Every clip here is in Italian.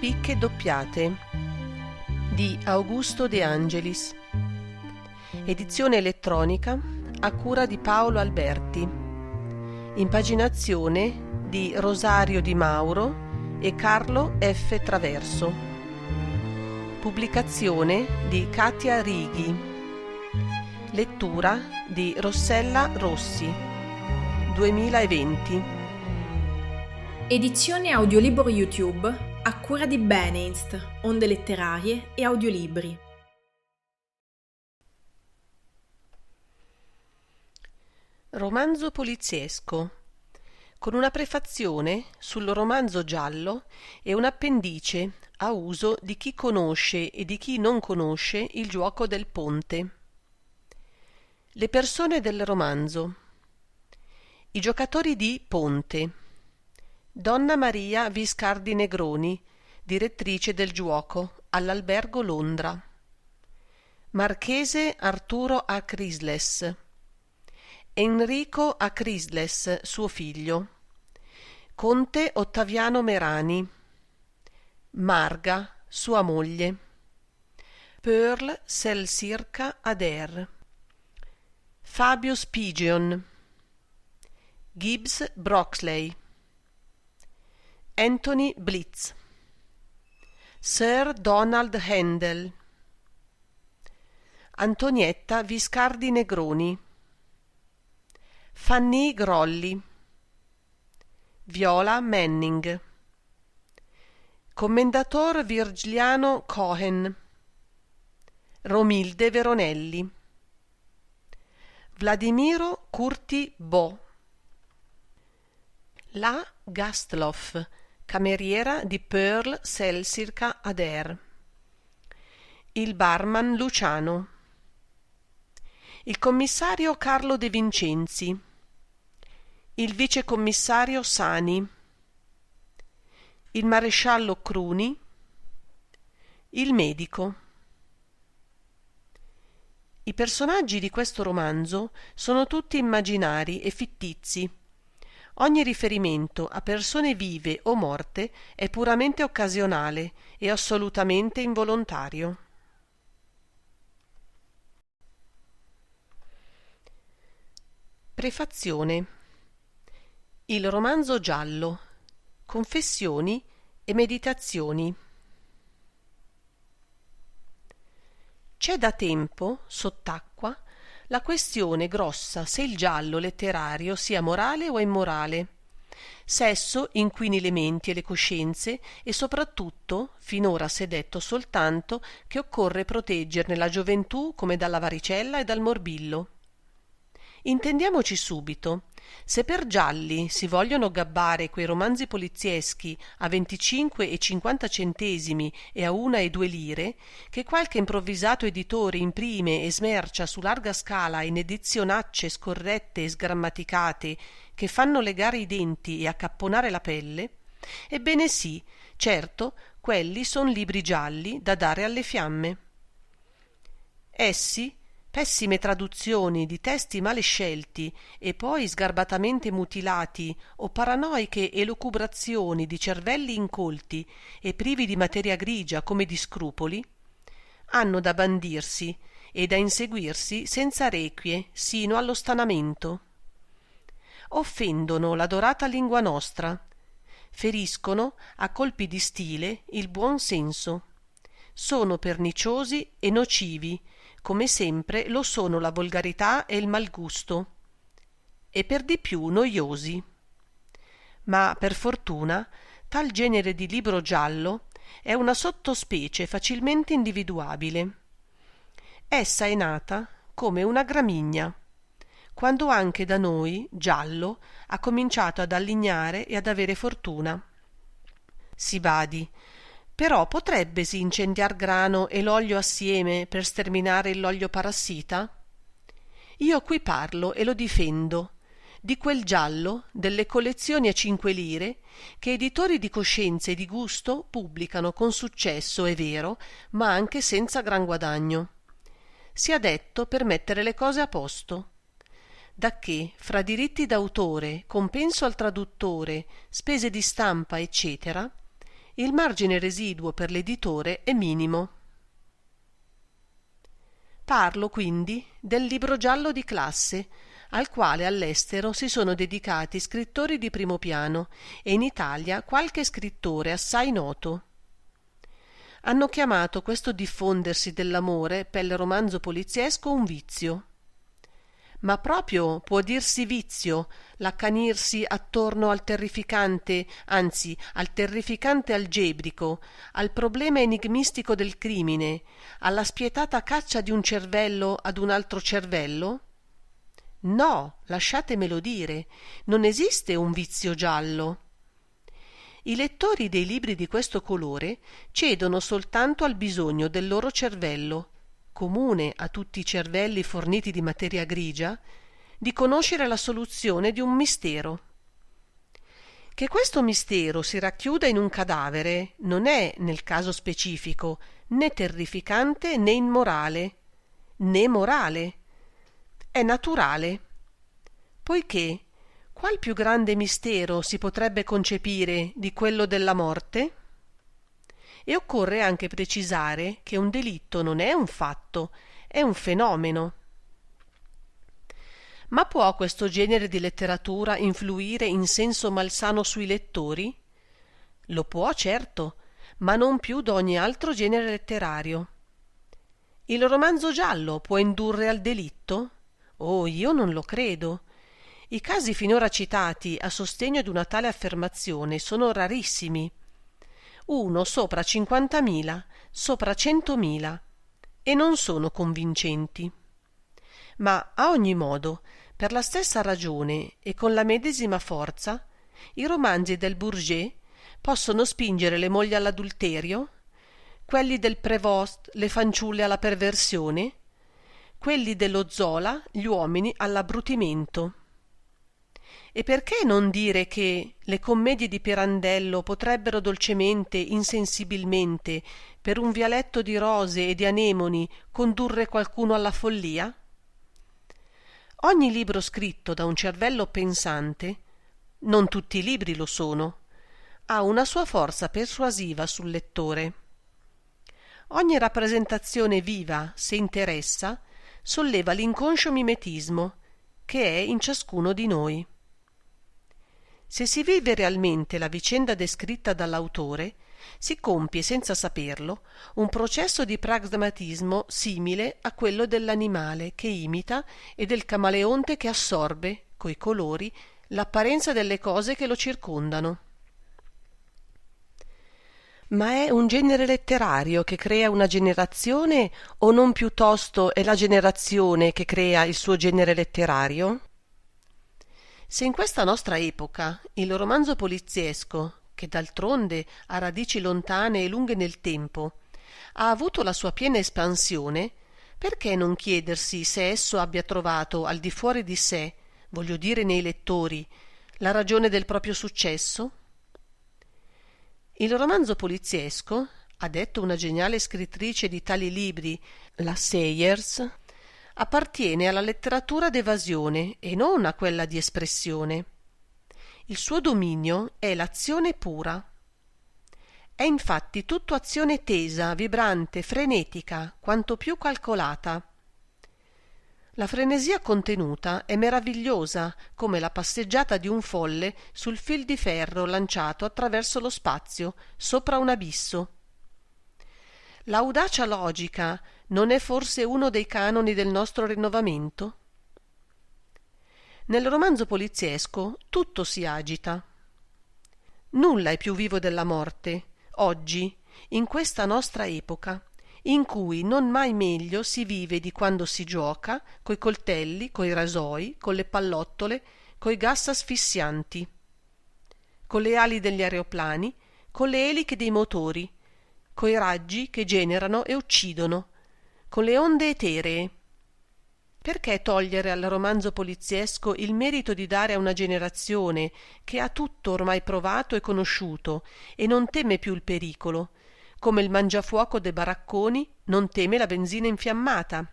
Spicche doppiate di Augusto De Angelis, edizione elettronica a cura di Paolo Alberti, impaginazione di Rosario Di Mauro e Carlo F. Traverso, pubblicazione di Katia Righi, lettura di Rossella Rossi, 2020. Edizione audiolibro YouTube a cura di Beneinst, Onde Letterarie e Audiolibri. Romanzo poliziesco, con una prefazione sul romanzo giallo e un appendice a uso di chi conosce e di chi non conosce il giuoco del ponte. Le persone del romanzo. I giocatori di Ponte. Donna Maria Viscardi Negroni, direttrice del giuoco, all'Albergo Londra. Marchese Arturo Acrisles. Enrico Acrisles, suo figlio. Conte Ottaviano Merani. Marga, sua moglie. Pearl Selsirca Ader. Fabio Spigeon. Gibbs Broxley. Anthony Blitz. Sir Donald Handel. Antonietta Viscardi Negroni. Fanny Grolli. Viola Manning. Commendator Virgiliano Cohen. Romilde Veronelli. Vladimiro Curti Bo. La Gastloff, cameriera di Pearl Selsirca Ader. Il barman Luciano. Il commissario Carlo De Vincenzi. Il vicecommissario Sani. Il maresciallo Cruni. Il medico. I personaggi di questo romanzo sono tutti immaginari e fittizi. Ogni riferimento a persone vive o morte è puramente occasionale e assolutamente involontario. Prefazione. Il romanzo giallo. Confessioni e meditazioni. C'è da tempo, sott'acqua, la questione grossa se il giallo letterario sia morale o immorale, se esso inquini le menti e le coscienze e soprattutto, finora s'è detto soltanto che occorre proteggerne la gioventù come dalla varicella e dal morbillo. Intendiamoci subito, se per gialli si vogliono gabbare quei romanzi polizieschi a 25 e 50 centesimi e a 1 e 2 lire, che qualche improvvisato editore imprime e smercia su larga scala in edizionacce scorrette e sgrammaticate che fanno legare i denti e accapponare la pelle, ebbene sì, certo, quelli son libri gialli da dare alle fiamme. Essi, pessime traduzioni di testi male scelti e poi sgarbatamente mutilati o paranoiche elucubrazioni di cervelli incolti e privi di materia grigia come di scrupoli, hanno da bandirsi e da inseguirsi senza requie sino allo stanamento. Offendono la dorata lingua nostra, feriscono a colpi di stile il buon senso, sono perniciosi e nocivi, come sempre lo sono la volgarità e il malgusto, e per di più noiosi. Ma per fortuna tal genere di libro giallo è una sottospecie facilmente individuabile. Essa è nata come una gramigna, quando anche da noi giallo ha cominciato ad allignare e ad avere fortuna. Si badi, però potrebbesi incendiar grano e l'olio assieme per sterminare l'olio parassita? Io qui parlo e lo difendo di quel giallo delle collezioni a 5 lire che editori di coscienza e di gusto pubblicano con successo, è vero, ma anche senza gran guadagno. Sia detto per mettere le cose a posto. Dacché fra diritti d'autore, compenso al traduttore, spese di stampa, eccetera, il margine residuo per l'editore è minimo. Parlo quindi del libro giallo di classe, al quale all'estero si sono dedicati scrittori di primo piano e in Italia qualche scrittore assai noto. Hanno chiamato questo diffondersi dell'amore per il romanzo poliziesco un vizio. Ma proprio può dirsi vizio l'accanirsi attorno al terrificante, anzi al terrificante algebrico, al problema enigmistico del crimine, alla spietata caccia di un cervello ad un altro cervello? No, lasciatemelo dire, non esiste un vizio giallo. I lettori dei libri di questo colore cedono soltanto al bisogno del loro cervello, comune a tutti i cervelli forniti di materia grigia, di conoscere la soluzione di un mistero. Che questo mistero si racchiuda in un cadavere non è, nel caso specifico, né terrificante né immorale, né morale. È naturale, poiché qual più grande mistero si potrebbe concepire di quello della morte? E occorre anche precisare che un delitto non è un fatto, è un fenomeno. Ma può questo genere di letteratura influire in senso malsano sui lettori? Lo può, certo, ma non più d'ogni altro genere letterario. Il romanzo giallo può indurre al delitto? Oh, io non lo credo. I casi finora citati a sostegno di una tale affermazione sono rarissimi. Uno sopra 50.000, sopra 100.000, e non sono convincenti. Ma a ogni modo, per la stessa ragione e con la medesima forza, i romanzi del Bourget possono spingere le mogli all'adulterio, quelli del Prévost le fanciulle alla perversione, quelli dello Zola gli uomini all'abbrutimento. E perché non dire che le commedie di Pirandello potrebbero dolcemente, insensibilmente, per un vialetto di rose e di anemoni, condurre qualcuno alla follia? Ogni libro scritto da un cervello pensante, non tutti i libri lo sono, ha una sua forza persuasiva sul lettore. Ogni rappresentazione viva, se interessa, solleva l'inconscio mimetismo, che è in ciascuno di noi. Se si vive realmente la vicenda descritta dall'autore, si compie senza saperlo un processo di pragmatismo simile a quello dell'animale che imita e del camaleonte che assorbe, coi colori, l'apparenza delle cose che lo circondano. Ma è un genere letterario che crea una generazione o non piuttosto è la generazione che crea il suo genere letterario? Se in questa nostra epoca il romanzo poliziesco, che d'altronde ha radici lontane e lunghe nel tempo, ha avuto la sua piena espansione, perché non chiedersi se esso abbia trovato al di fuori di sé, voglio dire nei lettori, la ragione del proprio successo? Il romanzo poliziesco, ha detto una geniale scrittrice di tali libri, la Sayers, appartiene alla letteratura d'evasione e non a quella di espressione. Il suo dominio è l'azione pura. È infatti tutto azione tesa, vibrante, frenetica, quanto più calcolata. La frenesia contenuta è meravigliosa come la passeggiata di un folle sul fil di ferro lanciato attraverso lo spazio, sopra un abisso. L'audacia logica non è forse uno dei canoni del nostro rinnovamento? Nel romanzo poliziesco tutto si agita. Nulla è più vivo della morte, oggi, in questa nostra epoca, in cui non mai meglio si vive di quando si gioca, coi coltelli, coi rasoi, con le pallottole, coi gas asfissianti, con le ali degli aeroplani, con le eliche dei motori, coi raggi che generano e uccidono, con le onde eteree. Perché togliere al romanzo poliziesco il merito di dare a una generazione che ha tutto ormai provato e conosciuto e non teme più il pericolo, come il mangiafuoco dei baracconi non teme la benzina infiammata,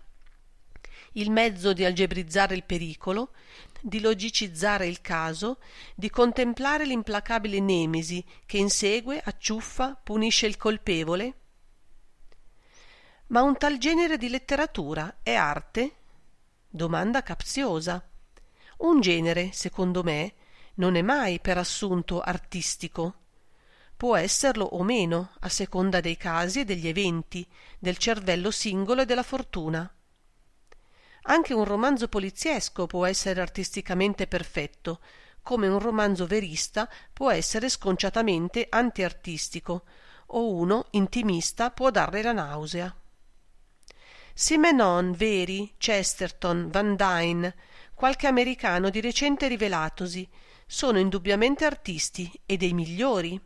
il mezzo di algebrizzare il pericolo, di logicizzare il caso, di contemplare l'implacabile nemesi che insegue, acciuffa, punisce il colpevole? Ma un tal genere di letteratura è arte? Domanda capziosa. Un genere, secondo me, non è mai per assunto artistico. Può esserlo o meno, a seconda dei casi e degli eventi, del cervello singolo e della fortuna. Anche un romanzo poliziesco può essere artisticamente perfetto, come un romanzo verista può essere sconciatamente antiartistico, o uno intimista può darle la nausea. Simenon, Veri, Chesterton, Van Dyne, qualche americano di recente rivelatosi, sono indubbiamente artisti e dei migliori.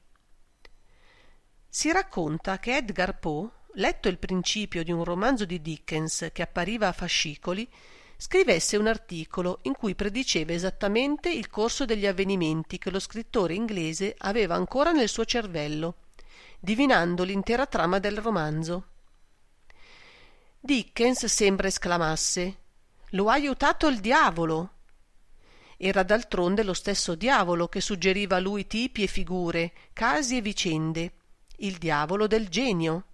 Si racconta che Edgar Poe, letto il principio di un romanzo di Dickens che appariva a fascicoli, scrivesse un articolo in cui prediceva esattamente il corso degli avvenimenti che lo scrittore inglese aveva ancora nel suo cervello, divinando l'intera trama del romanzo. Dickens sembra esclamasse: «Lo ha aiutato il diavolo!» Era d'altronde lo stesso diavolo che suggeriva a lui tipi e figure, casi e vicende, il diavolo del genio.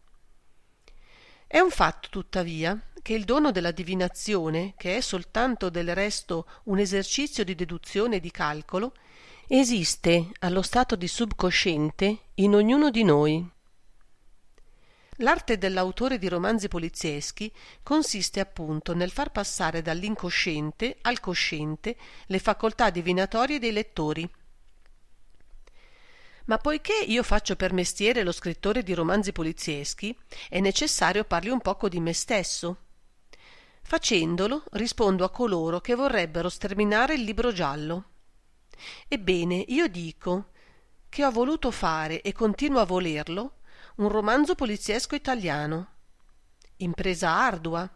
È un fatto, tuttavia, che il dono della divinazione, che è soltanto del resto un esercizio di deduzione e di calcolo, esiste allo stato di subconsciente in ognuno di noi. L'arte dell'autore di romanzi polizieschi consiste appunto nel far passare dall'incosciente al cosciente le facoltà divinatorie dei lettori. Ma poiché io faccio per mestiere lo scrittore di romanzi polizieschi, è necessario parli un poco di me stesso. Facendolo, rispondo a coloro che vorrebbero sterminare il libro giallo. Ebbene, io dico che ho voluto fare e continuo a volerlo un romanzo poliziesco italiano. Impresa ardua.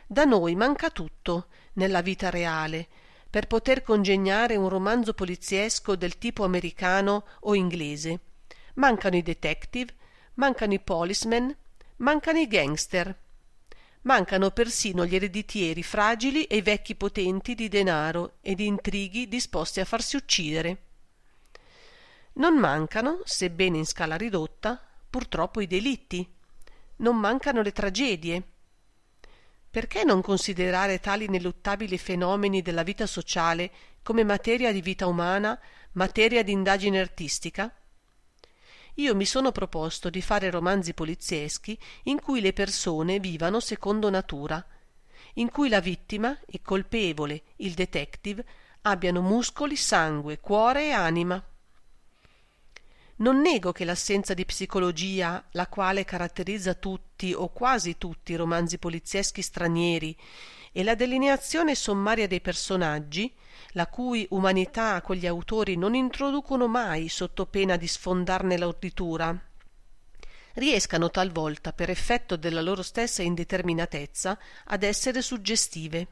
Da noi manca tutto, nella vita reale, per poter congegnare un romanzo poliziesco del tipo americano o inglese. Mancano i detective, mancano i policemen, mancano i gangster. Mancano persino gli ereditieri fragili e i vecchi potenti di denaro e di intrighi disposti a farsi uccidere. Non mancano, sebbene in scala ridotta, purtroppo i delitti. Non mancano le tragedie. Perché non considerare tali ineluttabili fenomeni della vita sociale come materia di vita umana, materia di indagine artistica? Io mi sono proposto di fare romanzi polizieschi in cui le persone vivano secondo natura, in cui la vittima, il colpevole, il detective abbiano muscoli, sangue, cuore e anima. Non nego che l'assenza di psicologia, la quale caratterizza tutti o quasi tutti i romanzi polizieschi stranieri, e la delineazione sommaria dei personaggi, la cui umanità quegli autori non introducono mai sotto pena di sfondarne l'orditura, riescano talvolta, per effetto della loro stessa indeterminatezza, ad essere suggestive.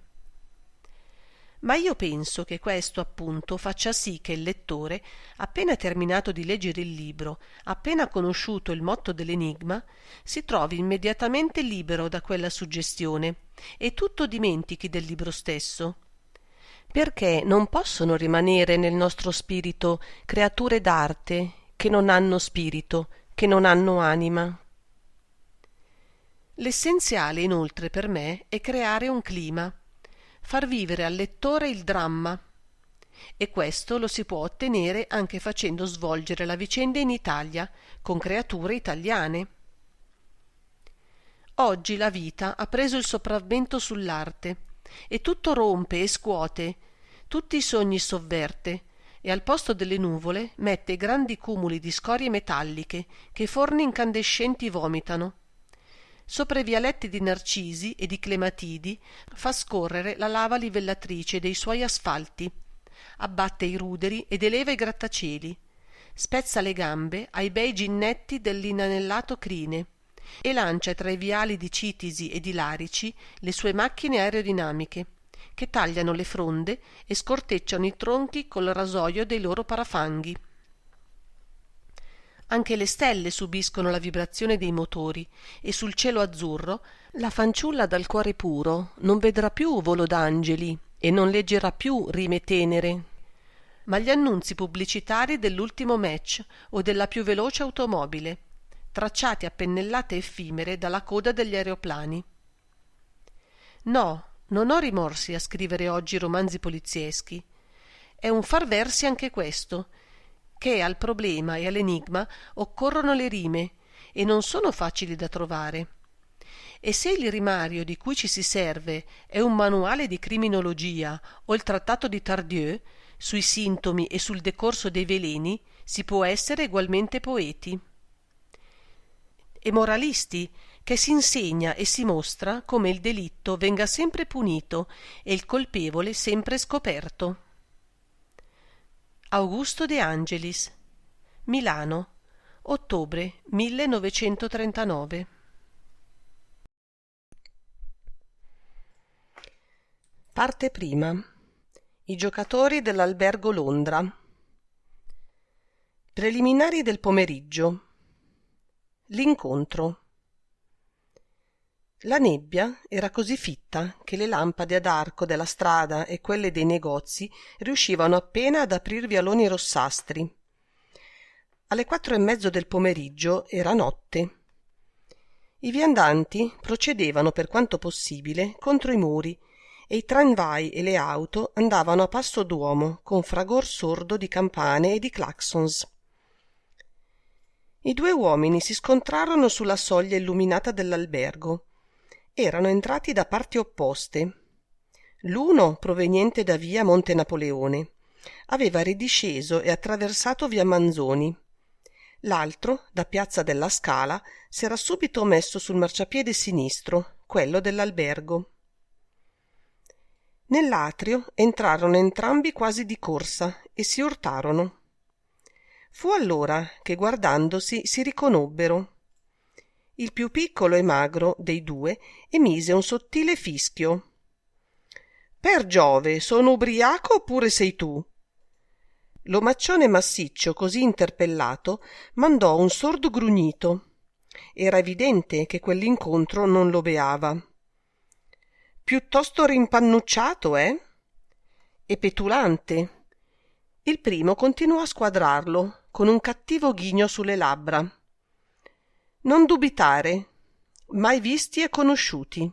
Ma io penso che questo appunto faccia sì che il lettore, appena terminato di leggere il libro, appena conosciuto il motto dell'enigma, si trovi immediatamente libero da quella suggestione e tutto dimentichi del libro stesso. Perché non possono rimanere nel nostro spirito creature d'arte che non hanno spirito, che non hanno anima? L'essenziale inoltre per me è creare un clima, far vivere al lettore il dramma, e questo lo si può ottenere anche facendo svolgere la vicenda in Italia, con creature italiane. Oggi la vita ha preso il sopravvento sull'arte, e tutto rompe e scuote, tutti i sogni sovverte, e al posto delle nuvole mette grandi cumuli di scorie metalliche che forni incandescenti vomitano. Sopra i vialetti di narcisi e di clematidi fa scorrere la lava livellatrice dei suoi asfalti, abbatte i ruderi ed eleva i grattacieli, spezza le gambe ai bei ginnetti dell'inanellato crine e lancia tra i viali di Citisi e di Larici le sue macchine aerodinamiche, che tagliano le fronde e scortecciano i tronchi col rasoio dei loro parafanghi. Anche le stelle subiscono la vibrazione dei motori e sul cielo azzurro la fanciulla dal cuore puro non vedrà più volo d'angeli e non leggerà più rime tenere, ma gli annunzi pubblicitari dell'ultimo match o della più veloce automobile, tracciati a pennellate effimere dalla coda degli aeroplani. No, non ho rimorsi a scrivere oggi romanzi polizieschi. È un far versi anche questo, che al problema e all'enigma occorrono le rime e non sono facili da trovare. E se il rimario di cui ci si serve è un manuale di criminologia o il trattato di Tardieu sui sintomi e sul decorso dei veleni, si può essere egualmente poeti e moralisti, che si insegna e si mostra come il delitto venga sempre punito e il colpevole sempre scoperto. Augusto De Angelis, Milano, ottobre 1939. Parte prima. I giocatori dell'Albergo Londra. Preliminari del pomeriggio. L'incontro. La nebbia era così fitta che le lampade ad arco della strada e quelle dei negozi riuscivano appena ad aprir vialoni rossastri. Alle 4:30 del pomeriggio era notte. I viandanti procedevano per quanto possibile contro i muri e i tramvai e le auto andavano a passo d'uomo con fragor sordo di campane e di claxons. I due uomini si scontrarono sulla soglia illuminata dell'albergo. Erano entrati da parti opposte. L'uno, proveniente da via Monte Napoleone, aveva ridisceso e attraversato via Manzoni. L'altro, da piazza della Scala, s'era subito messo sul marciapiede sinistro, quello dell'albergo. Nell'atrio entrarono entrambi quasi di corsa e si urtarono. Fu allora che, guardandosi, si riconobbero. Il più piccolo e magro dei due emise un sottile fischio. «Per Giove, sono ubriaco oppure sei tu?» L'omaccione massiccio, così interpellato, mandò un sordo grugnito. Era evidente che quell'incontro non lo beava. «Piuttosto rimpannucciato, eh?» «E petulante». Il primo continuò a squadrarlo, con un cattivo ghigno sulle labbra. «Non dubitare, mai visti e conosciuti».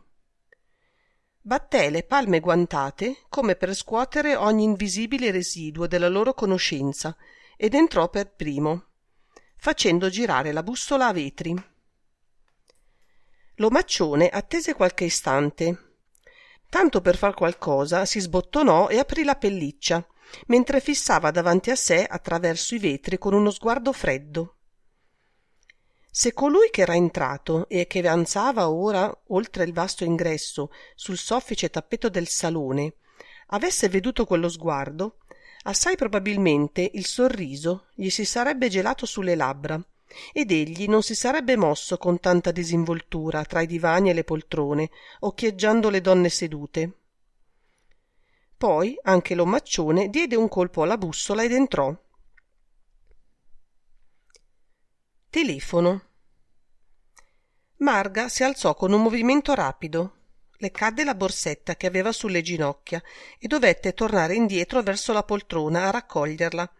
Batté le palme guantate come per scuotere ogni invisibile residuo della loro conoscenza ed entrò per primo, facendo girare la bussola a vetri. L'omaccione attese qualche istante. Tanto per far qualcosa si sbottonò e aprì la pelliccia, mentre fissava davanti a sé attraverso i vetri con uno sguardo freddo. Se colui che era entrato e che avanzava ora oltre il vasto ingresso sul soffice tappeto del salone avesse veduto quello sguardo, assai probabilmente il sorriso gli si sarebbe gelato sulle labbra ed egli non si sarebbe mosso con tanta disinvoltura tra i divani e le poltrone, occhieggiando le donne sedute. Poi anche l'omaccione diede un colpo alla bussola ed entrò. Telefono. Marga si alzò con un movimento rapido. Le cadde la borsetta che aveva sulle ginocchia e dovette tornare indietro verso la poltrona a raccoglierla,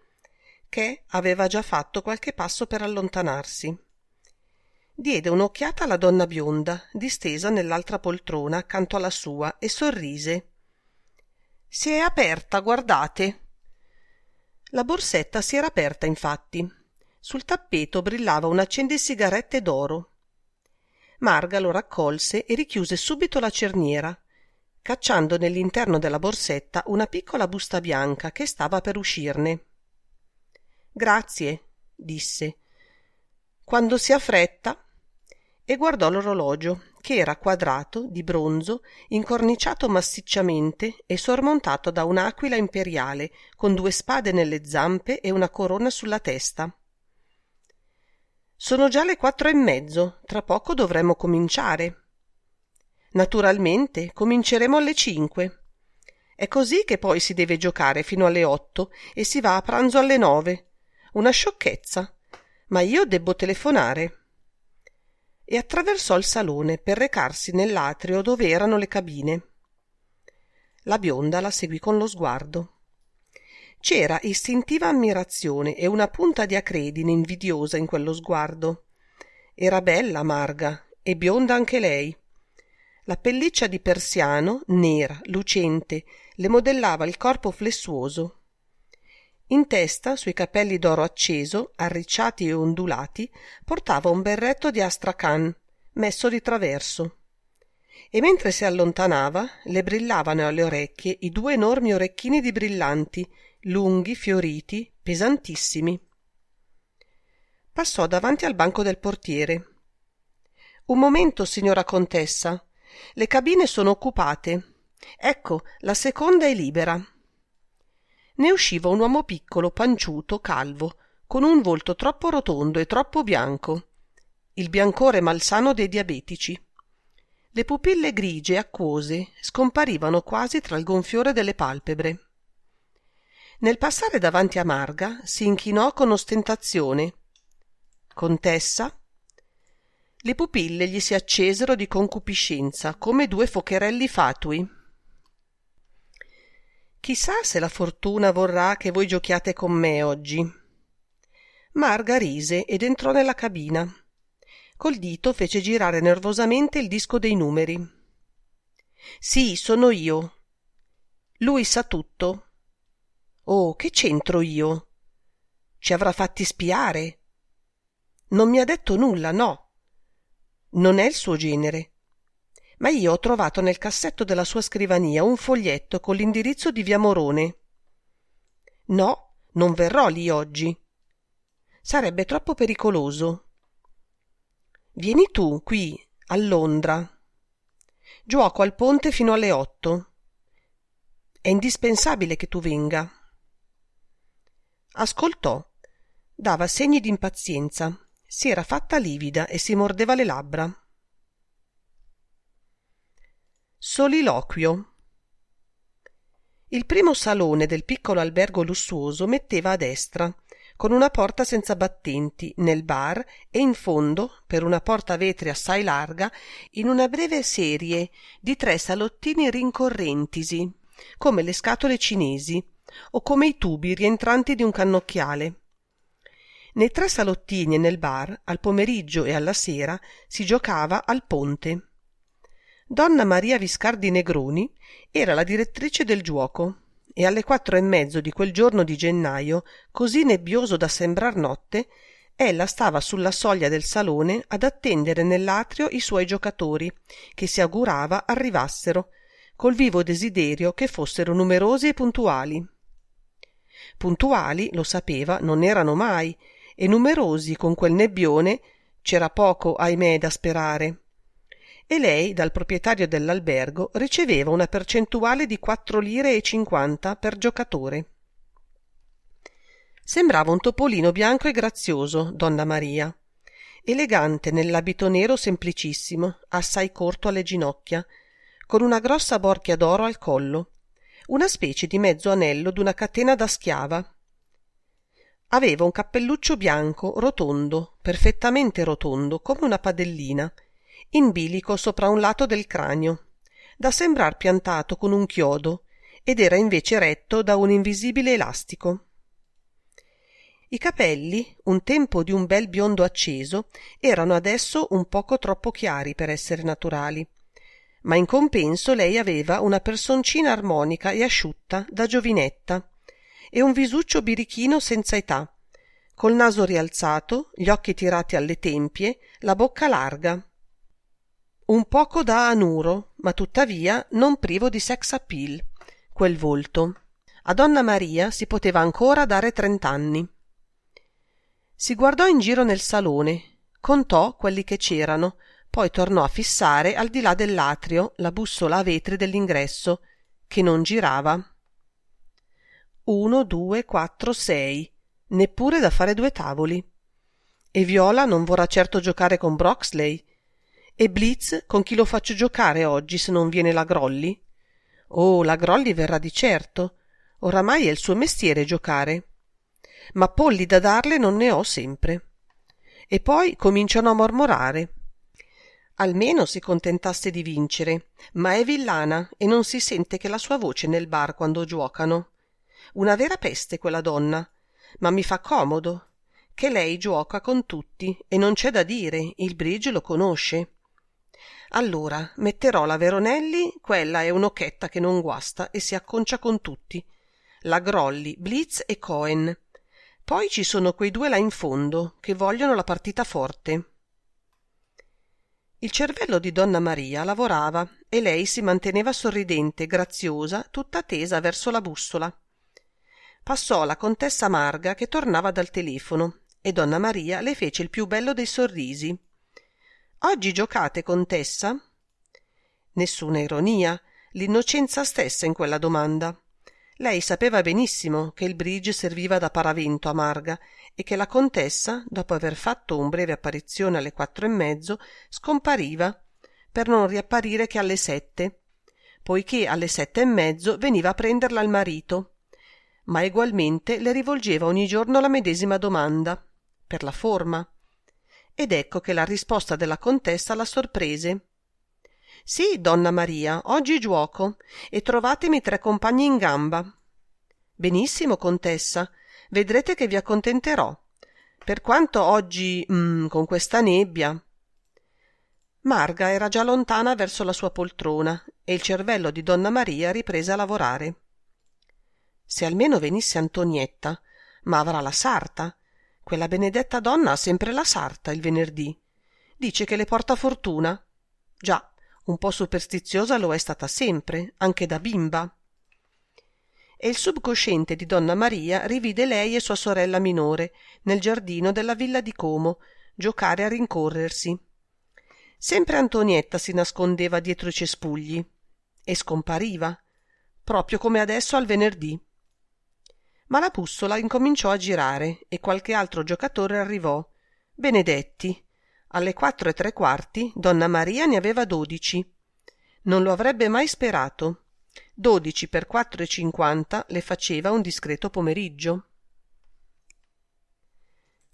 che aveva già fatto qualche passo per allontanarsi. Diede un'occhiata alla donna bionda, distesa nell'altra poltrona accanto alla sua, e sorrise. «Si è aperta, guardate!» La borsetta si era aperta, infatti. Sul tappeto brillava un accendesigarette d'oro. Marga lo raccolse e richiuse subito la cerniera, cacciando nell'interno della borsetta una piccola busta bianca che stava per uscirne. «Grazie», disse. «Quando si ha fretta?» E guardò l'orologio, che era quadrato, di bronzo, incorniciato massicciamente e sormontato da un'aquila imperiale con 2 spade nelle zampe e una corona sulla testa. «Sono già le 4:30, tra poco dovremmo cominciare». «Naturalmente, cominceremo alle 5. È così che poi si deve giocare fino alle 8 e si va a pranzo alle 9. Una sciocchezza. Ma io debbo telefonare. E attraversò il salone per recarsi nell'atrio dove erano le cabine. La bionda la seguì con lo sguardo. C'era istintiva ammirazione e una punta di acredine invidiosa in quello sguardo. Era bella Marga e bionda anche lei. La pelliccia di persiano, nera, lucente, le modellava il corpo flessuoso. In testa, sui capelli d'oro acceso, arricciati e ondulati, portava un berretto di astrachan, messo di traverso. E mentre si allontanava, le brillavano alle orecchie i 2 enormi orecchini di brillanti, lunghi, fioriti, pesantissimi. Passò davanti al banco del portiere. Un momento, signora contessa. Le cabine sono occupate. Ecco, la seconda è libera. Ne usciva un uomo piccolo, panciuto, calvo, con un volto troppo rotondo e troppo bianco, il biancore malsano dei diabetici. Le pupille grigie e acquose scomparivano quasi tra il gonfiore delle palpebre. Nel passare davanti a Marga si inchinò con ostentazione. Contessa? Le pupille gli si accesero di concupiscenza come 2 focherelli fatui. Chissà se la fortuna vorrà che voi giochiate con me oggi. Marga rise ed entrò nella cabina. Col dito fece girare nervosamente il disco dei numeri. Sì, sono io. Lui sa tutto. Oh, che c'entro io? Ci avrà fatti spiare? Non mi ha detto nulla, no. Non è il suo genere. Ma io ho trovato nel cassetto della sua scrivania un foglietto con l'indirizzo di via Morone. No, non verrò lì oggi. Sarebbe troppo pericoloso. Vieni tu, qui, a Londra. Giuoco al ponte fino alle 8. È indispensabile che tu venga. Ascoltò. Dava segni di impazienza. Si era fatta livida e si mordeva le labbra. Soliloquio. Il primo salone del piccolo albergo lussuoso metteva a destra, con una porta senza battenti, nel bar e in fondo, per una porta a vetri assai larga, in una breve serie di 3 salottini rincorrentisi, come le scatole cinesi, o come i tubi rientranti di un cannocchiale. Nei 3 salottini e nel bar, al pomeriggio e alla sera, si giocava al ponte. Donna Maria Viscardi Negroni era la direttrice del giuoco e alle 4:30 di quel giorno di gennaio, così nebbioso da sembrar notte, ella stava sulla soglia del salone ad attendere nell'atrio i suoi giocatori, che si augurava arrivassero, col vivo desiderio che fossero numerosi e puntuali. Puntuali, lo sapeva, non erano mai, e numerosi con quel nebbione c'era poco, ahimè, da sperare. E lei, dal proprietario dell'albergo, riceveva una percentuale di 4,50 lire per giocatore. Sembrava un topolino bianco e grazioso, donna Maria, elegante nell'abito nero semplicissimo, assai corto alle ginocchia, con una grossa borchia d'oro al collo, una specie di mezzo anello d'una catena da schiava. Aveva un cappelluccio bianco, rotondo, perfettamente rotondo, come una padellina, in bilico sopra un lato del cranio, da sembrar piantato con un chiodo, ed era invece retto da un invisibile elastico. I capelli, un tempo di un bel biondo acceso, erano adesso un poco troppo chiari per essere naturali, ma in compenso lei aveva una personcina armonica e asciutta da giovinetta e un visuccio birichino senza età, col naso rialzato, gli occhi tirati alle tempie, la bocca larga. Un poco da anuro, ma tuttavia non privo di sex appeal, quel volto. A donna Maria si poteva ancora dare 30 anni. Si guardò in giro nel salone, contò quelli che c'erano, poi tornò a fissare al di là dell'atrio la bussola a vetri dell'ingresso, che non girava. 1, 2, 4, 6, neppure da fare 2 tavoli. E Viola non vorrà certo giocare con Broxley? E Blitz con chi lo faccio giocare oggi se non viene la Grolli? Oh, la Grolli verrà di certo. Oramai è il suo mestiere giocare. Ma polli da darle non ne ho sempre. e poi cominciano a mormorare. Almeno si contentasse di vincere, ma è villana e non si sente che la sua voce nel bar quando giuocano. Una vera peste quella donna, ma mi fa comodo, che lei giuoca con tutti e non c'è da dire, il bridge lo conosce. Allora metterò la Veronelli, quella è un'occhetta che non guasta e si acconcia con tutti, la Grolli, Blitz e Cohen. Poi ci sono quei due là in fondo che vogliono la partita forte. Il cervello di donna Maria lavorava e lei si manteneva sorridente, graziosa, tutta tesa verso la bussola. Passò la contessa Marga che tornava dal telefono e donna Maria le fece il più bello dei sorrisi. «Oggi giocate, contessa?» Nessuna ironia, l'innocenza stessa in quella domanda. Lei sapeva benissimo che il bridge serviva da paravento a Marga e che la contessa, dopo aver fatto un breve apparizione alle 4:30, scompariva per non riapparire che alle 7, poiché alle 7:30 veniva a prenderla il marito, ma egualmente le rivolgeva ogni giorno la medesima domanda, per la forma. Ed ecco che la risposta della contessa la sorprese. «Sì, donna Maria, oggi giuoco e trovatemi 3 compagni in gamba». «Benissimo, contessa, vedrete che vi accontenterò. Per quanto oggi, con questa nebbia...» Marga era già lontana verso la sua poltrona e il cervello di donna Maria riprese a lavorare. «Se almeno venisse Antonietta, ma avrà la sarta. Quella benedetta donna ha sempre la sarta il venerdì. Dice che le porta fortuna. Già, un po' superstiziosa lo è stata sempre, anche da bimba». E il subconsciente di donna Maria rivide lei e sua sorella minore nel giardino della villa di Como giocare a rincorrersi. Sempre Antonietta si nascondeva dietro i cespugli e scompariva, proprio come adesso al venerdì. Ma la bussola incominciò a girare e qualche altro giocatore arrivò. Benedetti. Alle 4:15 donna Maria ne aveva 12. Non lo avrebbe mai sperato. 12 per 4:50 le faceva un discreto pomeriggio.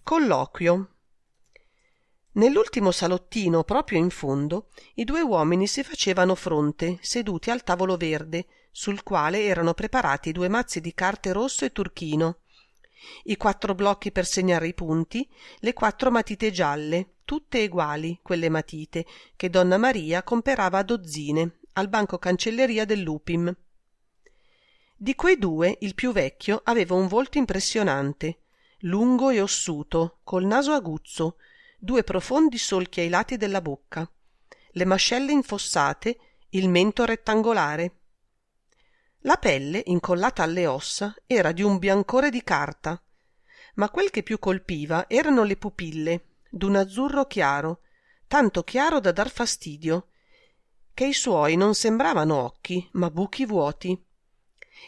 Colloquio. Nell'ultimo salottino, proprio in fondo, i 2 uomini si facevano fronte, seduti al tavolo verde, sul quale erano preparati 2 mazzi di carte rosso e turchino, i 4 blocchi per segnare i punti, le 4 matite gialle, tutte eguali, quelle matite, che donna Maria comperava a dozzine, al banco cancelleria dell'Upim. Di quei 2, il più vecchio aveva un volto impressionante, lungo e ossuto, col naso aguzzo, 2 profondi solchi ai lati della bocca, le mascelle infossate, il mento rettangolare. La pelle, incollata alle ossa, era di un biancore di carta, ma quel che più colpiva erano le pupille, d'un azzurro chiaro, tanto chiaro da dar fastidio, che i suoi non sembravano occhi, ma buchi vuoti.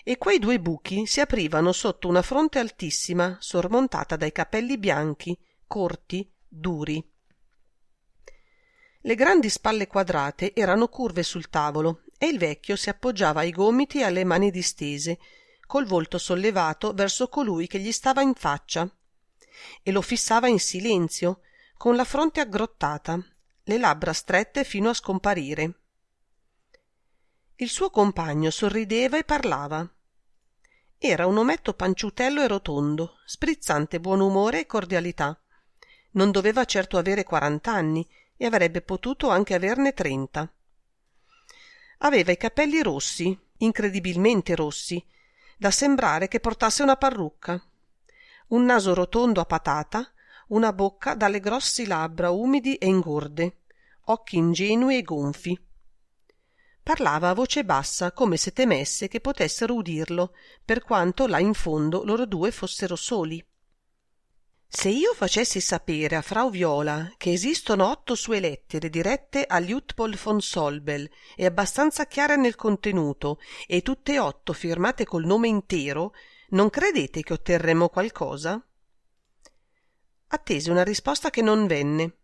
E quei 2 buchi si aprivano sotto una fronte altissima, sormontata dai capelli bianchi, corti, duri. Le grandi spalle quadrate erano curve sul tavolo e il vecchio si appoggiava ai gomiti e alle mani distese, col volto sollevato verso colui che gli stava in faccia, e lo fissava in silenzio, con la fronte aggrottata, le labbra strette fino a scomparire. Il suo compagno sorrideva e parlava. Era un ometto panciutello e rotondo, sprizzante buon umore e cordialità. Non doveva certo avere 40 anni e avrebbe potuto anche averne 30. Aveva i capelli rossi, incredibilmente rossi, da sembrare che portasse una parrucca, un naso rotondo a patata, una bocca dalle grossi labbra umidi e ingorde, occhi ingenui e gonfi. Parlava a voce bassa, come se temesse che potessero udirlo, per quanto là in fondo loro 2 fossero soli. Se io facessi sapere a Frau Viola che esistono 8 sue lettere dirette a Luitpold von Solbel e abbastanza chiare nel contenuto e tutte 8 firmate col nome intero, non credete che otterremmo qualcosa? Attese una risposta che non venne.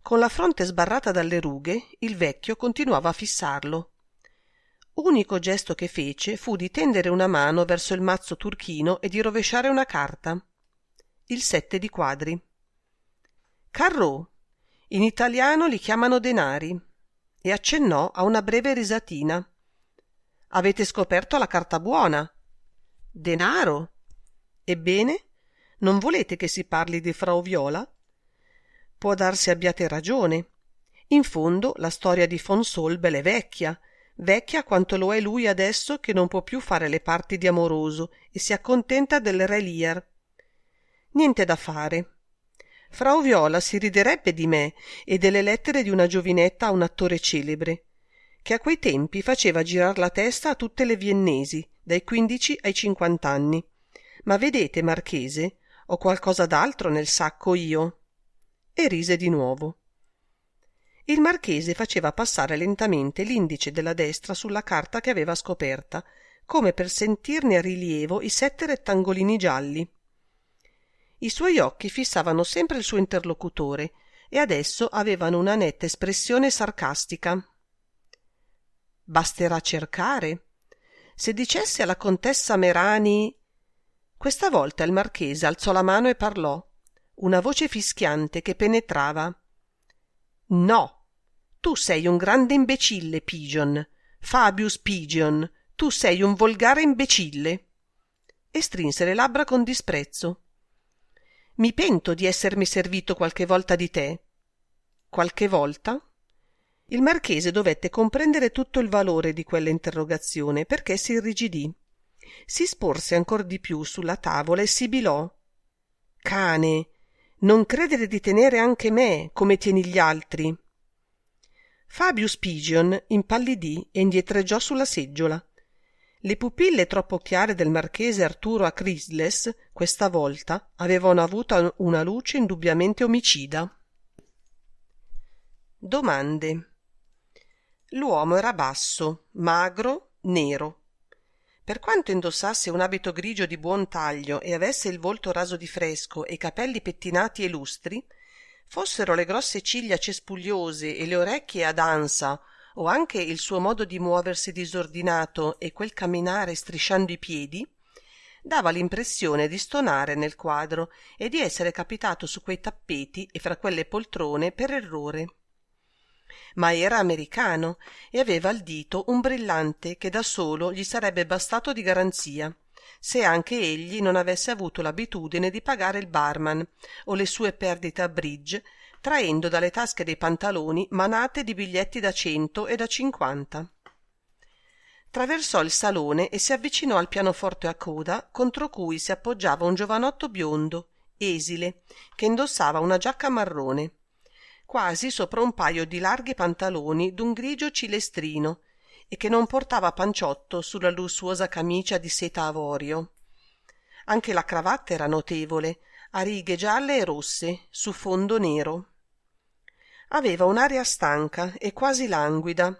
Con la fronte sbarrata dalle rughe, il vecchio continuava a fissarlo. Unico gesto che fece fu di tendere una mano verso il mazzo turchino e di rovesciare una carta. Il 7 di quadri. Carreau, in italiano li chiamano denari, e accennò a una breve risatina. Avete scoperto la carta buona. Denaro? Ebbene, non volete che si parli di Frau Viola? Può darsi abbiate ragione. In fondo la storia di von Solbel è vecchia, vecchia quanto lo è lui adesso che non può più fare le parti di amoroso e si accontenta del Re Lear. Niente da fare. Frau Viola si riderebbe di me e delle lettere di una giovinetta a un attore celebre, che a quei tempi faceva girar la testa a tutte le viennesi, dai 15 ai 50 anni. Ma vedete, marchese, ho qualcosa d'altro nel sacco io. E rise di nuovo. Il marchese faceva passare lentamente l'indice della destra sulla carta che aveva scoperta, come per sentirne a rilievo i 7 rettangolini gialli. I suoi occhi fissavano sempre il suo interlocutore e adesso avevano una netta espressione sarcastica. Basterà cercare. Se dicessi alla contessa Merani... Questa volta il marchese alzò la mano e parlò, una voce fischiante che penetrava. No, tu sei un grande imbecille, Pigeon. Fabius Pigeon, tu sei un volgare imbecille. E strinse le labbra con disprezzo. Mi pento di essermi servito qualche volta di te. Qualche volta? Il marchese dovette comprendere tutto il valore di quell'interrogazione perché si irrigidì. Si sporse ancor di più sulla tavola e sibilò. Cane, non credere di tenere anche me come tieni gli altri. Fabius Pigeon impallidì e indietreggiò sulla seggiola. Le pupille troppo chiare del marchese Arturo a Chrysles, questa volta, avevano avuto una luce indubbiamente omicida. Domande. L'uomo era basso, magro, nero. Per quanto indossasse un abito grigio di buon taglio e avesse il volto raso di fresco e i capelli pettinati e lustri, fossero le grosse ciglia cespugliose e le orecchie ad ansa, o anche il suo modo di muoversi disordinato e quel camminare strisciando i piedi, dava l'impressione di stonare nel quadro e di essere capitato su quei tappeti e fra quelle poltrone per errore. Ma era americano e aveva al dito un brillante che da solo gli sarebbe bastato di garanzia, se anche egli non avesse avuto l'abitudine di pagare il barman o le sue perdite a bridge, traendo dalle tasche dei pantaloni manate di biglietti da 100 e da 50. Traversò il salone e si avvicinò al pianoforte a coda contro cui si appoggiava un giovanotto biondo, esile, che indossava una giacca marrone, quasi sopra un paio di larghi pantaloni d'un grigio cilestrino e che non portava panciotto sulla lussuosa camicia di seta avorio. Anche la cravatta era notevole, a righe gialle e rosse, su fondo nero. Aveva un'aria stanca e quasi languida,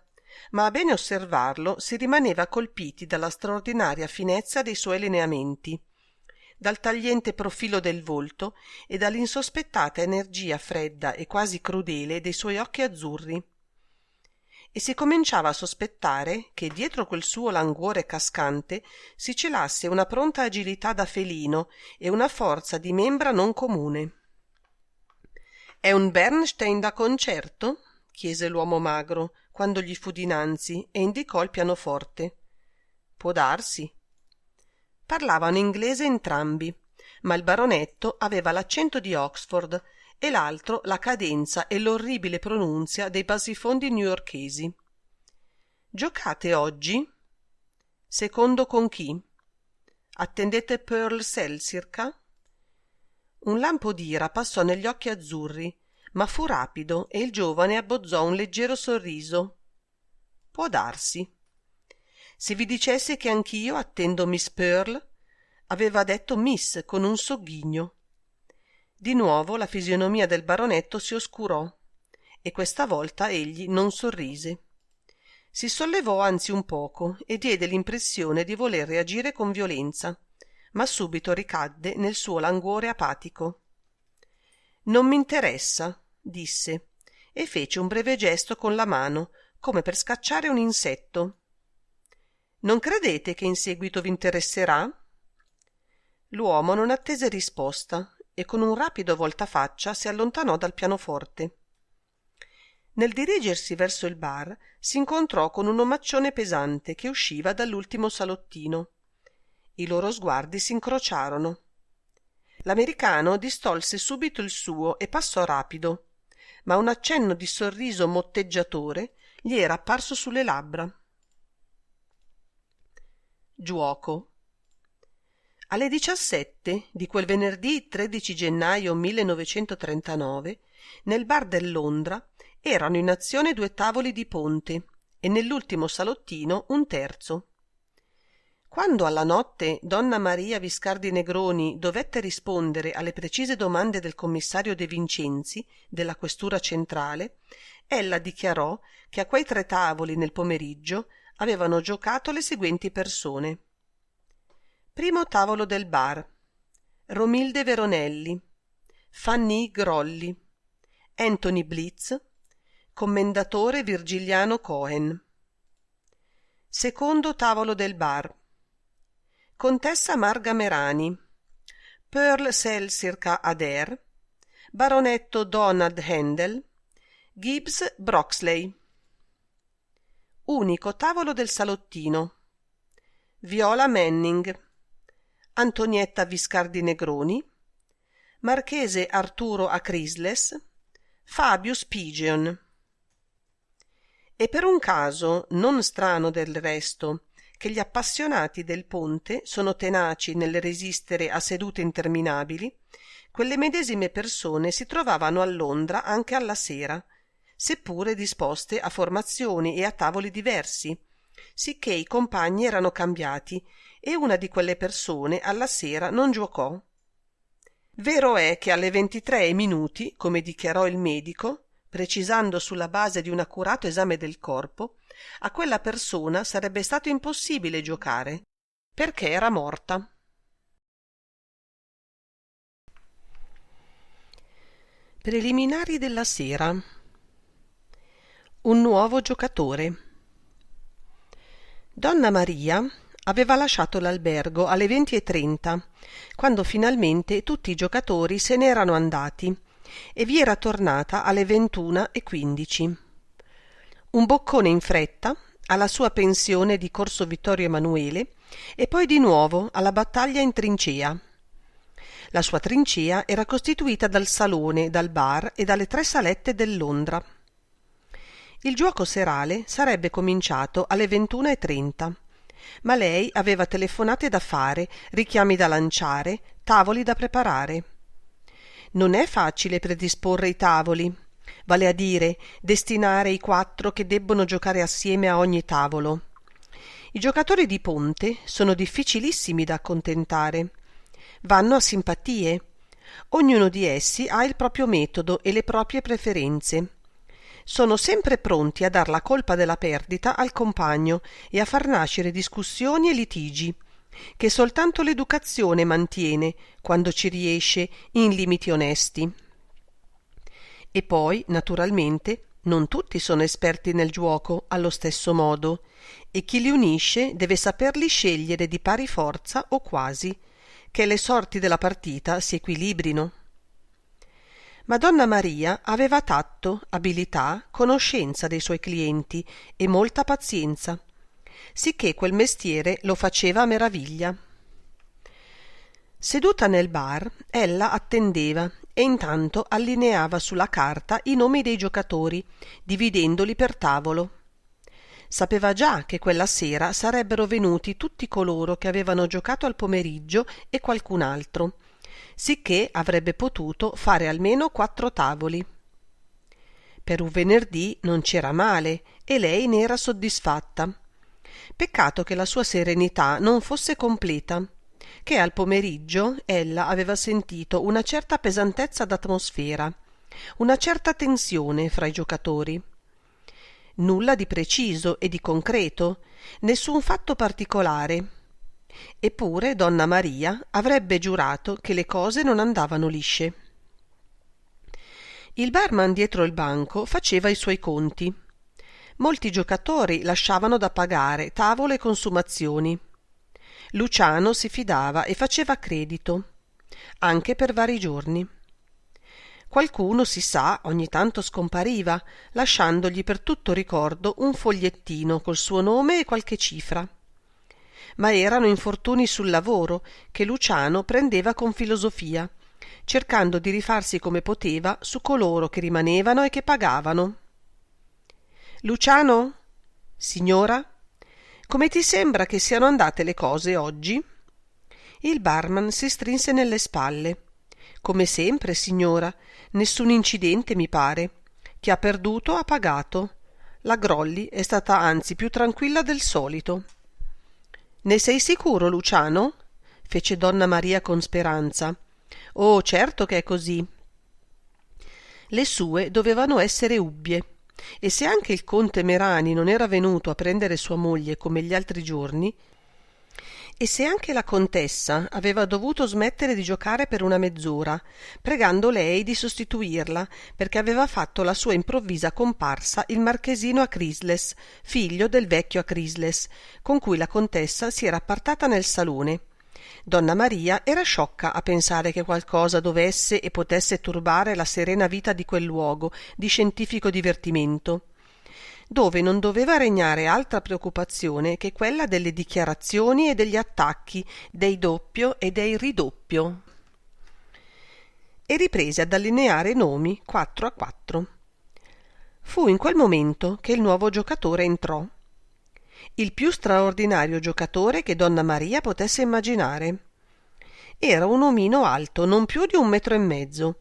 ma a bene osservarlo si rimaneva colpiti dalla straordinaria finezza dei suoi lineamenti, dal tagliente profilo del volto e dall'insospettata energia fredda e quasi crudele dei suoi occhi azzurri. E si cominciava a sospettare che dietro quel suo languore cascante si celasse una pronta agilità da felino e una forza di membra non comune. «È un Bernstein da concerto?» chiese l'uomo magro, quando gli fu dinanzi, e indicò il pianoforte. «Può darsi». Parlavano inglese entrambi, ma il baronetto aveva l'accento di Oxford e l'altro la cadenza e l'orribile pronunzia dei bassifondi newyorkesi. «Giocate oggi?» «Secondo con chi?» «Attendete Pearl Cell circa?» Un lampo d'ira passò negli occhi azzurri, ma fu rapido e il giovane abbozzò un leggero sorriso. «Può darsi. Se vi dicessi che anch'io attendo Miss Pearl?» Aveva detto Miss con un sogghigno. Di nuovo la fisionomia del baronetto si oscurò e questa volta egli non sorrise. Si sollevò anzi un poco e diede l'impressione di voler reagire con violenza, ma subito ricadde nel suo languore apatico. «Non m'interessa», disse, e fece un breve gesto con la mano, come per scacciare un insetto. «Non credete che in seguito vi interesserà?» L'uomo non attese risposta e con un rapido voltafaccia si allontanò dal pianoforte. Nel dirigersi verso il bar si incontrò con un omaccione pesante che usciva dall'ultimo salottino. I loro sguardi si incrociarono. L'americano distolse subito il suo e passò rapido, ma un accenno di sorriso motteggiatore gli era apparso sulle labbra. Giuoco. Alle 17 di quel venerdì 13 gennaio 1939, nel bar del Londra, erano in azione 2 tavoli di ponte e nell'ultimo salottino un terzo. Quando alla notte donna Maria Viscardi Negroni dovette rispondere alle precise domande del commissario De Vincenzi della questura centrale, ella dichiarò che a quei 3 tavoli nel pomeriggio avevano giocato le seguenti persone. Primo tavolo del bar: Romilde Veronelli, Fanny Grolli, Anthony Blitz, commendatore Virgiliano Cohen. Secondo tavolo del bar: Contessa Marga Merani, Pearl Selsirka Adair, Baronetto Donald Handel, Gibbs Broxley. Unico tavolo del salottino: Viola Manning, Antonietta Viscardi Negroni, Marchese Arturo Acrisles, Fabius Pigeon. E per un caso non strano del resto, che gli appassionati del ponte sono tenaci nel resistere a sedute interminabili, quelle medesime persone si trovavano a Londra anche alla sera, seppure disposte a formazioni e a tavoli diversi, sicché i compagni erano cambiati e una di quelle persone alla sera non giuocò. Vero è che alle 23:00, come dichiarò il medico, precisando sulla base di un accurato esame del corpo, a quella persona sarebbe stato impossibile giocare, perché era morta. Preliminari della sera. Un nuovo giocatore. Donna Maria aveva lasciato l'albergo alle 20:30, quando finalmente tutti i giocatori se ne erano andati, e vi era tornata alle 21:15. Un boccone in fretta alla sua pensione di Corso Vittorio Emanuele e poi di nuovo alla battaglia in trincea. La sua trincea era costituita dal salone, dal bar e dalle 3 salette del Londra. Il giuoco serale sarebbe cominciato alle 21:30, ma lei aveva telefonate da fare, richiami da lanciare, tavoli da preparare. Non è facile predisporre i tavoli, vale a dire destinare i 4 che debbono giocare assieme a ogni tavolo. I giocatori di ponte sono difficilissimi da accontentare. Vanno a simpatie. Ognuno di essi ha il proprio metodo e le proprie preferenze. Sono sempre pronti a dar la colpa della perdita al compagno e a far nascere discussioni e litigi, che soltanto l'educazione mantiene, quando ci riesce, in limiti onesti. E poi, naturalmente, non tutti sono esperti nel giuoco allo stesso modo, e chi li unisce deve saperli scegliere di pari forza o quasi, che le sorti della partita si equilibrino. Madonna Maria aveva tatto, abilità, conoscenza dei suoi clienti e molta pazienza, sicché quel mestiere lo faceva a meraviglia. Seduta nel bar, ella attendeva e intanto allineava sulla carta i nomi dei giocatori, dividendoli per tavolo. Sapeva già che quella sera sarebbero venuti tutti coloro che avevano giocato al pomeriggio e qualcun altro, sicché avrebbe potuto fare almeno 4 tavoli. Per un venerdì non c'era male e lei ne era soddisfatta. Peccato che la sua serenità non fosse completa, che al pomeriggio ella aveva sentito una certa pesantezza d'atmosfera, una certa tensione fra i giocatori. Nulla di preciso e di concreto, nessun fatto particolare. Eppure donna Maria avrebbe giurato che le cose non andavano lisce. Il barman dietro il banco faceva i suoi conti. Molti giocatori lasciavano da pagare tavolo e consumazioni. Luciano si fidava e faceva credito. anche per vari giorni. Qualcuno, si sa, ogni tanto scompariva, lasciandogli per tutto ricordo un fogliettino col suo nome e qualche cifra. Ma erano infortuni sul lavoro che Luciano prendeva con filosofia, cercando di rifarsi come poteva su coloro che rimanevano e che pagavano. «Luciano? Signora? Come ti sembra che siano andate le cose oggi?» Il barman si strinse nelle spalle. «Come sempre, signora, nessun incidente mi pare. Chi ha perduto ha pagato. La Grolli è stata anzi più tranquilla del solito». «Ne sei sicuro, Luciano?» fece donna Maria con speranza. «Oh, certo che è così». Le sue dovevano essere ubbie, e se anche il conte Merani non era venuto a prendere sua moglie come gli altri giorni, e se anche la contessa aveva dovuto smettere di giocare per una mezz'ora, pregando lei di sostituirla, perché aveva fatto la sua improvvisa comparsa il marchesino Acrisles, figlio del vecchio Acrisles, con cui la contessa si era appartata nel salone. Donna Maria era sciocca a pensare che qualcosa dovesse e potesse turbare la serena vita di quel luogo di scientifico divertimento, dove non doveva regnare altra preoccupazione che quella delle dichiarazioni e degli attacchi, dei doppio e dei ridoppio. E riprese ad allineare nomi 4 a 4. Fu in quel momento che il nuovo giocatore entrò. Il più straordinario giocatore che donna Maria potesse immaginare. Era un omino alto non più di 1,5 metri,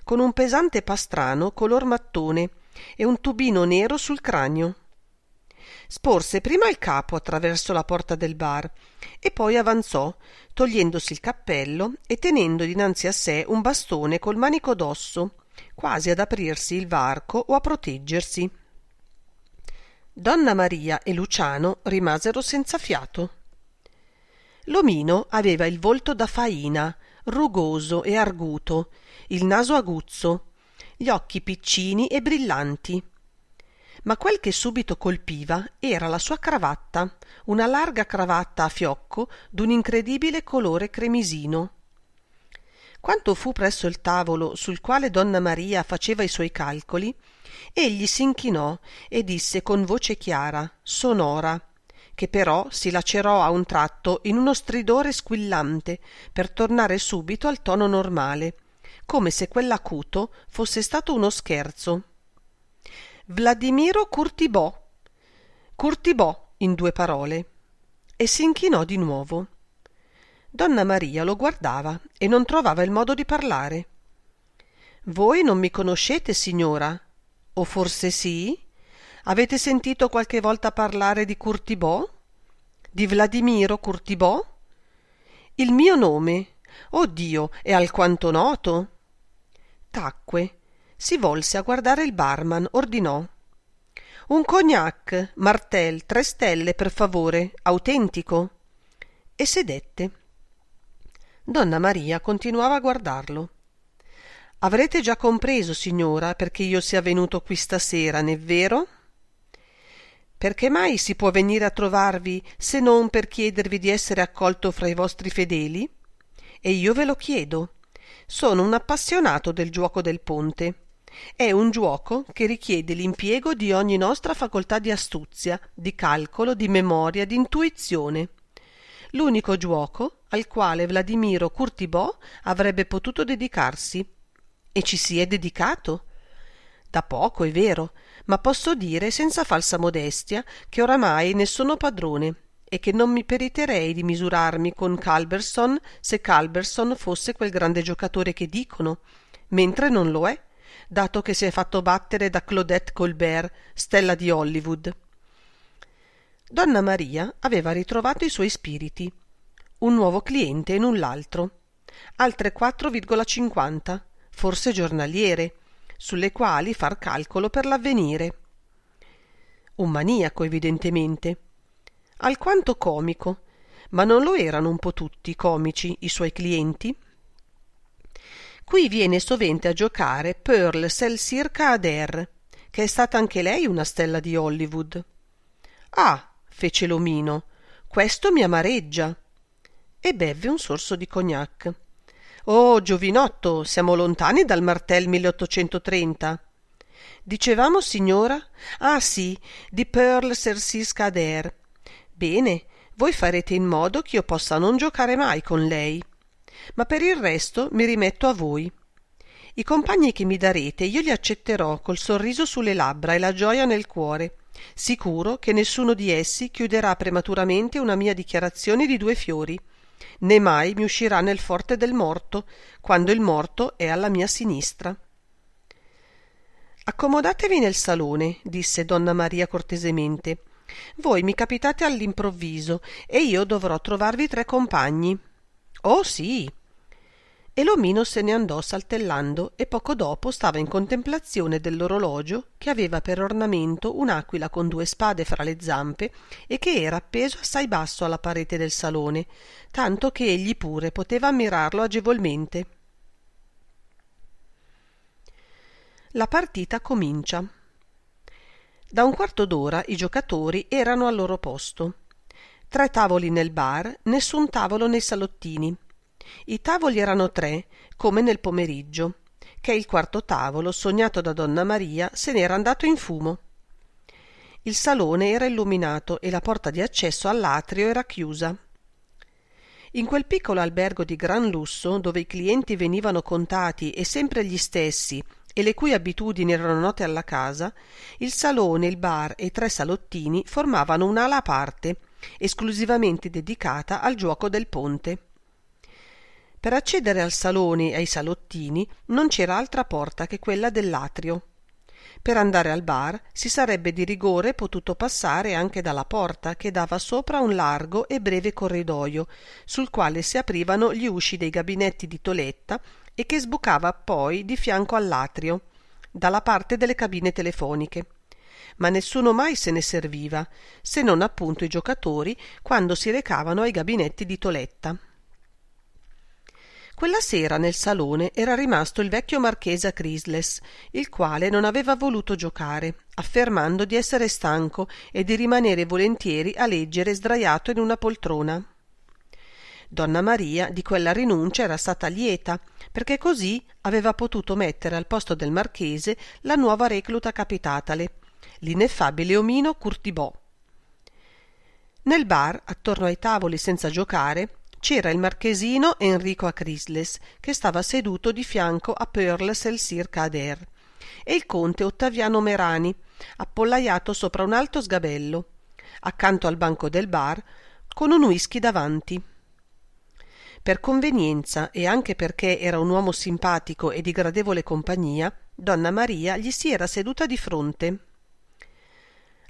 con un pesante pastrano color mattone e un tubino nero sul cranio. Sporse prima il capo attraverso la porta del bar e poi avanzò, togliendosi il cappello e tenendo dinanzi a sé un bastone col manico d'osso, quasi ad aprirsi il varco o a proteggersi. Donna Maria e Luciano rimasero senza fiato. L'omino aveva il volto da faina, rugoso e arguto, il naso aguzzo, gli occhi piccini e brillanti. Ma quel che subito colpiva era la sua cravatta, una larga cravatta a fiocco d'un incredibile colore cremisino. Quando fu presso il tavolo sul quale donna Maria faceva i suoi calcoli, egli s'inchinò e disse con voce chiara, sonora, che però si lacerò a un tratto in uno stridore squillante per tornare subito al tono normale, come se quell'acuto fosse stato uno scherzo. Vladimiro Curtibò. Curtibò, in 2 parole. E s'inchinò di nuovo. Donna Maria lo guardava e non trovava il modo di parlare. «Voi non mi conoscete, signora? O forse sì? Avete sentito qualche volta parlare di Curtibò? Di Vladimiro Curtibò? Il mio nome? Oh Dio, è alquanto noto!» Tacque, si volse a guardare il barman, ordinò: «Un cognac, Martel, 3 stelle, per favore, autentico», e sedette. Donna Maria continuava a guardarlo. «Avrete già compreso, signora, perché io sia venuto qui stasera, n'è vero? Perché mai si può venire a trovarvi se non per chiedervi di essere accolto fra i vostri fedeli? E io ve lo chiedo. Sono un appassionato del giuoco del ponte. È un giuoco che richiede l'impiego di ogni nostra facoltà di astuzia, di calcolo, di memoria, di intuizione. L'unico giuoco al quale Vladimiro Curtibò avrebbe potuto dedicarsi. E ci si è dedicato? Da poco, è vero, ma posso dire senza falsa modestia che oramai ne sono padrone e che non mi periterei di misurarmi con Culberson se Culberson fosse quel grande giocatore che dicono, mentre non lo è, dato che si è fatto battere da Claudette Colbert, stella di Hollywood. Donna Maria aveva ritrovato i suoi spiriti. Un nuovo cliente e null'altro. Altre 4,50, forse giornaliere, sulle quali far calcolo per l'avvenire. Un maniaco, evidentemente. Alquanto comico, ma non lo erano un po' tutti comici i suoi clienti? Qui viene sovente a giocare Pearl Selsirca Adair, che è stata anche lei una stella di Hollywood. «Ah», fece l'omino, «questo mi amareggia», e bevve un sorso di cognac. Oh, giovinotto, siamo lontani dal Martel 1830. Dicevamo, signora? Ah, sì, di Pearl Cercis Cader. Bene, voi farete in modo ch'io possa non giocare mai con lei. Ma per il resto mi rimetto a voi. I compagni che mi darete io li accetterò col sorriso sulle labbra e la gioia nel cuore, sicuro che nessuno di essi chiuderà prematuramente una mia dichiarazione di 2 fiori, né mai mi uscirà nel forte del morto, quando il morto è alla mia sinistra. Accomodatevi nel salone, disse donna Maria cortesemente. Voi mi capitate all'improvviso e io dovrò trovarvi 3 compagni. Oh sì! E l'omino se ne andò saltellando e poco dopo stava in contemplazione dell'orologio che aveva per ornamento un'aquila con 2 spade fra le zampe e che era appeso assai basso alla parete del salone, tanto che egli pure poteva ammirarlo agevolmente. La partita comincia. Da un quarto d'ora i giocatori erano al loro posto. 3 tavoli nel bar, nessun tavolo nei salottini. I tavoli erano 3, come nel pomeriggio, che il quarto tavolo, sognato da donna Maria, se n'era andato in fumo. Il salone era illuminato e la porta di accesso all'atrio era chiusa. In quel piccolo albergo di gran lusso, dove i clienti venivano contati e sempre gli stessi e le cui abitudini erano note alla casa, il salone, il bar e i 3 salottini formavano un'ala a parte, esclusivamente dedicata al giuoco del ponte. Per accedere al salone e ai salottini non c'era altra porta che quella dell'atrio. Per andare al bar si sarebbe di rigore potuto passare anche dalla porta che dava sopra un largo e breve corridoio, sul quale si aprivano gli usci dei gabinetti di Toletta e che sbucava poi di fianco all'atrio, dalla parte delle cabine telefoniche. Ma nessuno mai se ne serviva, se non appunto i giocatori quando si recavano ai gabinetti di Toletta. Quella sera nel salone era rimasto il vecchio marchese Crisles, il quale non aveva voluto giocare, affermando di essere stanco e di rimanere volentieri a leggere sdraiato in una poltrona. Donna Maria di quella rinuncia era stata lieta, perché così aveva potuto mettere al posto del marchese la nuova recluta capitatale, l'ineffabile omino Curtibò. Nel bar, attorno ai tavoli senza giocare, c'era il marchesino Enrico Acrisles, che stava seduto di fianco a Pearl Cercis Cader, e il conte Ottaviano Merani, appollaiato sopra un alto sgabello, accanto al banco del bar, con un whisky davanti. Per convenienza e anche perché era un uomo simpatico e di gradevole compagnia, donna Maria gli si era seduta di fronte.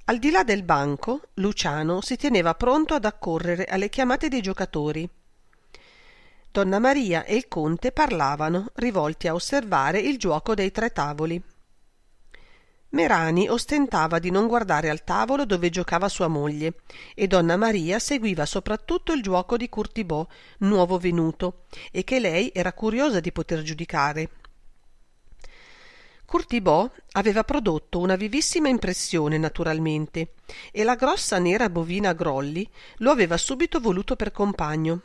Al di là del banco, Luciano si teneva pronto ad accorrere alle chiamate dei giocatori. Donna Maria e il conte parlavano, rivolti a osservare il giuoco dei 3 tavoli. Merani ostentava di non guardare al tavolo dove giocava sua moglie, e donna Maria seguiva soprattutto il giuoco di Curtibò, nuovo venuto, e che lei era curiosa di poter giudicare. Curtibò aveva prodotto una vivissima impressione, naturalmente, e la grossa nera bovina Grolli lo aveva subito voluto per compagno.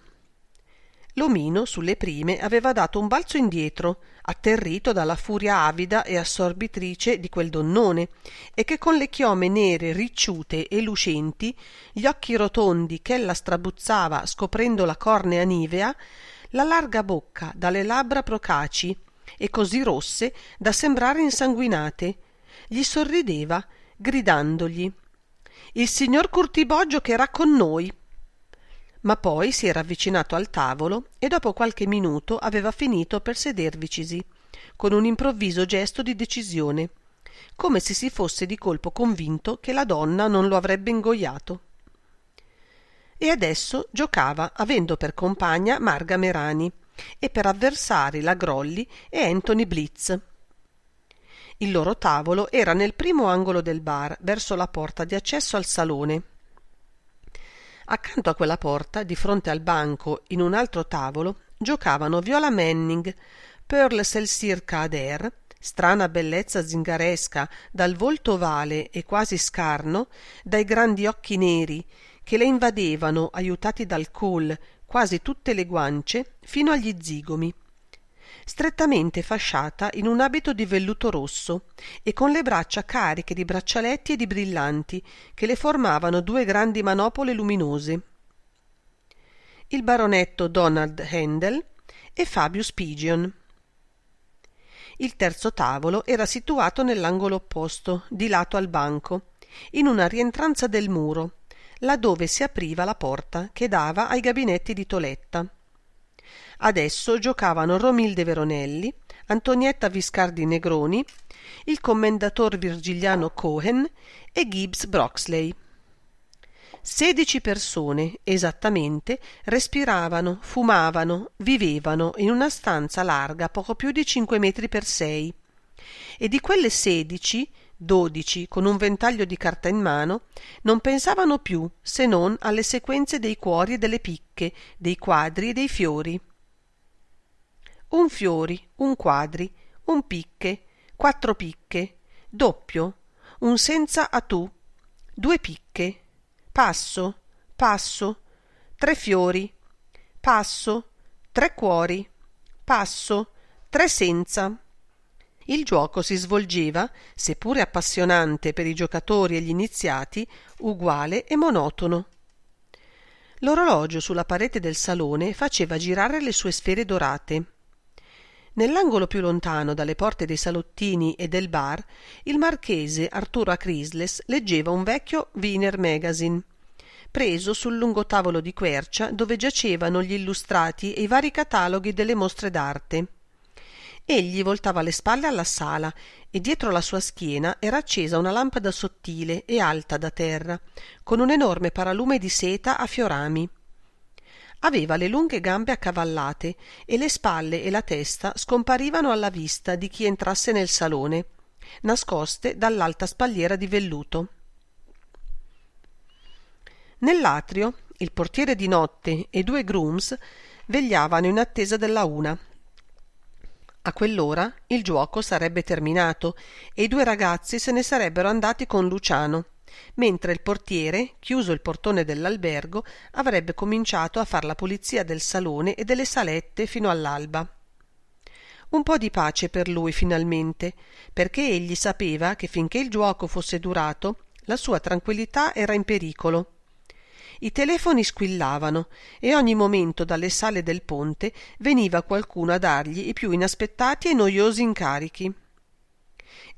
L'omino, sulle prime, aveva dato un balzo indietro, atterrito dalla furia avida e assorbitrice di quel donnone, e che con le chiome nere ricciute e lucenti, gli occhi rotondi ch'ella strabuzzava scoprendo la cornea nivea, la larga bocca dalle labbra procaci e così rosse da sembrare insanguinate, gli sorrideva, gridandogli: «Il signor Curtibò giocherà con noi!» Ma poi si era avvicinato al tavolo e dopo qualche minuto aveva finito per sedervicisi, con un improvviso gesto di decisione, come se si fosse di colpo convinto che la donna non lo avrebbe ingoiato. E adesso giocava avendo per compagna Marga Merani e per avversari la Grolli e Anthony Blitz. Il loro tavolo era nel primo angolo del bar, verso la porta di accesso al salone. Accanto a quella porta, di fronte al banco, in un altro tavolo, giocavano Viola Manning, Pearl Cercis Cader, strana bellezza zingaresca, dal volto ovale e quasi scarno, dai grandi occhi neri, che le invadevano, aiutati dal kohl, quasi tutte le guance, fino agli zigomi, strettamente fasciata in un abito di velluto rosso e con le braccia cariche di braccialetti e di brillanti che le formavano due grandi manopole luminose. Il baronetto Donald Handel e Fabius Pigeon. Il terzo tavolo era situato nell'angolo opposto, di lato al banco, in una rientranza del muro, laddove si apriva la porta che dava ai gabinetti di Toletta. Adesso giocavano Romilde Veronelli, Antonietta Viscardi Negroni, il commendator Virgiliano Cohen e Gibbs Broxley. 16 persone, esattamente, respiravano, fumavano, vivevano in una stanza larga poco più di 5 metri per 6. E di quelle 16, 12 con un ventaglio di carta in mano, non pensavano più se non alle sequenze dei cuori e delle picche, dei quadri e dei fiori. Un fiori, un quadri, un picche, 4 picche, doppio, un senza a tu, 2 picche, passo, passo, 3 fiori, passo, 3 cuori, passo, 3 senza. Il gioco si svolgeva, seppure appassionante per i giocatori e gli iniziati, uguale e monotono. L'orologio sulla parete del salone faceva girare le sue sfere dorate. Nell'angolo più lontano dalle porte dei salottini e del bar, il marchese Arturo Acrisles leggeva un vecchio Wiener Magazine, preso sul lungo tavolo di quercia dove giacevano gli illustrati e i vari cataloghi delle mostre d'arte. Egli voltava le spalle alla sala e dietro la sua schiena era accesa una lampada sottile e alta da terra, con un enorme paralume di seta a fiorami. Aveva le lunghe gambe accavallate e le spalle e la testa scomparivano alla vista di chi entrasse nel salone, nascoste dall'alta spalliera di velluto. Nell'atrio il portiere di notte e 2 grooms vegliavano in attesa della una. A quell'ora il giuoco sarebbe terminato e i 2 ragazzi se ne sarebbero andati con Luciano, mentre il portiere, chiuso il portone dell'albergo, avrebbe cominciato a far la pulizia del salone e delle salette fino all'alba. Un po' di pace per lui finalmente, perché egli sapeva che finché il giuoco fosse durato, la sua tranquillità era in pericolo. I telefoni squillavano e ogni momento dalle sale del ponte veniva qualcuno a dargli i più inaspettati e noiosi incarichi.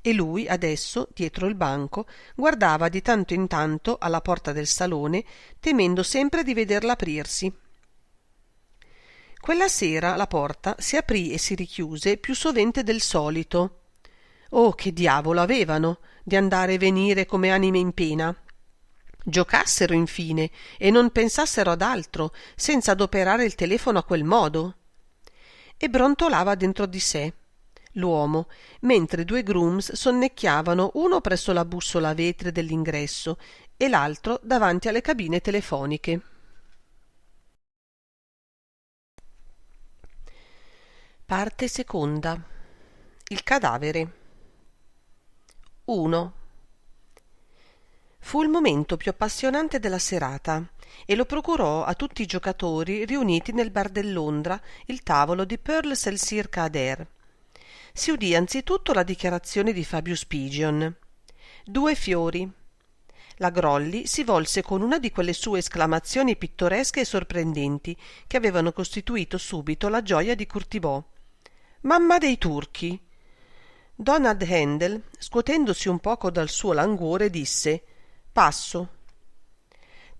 E lui adesso, dietro il banco, guardava di tanto in tanto alla porta del salone, temendo sempre di vederla aprirsi. Quella sera la porta si aprì e si richiuse più sovente del solito. Oh, che diavolo avevano di andare e venire come anime in pena! Giocassero infine e non pensassero ad altro, senza adoperare il telefono a quel modo. E brontolava dentro di sé l'uomo, mentre 2 grooms sonnecchiavano, uno presso la bussola a vetri dell'ingresso e l'altro davanti alle cabine telefoniche. Parte seconda. Il cadavere. 1. Fu il momento più appassionante della serata e lo procurò a tutti i giocatori riuniti nel bar del Londra il tavolo di Pearl Selcyr Cader. Si udì anzitutto la dichiarazione di Fabius Pigeon. 2 fiori. La Grolli si volse con una di quelle sue esclamazioni pittoresche e sorprendenti che avevano costituito subito la gioia di Curtibò. Mamma dei turchi! Donald Handel, scuotendosi un poco dal suo languore, disse: Passo.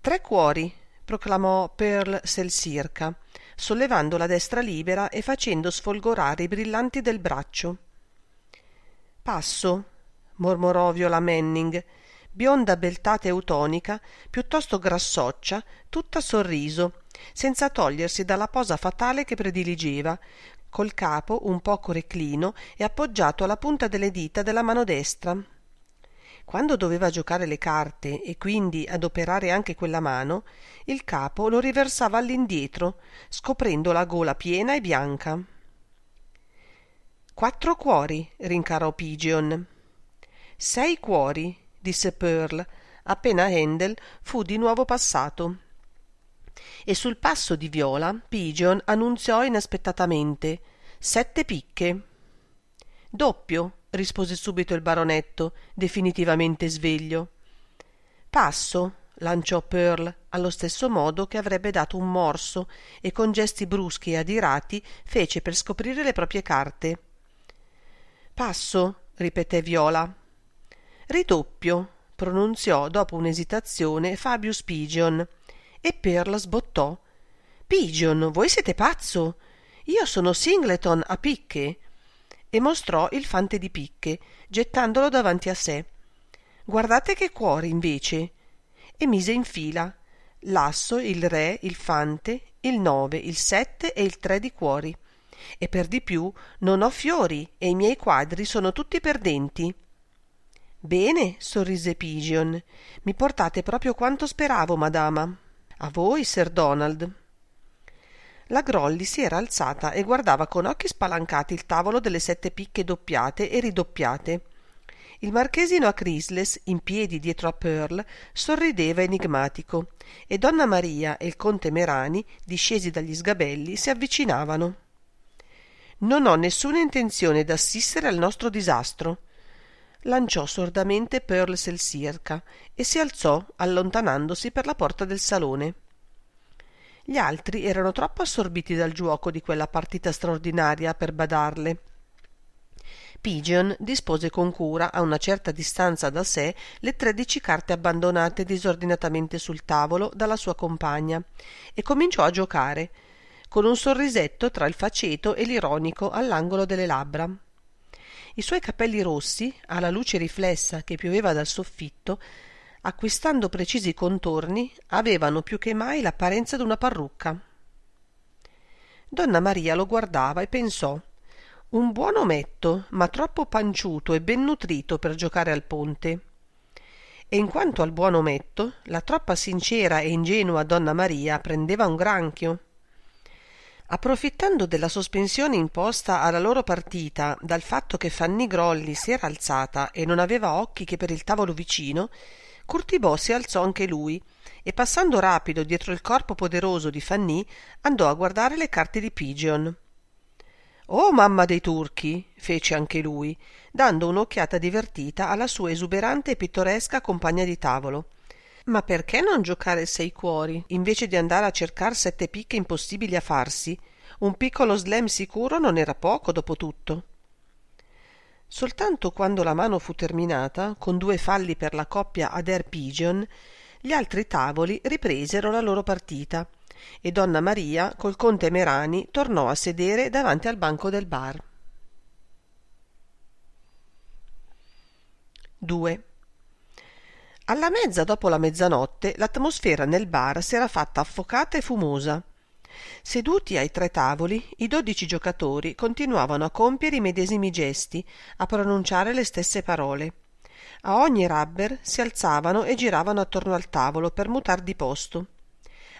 3 cuori, proclamò Pearl Selcyr, sollevando la destra libera e facendo sfolgorare i brillanti del braccio. Passo, mormorò Viola Manning, bionda beltata eutonica, piuttosto grassoccia, tutta sorriso, senza togliersi dalla posa fatale che prediligeva, col capo un poco reclino e appoggiato alla punta delle dita della mano destra. Quando doveva giocare le carte e quindi adoperare anche quella mano, il capo lo riversava all'indietro, scoprendo la gola piena e bianca. 4 cuori, rincarò Pigeon. 6 cuori, disse Pearl, appena Handel fu di nuovo passato. E sul passo di Viola, Pigeon annunziò inaspettatamente: 7 picche. Doppio, rispose subito il baronetto, definitivamente sveglio. Passo, lanciò Pearl, allo stesso modo che avrebbe dato un morso, e con gesti bruschi e adirati fece per scoprire le proprie carte. Passo, ripeté Viola. Ridoppio, pronunziò dopo un'esitazione Fabius Pigeon, e Pearl sbottò. Pigeon, voi siete pazzo? Io sono Singleton a picche, e mostrò il fante di picche, gettandolo davanti a sé. Guardate che cuori, invece, e mise in fila l'asso, il re, il fante, il 9, il 7 e il 3 di cuori. E per di più non ho fiori e i miei quadri sono tutti perdenti. Bene, sorrise Pigeon, mi portate proprio quanto speravo, madama. A voi, Sir Donald. La Grolli si era alzata e guardava con occhi spalancati il tavolo delle 7 picche doppiate e ridoppiate. Il marchesino Acrisiles, in piedi dietro a Pearl, sorrideva enigmatico, e donna Maria e il conte Merani, discesi dagli sgabelli, si avvicinavano. Non ho nessuna intenzione d'assistere al nostro disastro, lanciò sordamente Pearl Selzirka e si alzò, allontanandosi per la porta del salone. Gli altri erano troppo assorbiti dal giuoco di quella partita straordinaria per badarle. Pigeon dispose con cura, a una certa distanza da sé, le 13 carte abbandonate disordinatamente sul tavolo dalla sua compagna, e cominciò a giocare, con un sorrisetto tra il faceto e l'ironico all'angolo delle labbra. I suoi capelli rossi, alla luce riflessa che pioveva dal soffitto, acquistando precisi contorni, avevano più che mai l'apparenza d'una parrucca. Donna Maria lo guardava e pensò: un buon ometto, ma troppo panciuto e ben nutrito per giocare al ponte. E in quanto al buon ometto, la troppa sincera e ingenua donna Maria prendeva un granchio. Approfittando della sospensione imposta alla loro partita dal fatto che Fanny Grolli si era alzata e non aveva occhi che per il tavolo vicino, Curtibò si alzò anche lui e, passando rapido dietro il corpo poderoso di Fanny, andò a guardare le carte di Pigeon. «Oh, mamma dei turchi!» fece anche lui, dando un'occhiata divertita alla sua esuberante e pittoresca compagna di tavolo. «Ma perché non giocare 6 cuori, invece di andare a cercar 7 picche impossibili a farsi? Un piccolo slam sicuro non era poco, dopo tutto». Soltanto quando la mano fu terminata, con 2 falli per la coppia Adair-Pigeon, gli altri tavoli ripresero la loro partita, e donna Maria col conte Merani tornò a sedere davanti al banco del bar. 2. Alla mezza dopo la mezzanotte l'atmosfera nel bar s'era fatta affocata e fumosa. Seduti ai 3 tavoli, i 12 giocatori continuavano a compiere i medesimi gesti, a pronunciare le stesse parole. A ogni rubber si alzavano e giravano attorno al tavolo per mutar di posto.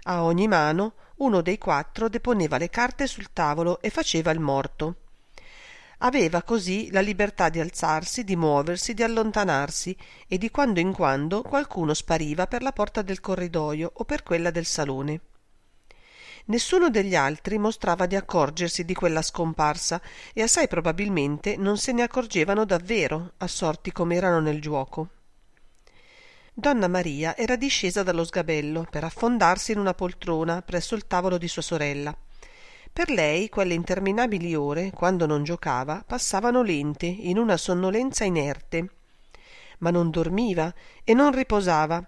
A ogni mano uno dei 4 deponeva le carte sul tavolo e faceva il morto. Aveva così la libertà di alzarsi, di muoversi, di allontanarsi, e di quando in quando qualcuno spariva per la porta del corridoio o per quella del salone. Nessuno degli altri mostrava di accorgersi di quella scomparsa, e assai probabilmente non se ne accorgevano davvero, assorti come erano nel giuoco. Donna Maria era discesa dallo sgabello per affondarsi in una poltrona presso il tavolo di sua sorella. Per lei quelle interminabili ore, quando non giocava, passavano lente, in una sonnolenza inerte. Ma non dormiva e non riposava,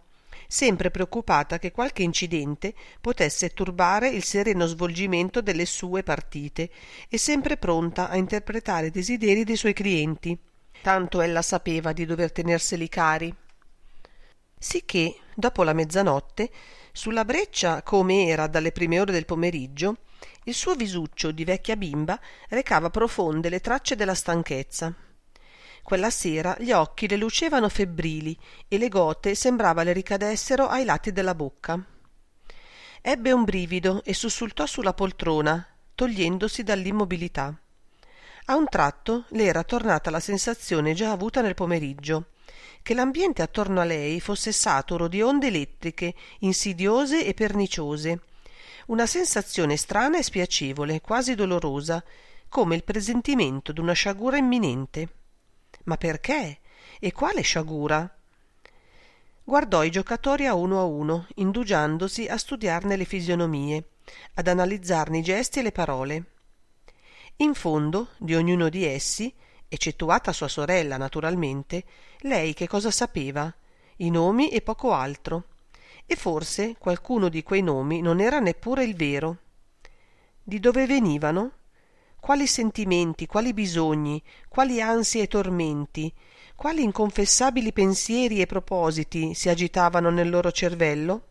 sempre preoccupata che qualche incidente potesse turbare il sereno svolgimento delle sue partite, e sempre pronta a interpretare i desideri dei suoi clienti. Tanto ella sapeva di dover tenerseli cari. Sicché, dopo la mezzanotte, sulla breccia come era dalle prime ore del pomeriggio, il suo visuccio di vecchia bimba recava profonde le tracce della stanchezza. Quella sera gli occhi le lucevano febbrili e le gote sembrava le ricadessero ai lati della bocca. Ebbe un brivido e sussultò sulla poltrona, togliendosi dall'immobilità. A un tratto le era tornata la sensazione già avuta nel pomeriggio, che l'ambiente attorno a lei fosse saturo di onde elettriche, insidiose e perniciose, una sensazione strana e spiacevole, quasi dolorosa, come il presentimento d'una sciagura imminente. Ma perché? E quale sciagura? Guardò i giocatori a uno, indugiandosi a studiarne le fisionomie, ad analizzarne i gesti e le parole. In fondo, di ognuno di essi, eccettuata sua sorella naturalmente, lei che cosa sapeva? I nomi e poco altro. E forse qualcuno di quei nomi non era neppure il vero. Di dove venivano? Quali sentimenti, quali bisogni, quali ansie e tormenti, quali inconfessabili pensieri e propositi si agitavano nel loro cervello?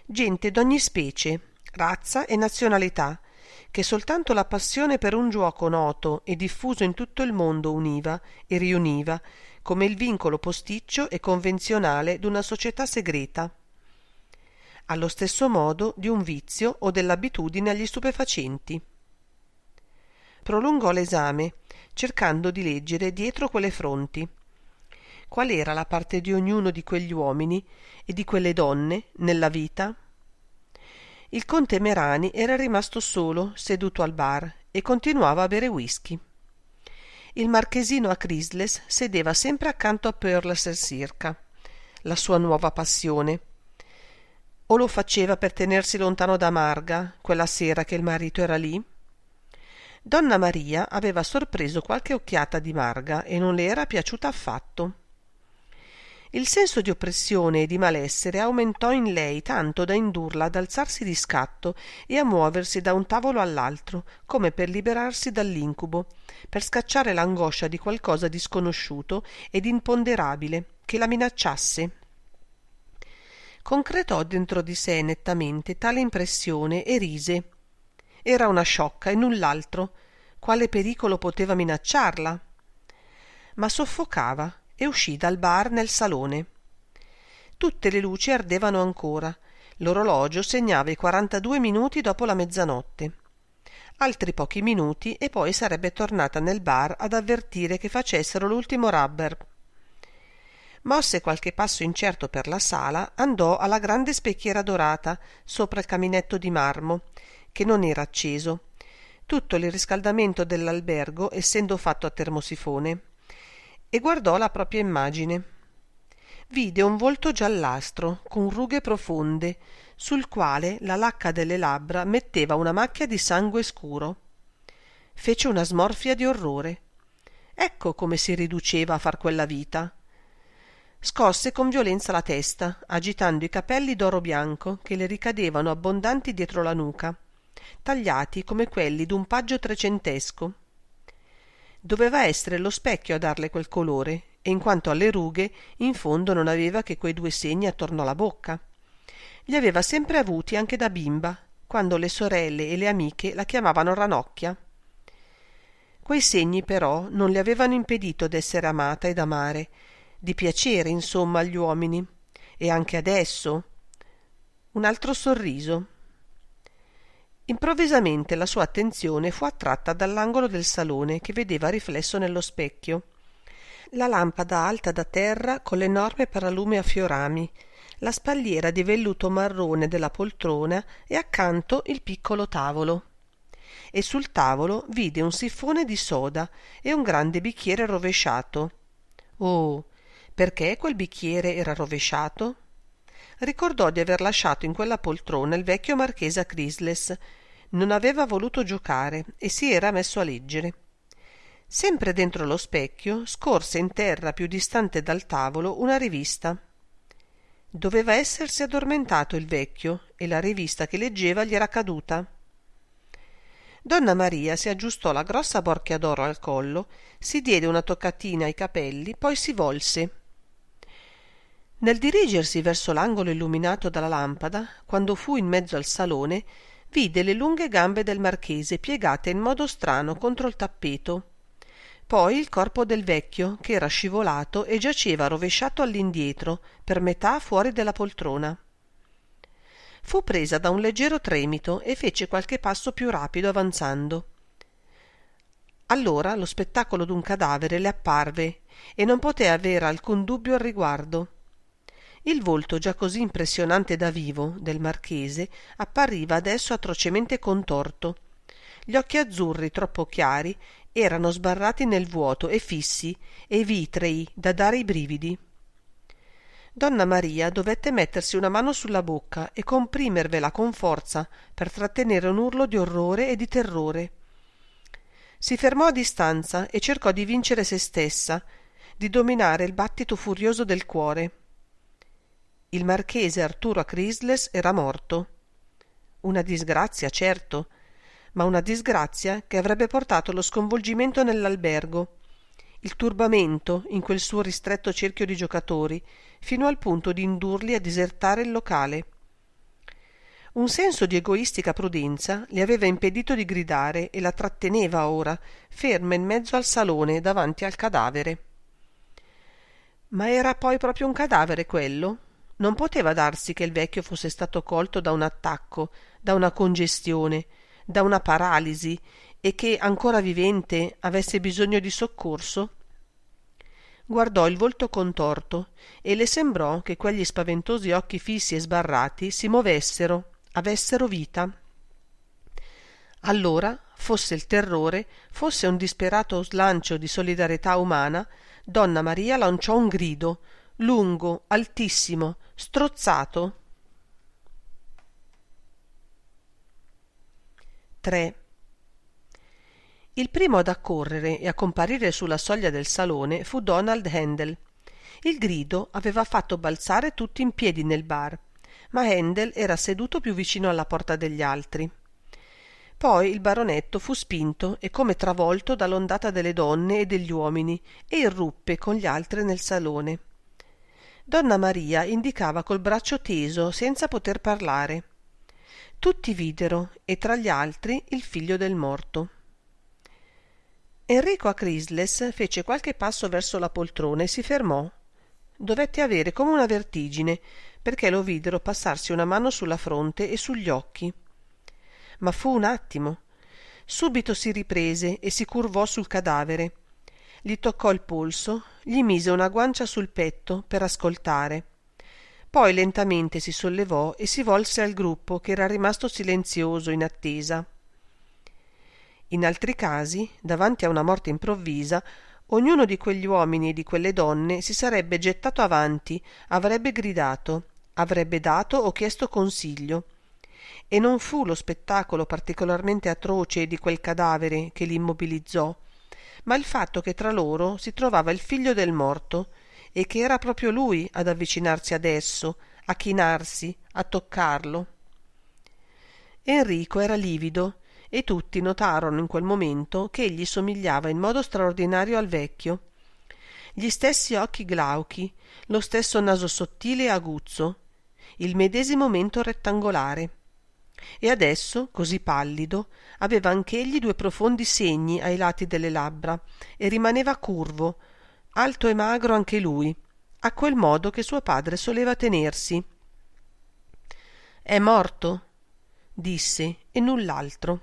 Gente d'ogni specie, razza e nazionalità, che soltanto la passione per un giuoco noto e diffuso in tutto il mondo univa e riuniva, come il vincolo posticcio e convenzionale d'una società segreta. Allo stesso modo di un vizio o dell'abitudine agli stupefacenti. Prolungò l'esame, cercando di leggere dietro quelle fronti. Qual era la parte di ognuno di quegli uomini e di quelle donne nella vita? Il conte Merani era rimasto solo, seduto al bar, e continuava a bere whisky. Il marchesino a Chrysles sedeva sempre accanto a Pearl Circa, la sua nuova passione. O lo faceva per tenersi lontano da Marga, quella sera che il marito era lì? Donna Maria aveva sorpreso qualche occhiata di Marga e non le era piaciuta affatto. Il senso di oppressione e di malessere aumentò in lei tanto da indurla ad alzarsi di scatto e a muoversi da un tavolo all'altro, come per liberarsi dall'incubo, per scacciare l'angoscia di qualcosa di sconosciuto ed imponderabile che la minacciasse. Concretò dentro di sé nettamente tale impressione e rise. Era una sciocca e null'altro. Quale pericolo poteva minacciarla? Ma soffocava e uscì dal bar nel salone. Tutte le luci ardevano ancora. L'orologio segnava i 42 minuti dopo la mezzanotte. Altri pochi minuti e poi sarebbe tornata nel bar ad avvertire che facessero l'ultimo rubber. Mosse qualche passo incerto per la sala, andò alla grande specchiera dorata sopra il caminetto di marmo, che non era acceso, tutto il riscaldamento dell'albergo essendo fatto a termosifone, e guardò la propria immagine. Vide un volto giallastro, con rughe profonde, sul quale la lacca delle labbra metteva una macchia di sangue scuro. Fece una smorfia di orrore. Ecco come si riduceva a far quella vita. Scosse con violenza la testa, agitando i capelli d'oro bianco che le ricadevano abbondanti dietro la nuca, tagliati come quelli d'un paggio trecentesco. Doveva essere lo specchio a darle quel colore, e in quanto alle rughe, in fondo non aveva che quei 2 segni attorno alla bocca. Li aveva sempre avuti anche da bimba, quando le sorelle e le amiche la chiamavano Ranocchia. Quei segni però non le avevano impedito d'essere amata ed amare, di piacere insomma agli uomini, e anche adesso. Un altro sorriso. Improvvisamente la sua attenzione fu attratta dall'angolo del salone che vedeva riflesso nello specchio la lampada alta da terra con l'enorme paralume a fiorami, la spalliera di velluto marrone della poltrona e accanto il piccolo tavolo. E sul tavolo vide un sifone di soda e un grande bicchiere rovesciato. Oh, perché quel bicchiere era rovesciato? Ricordò di aver lasciato in quella poltrona il vecchio marchese a Chrysles. Non aveva voluto giocare e si era messo a leggere. Sempre dentro lo specchio scorse in terra più distante dal tavolo una rivista. Doveva essersi addormentato il vecchio e la rivista che leggeva gli era caduta. Donna Maria si aggiustò la grossa borchia d'oro al collo, si diede una toccatina ai capelli, poi si volse. Nel dirigersi verso l'angolo illuminato dalla lampada, quando fu in mezzo al salone, vide le lunghe gambe del marchese piegate in modo strano contro il tappeto. Poi il corpo del vecchio, che era scivolato e giaceva rovesciato all'indietro, per metà fuori della poltrona. Fu presa da un leggero tremito e fece qualche passo più rapido avanzando. Allora lo spettacolo d'un cadavere le apparve e non poté avere alcun dubbio al riguardo. Il volto già così impressionante da vivo del marchese appariva adesso atrocemente contorto. Gli occhi azzurri troppo chiari erano sbarrati nel vuoto e fissi e vitrei da dare i brividi. Donna Maria dovette mettersi una mano sulla bocca e comprimervela con forza per trattenere un urlo di orrore e di terrore. Si fermò a distanza e cercò di vincere se stessa, di dominare il battito furioso del cuore. Il marchese Arturo Crisles era morto. Una disgrazia, certo, ma una disgrazia che avrebbe portato lo sconvolgimento nell'albergo, il turbamento in quel suo ristretto cerchio di giocatori, fino al punto di indurli a disertare il locale. Un senso di egoistica prudenza le aveva impedito di gridare e la tratteneva ora, ferma in mezzo al salone davanti al cadavere. Ma era poi proprio un cadavere quello? Non poteva darsi che il vecchio fosse stato colto da un attacco, da una congestione, da una paralisi e che, ancora vivente, avesse bisogno di soccorso? Guardò il volto contorto e le sembrò che quegli spaventosi occhi fissi e sbarrati si movessero, avessero vita. Allora, fosse il terrore, fosse un disperato slancio di solidarietà umana, donna Maria lanciò un grido, lungo, altissimo, strozzato. 3. Il primo ad accorrere e a comparire sulla soglia del salone fu Donald Handel. Il grido aveva fatto balzare tutti in piedi nel bar, ma Handel era seduto più vicino alla porta degli altri. Poi il baronetto fu spinto e come travolto dall'ondata delle donne e degli uomini e irruppe con gli altri nel salone. Donna Maria indicava col braccio teso senza poter parlare. Tutti videro, e tra gli altri il figlio del morto. Enrico Crisles fece qualche passo verso la poltrona e si fermò. Dovette avere come una vertigine, perché lo videro passarsi una mano sulla fronte e sugli occhi. Ma fu un attimo. Subito si riprese e si curvò sul cadavere. Gli toccò il polso, gli mise una guancia sul petto per ascoltare. Poi lentamente si sollevò e si volse al gruppo che era rimasto silenzioso in attesa. In altri casi, davanti a una morte improvvisa, ognuno di quegli uomini e di quelle donne si sarebbe gettato avanti, avrebbe gridato, avrebbe dato o chiesto consiglio. E non fu lo spettacolo particolarmente atroce di quel cadavere che li immobilizzò, ma il fatto che tra loro si trovava il figlio del morto e che era proprio lui ad avvicinarsi adesso, a chinarsi, a toccarlo. Enrico era livido e tutti notarono in quel momento che egli somigliava in modo straordinario al vecchio. Gli stessi occhi glauchi, lo stesso naso sottile e aguzzo, il medesimo mento rettangolare. E adesso, così pallido, aveva anch'egli due profondi segni ai lati delle labbra e rimaneva curvo, alto e magro anche lui, a quel modo che suo padre soleva tenersi. «È morto?» disse, e null'altro.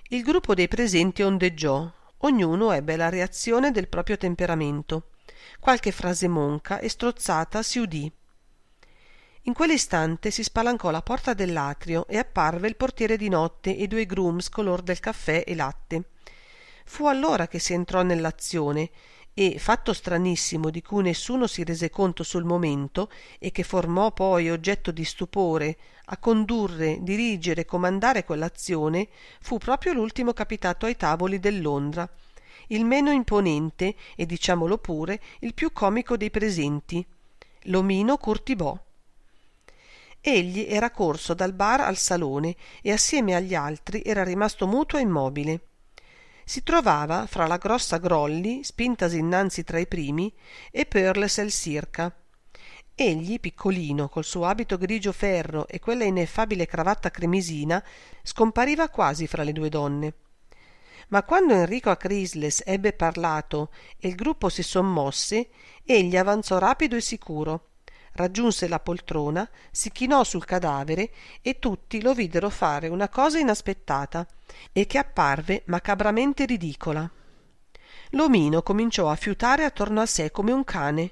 Il gruppo dei presenti ondeggiò, ognuno ebbe la reazione del proprio temperamento. Qualche frase monca e strozzata si udì. In quell'istante si spalancò la porta dell'atrio e apparve il portiere di notte e due grooms color del caffè e latte. Fu allora che si entrò nell'azione e, fatto stranissimo di cui nessuno si rese conto sul momento e che formò poi oggetto di stupore, a condurre, dirigere e comandare quell'azione, fu proprio l'ultimo capitato ai tavoli del Londra, il meno imponente e, diciamolo pure, il più comico dei presenti, l'omino Curtibò. Egli era corso dal bar al salone e assieme agli altri era rimasto muto e immobile. Si trovava fra la grossa Grolli, spintasi innanzi tra i primi, e Perles el Circa. Egli, piccolino, col suo abito grigio ferro e quella ineffabile cravatta cremisina, scompariva quasi fra le due donne. Ma quando Enrico Crisles ebbe parlato e il gruppo si sommosse, egli avanzò rapido e sicuro. Raggiunse la poltrona, si chinò sul cadavere e tutti lo videro fare una cosa inaspettata e che apparve macabramente ridicola. L'omino cominciò a fiutare attorno a sé come un cane.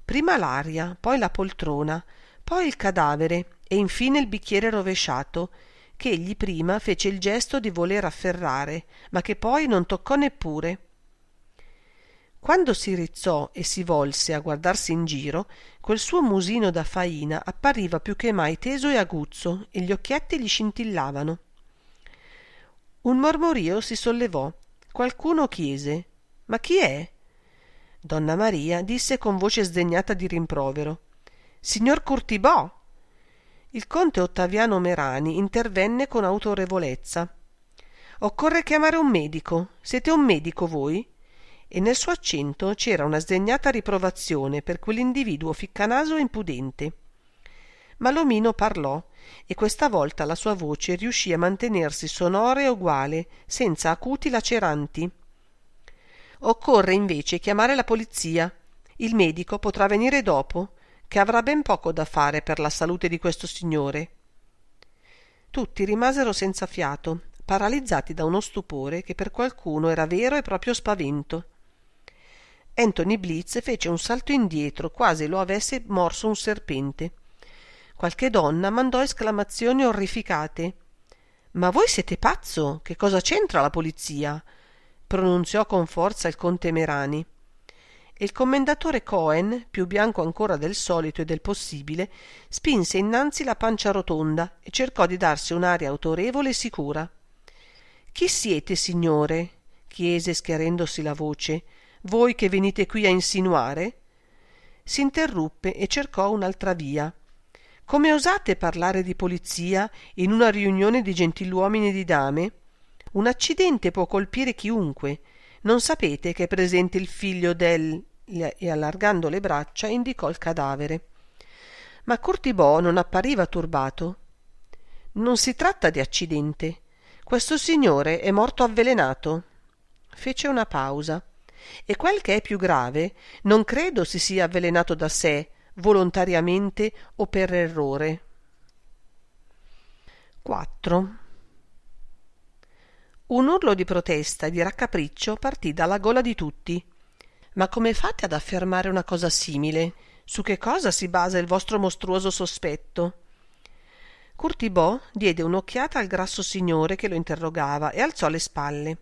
Prima l'aria, poi la poltrona, poi il cadavere e infine il bicchiere rovesciato, che egli prima fece il gesto di voler afferrare, ma che poi non toccò neppure. Quando si rizzò e si volse a guardarsi in giro, quel suo musino da faina appariva più che mai teso e aguzzo, e gli occhietti gli scintillavano. Un mormorio si sollevò. Qualcuno chiese: «Ma chi è?» Donna Maria disse con voce sdegnata di rimprovero: «Signor Curtibò!» Il conte Ottaviano Merani intervenne con autorevolezza: «Occorre chiamare un medico. Siete un medico voi?» E nel suo accento c'era una sdegnata riprovazione per quell'individuo ficcanaso e impudente. Ma l'omino parlò, e questa volta la sua voce riuscì a mantenersi sonora e uguale, senza acuti laceranti. «Occorre invece chiamare la polizia. Il medico potrà venire dopo, che avrà ben poco da fare per la salute di questo signore». Tutti rimasero senza fiato, paralizzati da uno stupore che per qualcuno era vero e proprio spavento. Anthony Blitz fece un salto indietro, quasi lo avesse morso un serpente. Qualche donna mandò esclamazioni orrificate. «Ma voi siete pazzo? Che cosa c'entra la polizia?» pronunziò con forza il conte Merani. E il commendatore Cohen, più bianco ancora del solito e del possibile, spinse innanzi la pancia rotonda e cercò di darsi un'aria autorevole e sicura. «Chi siete, signore?» chiese schiarendosi la voce. «Voi che venite qui a insinuare?» S'interruppe e cercò un'altra via. «Come osate parlare di polizia in una riunione di gentiluomini e di dame? Un accidente può colpire chiunque. Non sapete che è presente il figlio del...» e allargando le braccia indicò il cadavere. Ma Curtibò non appariva turbato. «Non si tratta di accidente. Questo signore è morto avvelenato». Fece una pausa. «E quel che è più grave, non credo si sia avvelenato da sé, volontariamente o per errore». 4. Un urlo di protesta e di raccapriccio partì dalla gola di tutti. «Ma come fate ad affermare una cosa simile? Su che cosa si basa il vostro mostruoso sospetto?» Curtibò diede un'occhiata al grasso signore che lo interrogava e alzò le spalle.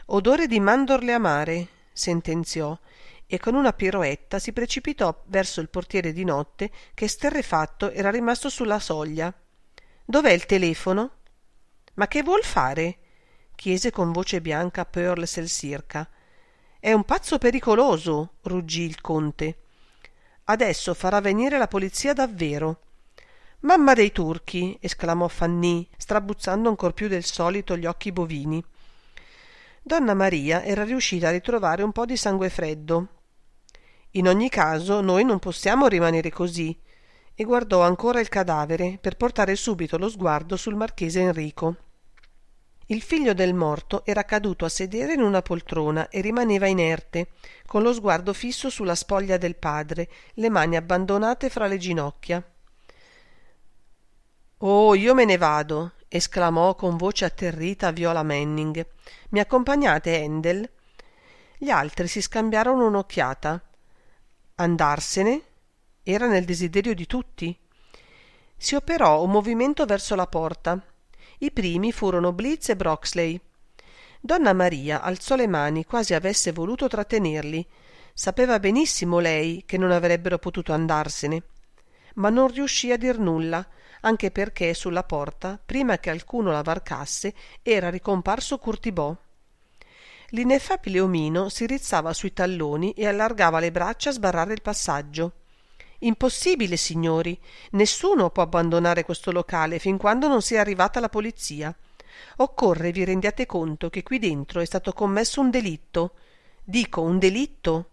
«Odore di mandorle amare», sentenziò, e con una piroetta si precipitò verso il portiere di notte che sterrefatto era rimasto sulla soglia. «Dov'è il telefono?» «Ma che vuol fare?» chiese con voce bianca Pearl Selsirca. «È un pazzo pericoloso», ruggì il conte. «Adesso farà venire la polizia davvero». «Mamma dei turchi!» esclamò Fanny, strabuzzando ancor più del solito gli occhi bovini. Donna Maria era riuscita a ritrovare un po' di sangue freddo. «In ogni caso noi non possiamo rimanere così», e guardò ancora il cadavere per portare subito lo sguardo sul marchese Enrico. Il figlio del morto era caduto a sedere in una poltrona e rimaneva inerte, con lo sguardo fisso sulla spoglia del padre, le mani abbandonate fra le ginocchia. «Oh, io me ne vado», esclamò con voce atterrita Viola Manning. «Mi accompagnate, Handel?» Gli altri si scambiarono un'occhiata. Andarsene? Era nel desiderio di tutti. Si operò un movimento verso la porta. I primi furono Blitz e Broxley. Donna Maria alzò le mani, quasi avesse voluto trattenerli. Sapeva benissimo lei che non avrebbero potuto andarsene, ma non riuscì a dir nulla, anche perché sulla porta, prima che alcuno la varcasse, era ricomparso Curtibò. L'ineffabile omino si rizzava sui talloni e allargava le braccia a sbarrare il passaggio. «Impossibile, signori! Nessuno può abbandonare questo locale fin quando non sia arrivata la polizia. Occorre vi rendiate conto che qui dentro è stato commesso un delitto. Dico, un delitto!»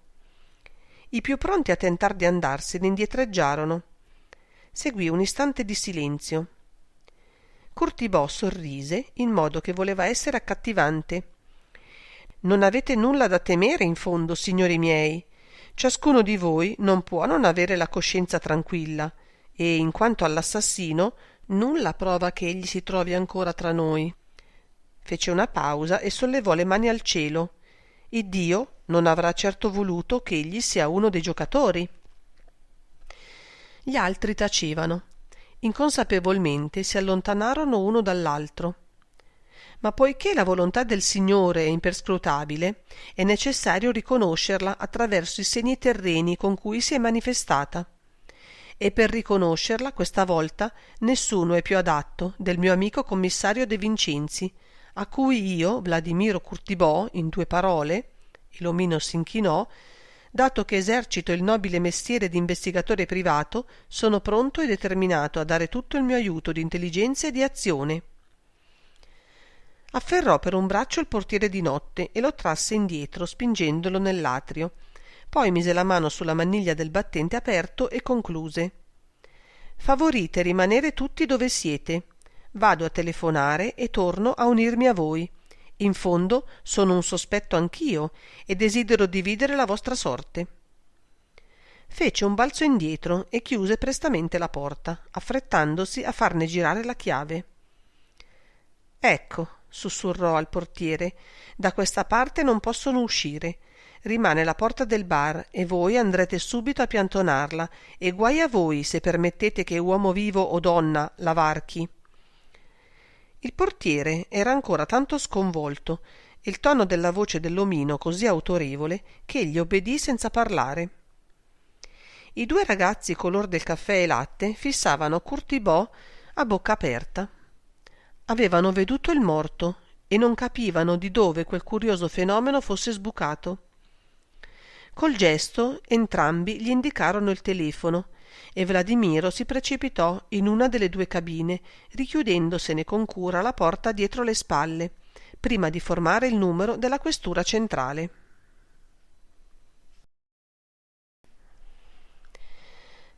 I più pronti a tentar di andarsene indietreggiarono. Seguì un istante di silenzio. Curtibò sorrise in modo che voleva essere accattivante. «Non avete nulla da temere in fondo, signori miei. Ciascuno di voi non può non avere la coscienza tranquilla, e in quanto all'assassino, nulla prova che egli si trovi ancora tra noi». Fece una pausa e sollevò le mani al cielo. «Iddio non avrà certo voluto che egli sia uno dei giocatori». Gli altri tacevano. Inconsapevolmente si allontanarono uno dall'altro. Ma poiché la volontà del Signore è imperscrutabile, è necessario riconoscerla attraverso i segni terreni con cui si è manifestata. E per riconoscerla, questa volta, nessuno è più adatto del mio amico commissario De Vincenzi, a cui io, Vladimiro Curtibò, in 2 parole, e l'omino s'inchinò, dato che esercito il nobile mestiere di investigatore privato, sono pronto e determinato a dare tutto il mio aiuto di intelligenza e di azione. Afferrò per un braccio il portiere di notte e lo trasse indietro, spingendolo nell'atrio. Poi mise la mano sulla maniglia del battente aperto e concluse: «Favorite rimanere tutti dove siete. Vado a telefonare e torno a unirmi a voi. In fondo sono un sospetto anch'io e desidero dividere la vostra sorte». Fece un balzo indietro e chiuse prestamente la porta, affrettandosi a farne girare la chiave. «Ecco», sussurrò al portiere, «da questa parte non possono uscire. Rimane la porta del bar e voi andrete subito a piantonarla, e guai a voi se permettete che uomo vivo o donna la varchi». Il portiere era ancora tanto sconvolto e il tono della voce dell'omino così autorevole che egli obbedì senza parlare. I 2 ragazzi color del caffè e latte fissavano Curtibò a bocca aperta. Avevano veduto il morto e non capivano di dove quel curioso fenomeno fosse sbucato. Col gesto entrambi gli indicarono il telefono e Vladimiro si precipitò in una delle 2 cabine, richiudendosene con cura la porta dietro le spalle, prima di formare il numero della questura centrale.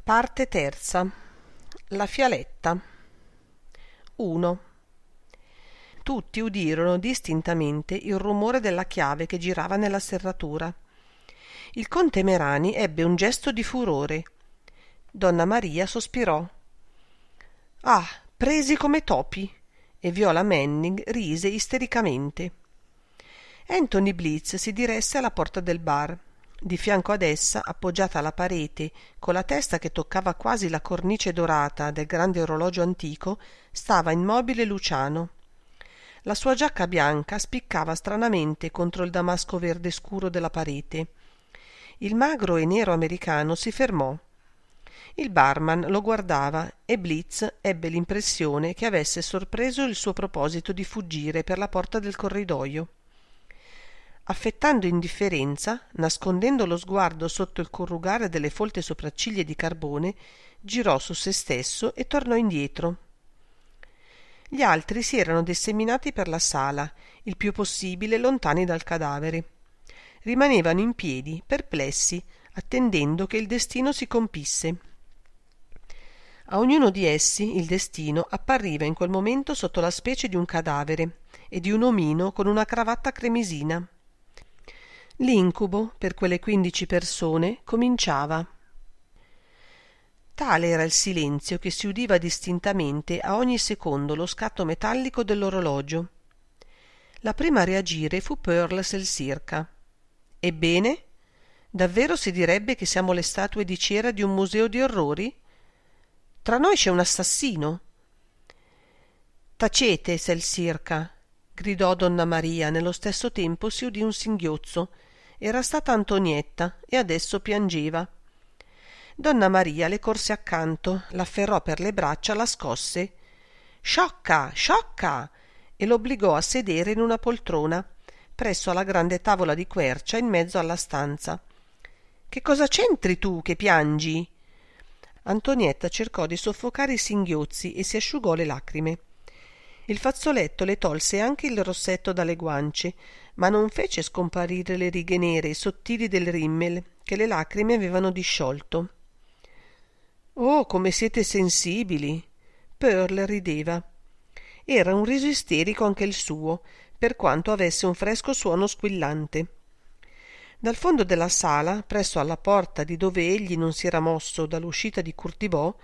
Parte terza. La fialetta. 1. Tutti udirono distintamente il rumore della chiave che girava nella serratura. Il conte Merani ebbe un gesto di furore. Donna Maria sospirò. «Ah, presi come topi!» e Viola Manning rise istericamente. Anthony Blitz si diresse alla porta del bar. Di fianco ad essa, appoggiata alla parete, con la testa che toccava quasi la cornice dorata del grande orologio antico, stava immobile Luciano. La sua giacca bianca spiccava stranamente contro il damasco verde scuro della parete. Il magro e nero americano si fermò. Il barman lo guardava e Blitz ebbe l'impressione che avesse sorpreso il suo proposito di fuggire per la porta del corridoio. Affettando indifferenza, nascondendo lo sguardo sotto il corrugare delle folte sopracciglia di carbone, girò su se stesso e tornò indietro. Gli altri si erano disseminati per la sala, il più possibile lontani dal cadavere. Rimanevano in piedi, perplessi, attendendo che il destino si compisse. A ognuno di essi il destino appariva in quel momento sotto la specie di un cadavere e di un omino con una cravatta cremisina. L'incubo, per quelle 15 persone, cominciava. Tale era il silenzio che si udiva distintamente a ogni secondo lo scatto metallico dell'orologio. La prima a reagire fu Pearl Selcirca. «Ebbene? Davvero si direbbe che siamo le statue di cera di un museo di orrori? Tra noi c'è un assassino!» «Tacete, Selcirca!» gridò donna Maria. Nello stesso tempo si udì un singhiozzo. Era stata Antonietta e adesso piangeva. Donna Maria le corse accanto, l'afferrò per le braccia, la scosse. «Sciocca! Sciocca!» e l'obbligò a sedere in una poltrona presso alla grande tavola di quercia in mezzo alla stanza. «Che cosa c'entri tu che piangi?» Antonietta cercò di soffocare i singhiozzi e si asciugò le lacrime. Il fazzoletto le tolse anche il rossetto dalle guance, ma non fece scomparire le righe nere e sottili del rimmel che le lacrime avevano disciolto. «Oh, come siete sensibili!» Pearl rideva. Era un riso isterico anche il suo, per quanto avesse un fresco suono squillante. Dal fondo della sala, presso alla porta di dove egli non si era mosso dall'uscita di Curtibò,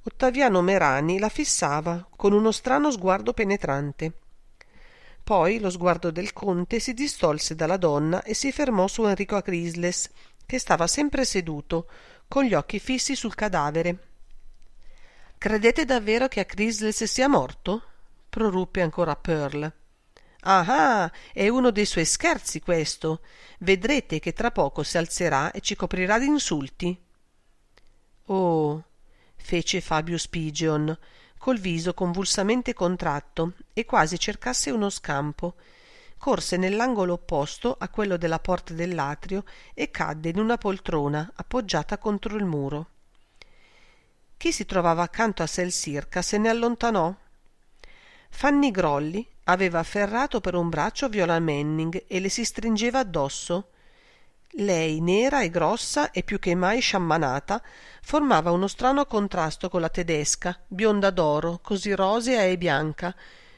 Ottaviano Merani la fissava con uno strano sguardo penetrante. Poi lo sguardo del conte si distolse dalla donna e si fermò su Enrico Acrisles, che stava sempre seduto, con gli occhi fissi sul cadavere. Credete davvero che Chrysler sia morto? Proruppe ancora Pearl. Ah, è uno dei suoi scherzi questo. Vedrete che tra poco si alzerà e ci coprirà di insulti. Oh, fece Fabius Pigeon, col viso convulsamente contratto e quasi cercasse uno scampo. Corse nell'angolo opposto a quello della porta dell'atrio e cadde in una poltrona appoggiata contro il muro. Chi si trovava accanto a Selcirca se ne allontanò. Fanny Grolli aveva afferrato per un braccio Viola Manning e le si stringeva addosso. Lei, nera e grossa e più che mai sciammanata, formava uno strano contrasto con la tedesca, bionda d'oro, così rosea e bianca,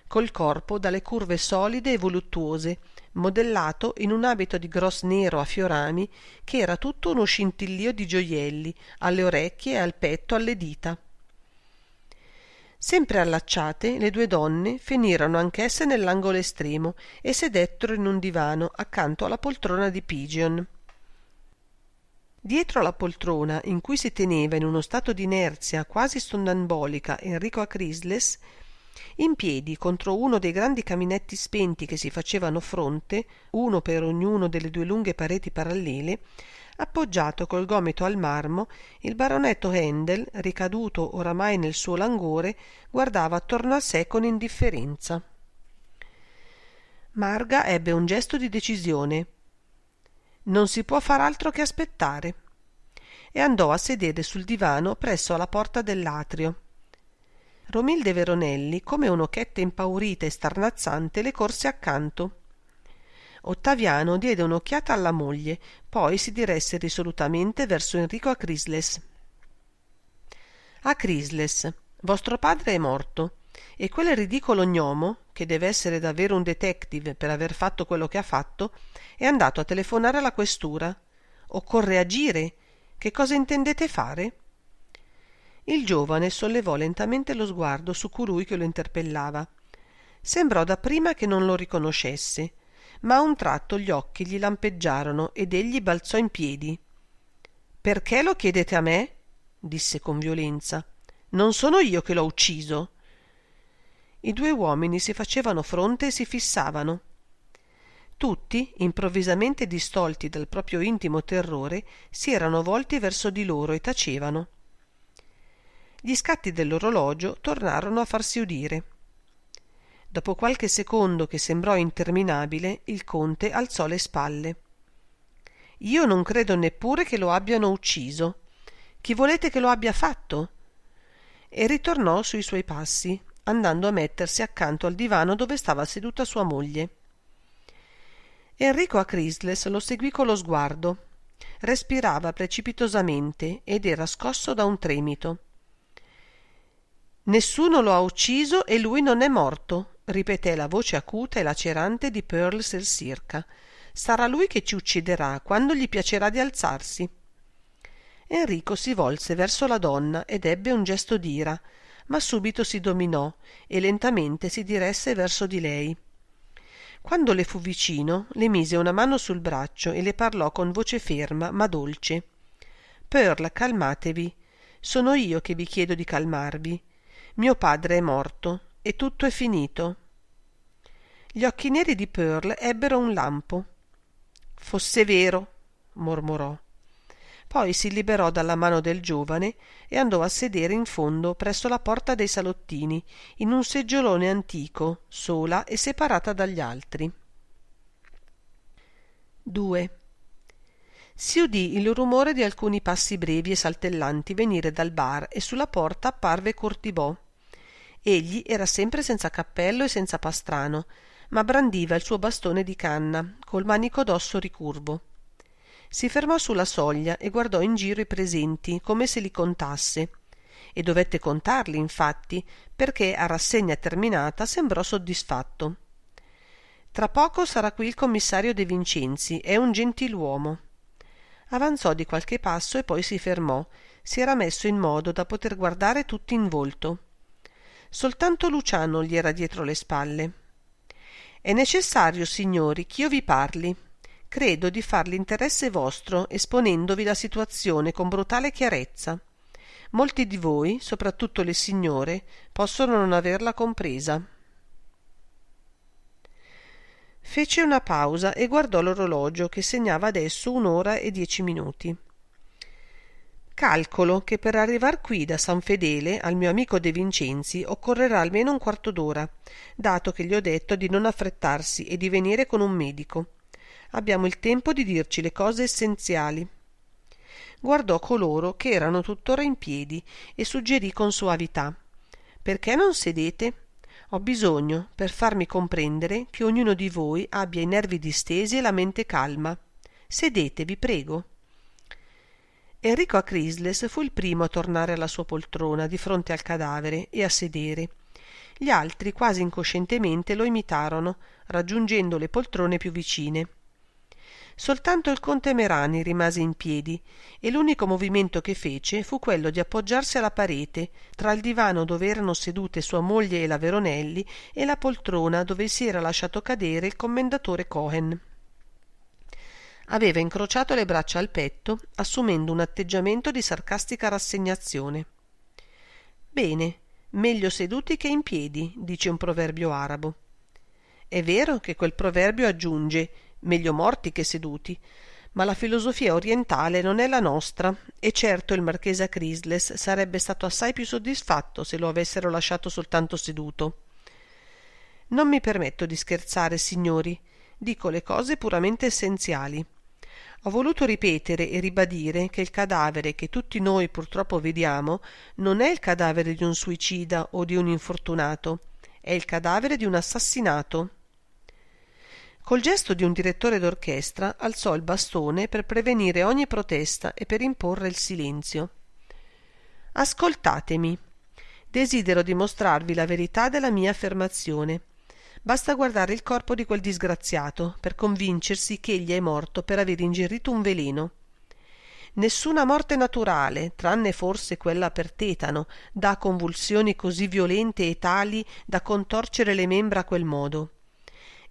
col corpo dalle curve solide e voluttuose, modellato in un abito di gros nero a fiorami che era tutto uno scintillio di gioielli alle orecchie, al petto, alle dita. Sempre allacciate, le due donne finirono anch'esse nell'angolo estremo e sedettero in un divano accanto alla poltrona di Pigeon. Dietro la poltrona, in cui si teneva in uno stato di inerzia quasi sonnambolica Enrico Acrisles, in piedi contro uno dei grandi caminetti spenti che si facevano fronte, uno per ognuno delle due lunghe pareti parallele, appoggiato col gomito al marmo, il baronetto Handel, ricaduto oramai nel suo languore, guardava attorno a sé con indifferenza. Marga ebbe un gesto di decisione. Non si può far altro che aspettare, e andò a sedere sul divano presso alla porta dell'atrio. Romilde Veronelli, come un'occhetta impaurita e starnazzante, le corse accanto. Ottaviano diede un'occhiata alla moglie, poi si diresse risolutamente verso Enrico Acrisles. Acrisles, vostro padre è morto, e quel ridicolo gnomo, che deve essere davvero un detective per aver fatto quello che ha fatto, è andato a telefonare alla questura. Occorre agire. Che cosa intendete fare? Il giovane sollevò lentamente lo sguardo su colui che lo interpellava. Sembrò dapprima che non lo riconoscesse, ma a un tratto gli occhi gli lampeggiarono ed egli balzò in piedi. «Perché lo chiedete a me?» disse con violenza. «Non sono io che l'ho ucciso!» I due uomini si facevano fronte e si fissavano. Tutti, improvvisamente distolti dal proprio intimo terrore, si erano volti verso di loro e tacevano. Gli scatti dell'orologio tornarono a farsi udire. Dopo qualche secondo che sembrò interminabile, il conte alzò le spalle. «Io non credo neppure che lo abbiano ucciso. Chi volete che lo abbia fatto?» E ritornò sui suoi passi, andando a mettersi accanto al divano dove stava seduta sua moglie. Enrico Acrisles lo seguì con lo sguardo. Respirava precipitosamente ed era scosso da un tremito. «Nessuno lo ha ucciso e lui non è morto», ripeté la voce acuta e lacerante di Pearl Selcirca. «Sarà lui che ci ucciderà quando gli piacerà di alzarsi». Enrico si volse verso la donna ed ebbe un gesto d'ira, ma subito si dominò e lentamente si diresse verso di lei. Quando le fu vicino, le mise una mano sul braccio e le parlò con voce ferma ma dolce. «Pearl, calmatevi. Sono io che vi chiedo di calmarvi. Mio padre è morto e tutto è finito». Gli occhi neri di Pearl ebbero un lampo. «Fosse vero», mormorò. Poi si liberò dalla mano del giovane e andò a sedere in fondo presso la porta dei salottini, in un seggiolone antico, sola e separata dagli altri. 2. Si udì il rumore di alcuni passi brevi e saltellanti venire dal bar e sulla porta apparve Cortibò. Egli era sempre senza cappello e senza pastrano, ma brandiva il suo bastone di canna, col manico d'osso ricurvo. Si fermò sulla soglia e guardò in giro i presenti, come se li contasse. E dovette contarli, infatti, perché a rassegna terminata sembrò soddisfatto. «Tra poco sarà qui il commissario De Vincenzi, è un gentiluomo». Avanzò di qualche passo e poi si fermò. Si era messo in modo da poter guardare tutti in volto. Soltanto Luciano gli era dietro le spalle. «È necessario, signori, ch'io vi parli. Credo di far l'interesse vostro esponendovi la situazione con brutale chiarezza. Molti di voi, soprattutto le signore, possono non averla compresa. Fece una pausa e guardò l'orologio che segnava adesso 1 ora e 10 minuti. Calcolo che per arrivar qui da San Fedele al mio amico De Vincenzi occorrerà almeno un quarto d'ora, dato che gli ho detto di non affrettarsi e di venire con un medico. Abbiamo il tempo di dirci le cose essenziali. Guardò coloro che erano tuttora in piedi e suggerì con soavità: perché non sedete? Ho bisogno, per farmi comprendere, che ognuno di voi abbia i nervi distesi e la mente calma. Sedete, vi prego. Enrico Acrisles fu il primo a tornare alla sua poltrona di fronte al cadavere e a sedere. Gli altri quasi incoscientemente lo imitarono, raggiungendo le poltrone più vicine. Soltanto il conte Merani rimase in piedi e l'unico movimento che fece fu quello di appoggiarsi alla parete tra il divano dove erano sedute sua moglie e la Veronelli e la poltrona dove si era lasciato cadere il commendatore Cohen. Aveva incrociato le braccia al petto, assumendo un atteggiamento di sarcastica rassegnazione. «Bene, meglio seduti che in piedi», dice un proverbio arabo. È vero che quel proverbio aggiunge «meglio morti che seduti», ma la filosofia orientale non è la nostra e certo il marchese Acrisles sarebbe stato assai più soddisfatto se lo avessero lasciato soltanto seduto. «Non mi permetto di scherzare, signori, dico le cose puramente essenziali. Ho voluto ripetere e ribadire che il cadavere che tutti noi purtroppo vediamo non è il cadavere di un suicida o di un infortunato, è il cadavere di un assassinato». Col gesto di un direttore d'orchestra alzò il bastone per prevenire ogni protesta e per imporre il silenzio. «Ascoltatemi. Desidero dimostrarvi la verità della mia affermazione. Basta guardare il corpo di quel disgraziato per convincersi che egli è morto per aver ingerito un veleno. Nessuna morte naturale, tranne forse quella per tetano, dà convulsioni così violente e tali da contorcere le membra a quel modo».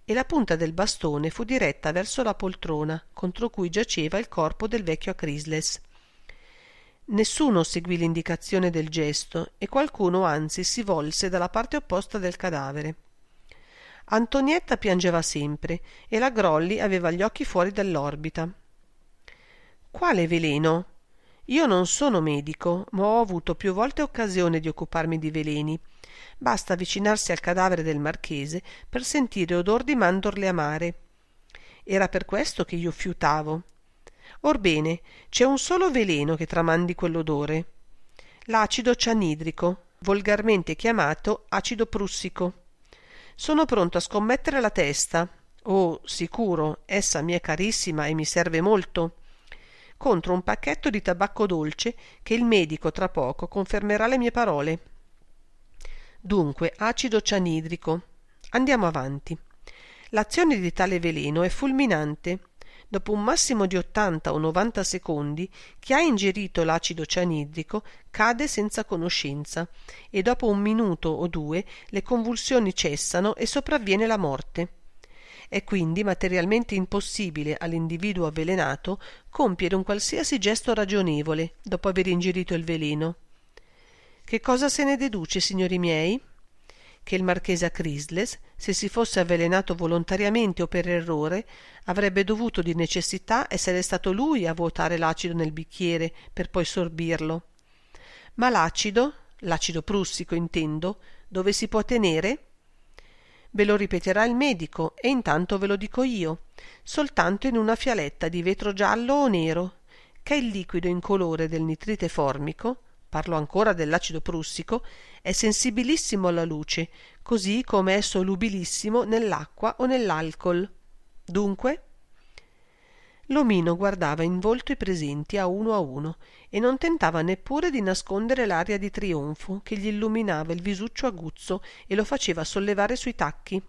E la punta del bastone fu diretta verso la poltrona contro cui giaceva il corpo del vecchio Acrisles. Nessuno seguì l'indicazione del gesto e qualcuno anzi si volse dalla parte opposta del cadavere. Antonietta piangeva sempre e la Grolli aveva gli occhi fuori dall'orbita. «Quale veleno? Io non sono medico, ma ho avuto più volte occasione di occuparmi di veleni. Basta avvicinarsi al cadavere del marchese per sentire odor di mandorle amare. Era per questo che io fiutavo. Orbene, c'è un solo veleno che tramandi quell'odore: l'acido cianidrico, volgarmente chiamato acido prussico. Sono pronto a scommettere la testa, oh, sicuro, essa mi è carissima e mi serve molto, contro un pacchetto di tabacco dolce che il medico tra poco confermerà le mie parole. Dunque, acido cianidrico. Andiamo avanti. L'azione di tale veleno è fulminante. Dopo un massimo di 80 o 90 secondi, chi ha ingerito l'acido cianidrico cade senza conoscenza e dopo 1 minuto o 2 le convulsioni cessano e sopravviene la morte. È quindi materialmente impossibile all'individuo avvelenato compiere un qualsiasi gesto ragionevole dopo aver ingerito il veleno. Che cosa se ne deduce, signori miei? Che il marchese Acrisles, se si fosse avvelenato volontariamente o per errore, avrebbe dovuto di necessità essere stato lui a vuotare l'acido nel bicchiere per poi sorbirlo. Ma l'acido prussico intendo, dove si può tenere? Ve lo ripeterà il medico e intanto ve lo dico io, soltanto in una fialetta di vetro giallo o nero, che il liquido incolore del nitrite formico, parlo ancora dell'acido prussico, è sensibilissimo alla luce, così come è solubilissimo nell'acqua o nell'alcol. Dunque? L'omino guardava in volto i presenti a uno e non tentava neppure di nascondere l'aria di trionfo che gli illuminava il visuccio aguzzo e lo faceva sollevare sui tacchi.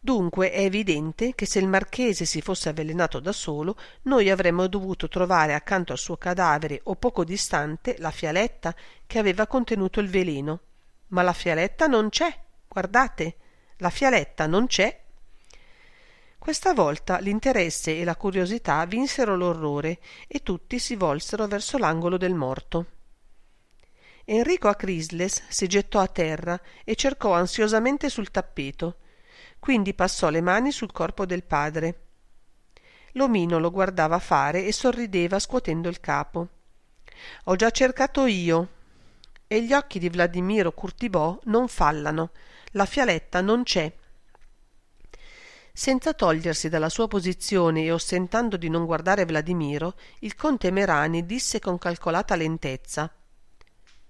Dunque è evidente che se il marchese si fosse avvelenato da solo, noi avremmo dovuto trovare accanto al suo cadavere o poco distante la fialetta che aveva contenuto il veleno. Ma la fialetta non c'è, guardate, la fialetta non c'è. Questa volta l'interesse e la curiosità vinsero l'orrore e tutti si volsero verso l'angolo del morto. Enrico Acrisles si gettò a terra e cercò ansiosamente sul tappeto. Quindi passò le mani sul corpo del padre. L'omino lo guardava fare e sorrideva scuotendo il capo. «Ho già cercato io». E gli occhi di Vladimiro Curtibò non fallano. La fialetta non c'è. Senza togliersi dalla sua posizione e ostentando di non guardare Vladimiro, il conte Merani disse con calcolata lentezza: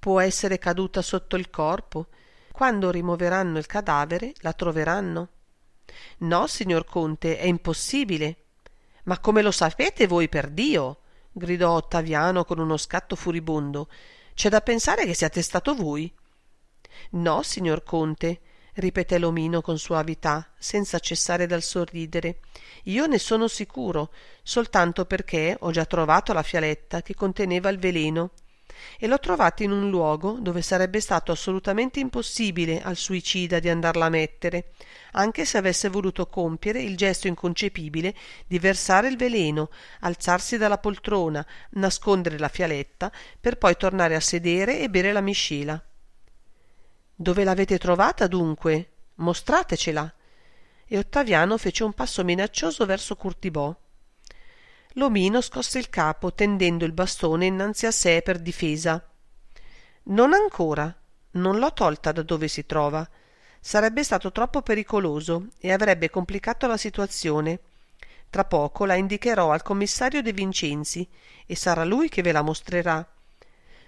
«Può essere caduta sotto il corpo. Quando rimuoveranno il cadavere la troveranno». «No, signor conte, è impossibile». «Ma come lo sapete voi, per Dio?» gridò Ottaviano con uno scatto furibondo. «C'è da pensare che siate stato voi». «No, signor conte», ripeté l'omino con soavità, senza cessare dal sorridere. «Io ne sono sicuro, soltanto perché ho già trovato la fialetta che conteneva il veleno, e l'ho trovata in un luogo dove sarebbe stato assolutamente impossibile al suicida di andarla a mettere, anche se avesse voluto compiere il gesto inconcepibile di versare il veleno, alzarsi dalla poltrona, nascondere la fialetta, per poi tornare a sedere e bere la miscela». «Dove l'avete trovata, dunque? Mostratecela». E Ottaviano fece un passo minaccioso verso Curtibò. L'omino scosse il capo, tendendo il bastone innanzi a sé per difesa. «Non ancora. Non l'ho tolta da dove si trova. Sarebbe stato troppo pericoloso e avrebbe complicato la situazione. Tra poco la indicherò al commissario De Vincenzi e sarà lui che ve la mostrerà.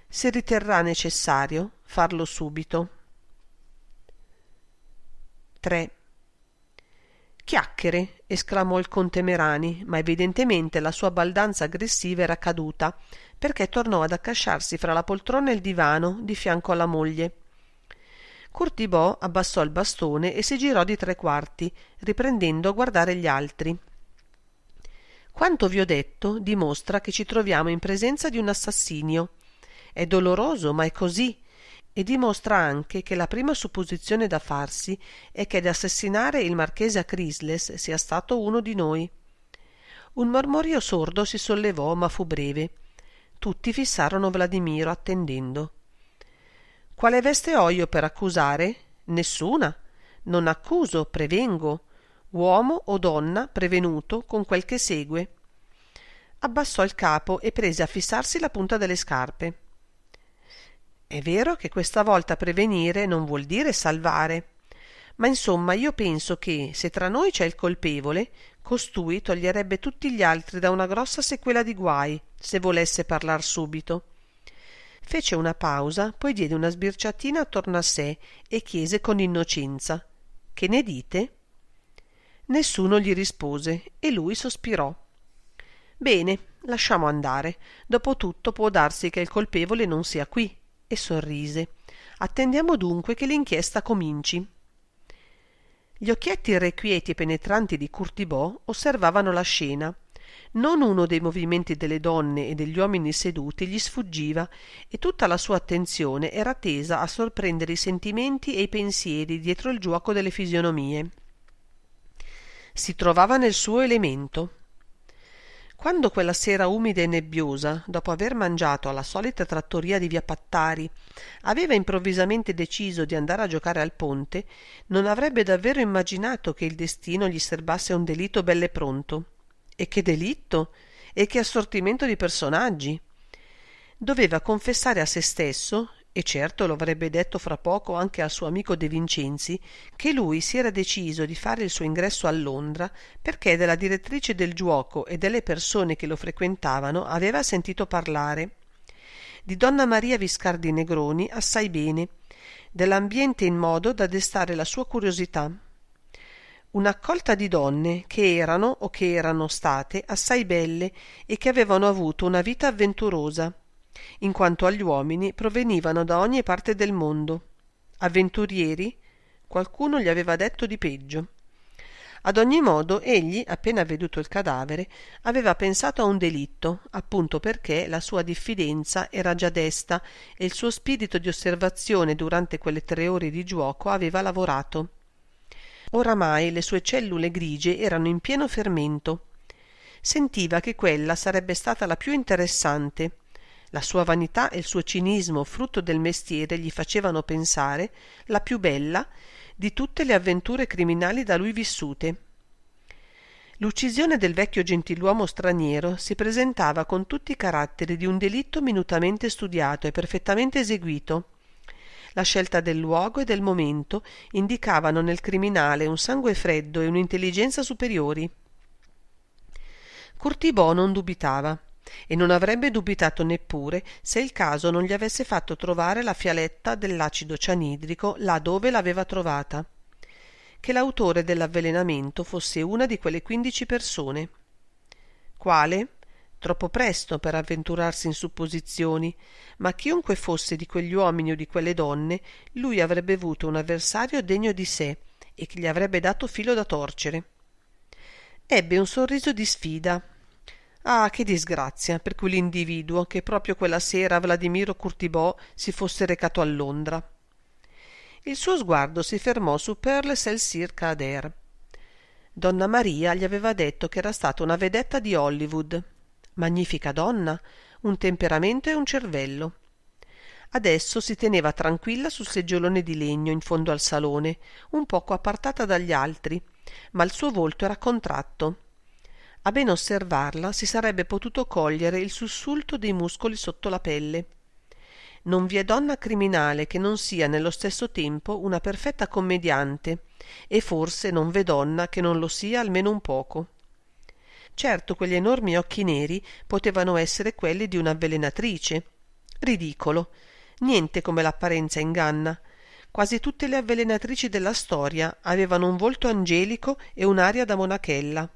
Se riterrà necessario, farlo subito». 3. «Chiacchiere», esclamò il conte Merani, ma evidentemente la sua baldanza aggressiva era caduta, perché tornò ad accasciarsi fra la poltrona e il divano di fianco alla moglie. Curtibò abbassò il bastone e si girò di 3/4, riprendendo a guardare gli altri. «Quanto vi ho detto dimostra che ci troviamo in presenza di un assassinio. È doloroso, ma è così, e dimostra anche che la prima supposizione da farsi è che ad assassinare il marchese Acrisles sia stato uno di noi». Un mormorio sordo si sollevò, ma fu breve. Tutti fissarono Vladimiro, attendendo. «Quale veste ho io per accusare? Nessuna. Non accuso, prevengo. Uomo o donna prevenuto con quel che segue». Abbassò il capo e prese a fissarsi la punta delle scarpe. «È vero che questa volta prevenire non vuol dire salvare, ma insomma io penso che, se tra noi c'è il colpevole, costui toglierebbe tutti gli altri da una grossa sequela di guai, se volesse parlar subito». Fece una pausa, poi diede una sbirciatina attorno a sé e chiese con innocenza: «Che ne dite?» Nessuno gli rispose e lui sospirò. «Bene, lasciamo andare. Dopotutto può darsi che il colpevole non sia qui». E sorrise. «Attendiamo dunque che l'inchiesta cominci». Gli occhietti irrequieti e penetranti di Curtibò osservavano la scena. Non uno dei movimenti delle donne e degli uomini seduti gli sfuggiva, e tutta la sua attenzione era tesa a sorprendere i sentimenti e i pensieri dietro il giuoco delle fisionomie. Si trovava nel suo elemento. Quando quella sera umida e nebbiosa, dopo aver mangiato alla solita trattoria di via Pattari, aveva improvvisamente deciso di andare a giocare al ponte, non avrebbe davvero immaginato che il destino gli serbasse un delitto bell'e pronto. E che delitto! E che assortimento di personaggi! Doveva confessare a se stesso, e certo lo avrebbe detto fra poco anche al suo amico De Vincenzi, che lui si era deciso di fare il suo ingresso a Londra perché della direttrice del giuoco e delle persone che lo frequentavano aveva sentito parlare. Di donna Maria Viscardi Negroni assai bene, dell'ambiente in modo da destare la sua curiosità. Un'accolta di donne che erano o che erano state assai belle e che avevano avuto una vita avventurosa, in quanto agli uomini provenivano da ogni parte del mondo. Avventurieri? Qualcuno gli aveva detto di peggio. Ad ogni modo egli, appena veduto il cadavere, aveva pensato a un delitto, appunto perché la sua diffidenza era già desta e il suo spirito di osservazione durante quelle 3 ore di giuoco aveva lavorato. Oramai le sue cellule grigie erano in pieno fermento. Sentiva che quella sarebbe stata la più interessante, La sua vanità e il suo cinismo, frutto del mestiere, gli facevano pensare la più bella di tutte le avventure criminali da lui vissute. L'uccisione del vecchio gentiluomo straniero si presentava con tutti i caratteri di un delitto minutamente studiato e perfettamente eseguito. La scelta del luogo e del momento indicavano nel criminale un sangue freddo e un'intelligenza superiori. Curtibò non dubitava, e non avrebbe dubitato neppure se il caso non gli avesse fatto trovare la fialetta dell'acido cianidrico là dove l'aveva trovata. Che l'autore dell'avvelenamento fosse una di quelle 15 persone. Quale? Troppo presto per avventurarsi in supposizioni, ma chiunque fosse di quegli uomini o di quelle donne, lui avrebbe avuto un avversario degno di sé e che gli avrebbe dato filo da torcere. Ebbe un sorriso di sfida. Ah, che disgrazia per quell'individuo che proprio quella sera Vladimiro Curtibò si fosse recato a Londra. Il suo sguardo si fermò su Pearl Celsir Cader. Donna Maria gli aveva detto che era stata una vedetta di Hollywood. Magnifica donna, un temperamento e un cervello. Adesso si teneva tranquilla sul seggiolone di legno in fondo al salone, un poco appartata dagli altri, ma il suo volto era contratto. A ben osservarla si sarebbe potuto cogliere il sussulto dei muscoli sotto la pelle. Non vi è donna criminale che non sia nello stesso tempo una perfetta commediante, e forse non v'è donna che non lo sia almeno un poco. Certo, quegli enormi occhi neri potevano essere quelli di un'avvelenatrice. Ridicolo. Niente come l'apparenza inganna. Quasi tutte le avvelenatrici della storia avevano un volto angelico e un'aria da monachella.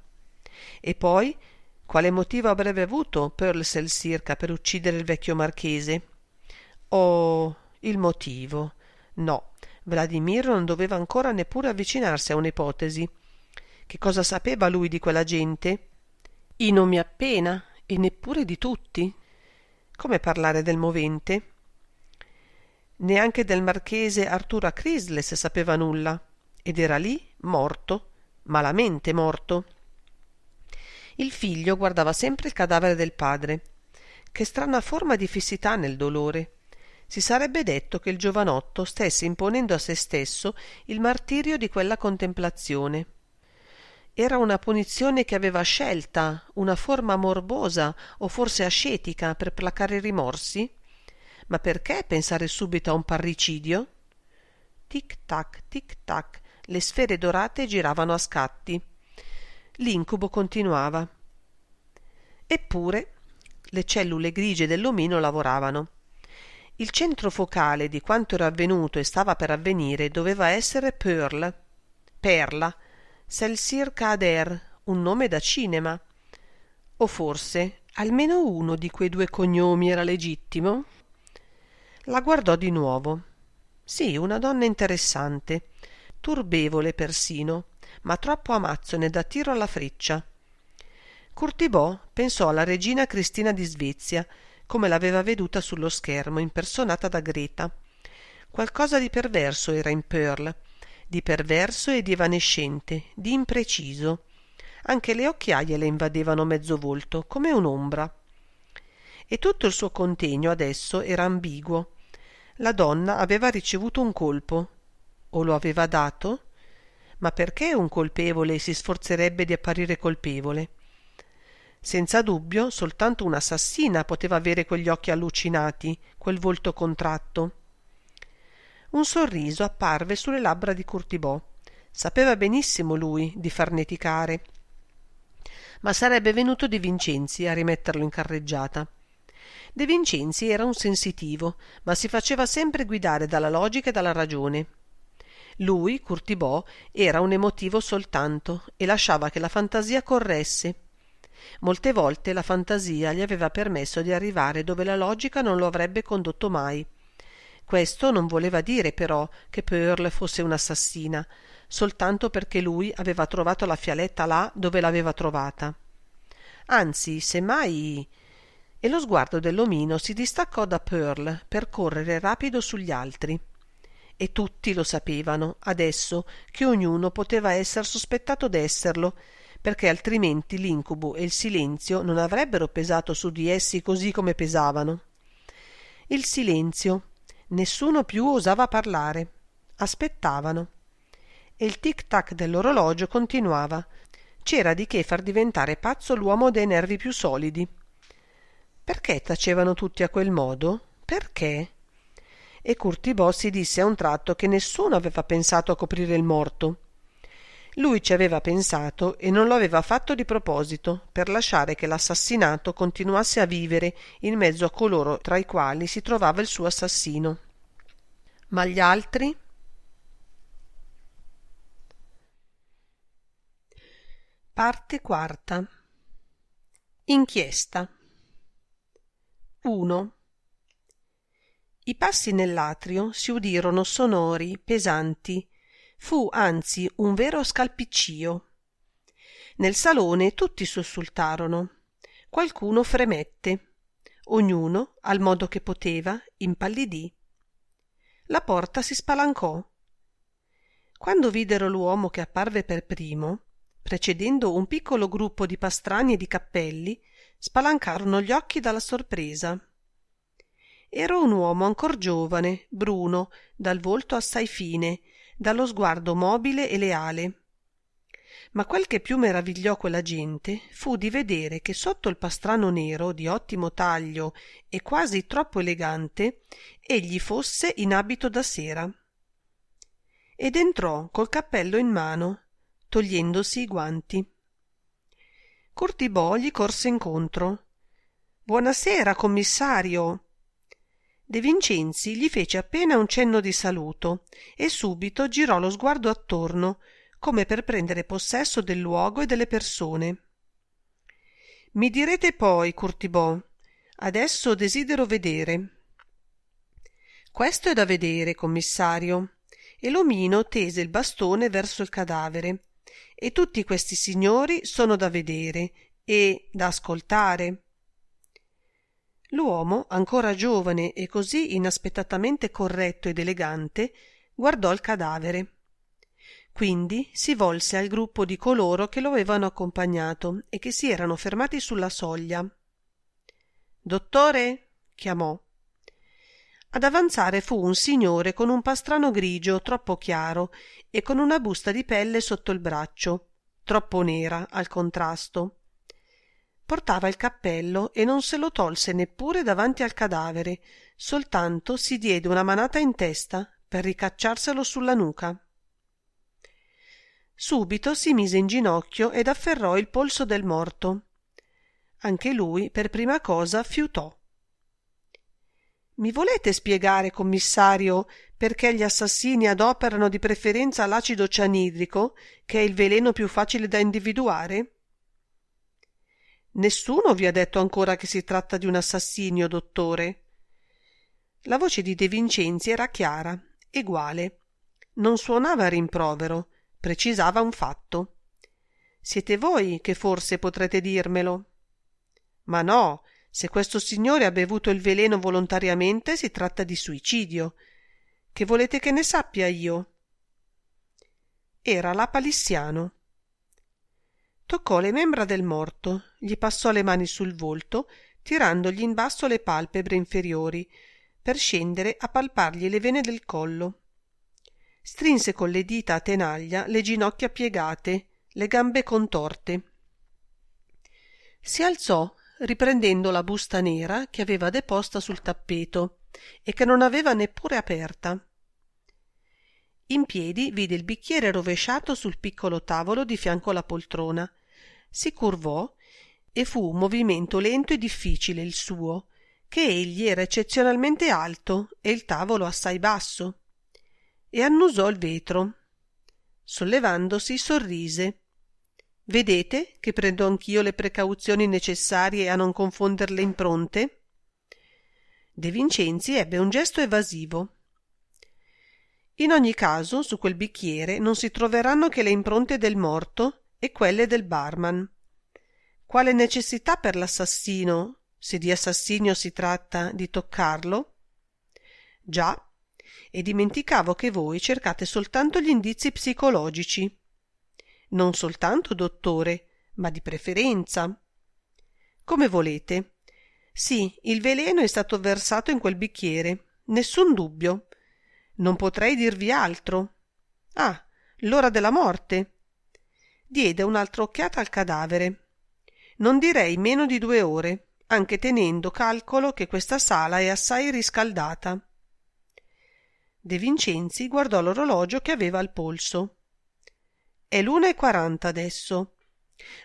E poi, quale motivo avrebbe avuto Pearl Celsirca per uccidere il vecchio marchese? Oh, il motivo. No, Vladimiro non doveva ancora neppure avvicinarsi a un'ipotesi. Che cosa sapeva lui di quella gente? I nomi appena, e neppure di tutti. Come parlare del movente? Neanche del marchese Arturo Crisles sapeva nulla, ed era lì, morto, malamente morto. Il figlio guardava sempre il cadavere del padre. Che strana forma di fissità nel dolore. Si sarebbe detto che il giovanotto stesse imponendo a se stesso il martirio di quella contemplazione. Era una punizione che aveva scelta, una forma morbosa o forse ascetica per placare i rimorsi? Ma perché pensare subito a un parricidio? Tic-tac, tic-tac, le sfere dorate giravano a scatti. L'incubo continuava. Eppure le cellule grigie dell'omino lavoravano. Il centro focale di quanto era avvenuto e stava per avvenire doveva essere Perla, Celsir Cader, un nome da cinema. O forse almeno uno di quei due cognomi era legittimo? La guardò di nuovo. Sì, una donna interessante, turbevole persino, ma troppo amazzone da tiro alla freccia. Curtibò pensò alla regina Cristina di Svezia, come l'aveva veduta sullo schermo, impersonata da Greta. Qualcosa di perverso era in Pearl, di perverso e di evanescente, di impreciso. Anche le occhiaie le invadevano mezzo volto, come un'ombra. E tutto il suo contegno adesso era ambiguo. La donna aveva ricevuto un colpo. O lo aveva dato? Ma perché un colpevole si sforzerebbe di apparire colpevole? Senza dubbio, soltanto un'assassina poteva avere quegli occhi allucinati, quel volto contratto. Un sorriso apparve sulle labbra di Curtibò. Sapeva benissimo lui di farneticare. Ma sarebbe venuto De Vincenzi a rimetterlo in carreggiata. De Vincenzi era un sensitivo, ma si faceva sempre guidare dalla logica e dalla ragione. Lui, Curtibò, era un emotivo soltanto e lasciava che la fantasia corresse. Molte volte la fantasia gli aveva permesso di arrivare dove la logica non lo avrebbe condotto mai. Questo non voleva dire però che Pearl fosse un'assassina, soltanto perché lui aveva trovato la fialetta là dove l'aveva trovata. Anzi, semmai... E lo sguardo dell'omino si distaccò da Pearl per correre rapido sugli altri. E tutti lo sapevano, adesso, che ognuno poteva essere sospettato d'esserlo, perché altrimenti l'incubo e il silenzio non avrebbero pesato su di essi così come pesavano. Il silenzio. Nessuno più osava parlare. Aspettavano. E il tic-tac dell'orologio continuava. C'era di che far diventare pazzo l'uomo dei nervi più solidi. Perché tacevano tutti a quel modo? Perché? E Curtibò si disse a un tratto che nessuno aveva pensato a coprire il morto. Lui ci aveva pensato e non lo aveva fatto di proposito, per lasciare che l'assassinato continuasse a vivere in mezzo a coloro tra i quali si trovava il suo assassino. Ma gli altri? Parte quarta. Inchiesta. 1. I passi nell'atrio si udirono sonori, pesanti. Fu anzi un vero scalpiccio. Nel salone tutti sussultarono. Qualcuno fremette. Ognuno, al modo che poteva, impallidì. La porta si spalancò. Quando videro l'uomo che apparve per primo, precedendo un piccolo gruppo di pastrani e di cappelli, spalancarono gli occhi dalla sorpresa. Era un uomo ancor giovane, bruno, dal volto assai fine, dallo sguardo mobile e leale. Ma quel che più meravigliò quella gente fu di vedere che sotto il pastrano nero di ottimo taglio e quasi troppo elegante egli fosse in abito da sera. Ed entrò col cappello in mano, togliendosi i guanti. Curtibò gli corse incontro. «Buonasera, commissario!» De Vincenzi gli fece appena un cenno di saluto e subito girò lo sguardo attorno, come per prendere possesso del luogo e delle persone. «Mi direte poi, Curtibò. Adesso desidero vedere». «Questo è da vedere, commissario». E l'omino tese il bastone verso il cadavere. «E tutti questi signori sono da vedere e da ascoltare». L'uomo, ancora giovane e così inaspettatamente corretto ed elegante, guardò il cadavere. Quindi si volse al gruppo di coloro che lo avevano accompagnato e che si erano fermati sulla soglia. «Dottore?» chiamò. Ad avanzare fu un signore con un pastrano grigio troppo chiaro e con una busta di pelle sotto il braccio, troppo nera al contrasto. Portava il cappello e non se lo tolse neppure davanti al cadavere, soltanto si diede una manata in testa per ricacciarselo sulla nuca. Subito si mise in ginocchio ed afferrò il polso del morto. Anche lui per prima cosa fiutò. «Mi volete spiegare, commissario, perché gli assassini adoperano di preferenza l'acido cianidrico, che è il veleno più facile da individuare?» «Nessuno vi ha detto ancora che si tratta di un assassinio, dottore». La voce di De Vincenzi era chiara, eguale. Non suonava rimprovero, precisava un fatto. «Siete voi che forse potrete dirmelo». «Ma no, se questo signore ha bevuto il veleno volontariamente si tratta di suicidio. Che volete che ne sappia io?» Era lapalissiano. Toccò le membra del morto, gli passò le mani sul volto, tirandogli in basso le palpebre inferiori, per scendere a palpargli le vene del collo. Strinse con le dita a tenaglia le ginocchia piegate, le gambe contorte. Si alzò, riprendendo la busta nera che aveva deposta sul tappeto e che non aveva neppure aperta. In piedi vide il bicchiere rovesciato sul piccolo tavolo di fianco alla poltrona. Si curvò e fu un movimento lento e difficile il suo, che egli era eccezionalmente alto e il tavolo assai basso, e annusò il vetro. Sollevandosi sorrise. «Vedete che prendo anch'io le precauzioni necessarie a non confonder le impronte?» De Vincenzi ebbe un gesto evasivo. «In ogni caso su quel bicchiere non si troveranno che le impronte del morto e quelle del barman. Quale necessità per l'assassino, se di assassinio si tratta, di toccarlo?» «Già, e dimenticavo che voi cercate soltanto gli indizi psicologici». «Non soltanto, dottore, ma di preferenza». «Come volete. Sì, il veleno è stato versato in quel bicchiere, nessun dubbio. Non potrei dirvi altro. Ah, l'ora della morte. Diede un'altra occhiata al cadavere. Non direi meno di 2 ore, anche tenendo calcolo che questa sala è assai riscaldata. De Vincenzi guardò l'orologio che aveva al polso. È l'1:40 adesso.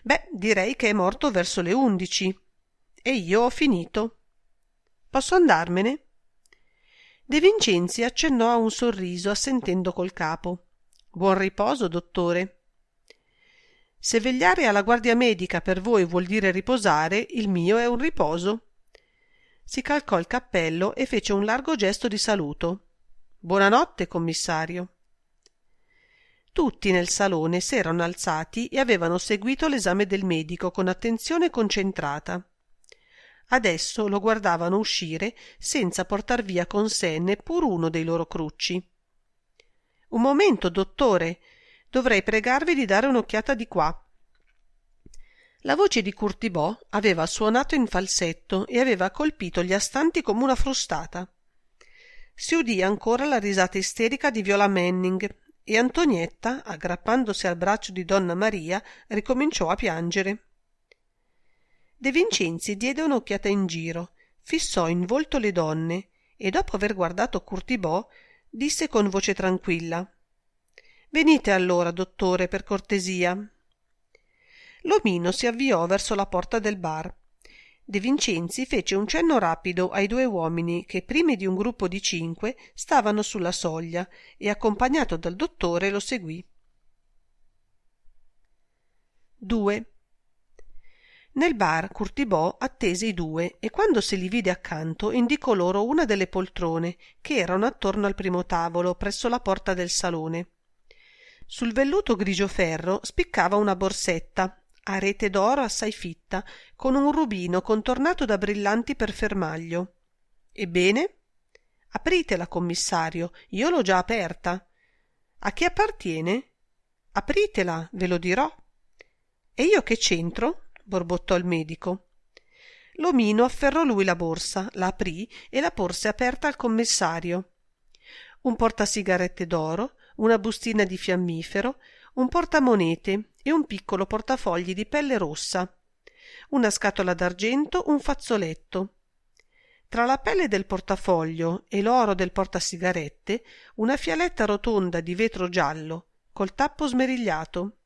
Beh, direi che è morto verso le 11. E io ho finito. Posso andarmene? De Vincenzi accennò a un sorriso, assentendo col capo. Buon riposo, dottore. Se vegliare alla guardia medica per voi vuol dire riposare, il mio è un riposo. Si calcò il cappello e fece un largo gesto di saluto. Buonanotte, commissario. Tutti nel salone s'erano alzati e avevano seguito l'esame del medico con attenzione concentrata. Adesso lo guardavano uscire senza portar via con sé neppur uno dei loro crucci. Un momento, dottore, dovrei pregarvi di dare un'occhiata di qua. La voce di Curtibò aveva suonato in falsetto e aveva colpito gli astanti come una frustata. Si udì ancora la risata isterica di Viola Manning e Antonietta, aggrappandosi al braccio di donna Maria, ricominciò a piangere. De Vincenzi diede un'occhiata in giro, fissò in volto le donne e dopo aver guardato Curtibò disse con voce tranquilla: venite allora, dottore, per cortesia. L'omino si avviò verso la porta del bar. De Vincenzi fece un cenno rapido ai 2 uomini che, primi di un gruppo di 5, stavano sulla soglia e, accompagnato dal dottore, lo seguì. 2. Nel bar Curtibò attese i 2 e quando se li vide accanto indicò loro una delle poltrone che erano attorno al primo tavolo presso la porta del salone. Sul velluto grigio ferro spiccava una borsetta a rete d'oro assai fitta con un rubino contornato da brillanti per fermaglio. Ebbene? Apritela, commissario, io l'ho già aperta. A chi appartiene? Apritela, ve lo dirò. E io che c'entro? Borbottò il medico. L'omino afferrò lui la borsa, la aprì e la porse aperta al commissario. Un portasigarette d'oro, una bustina di fiammifero, un portamonete e un piccolo portafogli di pelle rossa, una scatola d'argento, un fazzoletto. Tra la pelle del portafoglio e l'oro del portasigarette una fialetta rotonda di vetro giallo, col tappo smerigliato.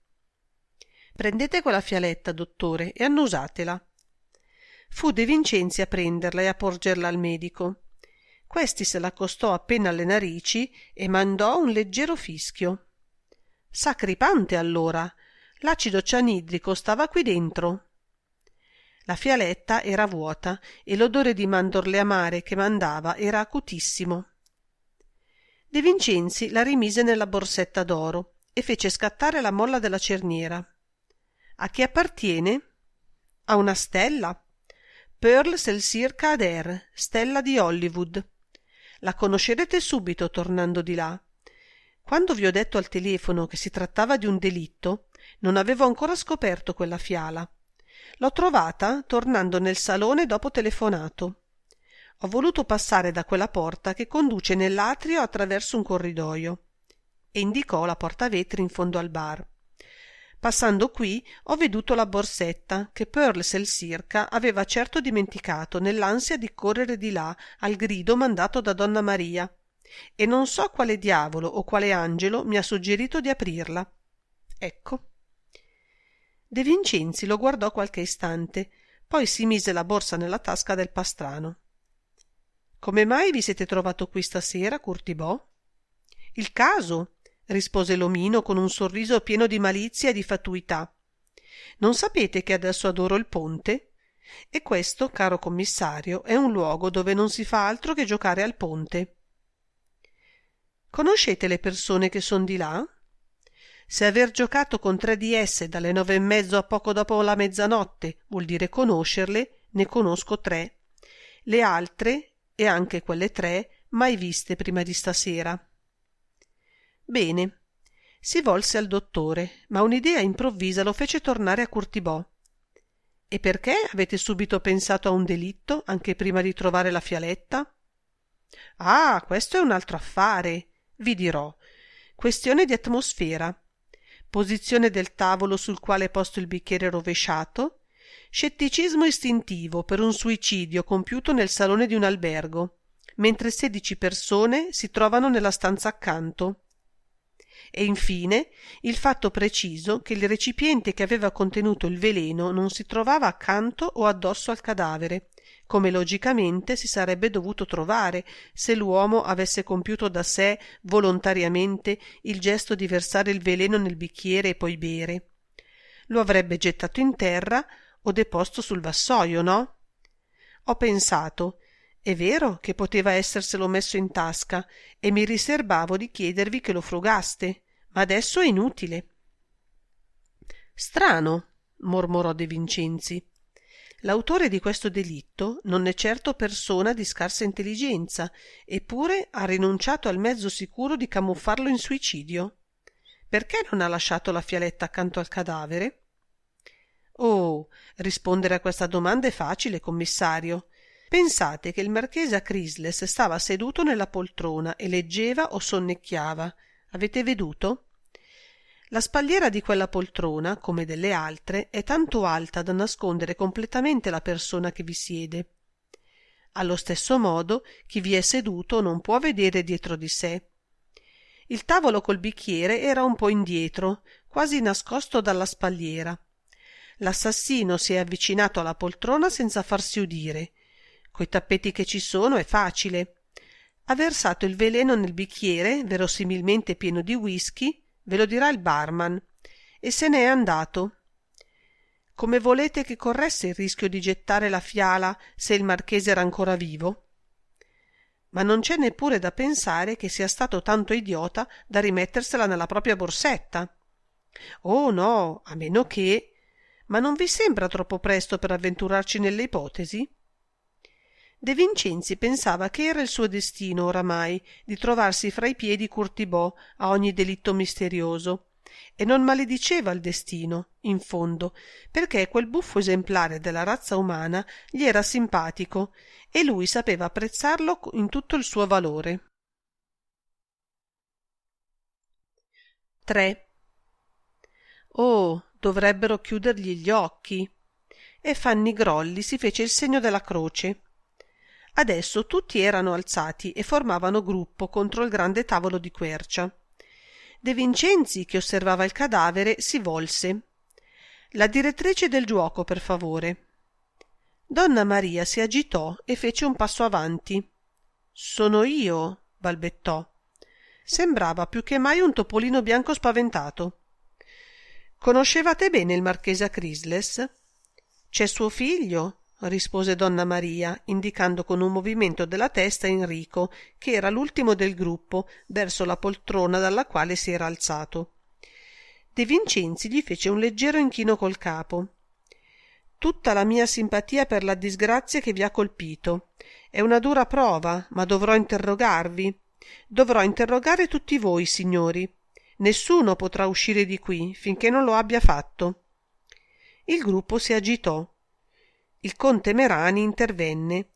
Prendete quella fialetta, dottore, e annusatela. Fu De Vincenzi a prenderla e a porgerla al medico. Questi se l'accostò appena alle narici e mandò un leggero fischio. Sacripante, allora! L'acido cianidrico stava qui dentro. La fialetta era vuota e l'odore di mandorle amare che mandava era acutissimo. De Vincenzi la rimise nella borsetta d'oro e fece scattare la molla della cerniera. A chi appartiene? A una stella. Pearl Selsyr Kader, stella di Hollywood. La conoscerete subito tornando di là. Quando vi ho detto al telefono che si trattava di un delitto, non avevo ancora scoperto quella fiala. L'ho trovata tornando nel salone dopo telefonato. Ho voluto passare da quella porta che conduce nell'atrio attraverso un corridoio. E indicò la porta vetri in fondo al bar. Passando qui ho veduto la borsetta che Pearl Selsyr aveva certo dimenticato nell'ansia di correre di là al grido mandato da donna Maria, e non so quale diavolo o quale angelo mi ha suggerito di aprirla. Ecco. De Vincenzi lo guardò qualche istante, poi si mise la borsa nella tasca del pastrano. Come mai vi siete trovato qui stasera, Curtibò? Il caso, rispose l'omino con un sorriso pieno di malizia e di fatuità. Non sapete che adesso adoro il ponte? E questo, caro commissario, è un luogo dove non si fa altro che giocare al ponte. Conoscete le persone che son di là? Se aver giocato con 3 di esse dalle 9:30 a poco dopo la mezzanotte vuol dire conoscerle, ne conosco 3. Le altre, e anche quelle 3, mai viste prima di stasera. Bene. Si volse al dottore, ma un'idea improvvisa lo fece tornare a Curtibò. E perché avete subito pensato a un delitto anche prima di trovare la fialetta? Ah, questo è un altro affare. Vi dirò. Questione di atmosfera. Posizione del tavolo sul quale è posto il bicchiere rovesciato. Scetticismo istintivo per un suicidio compiuto nel salone di un albergo, mentre 16 persone si trovano nella stanza accanto. E infine il fatto preciso che il recipiente che aveva contenuto il veleno non si trovava accanto o addosso al cadavere, come logicamente si sarebbe dovuto trovare se l'uomo avesse compiuto da sé volontariamente il gesto di versare il veleno nel bicchiere e poi bere. Lo avrebbe gettato in terra o deposto sul vassoio, no? Ho pensato, è vero che poteva esserselo messo in tasca e mi riserbavo di chiedervi che lo frugaste, ma adesso è inutile. Strano, mormorò De Vincenzi. L'autore di questo delitto non è certo persona di scarsa intelligenza, eppure ha rinunciato al mezzo sicuro di camuffarlo in suicidio. Perché non ha lasciato la fialetta accanto al cadavere? Oh, rispondere a questa domanda è facile, commissario. Pensate che il marchese Crisles stava seduto nella poltrona e leggeva o sonnecchiava. Avete veduto? La spalliera di quella poltrona, come delle altre, è tanto alta da nascondere completamente la persona che vi siede. Allo stesso modo, chi vi è seduto non può vedere dietro di sé. Il tavolo col bicchiere era un po' indietro, quasi nascosto dalla spalliera. L'assassino si è avvicinato alla poltrona senza farsi udire. Coi tappeti che ci sono è facile. Ha versato il veleno nel bicchiere, verosimilmente pieno di whisky, ve lo dirà il barman, e se n'è andato. Come volete che corresse il rischio di gettare la fiala se il marchese era ancora vivo? Ma non c'è neppure da pensare che sia stato tanto idiota da rimettersela nella propria borsetta. Oh no, a meno che... Ma non vi sembra troppo presto per avventurarci nelle ipotesi? De Vincenzi pensava che era il suo destino oramai di trovarsi fra i piedi Curtibò a ogni delitto misterioso, e non malediceva il destino, in fondo, perché quel buffo esemplare della razza umana gli era simpatico e lui sapeva apprezzarlo in tutto il suo valore. 3. Oh, dovrebbero chiudergli gli occhi. E Fanny Grolli si fece il segno della croce. Adesso tutti erano alzati e formavano gruppo contro il grande tavolo di quercia. De Vincenzi, che osservava il cadavere, si volse. La direttrice del giuoco, per favore. Donna Maria si agitò e fece un passo avanti. Sono io, balbettò. Sembrava più che mai un topolino bianco spaventato. Conoscevate bene il marchese Crisles? C'è suo figlio? Rispose donna Maria, indicando con un movimento della testa Enrico, che era l'ultimo del gruppo, verso la poltrona dalla quale si era alzato. De Vincenzi gli fece un leggero inchino col capo. Tutta la mia simpatia per la disgrazia che vi ha colpito. È una dura prova, ma dovrò interrogarvi. Dovrò interrogare tutti voi, signori. Nessuno potrà uscire di qui finché non lo abbia fatto. Il gruppo si agitò. Il conte Merani intervenne.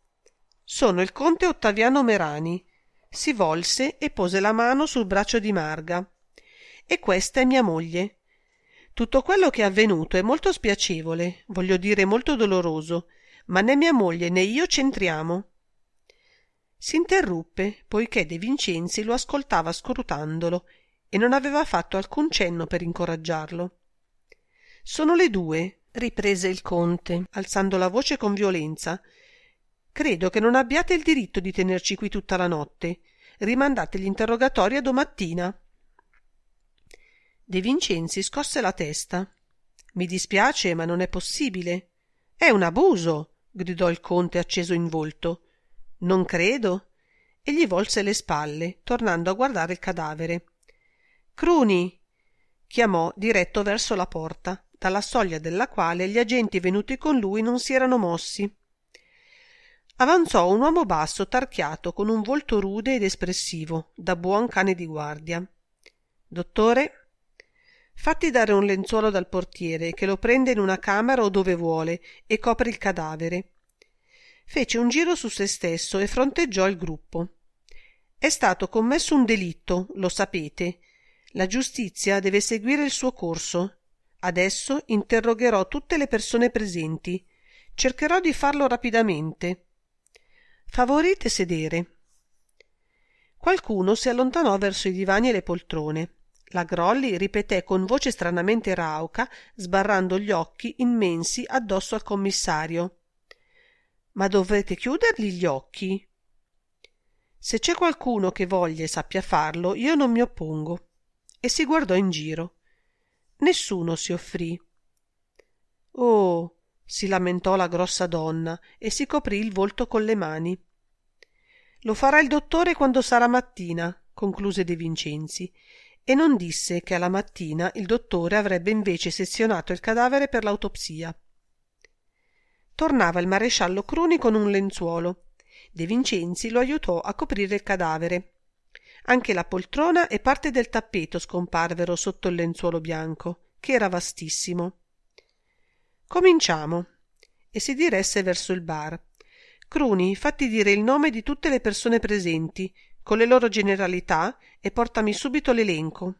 Sono il conte Ottaviano Merani. Si volse e pose la mano sul braccio di Marga. E questa è mia moglie. Tutto quello che è avvenuto è molto spiacevole, voglio dire molto doloroso, ma né mia moglie né io c'entriamo. Si interruppe, poiché De Vincenzi lo ascoltava scrutandolo e non aveva fatto alcun cenno per incoraggiarlo. Sono le 2, riprese il conte, alzando la voce con violenza. Credo che non abbiate il diritto di tenerci qui tutta la notte. Rimandate gli interrogatori a domattina. De Vincenzi scosse la testa. Mi dispiace, ma non è possibile. È un abuso, gridò il conte acceso in volto. Non credo. E gli volse le spalle, tornando a guardare il cadavere. Cruni! Chiamò diretto verso la porta, dalla soglia della quale gli agenti venuti con lui non si erano mossi. Avanzò un uomo basso, tarchiato, con un volto rude ed espressivo, da buon cane di guardia. Dottore? Fatti dare un lenzuolo dal portiere, che lo prende in una camera o dove vuole, e copre il cadavere. Fece un giro su se stesso e fronteggiò il gruppo. È stato commesso un delitto, lo sapete. La giustizia deve seguire il suo corso. Adesso interrogherò tutte le persone presenti. Cercherò di farlo rapidamente. Favorite sedere. Qualcuno si allontanò verso i divani e le poltrone. La Grolli ripeté con voce stranamente rauca, sbarrando gli occhi immensi addosso al commissario. Ma dovrete chiuderli gli occhi? Se c'è qualcuno che voglia e sappia farlo, io non mi oppongo. E si guardò in giro. Nessuno si offrì. Oh, si lamentò la grossa donna e si coprì il volto con le mani. Lo farà il dottore quando sarà mattina, concluse De Vincenzi, e non disse che alla mattina il dottore avrebbe invece sezionato il cadavere per l'autopsia. Tornava il maresciallo Cruni con un lenzuolo. De Vincenzi lo aiutò a coprire il cadavere. Anche la poltrona e parte del tappeto scomparvero sotto il lenzuolo bianco, che era vastissimo. Cominciamo. E si diresse verso il bar. Cruni, fatti dire il nome di tutte le persone presenti, con le loro generalità, e portami subito l'elenco.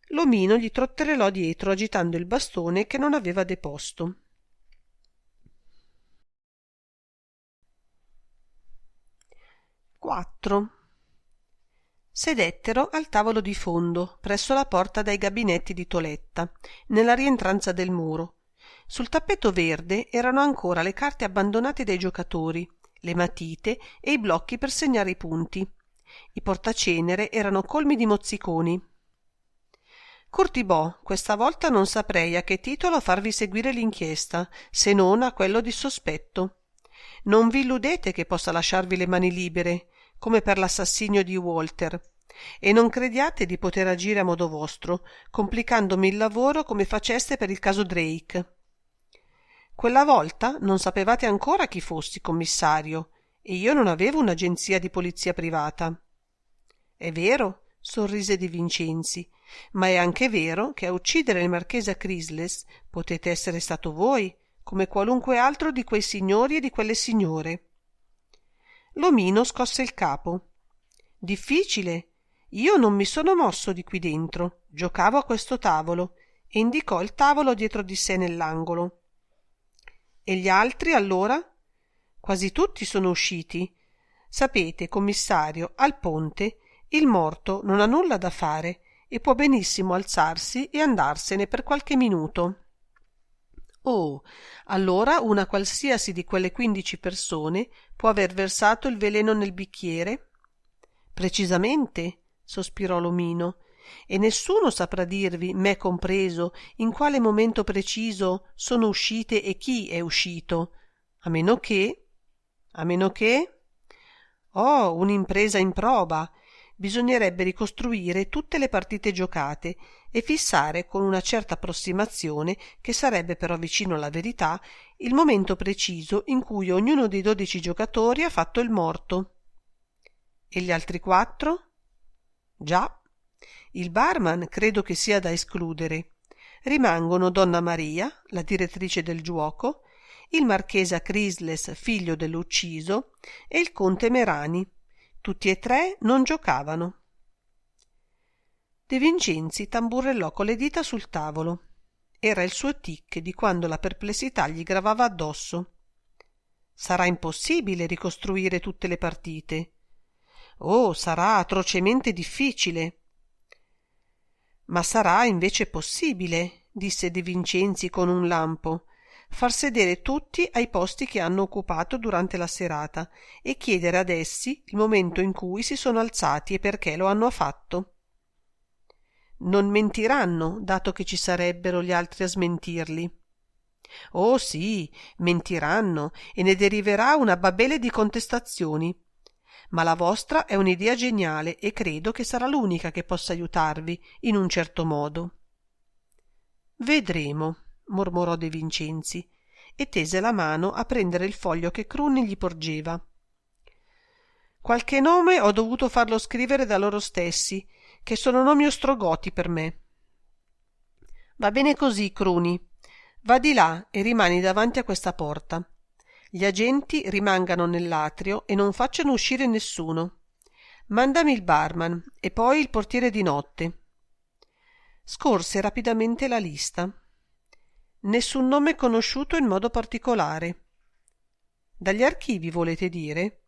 L'omino gli trotterellò dietro, agitando il bastone che non aveva deposto. 4. Sedettero al tavolo di fondo, presso la porta dai gabinetti di Toletta, nella rientranza del muro. Sul tappeto verde erano ancora le carte abbandonate dai giocatori, le matite e i blocchi per segnare i punti. I portacenere erano colmi di mozziconi. Curtibò, questa volta non saprei a che titolo farvi seguire l'inchiesta, se non a quello di sospetto. Non vi illudete che possa lasciarvi le mani libere, come per l'assassinio di Walter, e non crediate di poter agire a modo vostro, complicandomi il lavoro come faceste per il caso Drake. Quella volta non sapevate ancora chi fossi, commissario, e io non avevo un'agenzia di polizia privata. È vero, sorrise De Vincenzi, ma è anche vero che a uccidere il marchese Crisles potete essere stato voi, come qualunque altro di quei signori e di quelle signore. L'omino scosse il capo. Difficile. Io non mi sono mosso di qui dentro, giocavo a questo tavolo, e indicò il tavolo dietro di sé nell'angolo. E gli altri, allora? Quasi tutti sono usciti. Sapete, commissario, al ponte il morto non ha nulla da fare e può benissimo alzarsi e andarsene per qualche minuto. Oh, allora una qualsiasi di quelle 15 persone può aver versato il veleno nel bicchiere? Precisamente, sospirò l'omino, e nessuno saprà dirvi, me compreso, in quale momento preciso sono uscite e chi è uscito, a meno che... Oh, un'impresa improba. Bisognerebbe ricostruire tutte le partite giocate e fissare con una certa approssimazione, che sarebbe però vicino alla verità, il momento preciso in cui ognuno dei 12 giocatori ha fatto il morto. E gli altri 4? Già. Il barman credo che sia da escludere. Rimangono Donna Maria, la direttrice del giuoco, il marchese Crisles, figlio dell'ucciso, e il conte Merani. Tutti e 3 non giocavano. De Vincenzi tamburellò con le dita sul tavolo. Era il suo tic di quando la perplessità gli gravava addosso. Sarà impossibile ricostruire tutte le partite. Oh, sarà atrocemente difficile. Ma sarà invece possibile, disse De Vincenzi con un lampo, far sedere tutti ai posti che hanno occupato durante la serata e chiedere ad essi il momento in cui si sono alzati e perché lo hanno fatto. Non mentiranno, dato che ci sarebbero gli altri a smentirli. Oh sì, mentiranno, e ne deriverà una babele di contestazioni. Ma la vostra è un'idea geniale e credo che sarà l'unica che possa aiutarvi in un certo modo. Vedremo, mormorò De Vincenzi e tese la mano a prendere il foglio che Cruni gli porgeva. Qualche nome ho dovuto farlo scrivere da loro stessi, che sono nomi ostrogoti per me. Va bene così, Cruni. Va di là e rimani davanti a questa porta. Gli agenti rimangano nell'atrio e non facciano uscire nessuno. Mandami il barman e poi il portiere di notte. Scorse rapidamente la lista. Nessun nome conosciuto in modo particolare. Dagli archivi, volete dire?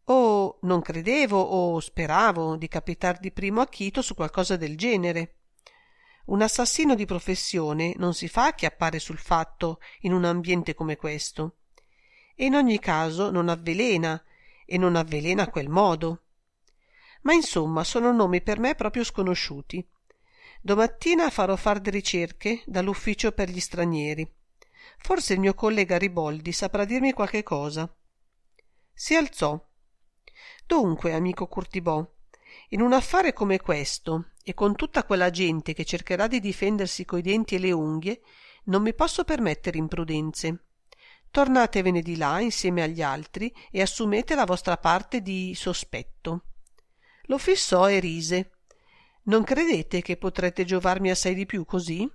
Oh, non credevo o speravo di capitar di primo acchito su qualcosa del genere. Un assassino di professione non si fa acchiappare sul fatto in un ambiente come questo. E in ogni caso non avvelena, e non avvelena a quel modo. Ma insomma sono nomi per me proprio sconosciuti. Domattina farò far de ricerche dall'ufficio per gli stranieri. Forse il mio collega Riboldi saprà dirmi qualche cosa. Si alzò. Dunque, amico Curtibò, in un affare come questo, e con tutta quella gente che cercherà di difendersi coi denti e le unghie, non mi posso permettere imprudenze. Tornatevene di là insieme agli altri e assumete la vostra parte di sospetto. Lo fissò e rise. Non credete che potrete giovarmi assai di più così?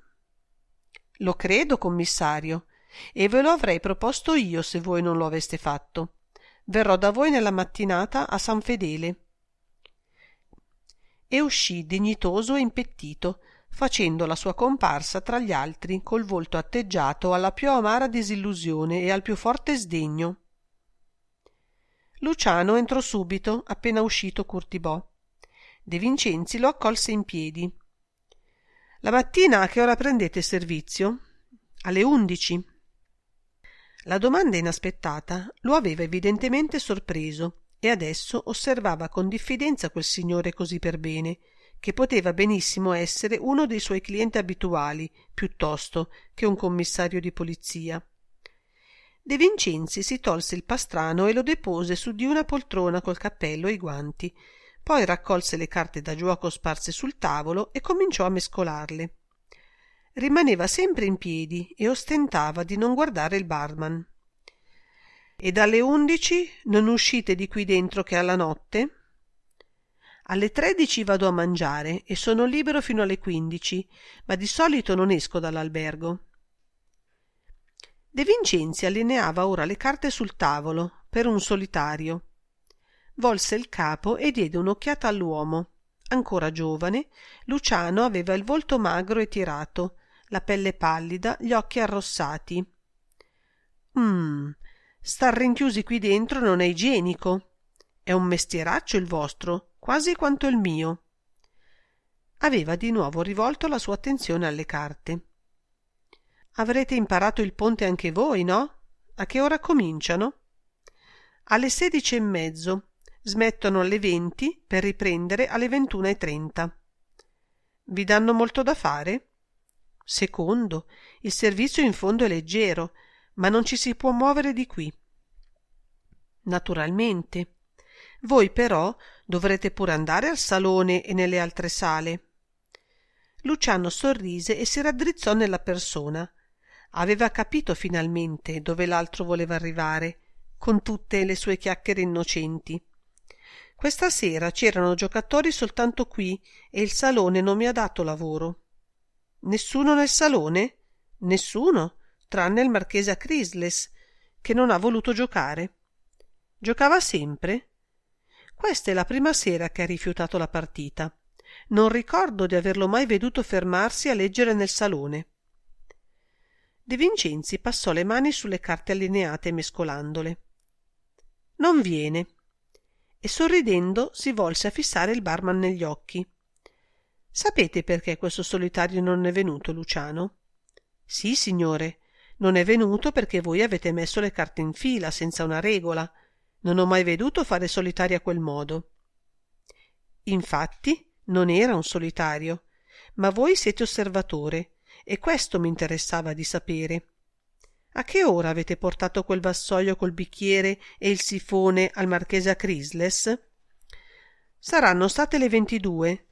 Lo credo, commissario, e ve lo avrei proposto io se voi non lo aveste fatto. Verrò da voi nella mattinata a San Fedele. E uscì dignitoso e impettito, facendo la sua comparsa tra gli altri col volto atteggiato alla più amara disillusione e al più forte sdegno. Luciano entrò subito, appena uscito Curtibò. De Vincenzi lo accolse in piedi. La mattina a che ora prendete servizio? Alle 11. La domanda inaspettata lo aveva evidentemente sorpreso e adesso osservava con diffidenza quel signore così per bene, che poteva benissimo essere uno dei suoi clienti abituali, piuttosto che un commissario di polizia. De Vincenzi si tolse il pastrano e lo depose su di una poltrona col cappello e i guanti, poi raccolse le carte da giuoco sparse sul tavolo e cominciò a mescolarle. Rimaneva sempre in piedi e ostentava di non guardare il barman. E dalle 11 non uscite di qui dentro che alla notte? Alle 13 vado a mangiare e sono libero fino alle 15, ma di solito non esco dall'albergo. De Vincenzi allineava ora le carte sul tavolo per un solitario. Volse il capo e diede un'occhiata all'uomo. Ancora giovane, Luciano aveva il volto magro e tirato, la pelle pallida, gli occhi arrossati. Star rinchiusi qui dentro non è igienico. È un mestieraccio il vostro, quasi quanto il mio. Aveva di nuovo rivolto la sua attenzione alle carte. Avrete imparato il ponte anche voi, no? A che ora cominciano? Alle 16:30. Smettono alle 20 per riprendere alle 21:30. Vi danno molto da fare? Secondo, il servizio in fondo è leggero, ma non ci si può muovere di qui. Naturalmente. Voi però dovrete pure andare al salone e nelle altre sale. Luciano sorrise e si raddrizzò nella persona. Aveva capito finalmente dove l'altro voleva arrivare, con tutte le sue chiacchiere innocenti. Questa sera c'erano giocatori soltanto qui e il salone non mi ha dato lavoro. Nessuno nel salone? Nessuno, tranne il marchese Acrisles, che non ha voluto giocare. Giocava sempre? Questa è la prima sera che ha rifiutato la partita. Non ricordo di averlo mai veduto fermarsi a leggere nel salone. De Vincenzi passò le mani sulle carte allineate mescolandole. Non viene. E sorridendo si volse a fissare il barman negli occhi. Sapete perché questo solitario non è venuto, Luciano? Sì, signore, non è venuto perché voi avete messo le carte in fila senza una regola. Non ho mai veduto fare solitari a quel modo. Infatti non era un solitario, ma voi siete osservatore e questo mi interessava di sapere. A che ora avete portato quel vassoio col bicchiere e il sifone al marchese Acrisles? Saranno state le 22.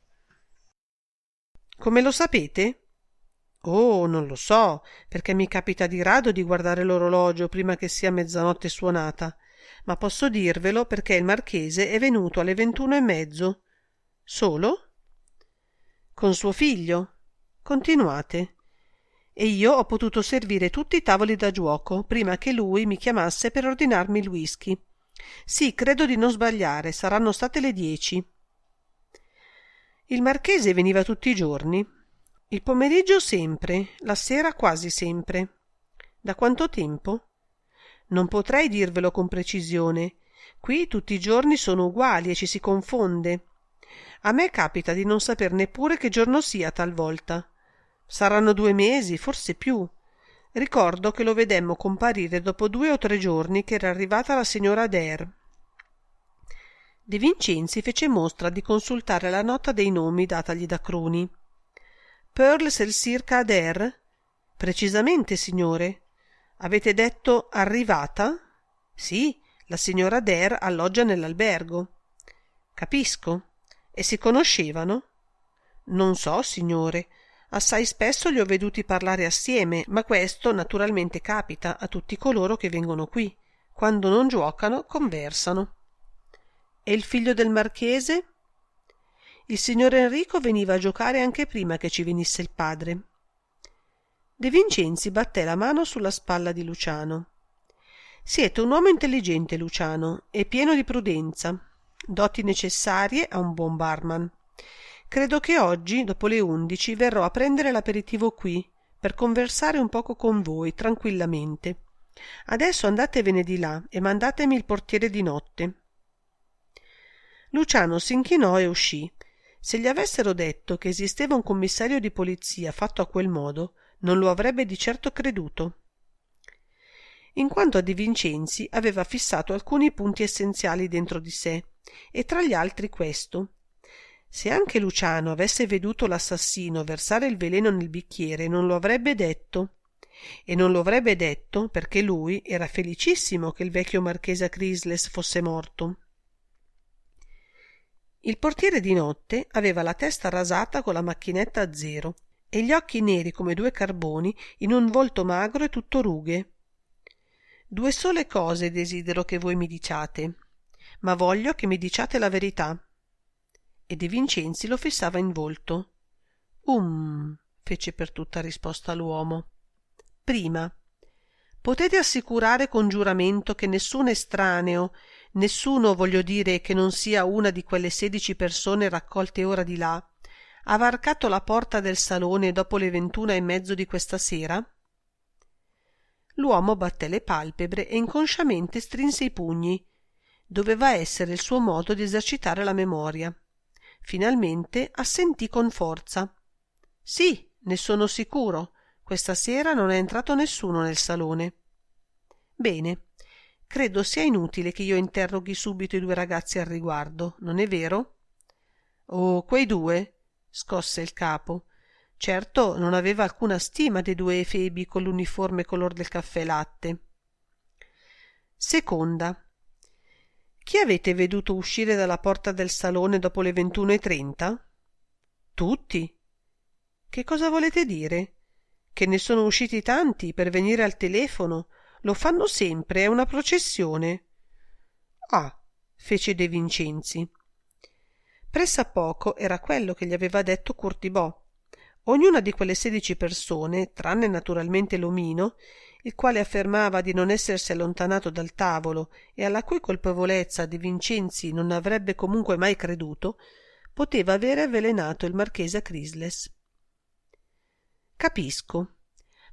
Come lo sapete? Oh, non lo so, perché mi capita di rado di guardare l'orologio prima che sia mezzanotte suonata, ma posso dirvelo perché il marchese è venuto alle 21:30. Solo? Con suo figlio? Continuate. e io ho potuto servire tutti i tavoli da giuoco prima che lui mi chiamasse per ordinarmi il whisky. Sì, credo di non sbagliare, saranno state le 10. Il marchese veniva tutti i giorni? Il pomeriggio sempre, la sera quasi sempre. Da quanto tempo? Non potrei dirvelo con precisione. Qui tutti i giorni sono uguali e ci si confonde. A me capita di non saper neppure che giorno sia talvolta. Saranno 2 mesi, forse più. Ricordo che lo vedemmo comparire dopo 2 o 3 giorni che era arrivata la signora Adair. De Vincenzi fece mostra di consultare la nota dei nomi datagli da Cruni. Pearl Circa Adair? Precisamente, signore. Avete detto arrivata? Sì, la signora Adair alloggia nell'albergo. Capisco. E si conoscevano? Non so, signore. Assai spesso li ho veduti parlare assieme, ma questo naturalmente capita a tutti coloro che vengono qui. Quando non giuocano, conversano. E il figlio del marchese? Il signor Enrico veniva a giocare anche prima che ci venisse il padre. De Vincenzi batté la mano sulla spalla di Luciano. Siete un uomo intelligente, Luciano, e pieno di prudenza, doti necessarie a un buon barman. Credo che oggi, dopo le 11, verrò a prendere l'aperitivo qui, per conversare un poco con voi, tranquillamente. Adesso andatevene di là e mandatemi il portiere di notte. Luciano s'inchinò e uscì. Se gli avessero detto che esisteva un commissario di polizia fatto a quel modo, non lo avrebbe di certo creduto. In quanto a De Vincenzi, aveva fissato alcuni punti essenziali dentro di sé, e tra gli altri questo. Se anche Luciano avesse veduto l'assassino versare il veleno nel bicchiere, non lo avrebbe detto. E non lo avrebbe detto perché lui era felicissimo che il vecchio marchese Crisles fosse morto. Il portiere di notte aveva la testa rasata con la macchinetta a zero e gli occhi neri come 2 carboni in un volto magro e tutto rughe. 2 sole cose desidero che voi mi diciate, ma voglio che mi diciate la verità. E De Vincenzi lo fissava in volto. Fece per tutta risposta l'uomo. Prima, potete assicurare con giuramento che nessun estraneo, nessuno, voglio dire, che non sia una di quelle 16 persone raccolte ora di là, ha varcato la porta del salone dopo le 21:30 di questa sera? L'uomo batté le palpebre e inconsciamente strinse i pugni. Doveva essere il suo modo di esercitare la memoria. Finalmente assentì con forza. Sì, ne sono sicuro. Questa sera non è entrato nessuno nel salone. Bene, credo sia inutile che io interroghi subito i 2 ragazzi al riguardo, non è vero? Oh, quei 2? Scosse il capo. Certo, non aveva alcuna stima dei 2 efebi con l'uniforme color del caffè latte. Seconda. Chi avete veduto uscire dalla porta del salone dopo le 21:30? Tutti. Che cosa volete dire? Che ne sono usciti tanti per venire al telefono? Lo fanno sempre, è una processione. Ah, fece De Vincenzi. Pressappoco era quello che gli aveva detto Curtibò. Ognuna di quelle 16 persone, tranne naturalmente l'omino, il quale affermava di non essersi allontanato dal tavolo e alla cui colpevolezza De Vincenzi non avrebbe comunque mai creduto, poteva avere avvelenato il marchese Crisles. Capisco.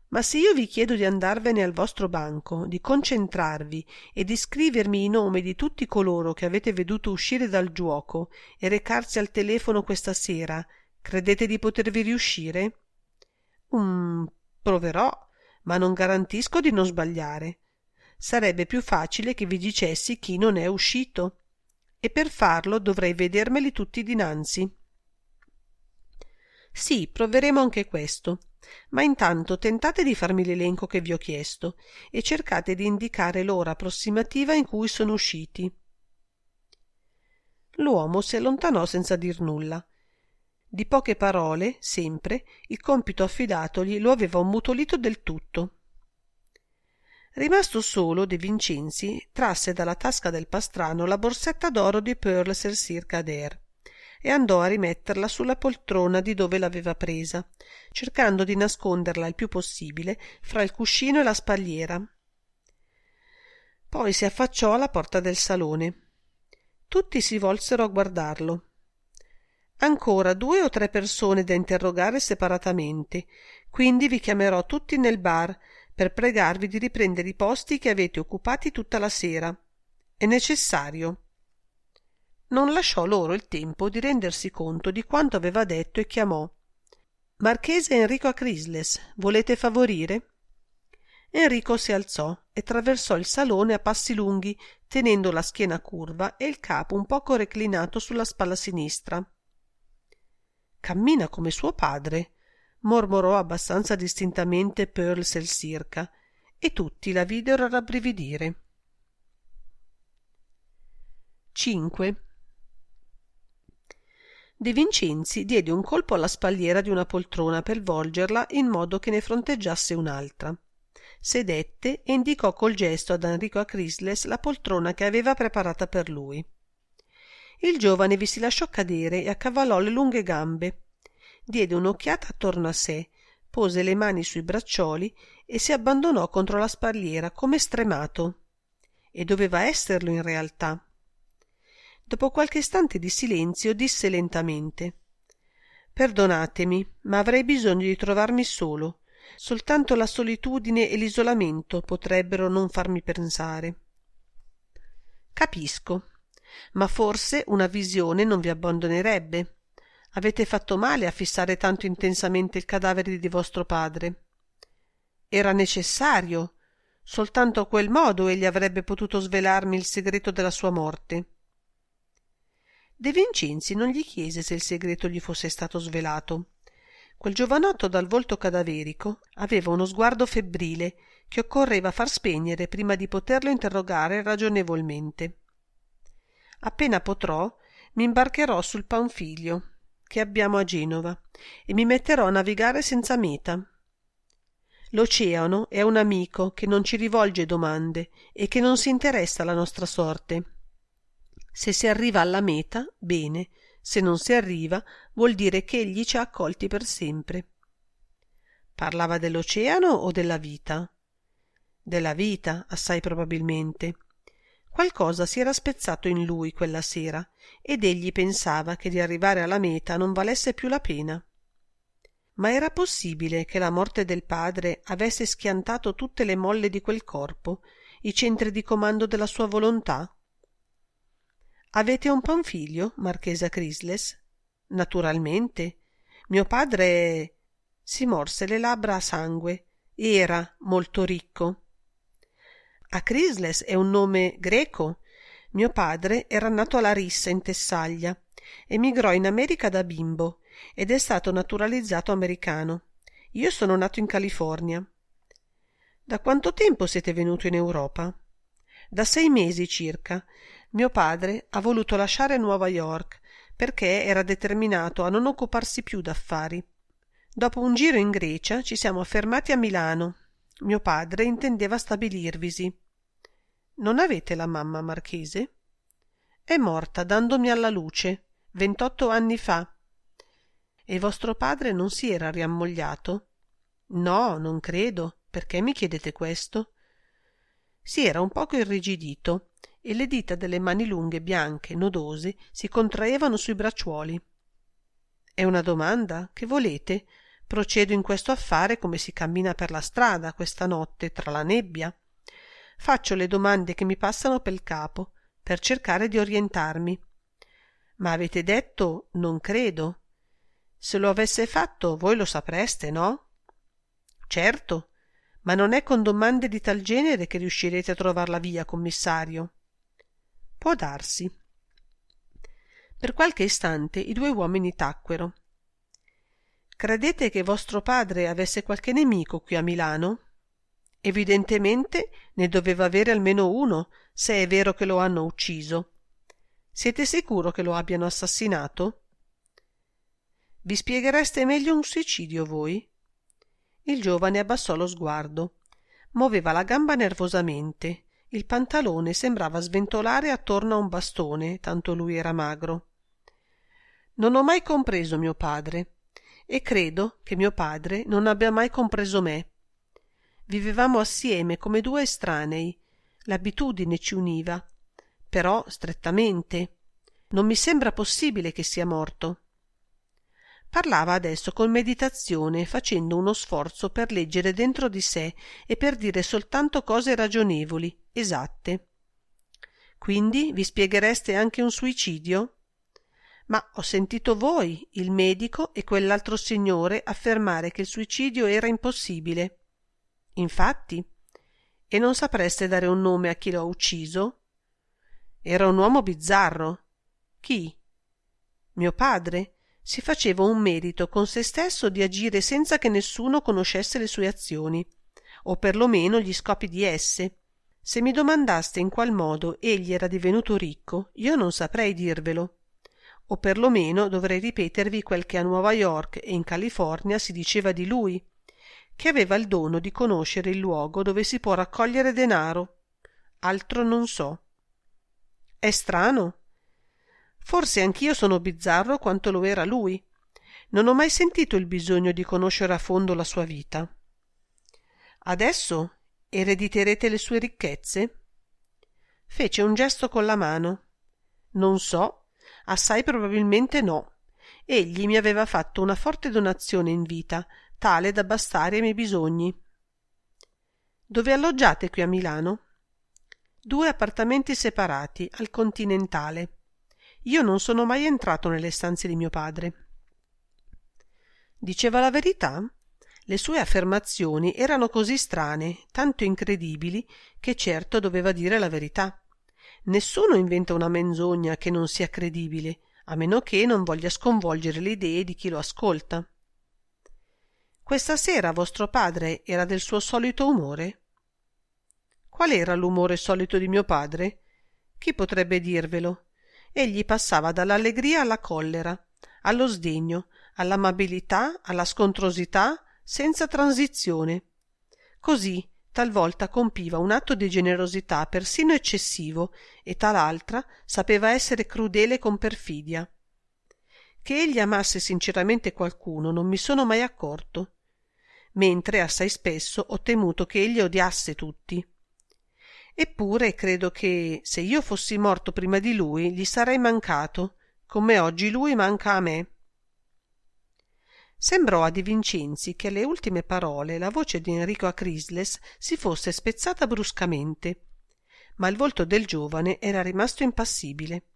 Ma se io vi chiedo di andarvene al vostro banco, di concentrarvi e di scrivermi i nomi di tutti coloro che avete veduto uscire dal giuoco e recarsi al telefono questa sera, credete di potervi riuscire? Proverò, ma non garantisco di non sbagliare. Sarebbe più facile che vi dicessi chi non è uscito, e per farlo dovrei vedermeli tutti dinanzi. Sì, proveremo anche questo, ma intanto tentate di farmi l'elenco che vi ho chiesto e cercate di indicare l'ora approssimativa in cui sono usciti. L'uomo si allontanò senza dir nulla. Di poche parole, sempre, il compito affidatogli lo aveva ammutolito del tutto. Rimasto solo, De Vincenzi trasse dalla tasca del pastrano la borsetta d'oro di Pearl Circa Adair. e andò a rimetterla sulla poltrona di dove l'aveva presa, cercando di nasconderla il più possibile fra il cuscino e la spalliera. Poi si affacciò alla porta del salone. Tutti si volsero a guardarlo. Ancora 2 o 3 persone da interrogare separatamente, quindi vi chiamerò tutti nel bar per pregarvi di riprendere i posti che avete occupati tutta la sera. È necessario. Non lasciò loro il tempo di rendersi conto di quanto aveva detto e chiamò: «Marchese Enrico Acrisles, volete favorire?» Enrico si alzò e attraversò il salone a passi lunghi, tenendo la schiena curva e il capo un poco reclinato sulla spalla sinistra. «Cammina come suo padre», mormorò abbastanza distintamente Pearl Selsirca, e tutti la videro rabbrividire. 5. De Vincenzi diede un colpo alla spalliera di una poltrona per volgerla in modo che ne fronteggiasse un'altra. Sedette e indicò col gesto ad Enrico Acrisles la poltrona che aveva preparata per lui. Il giovane vi si lasciò cadere e accavallò le lunghe gambe. Diede un'occhiata attorno a sé, pose le mani sui braccioli e si abbandonò contro la spalliera come stremato. E doveva esserlo in realtà. Dopo qualche istante di silenzio disse lentamente: «Perdonatemi, ma avrei bisogno di trovarmi solo. Soltanto la solitudine e l'isolamento potrebbero non farmi pensare». «Capisco, ma forse una visione non vi abbandonerebbe. Avete fatto male a fissare tanto intensamente il cadavere di vostro padre. Era necessario. Soltanto a quel modo egli avrebbe potuto svelarmi il segreto della sua morte». De Vincenzi non gli chiese se il segreto gli fosse stato svelato. Quel giovanotto dal volto cadaverico aveva uno sguardo febbrile che occorreva far spegnere prima di poterlo interrogare ragionevolmente. «Appena potrò, mi imbarcherò sul Panfilio, che abbiamo a Genova, e mi metterò a navigare senza meta. L'oceano è un amico che non ci rivolge domande e che non si interessa alla nostra sorte. Se si arriva alla meta, bene, se non si arriva, vuol dire che egli ci ha accolti per sempre». Parlava dell'oceano o della vita? Della vita, assai probabilmente. Qualcosa si era spezzato in lui quella sera ed egli pensava che di arrivare alla meta non valesse più la pena. Ma era possibile che la morte del padre avesse schiantato tutte le molle di quel corpo, i centri di comando della sua volontà? «Avete un Panfilio, marchesa Acrisles?» «Naturalmente. Mio padre…» Si morse le labbra a sangue. «Era molto ricco». «Acrisles è un nome greco. Mio padre era nato a Larissa in Tessaglia. Emigrò in America da bimbo ed è stato naturalizzato americano. Io sono nato in California». «Da quanto tempo siete venuto in Europa?» «Da 6 mesi circa. Mio padre ha voluto lasciare Nuova York perché era determinato a non occuparsi più d'affari. Dopo un giro in Grecia ci siamo fermati a Milano. Mio padre intendeva stabilirvisi». «Non avete la mamma, marchese?» «È morta dandomi alla luce 28 anni fa». «E vostro padre non si era riammogliato?» «No, non credo. Perché mi chiedete questo?» Si era un poco irrigidito e le dita delle mani lunghe bianche nodose si contraevano sui bracciuoli. «È una domanda? Che volete? Procedo in questo affare come si cammina per la strada questa notte tra la nebbia. Faccio le domande che mi passano pel capo per cercare di orientarmi. Ma avete detto non credo. Se lo avesse fatto voi lo sapreste, no?» «Certo, ma non è con domande di tal genere che riuscirete a trovar la via, commissario». «Può darsi». Per qualche istante i 2 uomini tacquero. «Credete che vostro padre avesse qualche nemico qui a Milano?» «Evidentemente ne doveva avere almeno uno, se è vero che lo hanno ucciso. Siete sicuro che lo abbiano assassinato?» «Vi spieghereste meglio un suicidio voi?» Il giovane abbassò lo sguardo. Muoveva la gamba nervosamente. Il pantalone sembrava sventolare attorno a un bastone, tanto lui era magro. Non ho mai compreso mio padre e credo che mio padre non abbia mai compreso me. Vivevamo assieme come due estranei, l'abitudine ci univa, però strettamente. Non mi sembra possibile che sia morto. Parlava adesso con meditazione, facendo uno sforzo per leggere dentro di sé e per dire soltanto cose ragionevoli, esatte. Quindi vi spieghereste anche un suicidio? Ma ho sentito voi, il medico e quell'altro signore affermare che il suicidio era impossibile. Infatti, e non sapreste dare un nome a chi lo ha ucciso? Era un uomo bizzarro. Chi? Mio padre si faceva un merito con se stesso di agire senza che nessuno conoscesse le sue azioni, o perlomeno gli scopi di esse. Se mi domandaste in qual modo egli era divenuto ricco, io non saprei dirvelo, o perlomeno dovrei ripetervi quel che a Nuova York e in California si diceva di lui, che aveva il dono di conoscere il luogo dove si può raccogliere denaro. Altro non so. È strano? Forse anch'io sono bizzarro quanto lo era lui. Non ho mai sentito il bisogno di conoscere a fondo la sua vita. Adesso erediterete le sue ricchezze? Fece un gesto con la mano. Non so, assai probabilmente no. Egli mi aveva fatto una forte donazione in vita, tale da bastare ai miei bisogni. Dove alloggiate qui a Milano? 2 appartamenti separati, al Continentale. Io non sono mai entrato nelle stanze di mio padre. Diceva la verità? Le sue affermazioni erano così strane, tanto incredibili, che certo doveva dire la verità. Nessuno inventa una menzogna che non sia credibile, a meno che non voglia sconvolgere le idee di chi lo ascolta. Questa sera vostro padre era del suo solito umore? Qual era l'umore solito di mio padre? Chi potrebbe dirvelo? Egli passava dall'allegria alla collera, allo sdegno, all'amabilità, alla scontrosità, senza transizione. Così talvolta compiva un atto di generosità persino eccessivo e tal'altra sapeva essere crudele con perfidia. Che egli amasse sinceramente qualcuno non mi sono mai accorto, mentre assai spesso ho temuto che egli odiasse tutti. Eppure credo che, se io fossi morto prima di lui, gli sarei mancato, come oggi lui manca a me. Sembrò a De Vincenzi che alle ultime parole la voce di Enrico Acrisles si fosse spezzata bruscamente, ma il volto del giovane era rimasto impassibile.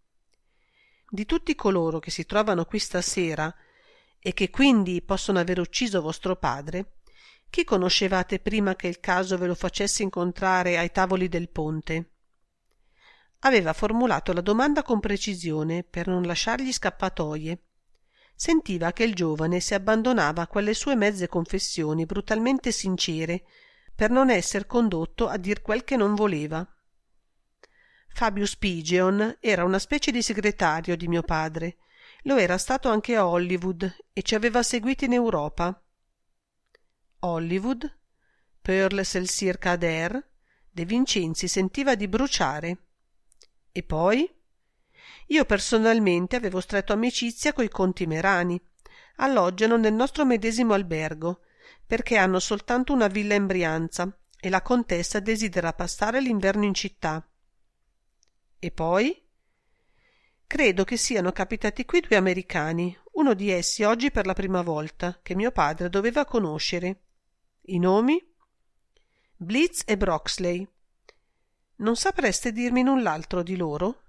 Di tutti coloro che si trovano qui stasera e che quindi possono aver ucciso vostro padre, chi conoscevate prima che il caso ve lo facesse incontrare ai tavoli del ponte? Aveva formulato la domanda con precisione per non lasciargli scappatoie. Sentiva che il giovane si abbandonava a quelle sue mezze confessioni brutalmente sincere per non esser condotto a dir quel che non voleva. Fabius Pigeon era una specie di segretario di mio padre. Lo era stato anche a Hollywood e ci aveva seguiti in Europa. Hollywood? Pearl Elsir Kader? De Vincenzi sentiva di bruciare. E poi? Io personalmente avevo stretto amicizia coi conti Merani. Alloggiano nel nostro medesimo albergo, perché hanno soltanto una villa in Brianza e la contessa desidera passare l'inverno in città. E poi? Credo che siano capitati qui 2 americani, uno di essi oggi per la prima volta, che mio padre doveva conoscere. I nomi? Blitz e Broxley. Non sapreste dirmi null'altro di loro?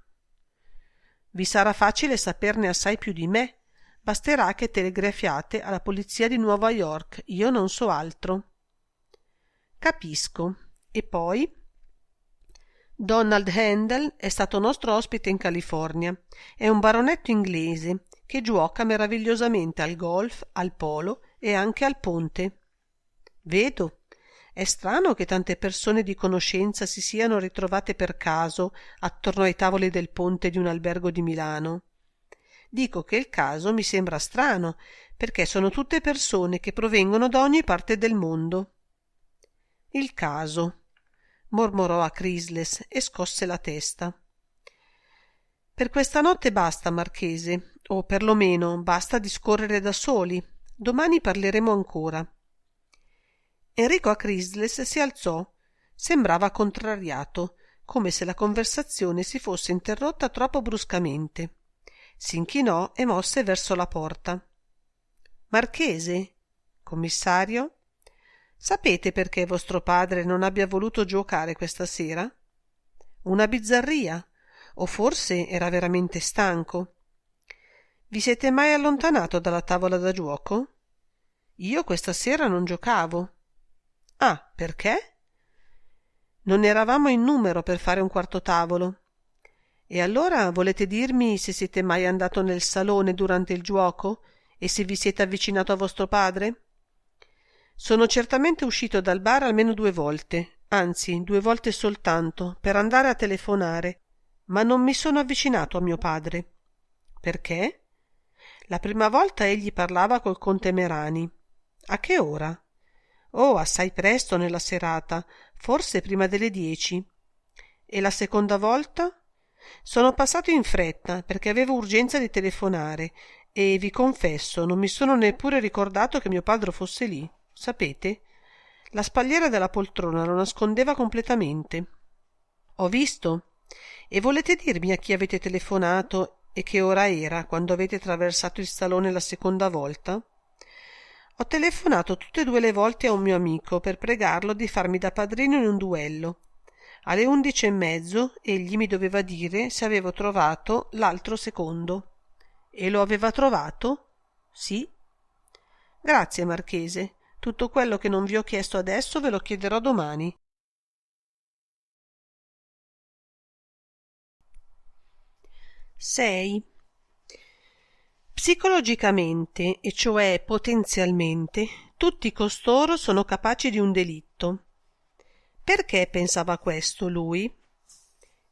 Vi sarà facile saperne assai più di me. Basterà che telegrafiate alla polizia di Nuova York. Io non so altro. Capisco. E poi? Donald Handel è stato nostro ospite in California. È un baronetto inglese che giuoca meravigliosamente al golf, al polo e anche al ponte. Vedo. È strano che tante persone di conoscenza si siano ritrovate per caso attorno ai tavoli del ponte di un albergo di Milano. Dico che il caso mi sembra strano, perché sono tutte persone che provengono da ogni parte del mondo. Il caso, mormorò Acrisles e scosse la testa. Per questa notte basta, marchese. o perlomeno basta discorrere da soli. Domani parleremo ancora. Enrico Acrisles si alzò. Sembrava contrariato, come se la conversazione si fosse interrotta troppo bruscamente. Si inchinò e mosse verso la porta. Marchese? Commissario? Sapete perché vostro padre non abbia voluto giuocare questa sera? Una bizzarria? O forse era veramente stanco? Vi siete mai allontanato dalla tavola da giuoco? Io questa sera non giocavo. Ah, perché? Non eravamo in numero per fare un quarto tavolo. E allora volete dirmi se siete mai andato nel salone durante il giuoco e se vi siete avvicinato a vostro padre? Sono certamente uscito dal bar almeno 2 volte, anzi 2 volte soltanto, per andare a telefonare, ma non mi sono avvicinato a mio padre. Perché? La prima volta egli parlava col conte Merani. A che ora? Oh, assai presto nella serata, forse prima delle 10. E la seconda volta? Sono passato in fretta perché avevo urgenza di telefonare e vi confesso non mi sono neppure ricordato che mio padre fosse lì. Sapete? La spalliera della poltrona lo nascondeva completamente. Ho visto. E volete dirmi a chi avete telefonato e che ora era quando avete attraversato il salone la seconda volta? Ho telefonato tutte e 2 le volte a un mio amico per pregarlo di farmi da padrino in un duello. Alle 11:30 egli mi doveva dire se avevo trovato l'altro secondo. E lo aveva trovato? Sì. Grazie, Marchese. Tutto quello che non vi ho chiesto adesso ve lo chiederò domani. Sei. Psicologicamente, e cioè potenzialmente, tutti costoro sono capaci di un delitto. Perché pensava questo lui?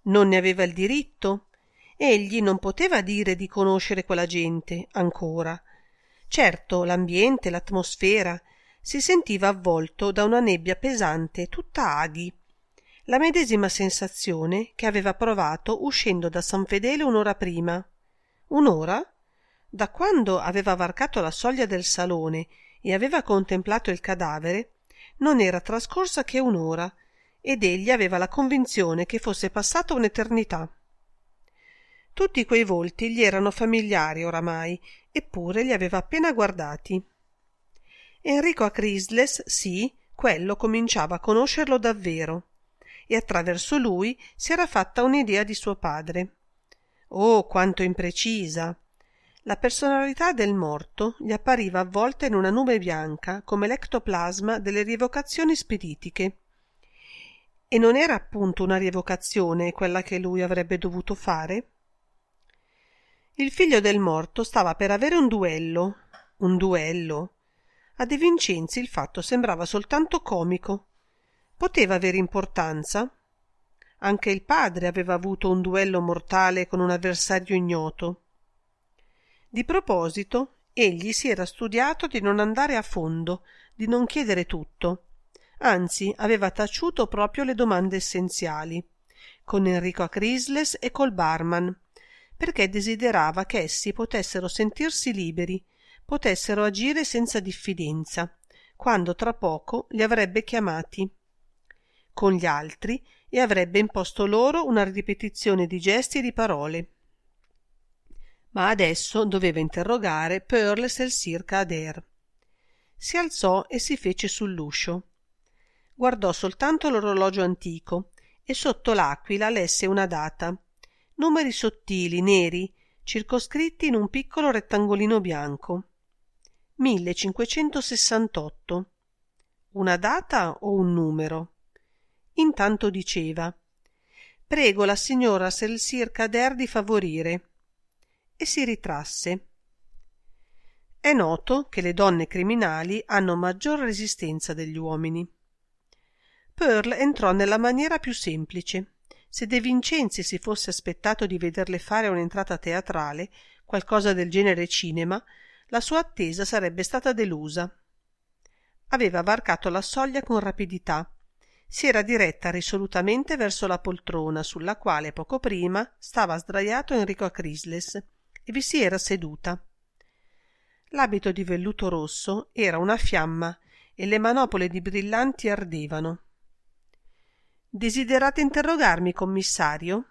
Non ne aveva il diritto? Egli non poteva dire di conoscere quella gente, ancora. Certo, l'ambiente, l'atmosfera, si sentiva avvolto da una nebbia pesante, tutta aghi. La medesima sensazione che aveva provato uscendo da San Fedele 1 ora prima. 1 ora? Da quando aveva varcato la soglia del salone e aveva contemplato il cadavere, non era trascorsa che 1 ora, ed egli aveva la convinzione che fosse passata un'eternità. Tutti quei volti gli erano familiari oramai, eppure li aveva appena guardati. Enrico Acrisles, sì, quello cominciava a conoscerlo davvero, e attraverso lui si era fatta un'idea di suo padre. Oh, quanto imprecisa! La personalità del morto gli appariva avvolta in una nube bianca come l'ectoplasma delle rievocazioni spiritiche. E non era appunto una rievocazione quella che lui avrebbe dovuto fare? Il figlio del morto stava per avere un duello. Un duello. A De Vincenzi il fatto sembrava soltanto comico. Poteva avere importanza? Anche il padre aveva avuto un duello mortale con un avversario ignoto. Di proposito, egli si era studiato di non andare a fondo, di non chiedere tutto. Anzi, aveva taciuto proprio le domande essenziali, con Enrico Acrisles e col barman, perché desiderava che essi potessero sentirsi liberi, potessero agire senza diffidenza, quando tra poco li avrebbe chiamati con gli altri e avrebbe imposto loro una ripetizione di gesti e di parole. Ma adesso doveva interrogare Pearl Selsir Kader. Si alzò e si fece sull'uscio. Guardò soltanto l'orologio antico e sotto l'aquila lesse una data, numeri sottili, neri, circoscritti in un piccolo rettangolino bianco. 1568. Una data o un numero? Intanto diceva: «Prego la signora Selsir Kader di favorire», e si ritrasse. È noto che le donne criminali hanno maggior resistenza degli uomini. Pearl entrò nella maniera più semplice. Se De Vincenzi si fosse aspettato di vederle fare un'entrata teatrale, qualcosa del genere cinema, la sua attesa sarebbe stata delusa. Aveva varcato la soglia con rapidità. Si era diretta risolutamente verso la poltrona sulla quale poco prima stava sdraiato Enrico Acrisles e vi si era seduta. L'abito di velluto rosso era una fiamma e le manopole di brillanti ardevano. «Desiderate interrogarmi, commissario?»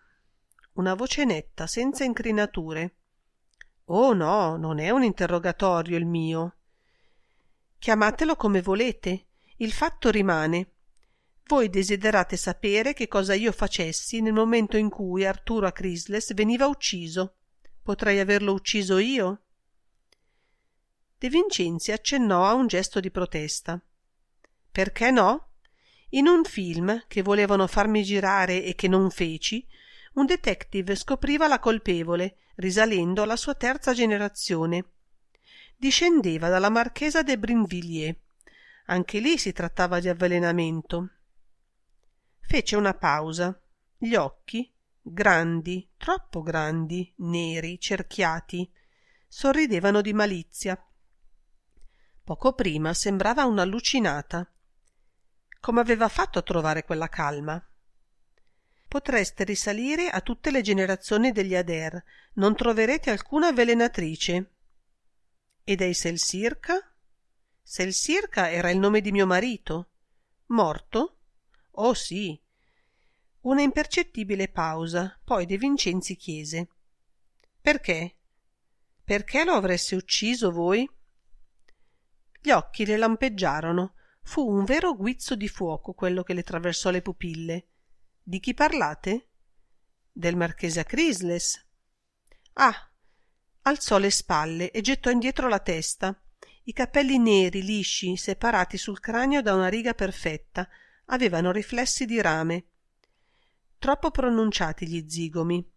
Una voce netta, senza incrinature. «Oh no, non è un interrogatorio il mio». «Chiamatelo come volete, il fatto rimane. Voi desiderate sapere che cosa io facessi nel momento in cui Arturo Crisles veniva ucciso. Potrei averlo ucciso io?» De Vincenzi accennò a un gesto di protesta. «Perché no? In un film che volevano farmi girare e che non feci, un detective scopriva la colpevole, risalendo alla sua terza generazione. Discendeva dalla marchesa de Brinvilliers. Anche lì si trattava di avvelenamento». Fece una pausa. Gli occhi, grandi, troppo grandi, neri, cerchiati, sorridevano di malizia. Poco prima sembrava un'allucinata. Come aveva fatto a trovare quella calma? Potreste risalire a tutte le generazioni degli Adair, non troverete alcuna avvelenatrice. E dei Selsirca? Selsirca era il nome di mio marito. Morto? Oh sì. Una impercettibile pausa, poi De Vincenzi chiese: «Perché? Perché lo avreste ucciso voi?» Gli occhi le lampeggiarono. Fu un vero guizzo di fuoco quello che le traversò le pupille. «Di chi parlate?» «Del marchese Crisles». «Ah!» Alzò le spalle e gettò indietro la testa. I capelli neri, lisci, separati sul cranio da una riga perfetta, avevano riflessi di rame. Troppo pronunciati gli zigomi.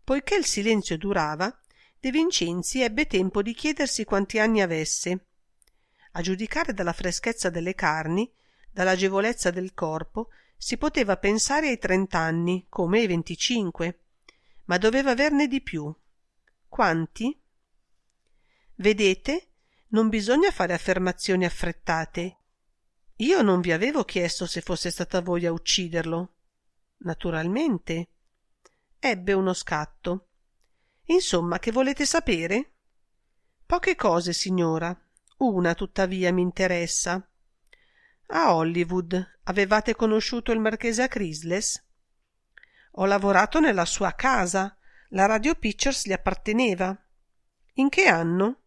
Poiché il silenzio durava, De Vincenzi ebbe tempo di chiedersi quanti anni avesse. A giudicare dalla freschezza delle carni, dall'agevolezza del corpo, si poteva pensare ai 30 anni, come ai 25, ma doveva averne di più. Quanti? Vedete, non bisogna fare affermazioni affrettate. Io non vi avevo chiesto se fosse stata voi a ucciderlo. Naturalmente. Ebbe uno scatto. Insomma, che volete sapere? Poche cose, signora. Una, tuttavia, mi interessa. A Hollywood avevate conosciuto il marchese Crisles? Ho lavorato nella sua casa. La Radio Pictures gli apparteneva. In che anno?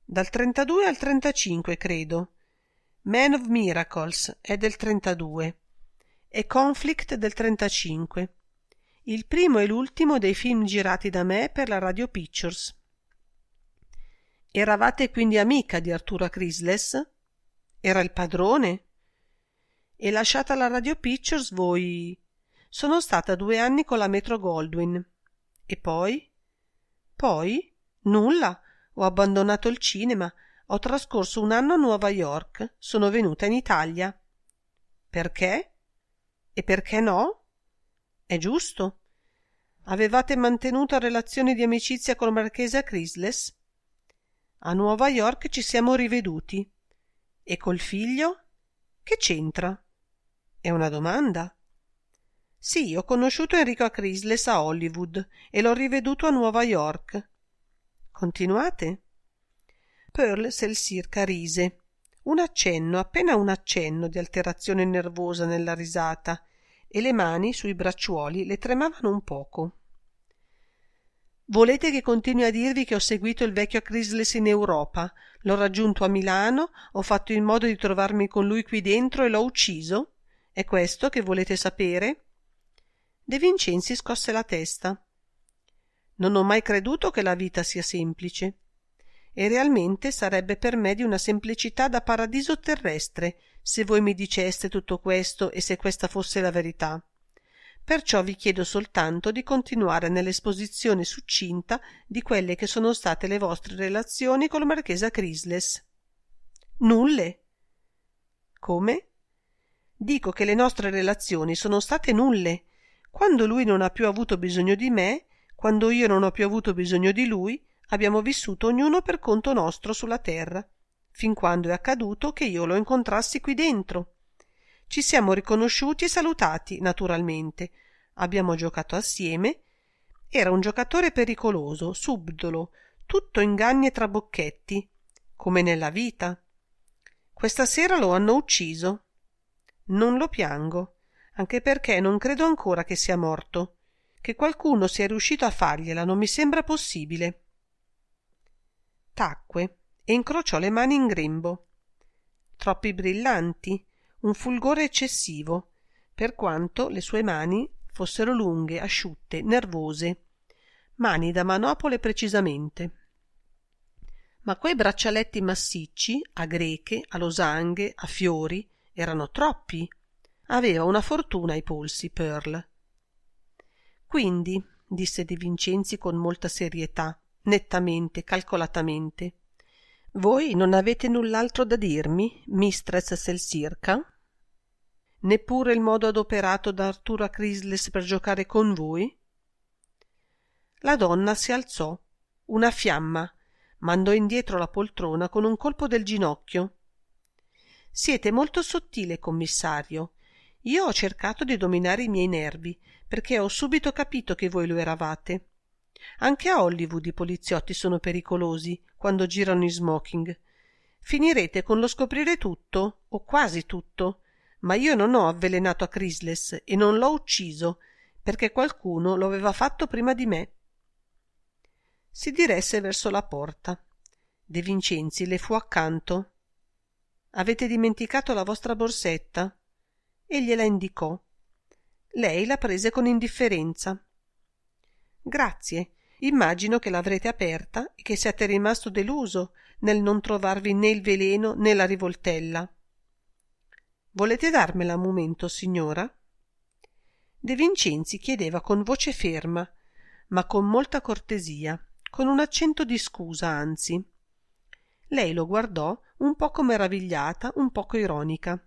Dal 32 al 35, credo. Man of Miracles è del 32 e Conflict del 35. Il primo e l'ultimo dei film girati da me per la Radio Pictures. Eravate quindi amica di Arturo Crisles? Era il padrone? E lasciata la Radio Pictures voi... Sono stata 2 anni con la Metro-Goldwyn. E poi? Poi? Nulla. Ho abbandonato il cinema. Ho trascorso 1 anno a Nuova York. Sono venuta in Italia. Perché? E perché no? È giusto. Avevate mantenuto relazioni di amicizia col marchese Crisles? A Nuova York ci siamo riveduti. E col figlio? Che c'entra? È una domanda. Sì, ho conosciuto Enrico Crisles a Hollywood e l'ho riveduto a Nuova York. Continuate. Pearl Selsirca rise. Un accenno, appena un accenno di alterazione nervosa nella risata, e le mani sui bracciuoli le tremavano un poco. Volete che continui a dirvi che ho seguito il vecchio Crisles in Europa, l'ho raggiunto a Milano, ho fatto in modo di trovarmi con lui qui dentro e l'ho ucciso? È questo che volete sapere? De Vincenzi scosse la testa. Non ho mai creduto che la vita sia semplice. E realmente sarebbe per me di una semplicità da paradiso terrestre se voi mi diceste tutto questo e se questa fosse la verità. Perciò vi chiedo soltanto di continuare nell'esposizione succinta di quelle che sono state le vostre relazioni col marchese Crisles. Nulle. Come? Dico che le nostre relazioni sono state nulle. Quando lui non ha più avuto bisogno di me, quando io non ho più avuto bisogno di lui, abbiamo vissuto ognuno per conto nostro sulla terra, fin quando è accaduto che io lo incontrassi qui dentro. Ci siamo riconosciuti e salutati, naturalmente. Abbiamo giocato assieme Era un giocatore pericoloso, subdolo, tutto inganni e trabocchetti, come nella vita. Questa sera lo hanno ucciso. Non lo piango, anche perché non credo ancora che sia morto. Che qualcuno sia riuscito a fargliela non mi sembra possibile. Tacque e incrociò le mani in grembo. Troppi brillanti, un fulgore eccessivo, per quanto le sue mani fossero lunghe, asciutte, nervose, mani da manopole precisamente. Ma quei braccialetti massicci, a greche, a losanghe, a fiori, erano troppi. Aveva una fortuna ai polsi, Pearl. Quindi, disse De Vincenzi con molta serietà, nettamente, calcolatamente, voi non avete null'altro da dirmi, mistress Selsirca? Neppure il modo adoperato da Arturo Crisles per giocare con voi? La donna si alzò, una fiamma, mandò indietro la poltrona con un colpo del ginocchio. Siete molto sottile, commissario. Io ho cercato di dominare i miei nervi, perché ho subito capito che voi lo eravate. Anche a Hollywood i poliziotti sono pericolosi quando girano in smoking. Finirete con lo scoprire tutto, o quasi tutto, ma io non ho avvelenato a Crisles e non l'ho ucciso, perché qualcuno lo aveva fatto prima di me. Si diresse verso la porta. De Vincenzi le fu accanto. Avete dimenticato la vostra borsetta? E gliela indicò. Lei la prese con indifferenza. Grazie, immagino che l'avrete aperta e che siate rimasto deluso nel non trovarvi né il veleno né la rivoltella. Volete darmela un momento, signora? De Vincenzi chiedeva con voce ferma, ma con molta cortesia, con un accento di scusa, anzi. Lei lo guardò un poco meravigliata, un poco ironica.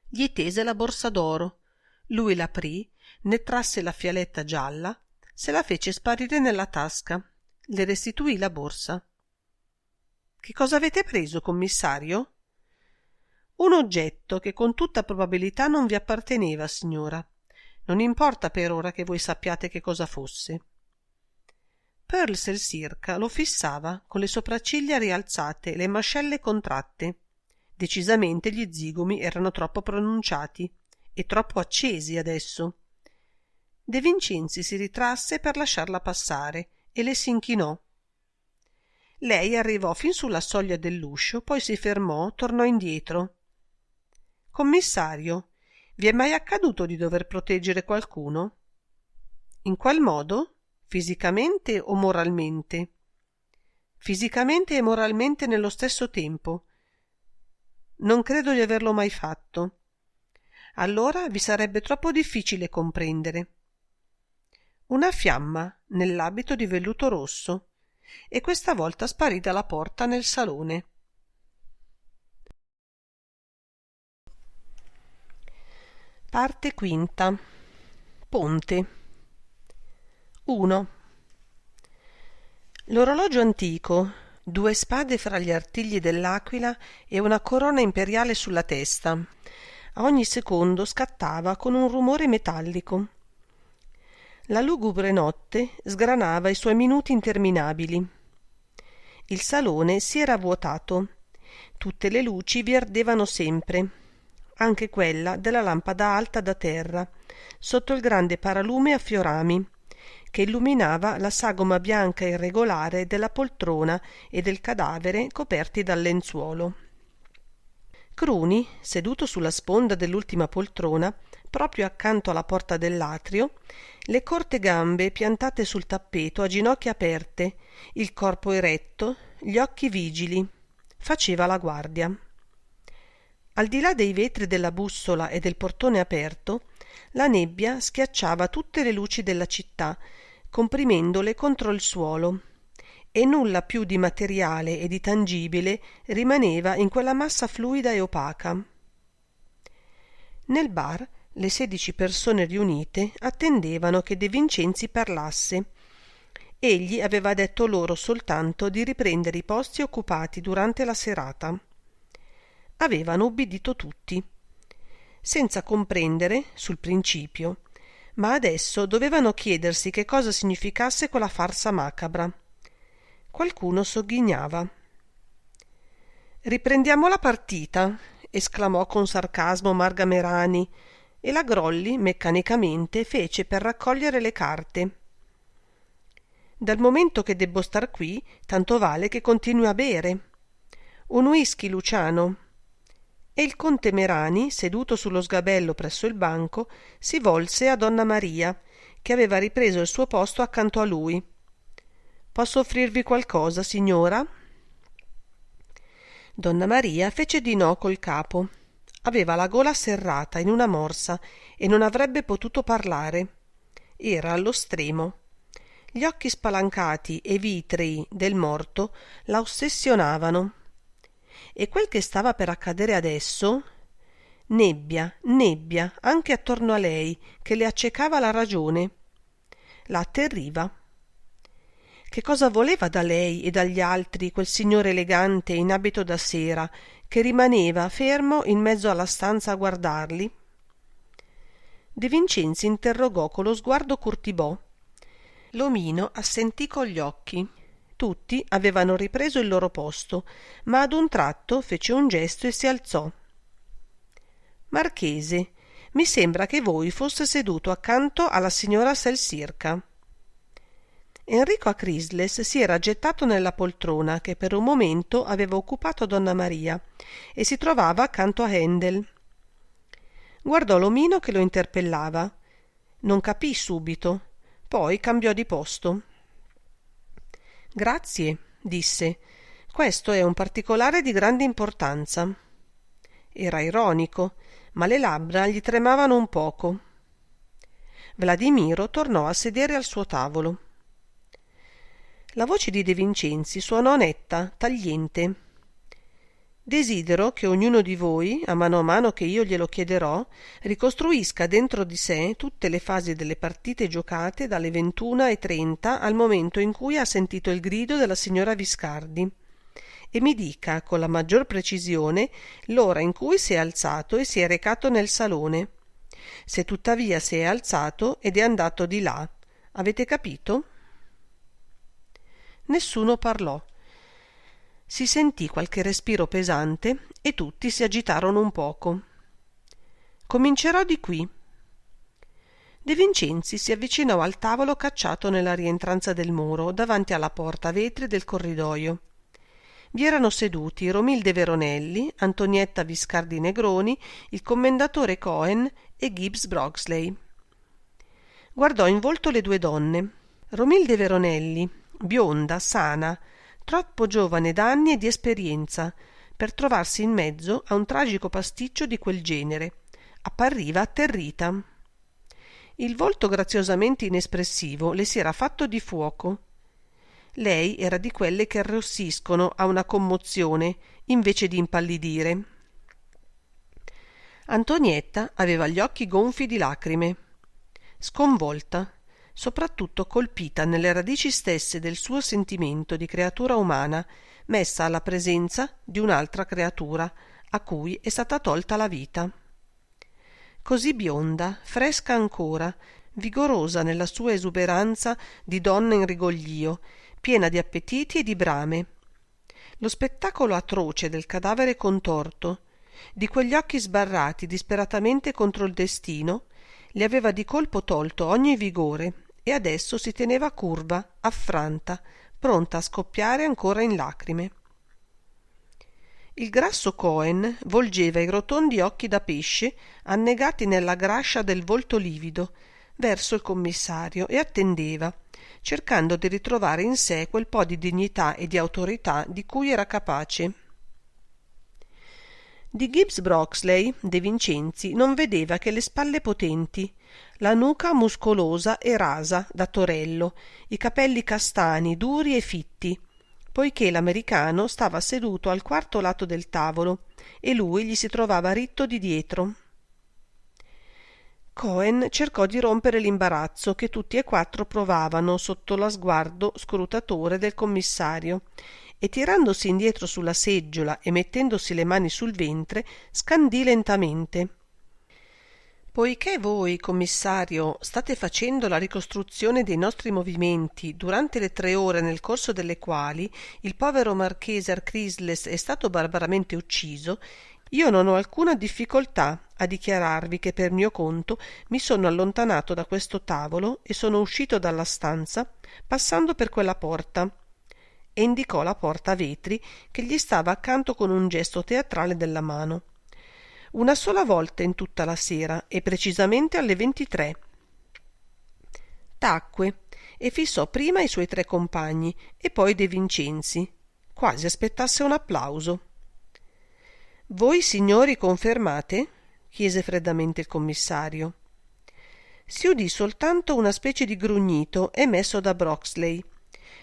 Gli tese la borsa d'oro. Lui l'aprì, ne trasse la fialetta gialla, se la fece sparire nella tasca, le restituì la borsa. Che cosa avete preso, commissario? Un oggetto che con tutta probabilità non vi apparteneva, signora. Non importa per ora che voi sappiate che cosa fosse. Pearl Selsirca lo fissava con le sopracciglia rialzate e le mascelle contratte. Decisamente gli zigomi erano troppo pronunciati e troppo accesi adesso. De Vincenzi si ritrasse per lasciarla passare e le s'inchinò. Lei arrivò fin sulla soglia dell'uscio, poi si fermò, tornò indietro. Commissario, vi è mai accaduto di dover proteggere qualcuno? In qual modo? Fisicamente o moralmente? Fisicamente e moralmente nello stesso tempo. Non credo di averlo mai fatto. Allora vi sarebbe troppo difficile comprendere. Una fiamma nell'abito di velluto rosso, e questa volta sparì dalla porta nel salone. Parte quinta. Ponte. 1. L'orologio antico, 2 spade fra gli artigli dell'aquila e una corona imperiale sulla testa, a ogni secondo scattava con un rumore metallico. La lugubre notte sgranava i suoi minuti interminabili. Il salone si era vuotato. Tutte le luci vi ardevano sempre, anche quella della lampada alta da terra, sotto il grande paralume a fiorami, che illuminava la sagoma bianca irregolare della poltrona e del cadavere coperti dal lenzuolo. Cruni, seduto sulla sponda dell'ultima poltrona, proprio accanto alla porta dell'atrio, le corte gambe piantate sul tappeto a ginocchia aperte, il corpo eretto, gli occhi vigili, faceva la guardia. Al di là dei vetri della bussola e del portone aperto, la nebbia schiacciava tutte le luci della città, comprimendole contro il suolo, e nulla più di materiale e di tangibile rimaneva in quella massa fluida e opaca. Nel bar le 16 persone riunite attendevano che De Vincenzi parlasse. Egli aveva detto loro soltanto di riprendere i posti occupati durante la serata. Avevano ubbidito tutti, senza comprendere, sul principio, ma adesso dovevano chiedersi che cosa significasse quella farsa macabra. Qualcuno sogghignava. «Riprendiamo la partita», esclamò con sarcasmo Margamerani, e la Grolli meccanicamente fece per raccogliere le carte. «Dal momento che debbo star qui, tanto vale che continui a bere. Un whisky, Luciano». E il conte Merani, seduto sullo sgabello presso il banco, si volse a donna Maria, che aveva ripreso il suo posto accanto a lui. «Posso offrirvi qualcosa, signora?» Donna Maria fece di no col capo. Aveva la gola serrata in una morsa e non avrebbe potuto parlare. Era allo stremo. Gli occhi spalancati e vitrei del morto la ossessionavano. E quel che stava per accadere adesso? Nebbia, anche attorno a lei, che le accecava la ragione. La atterriva. Che cosa voleva da lei e dagli altri quel signore elegante in abito da sera, che rimaneva fermo in mezzo alla stanza a guardarli? De Vincenzi interrogò con lo sguardo Curtibò. L'omino assentì con gli occhi. Tutti avevano ripreso il loro posto, ma ad un tratto fece un gesto e si alzò. «Marchese, mi sembra che voi fosse seduto accanto alla signora Selsirca». Enrico Acrisles si era gettato nella poltrona che per un momento aveva occupato donna Maria e si trovava accanto a Handel. Guardò l'omino che lo interpellava. Non capì subito, poi cambiò di posto. «Grazie», disse. «Questo è un particolare di grande importanza». Era ironico, ma le labbra gli tremavano un poco. Vladimiro tornò a sedere al suo tavolo. La voce di De Vincenzi suonò netta, tagliente. «Desidero che ognuno di voi, a mano che io glielo chiederò, ricostruisca dentro di sé tutte le fasi delle partite giocate dalle 21:30 al momento in cui ha sentito il grido della signora Viscardi e mi dica con la maggior precisione l'ora in cui si è alzato e si è recato nel salone. Se tuttavia si è alzato ed è andato di là. Avete capito?» Nessuno parlò. Si sentì qualche respiro pesante e tutti si agitarono un poco. «Comincerò di qui». De Vincenzi si avvicinò al tavolo cacciato nella rientranza del muro, davanti alla porta a vetri del corridoio. Vi erano seduti Romilde Veronelli, Antonietta Viscardi Negroni, il commendatore Cohen e Gibbs Broxley. Guardò in volto le due donne. Romilde Veronelli, bionda, sana, troppo giovane d'anni e di esperienza per trovarsi in mezzo a un tragico pasticcio di quel genere, appariva atterrita. Il volto graziosamente inespressivo le si era fatto di fuoco. Lei era di quelle che arrossiscono a una commozione invece di impallidire. Antonietta aveva gli occhi gonfi di lacrime. Sconvolta, soprattutto colpita nelle radici stesse del suo sentimento di creatura umana, messa alla presenza di un'altra creatura a cui è stata tolta la vita. Così bionda, fresca ancora, vigorosa nella sua esuberanza di donna in rigoglio, piena di appetiti e di brame. Lo spettacolo atroce del cadavere contorto, di quegli occhi sbarrati disperatamente contro il destino, le aveva di colpo tolto ogni vigore e adesso si teneva curva, affranta, pronta a scoppiare ancora in lacrime. Il grasso Cohen volgeva i rotondi occhi da pesce annegati nella grascia del volto livido verso il commissario e attendeva, cercando di ritrovare in sé quel po' di dignità e di autorità di cui era capace. Di Gibbs Broxley De Vincenzi non vedeva che le spalle potenti, la nuca muscolosa e rasa da torello, i capelli castani, duri e fitti, poiché l'americano stava seduto al quarto lato del tavolo e lui gli si trovava ritto di dietro. Cohen cercò di rompere l'imbarazzo che tutti e quattro provavano sotto lo sguardo scrutatore del commissario e tirandosi indietro sulla seggiola e mettendosi le mani sul ventre scandì lentamente. Poiché voi, commissario, state facendo la ricostruzione dei nostri movimenti durante le 3 ore nel corso delle quali il povero marchese Arcrisles è stato barbaramente ucciso, io non ho alcuna difficoltà a dichiararvi che per mio conto mi sono allontanato da questo tavolo e sono uscito dalla stanza passando per quella porta, e indicò la porta a vetri che gli stava accanto con un gesto teatrale della mano. Una sola volta in tutta la sera, e precisamente alle 23. Tacque e fissò prima i suoi 3 compagni e poi De Vincenzi, quasi aspettasse un applauso. «Voi, signori, confermate?» chiese freddamente il commissario. Si udì soltanto una specie di grugnito emesso da Broxley.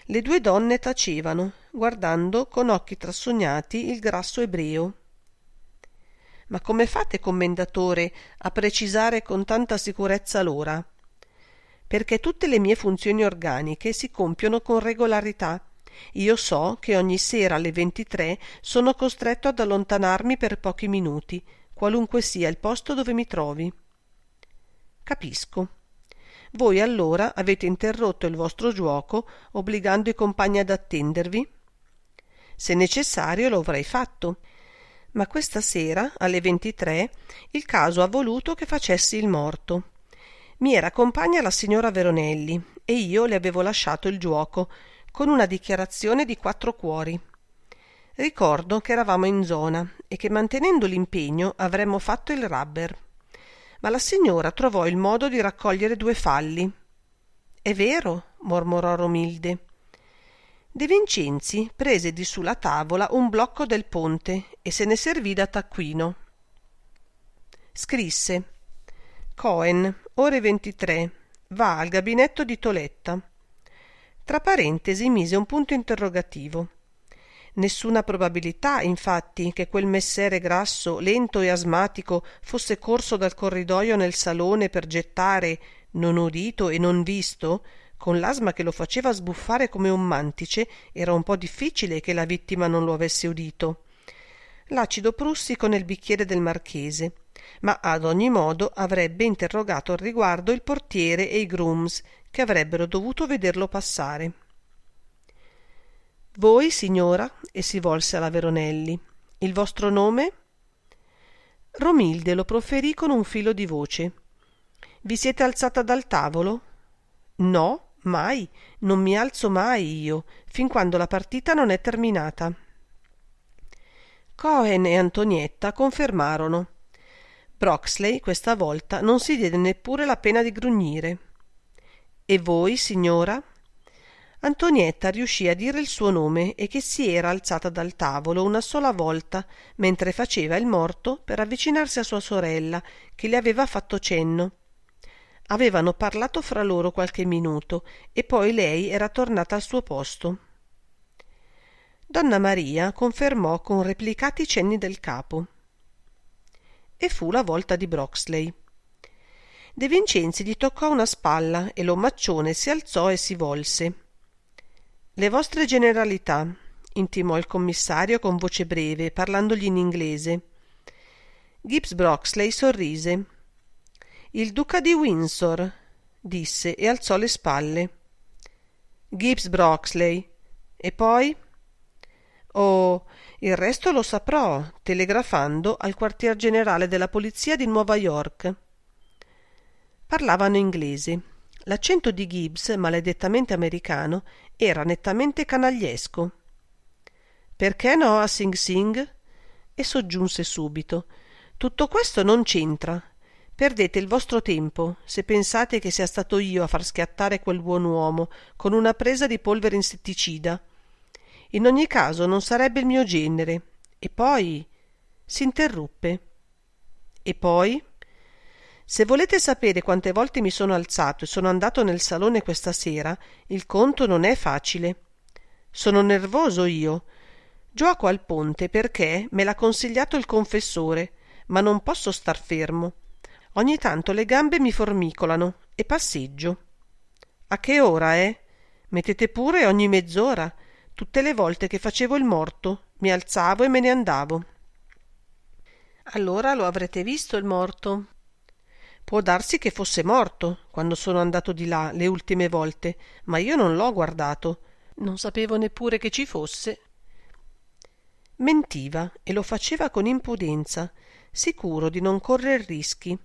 Le 2 donne tacevano, guardando con occhi trasogniati il grasso ebreo. «Ma come fate, commendatore, a precisare con tanta sicurezza l'ora?» «Perché tutte le mie funzioni organiche si compiono con regolarità. Io so che ogni sera alle 23 sono costretto ad allontanarmi per pochi minuti, qualunque sia il posto dove mi trovi». «Capisco. Voi allora avete interrotto il vostro giuoco obbligando i compagni ad attendervi?» «Se necessario lo avrei fatto. Ma questa sera, alle 23, il caso ha voluto che facessi il morto. Mi era compagna la signora Veronelli e io le avevo lasciato il giuoco, con una dichiarazione di 4 cuori. Ricordo che eravamo in zona e che mantenendo l'impegno avremmo fatto il rubber. Ma la signora trovò il modo di raccogliere 2 falli. «È vero», mormorò Romilde. De Vincenzi prese di su la tavola un blocco del ponte e se ne servì da taccuino. Scrisse: «Cohen, ore 23, va al gabinetto di Toletta». Tra parentesi mise un punto interrogativo. Nessuna probabilità, infatti, che quel messere grasso, lento e asmatico, fosse corso dal corridoio nel salone per gettare, non udito e non visto, con l'asma che lo faceva sbuffare come un mantice, era un po' difficile che la vittima non lo avesse udito, l'acido prussico nel bicchiere del marchese, ma ad ogni modo avrebbe interrogato al riguardo il portiere e i grooms, che avrebbero dovuto vederlo passare. «Voi, signora», e si volse alla Veronelli, «il vostro nome?» Romilde lo proferì con un filo di voce. «Vi siete alzata dal tavolo?» «No, mai, non mi alzo mai io, fin quando la partita non è terminata». Cohen e Antonietta confermarono. Broxley questa volta non si diede neppure la pena di grugnire. «E voi, signora?» Antonietta riuscì a dire il suo nome e che si era alzata dal tavolo una sola volta mentre faceva il morto per avvicinarsi a sua sorella, che le aveva fatto cenno. Avevano parlato fra loro qualche minuto e poi lei era tornata al suo posto. Donna Maria confermò con replicati cenni del capo. E fu la volta di Broxley. De Vincenzi gli toccò una spalla e l'omaccione si alzò e si volse. «Le vostre generalità», intimò il commissario con voce breve, parlandogli in inglese. Gibbs Broxley sorrise. «Il duca di Windsor», disse e alzò le spalle. «Gibbs Broxley. E poi?» «Oh, il resto lo saprò, telegrafando al quartier generale della polizia di Nuova York». Parlavano inglese. L'accento di Gibbs, maledettamente americano, era nettamente canagliesco. «Perché no a Sing Sing?» E soggiunse subito: «Tutto questo non c'entra. Perdete il vostro tempo se pensate che sia stato io a far schiattare quel buon uomo con una presa di polvere insetticida. In ogni caso non sarebbe il mio genere. E poi…» s'interruppe. «E poi? Se volete sapere quante volte mi sono alzato e sono andato nel salone questa sera, il conto non è facile. Sono nervoso io. Gioco al ponte perché me l'ha consigliato il confessore, ma non posso star fermo. Ogni tanto le gambe mi formicolano e passeggio. A che ora è? Mettete pure ogni mezz'ora. Tutte le volte che facevo il morto mi alzavo e me ne andavo». «Allora lo avrete visto il morto?» Può darsi che fosse morto quando sono andato di là le ultime volte, ma io non l'ho guardato. Non sapevo neppure che ci fosse. Mentiva e lo faceva con impudenza, sicuro di non correr rischi.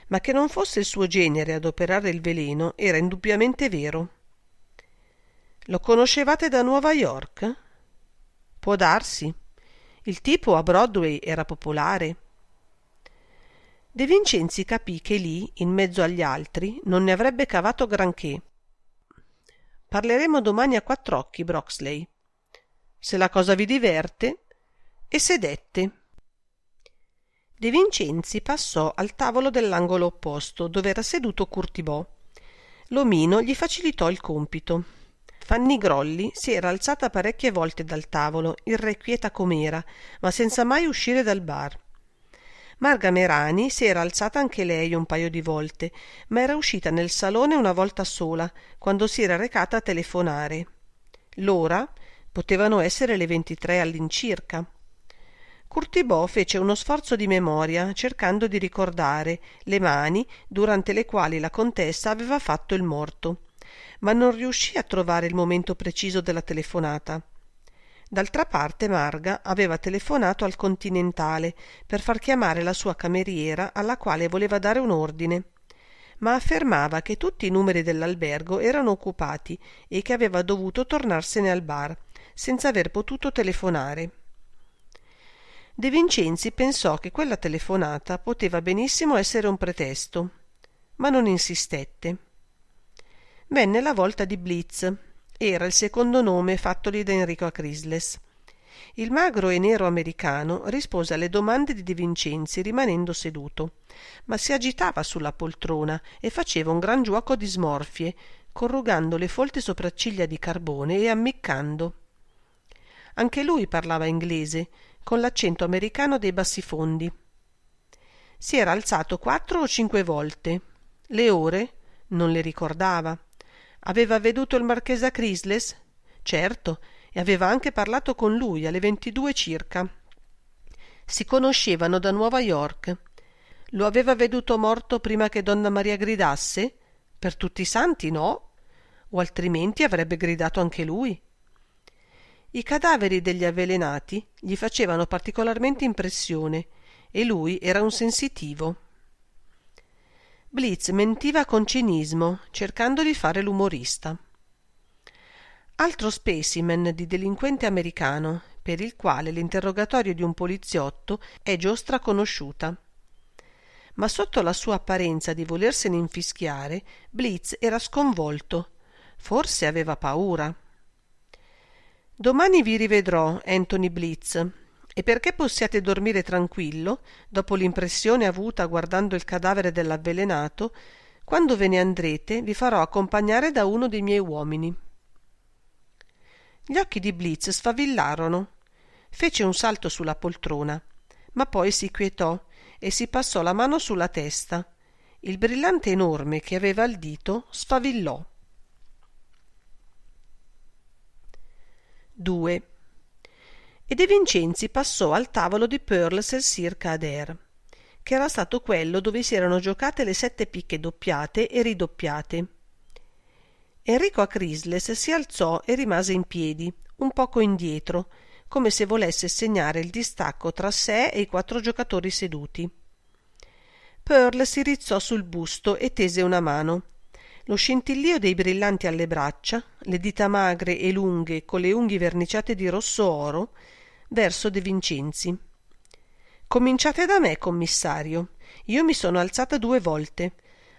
Ma che non fosse il suo genere adoperare il veleno era indubbiamente vero. Lo conoscevate da Nuova York? Può darsi. Il tipo a Broadway era popolare. De Vincenzi capì che lì, in mezzo agli altri, non ne avrebbe cavato granché. Parleremo domani a quattr'occhi, Broxley. Se la cosa vi diverte. E sedette. De Vincenzi passò al tavolo dell'angolo opposto, dove era seduto Curtibò. L'omino gli facilitò il compito. Fanny Grolli si era alzata parecchie volte dal tavolo, irrequieta com'era, ma senza mai uscire dal bar. Marga Merani si era alzata anche lei un paio di volte, ma era uscita nel salone una volta sola, quando si era recata a telefonare. L'ora potevano essere le 23 all'incirca. Curtibò fece uno sforzo di memoria, cercando di ricordare le mani durante le quali la contessa aveva fatto il morto, ma non riuscì a trovare il momento preciso della telefonata. D'altra parte Marga aveva telefonato al Continentale per far chiamare la sua cameriera, alla quale voleva dare un ordine, ma affermava che tutti i numeri dell'albergo erano occupati e che aveva dovuto tornarsene al bar, senza aver potuto telefonare. De Vincenzi pensò che quella telefonata poteva benissimo essere un pretesto, ma non insistette. Venne la volta di Blitz. Era il secondo nome fattogli da Enrico Acrisles. Il magro e nero americano rispose alle domande di De Vincenzi rimanendo seduto, ma si agitava sulla poltrona e faceva un gran giuoco di smorfie, corrugando le folte sopracciglia di carbone e ammiccando. Anche lui parlava inglese, con l'accento americano dei bassifondi. Si era alzato 4 o 5 volte. Le ore non le ricordava. Aveva veduto il marchese Acrisles? Certo, e aveva anche parlato con lui alle 22 circa. Si conoscevano da Nuova York. Lo aveva veduto morto prima che donna Maria gridasse? Per tutti i santi no, o altrimenti avrebbe gridato anche lui. I cadaveri degli avvelenati gli facevano particolarmente impressione e lui era un sensitivo. Blitz mentiva con cinismo, cercando di fare l'umorista. Altro specimen di delinquente americano, per il quale l'interrogatorio di un poliziotto è giostra conosciuta. Ma sotto la sua apparenza di volersene infischiare, Blitz era sconvolto. Forse aveva paura. Domani vi rivedrò, Anthony Blitz, e perché possiate dormire tranquillo, dopo l'impressione avuta guardando il cadavere dell'avvelenato, quando ve ne andrete vi farò accompagnare da uno dei miei uomini. Gli occhi di Blitz sfavillarono. Fece un salto sulla poltrona, ma poi si quietò e si passò la mano sulla testa. Il brillante enorme che aveva al dito sfavillò. 2. E De Vincenzi passò al tavolo di Pearl Sir Kader, che era stato quello dove si erano giocate le 7 picche doppiate e ridoppiate. Enrico Acrisles si alzò e rimase in piedi, un poco indietro, come se volesse segnare il distacco tra sé e i 4 giocatori seduti. Pearl si rizzò sul busto e tese una mano. Lo scintillio dei brillanti alle braccia, le dita magre e lunghe con le unghie verniciate di rosso oro, verso De Vincenzi. Cominciate da me, commissario. Io mi sono alzata 2 volte.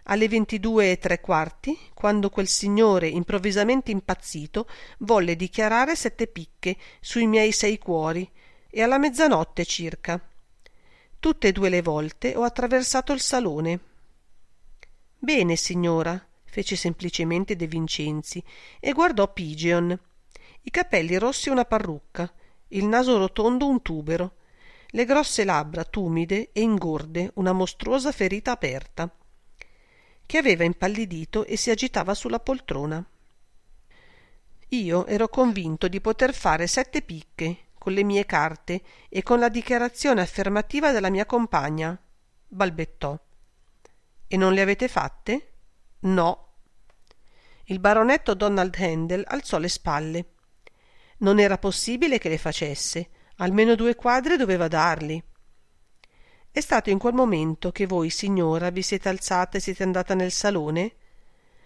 Alle 22:15, quando quel signore improvvisamente impazzito volle dichiarare 7 picche sui miei 6 cuori, e alla mezzanotte circa. Tutte e 2 le volte ho attraversato il salone. Bene, signora, fece semplicemente De Vincenzi e guardò Pigeon. I capelli rossi una parrucca, il naso rotondo un tubero, le grosse labbra tumide e ingorde una mostruosa ferita aperta, che aveva impallidito e si agitava sulla poltrona. Io ero convinto di poter fare 7 picche con le mie carte e con la dichiarazione affermativa della mia compagna, balbettò. E non le avete fatte? No. Il baronetto Donald Handel alzò le spalle. Non era possibile che le facesse, almeno 2 quadri doveva darli. È stato in quel momento che voi, signora, vi siete alzata e siete andata nel salone?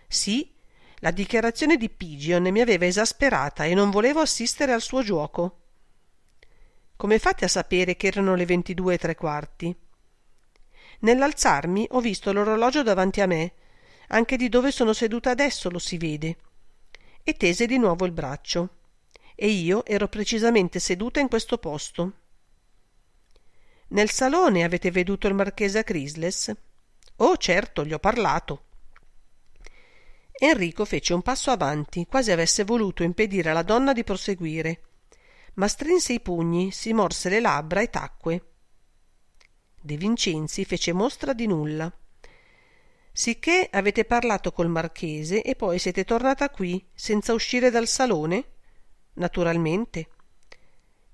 Sì, la dichiarazione di Pigeon mi aveva esasperata e non volevo assistere al suo giuoco. Come fate a sapere che erano le 22:15? Nell'alzarmi ho visto l'orologio davanti a me, anche di dove sono seduta adesso lo si vede. E tese di nuovo il braccio. E io ero precisamente seduta in questo posto. Nel salone avete veduto il marchese Crisles? Oh, certo, gli ho parlato. Enrico fece un passo avanti, quasi avesse voluto impedire alla donna di proseguire, ma strinse i pugni, si morse le labbra e tacque. De Vincenzi fece mostra di nulla. Sicché avete parlato col marchese e poi siete tornata qui, senza uscire dal salone? Naturalmente.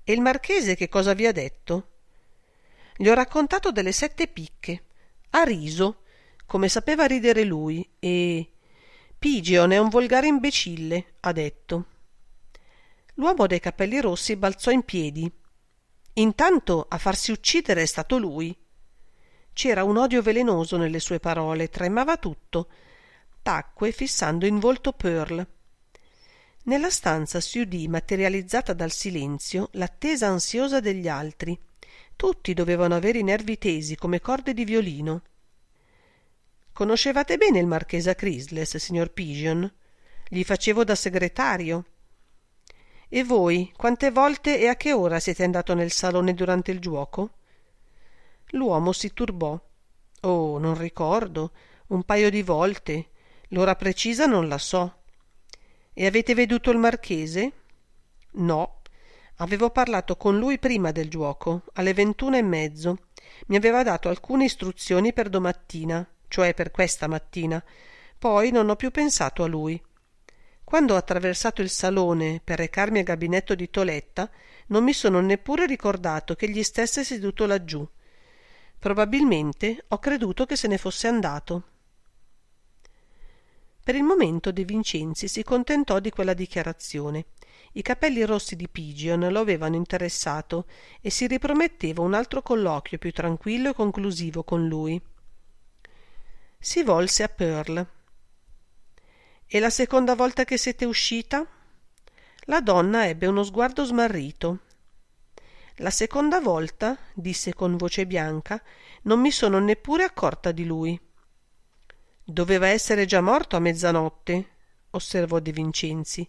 E il marchese che cosa vi ha detto? Gli ho raccontato delle 7 picche. Ha riso, come sapeva ridere lui, e Pigeon è un volgare imbecille, ha detto. L'uomo dai capelli rossi balzò in piedi. Intanto a farsi uccidere è stato lui. C'era un odio velenoso nelle sue parole, tremava tutto. Tacque fissando in volto Pearl. Nella stanza si udì, materializzata dal silenzio, l'attesa ansiosa degli altri. Tutti dovevano avere i nervi tesi come corde di violino. Conoscevate bene il marchese Crisles, signor Pigeon? Gli facevo da segretario. E voi, quante volte e a che ora siete andato nel salone durante il giuoco? L'uomo si turbò. Oh, non ricordo, un paio di volte. L'ora precisa non la so. E avete veduto il marchese? No. Avevo parlato con lui prima del giuoco, alle 21:30. Mi aveva dato alcune istruzioni per domattina, cioè per questa mattina. Poi non ho più pensato a lui. Quando ho attraversato il salone per recarmi al gabinetto di Toletta, non mi sono neppure ricordato che egli stesse seduto laggiù. Probabilmente ho creduto che se ne fosse andato. Per il momento De Vincenzi si contentò di quella dichiarazione. I capelli rossi di Pigeon lo avevano interessato e si riprometteva un altro colloquio più tranquillo e conclusivo con lui. Si volse a Pearl. «E la seconda volta che siete uscita?» La donna ebbe uno sguardo smarrito. «La seconda volta», disse con voce bianca, «non mi sono neppure accorta di lui». «Doveva essere già morto a mezzanotte», osservò De Vincenzi.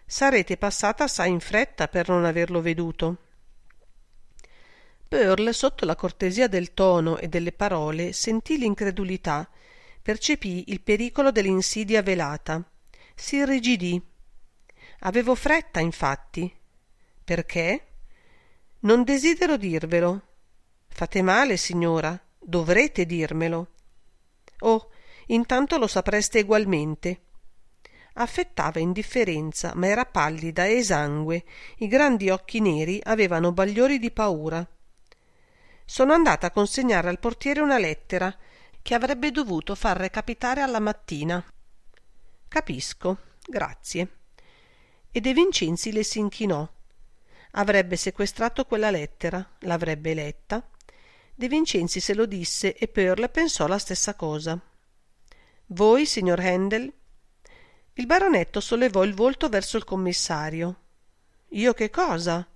«Sarete passata assai in fretta per non averlo veduto». Pearl, sotto la cortesia del tono e delle parole, sentì l'incredulità, percepì il pericolo dell'insidia velata. Si irrigidì. «Avevo fretta, infatti». «Perché?» «Non desidero dirvelo». «Fate male, signora. Dovrete dirmelo». «Oh, intanto lo sapreste egualmente». Affettava indifferenza, ma era pallida e esangue. I grandi occhi neri avevano bagliori di paura. «Sono andata a consegnare al portiere una lettera che avrebbe dovuto far recapitare alla mattina». «Capisco, grazie». E De Vincenzi le si inchinò. Avrebbe sequestrato quella lettera, l'avrebbe letta. De Vincenzi se lo disse e Pearl pensò la stessa cosa. «Voi, signor Handel?» Il baronetto sollevò il volto verso il commissario. «Io che cosa?»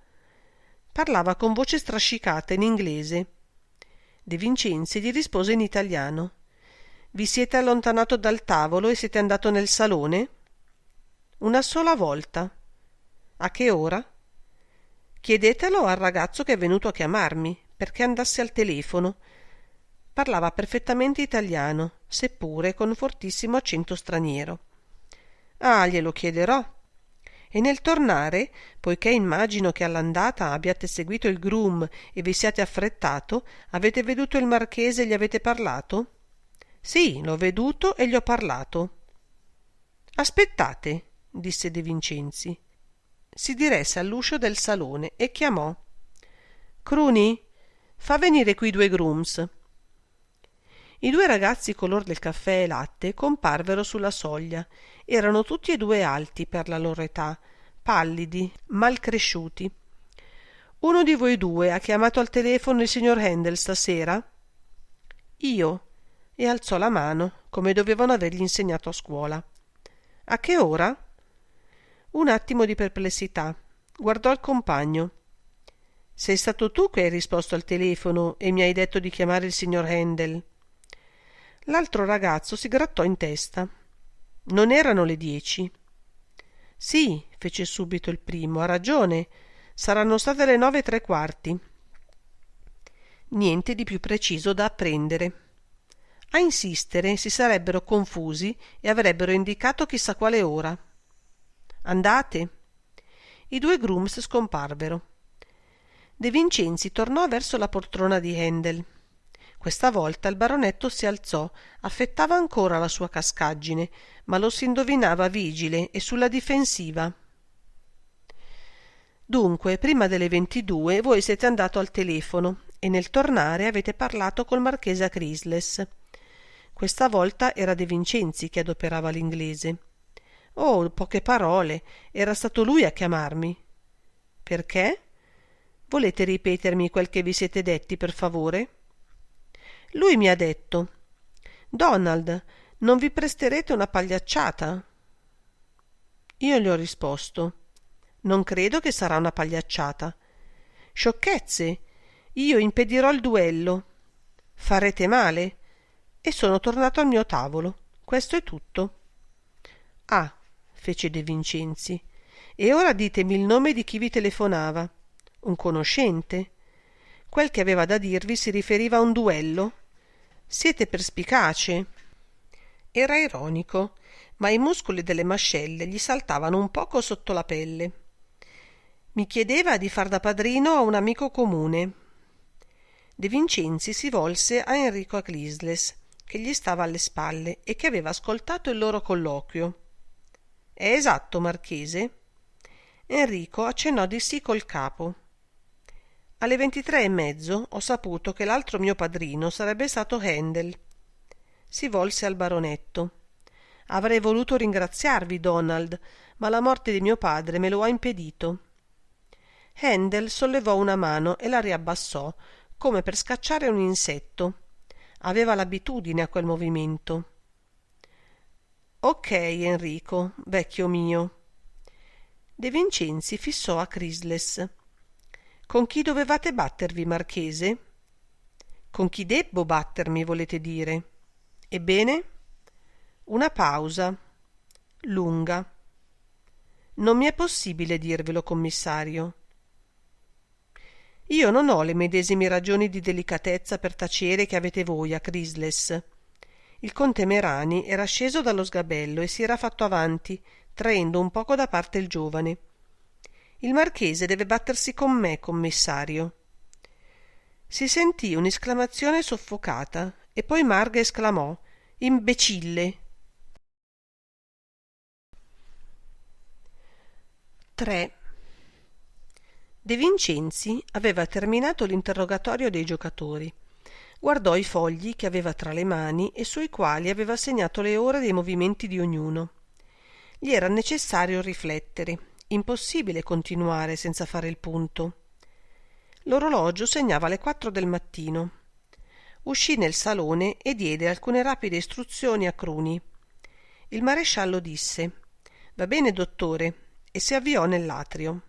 Parlava con voce strascicata in inglese. De Vincenzi gli rispose in italiano. «Vi siete allontanato dal tavolo e siete andato nel salone?» «Una sola volta». «A che ora?» «Chiedetelo al ragazzo che è venuto a chiamarmi, perché andasse al telefono». Parlava perfettamente italiano, seppure con un fortissimo accento straniero. «Ah, glielo chiederò». «E nel tornare, poiché immagino che all'andata abbiate seguito il groom e vi siate affrettato, avete veduto il marchese e gli avete parlato?» «Sì, l'ho veduto e gli ho parlato». «Aspettate», disse De Vincenzi. Si diresse all'uscio del salone e chiamò. «Cruni, fa venire qui 2 grooms». I due ragazzi color del caffè e latte comparvero sulla soglia. Erano tutti e due alti per la loro età, pallidi, mal cresciuti. «Uno di voi due ha chiamato al telefono il signor Handel stasera?» «Io», e alzò la mano, come dovevano avergli insegnato a scuola. «A che ora?» Un attimo di perplessità. Guardò il compagno. «Sei stato tu che hai risposto al telefono e mi hai detto di chiamare il signor Handel?» L'altro ragazzo si grattò in testa. Non erano le 10. «Sì», fece subito il primo, «ha ragione. Saranno state le 9:15». Niente di più preciso da apprendere. A insistere si sarebbero confusi e avrebbero indicato chissà quale ora. «Andate». I due grooms scomparvero. De Vincenzi tornò verso la poltrona di Handel. Questa volta il baronetto si alzò, affettava ancora la sua cascaggine, ma lo si indovinava vigile e sulla difensiva. «Dunque, prima delle 22 voi siete andato al telefono e nel tornare avete parlato col marchese Chrysles». Questa volta era De Vincenzi che adoperava l'inglese. «Oh, poche parole. Era stato lui a chiamarmi». «Perché? Volete ripetermi quel che vi siete detti, per favore?» «Lui mi ha detto: Donald, non vi presterete una pagliacciata?» Io gli ho risposto: «Non credo che sarà una pagliacciata». «Sciocchezze! Io impedirò il duello». «Farete male?» E sono tornato al mio tavolo. Questo è tutto. «Ah», fece De Vincenzi, «e ora ditemi il nome di chi vi telefonava. Un conoscente? Quel che aveva da dirvi si riferiva a un duello? Siete perspicace». Era ironico, ma i muscoli delle mascelle gli saltavano un poco sotto la pelle. Mi chiedeva di far da padrino a un amico comune. De Vincenzi si volse a Enrico Chrysles, che gli stava alle spalle e che aveva ascoltato il loro colloquio. «È esatto, marchese?» Enrico accennò di sì col capo. «Alle 23:30 ho saputo che l'altro mio padrino sarebbe stato Handel». Si volse al baronetto. «Avrei voluto ringraziarvi, Donald, ma la morte di mio padre me lo ha impedito». Handel sollevò una mano e la riabbassò, come per scacciare un insetto. Aveva l'abitudine a quel movimento. «Ok, Enrico, vecchio mio». De Vincenzi fissò a Chrysles. «Con chi dovevate battervi, marchese?» «Con chi debbo battermi, volete dire?» «Ebbene?» Una pausa lunga. «Non mi è possibile dirvelo, commissario». «Io non ho le medesime ragioni di delicatezza per tacere che avete voi a Chrysles». Il conte Merani era sceso dallo sgabello e si era fatto avanti, traendo un poco da parte il giovane. «Il marchese deve battersi con me, commissario». Si sentì un'esclamazione soffocata e poi Marga esclamò: «Imbecille!» 3. De Vincenzi aveva terminato l'interrogatorio dei giocatori. Guardò i fogli che aveva tra le mani e sui quali aveva segnato le ore dei movimenti di ognuno. Gli era necessario riflettere, impossibile continuare senza fare il punto. L'orologio segnava le 4 del mattino. Uscì nel salone e diede alcune rapide istruzioni a Cruni. Il maresciallo disse: «Va bene, dottore», e si avviò nell'atrio.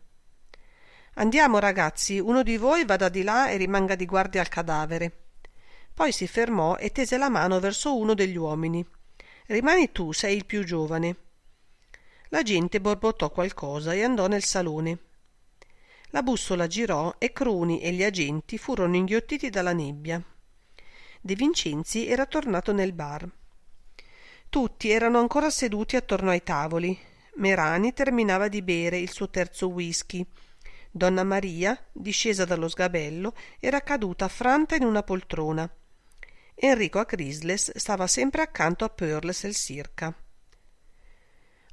«Andiamo, ragazzi, uno di voi vada di là e rimanga di guardia al cadavere». Poi si fermò e tese la mano verso uno degli uomini. «Rimani tu, sei il più giovane». La gente borbottò qualcosa e andò nel salone. La bussola girò e Cruni e gli agenti furono inghiottiti dalla nebbia. De Vincenzi era tornato nel bar. Tutti erano ancora seduti attorno ai tavoli. Merani terminava di bere il suo terzo whisky. Donna Maria, discesa dallo sgabello, era caduta affranta in una poltrona. Enrico Chrysles stava sempre accanto a Pearls el Circa.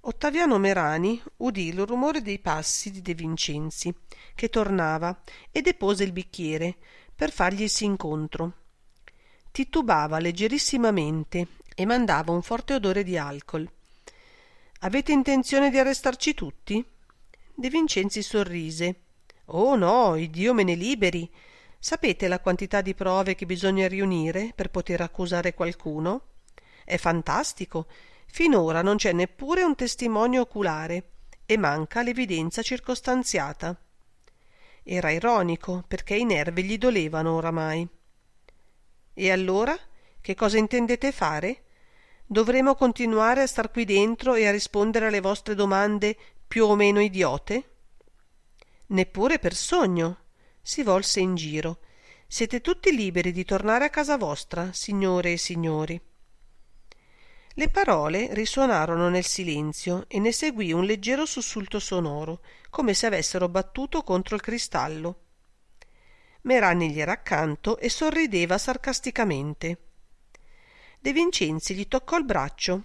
Ottaviano Merani udì il rumore dei passi di De Vincenzi, che tornava, e depose il bicchiere per farglisi incontro. titubava leggerissimamente e mandava un forte odore di alcol. «Avete intenzione di arrestarci tutti?» De Vincenzi sorrise. «Oh no, Iddio me ne liberi! Sapete la quantità di prove che bisogna riunire per poter accusare qualcuno? È fantastico! Finora non c'è neppure un testimonio oculare e manca l'evidenza circostanziata». Era ironico, perché i nervi gli dolevano oramai. «E allora? Che cosa intendete fare? Dovremo continuare a star qui dentro e a rispondere alle vostre domande più o meno idiote?» «Neppure per sogno!» Si volse in giro. «Siete tutti liberi di tornare a casa vostra, signore e signori». Le parole risuonarono nel silenzio e ne seguì un leggero sussulto sonoro, come se avessero battuto contro il cristallo. Merani gli era accanto e sorrideva sarcasticamente. De Vincenzi gli toccò il braccio.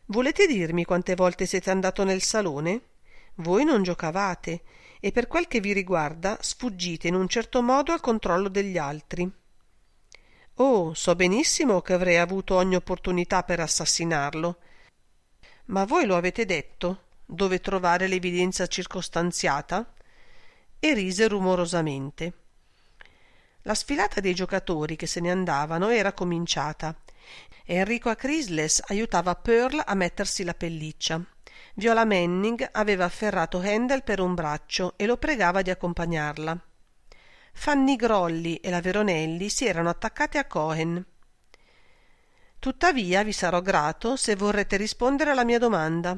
«Volete dirmi quante volte siete andato nel salone? Voi non giocavate e per quel che vi riguarda sfuggite in un certo modo al controllo degli altri». «Oh, so benissimo che avrei avuto ogni opportunità per assassinarlo. Ma voi lo avete detto? Dove trovare l'evidenza circostanziata?» E rise rumorosamente. La sfilata dei giocatori che se ne andavano era cominciata. Enrico Chrysler aiutava Pearl a mettersi la pelliccia. Viola Manning aveva afferrato Handel per un braccio e lo pregava di accompagnarla. Fanny Grolli e la Veronelli si erano attaccate a Cohen. «Tuttavia vi sarò grato se vorrete rispondere alla mia domanda».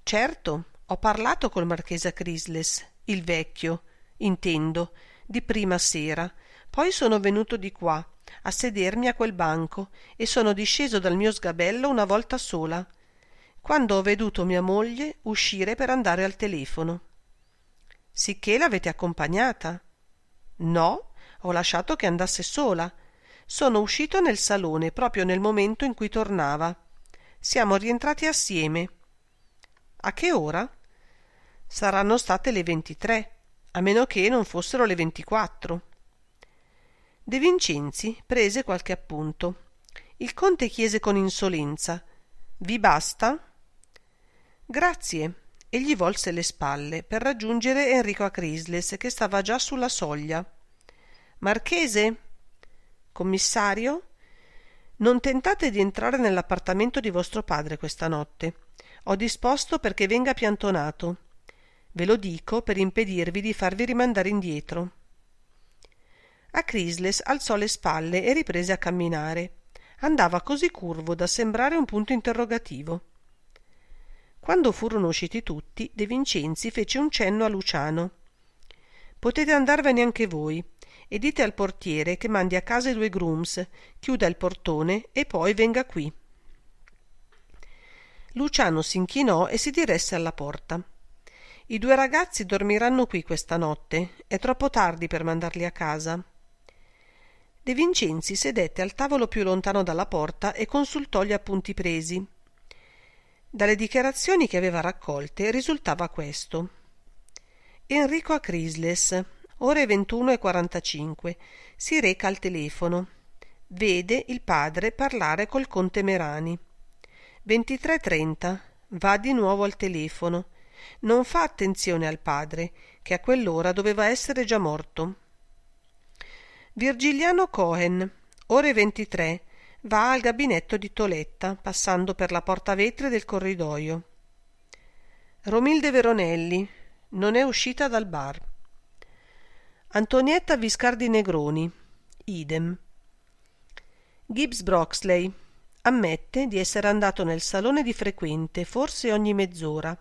«Certo, ho parlato col marchese Chrysler, il vecchio, intendo, di prima sera, poi sono venuto di qua a sedermi a quel banco e sono disceso dal mio sgabello una volta sola, quando ho veduto mia moglie uscire per andare al telefono». «Sicché l'avete accompagnata?» «No, ho lasciato che andasse sola. Sono uscito nel salone proprio nel momento in cui tornava. Siamo rientrati assieme». «A che ora?» «Saranno state le 23, a meno che non fossero le 24». De Vincenzi prese qualche appunto. Il conte chiese con insolenza: «Vi basta?» «Grazie», e gli volse le spalle per raggiungere Enrico Chrysler, che stava già sulla soglia. «Marchese?» «Commissario?» «Non tentate di entrare nell'appartamento di vostro padre questa notte. Ho disposto perché venga piantonato. Ve lo dico per impedirvi di farvi rimandare indietro». A Chrysler alzò le spalle e riprese a camminare. Andava così curvo da sembrare un punto interrogativo. Quando furono usciti tutti, De Vincenzi fece un cenno a Luciano. «Potete andarvene anche voi e dite al portiere che mandi a casa i 2 grooms, chiuda il portone e poi venga qui». Luciano s'inchinò e si diresse alla porta. «I 2 ragazzi dormiranno qui questa notte. È troppo tardi per mandarli a casa». De Vincenzi sedette al tavolo più lontano dalla porta e consultò gli appunti presi. Dalle dichiarazioni che aveva raccolte risultava questo: Enrico Chrysler, ore 21:45, si reca al telefono. Vede il padre parlare col conte Merani. 23:30, va di nuovo al telefono. Non fa attenzione al padre, che a quell'ora doveva essere già morto. Virgiliano Cohen, ore 23, va al gabinetto di Toletta, passando per la porta vetri del corridoio. Romilde Veronelli non è uscita dal bar. Antonietta Viscardi Negroni, idem. Gibbs Broxley ammette di essere andato nel salone di frequente, forse ogni mezz'ora.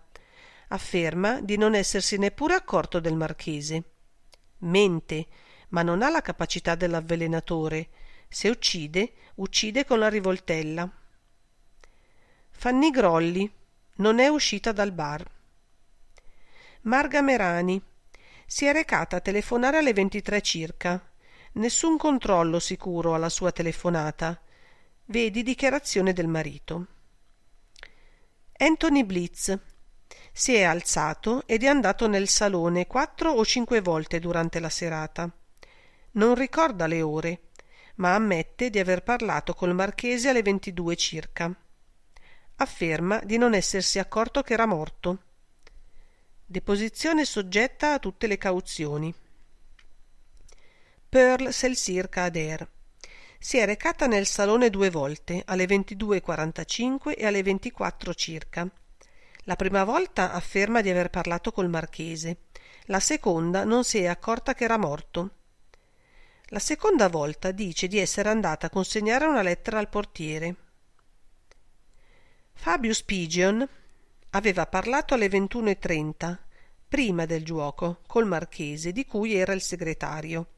Afferma di non essersi neppure accorto del marchese. Mente, ma non ha la capacità dell'avvelenatore. Se uccide, uccide con la rivoltella. Fanny Grolli non è uscita dal bar. Marga Merani si è recata a telefonare alle 23 circa. Nessun controllo sicuro alla sua telefonata. Vedi dichiarazione del marito. Anthony Blitz si è alzato ed è andato nel salone 4 o 5 volte durante la serata. Non ricorda le ore, ma ammette di aver parlato col marchese alle 22 circa. Afferma di non essersi accorto che era morto. Deposizione soggetta a tutte le cauzioni. Pearl Selcirca Adair si è recata nel salone 2 volte, alle 22:45 e alle 24 circa. La prima volta afferma di aver parlato col marchese, la seconda non si è accorta che era morto. La seconda volta dice di essere andata a consegnare una lettera al portiere. Fabius Pigeon aveva parlato alle 21:30, prima del giuoco, col marchese, di cui era il segretario.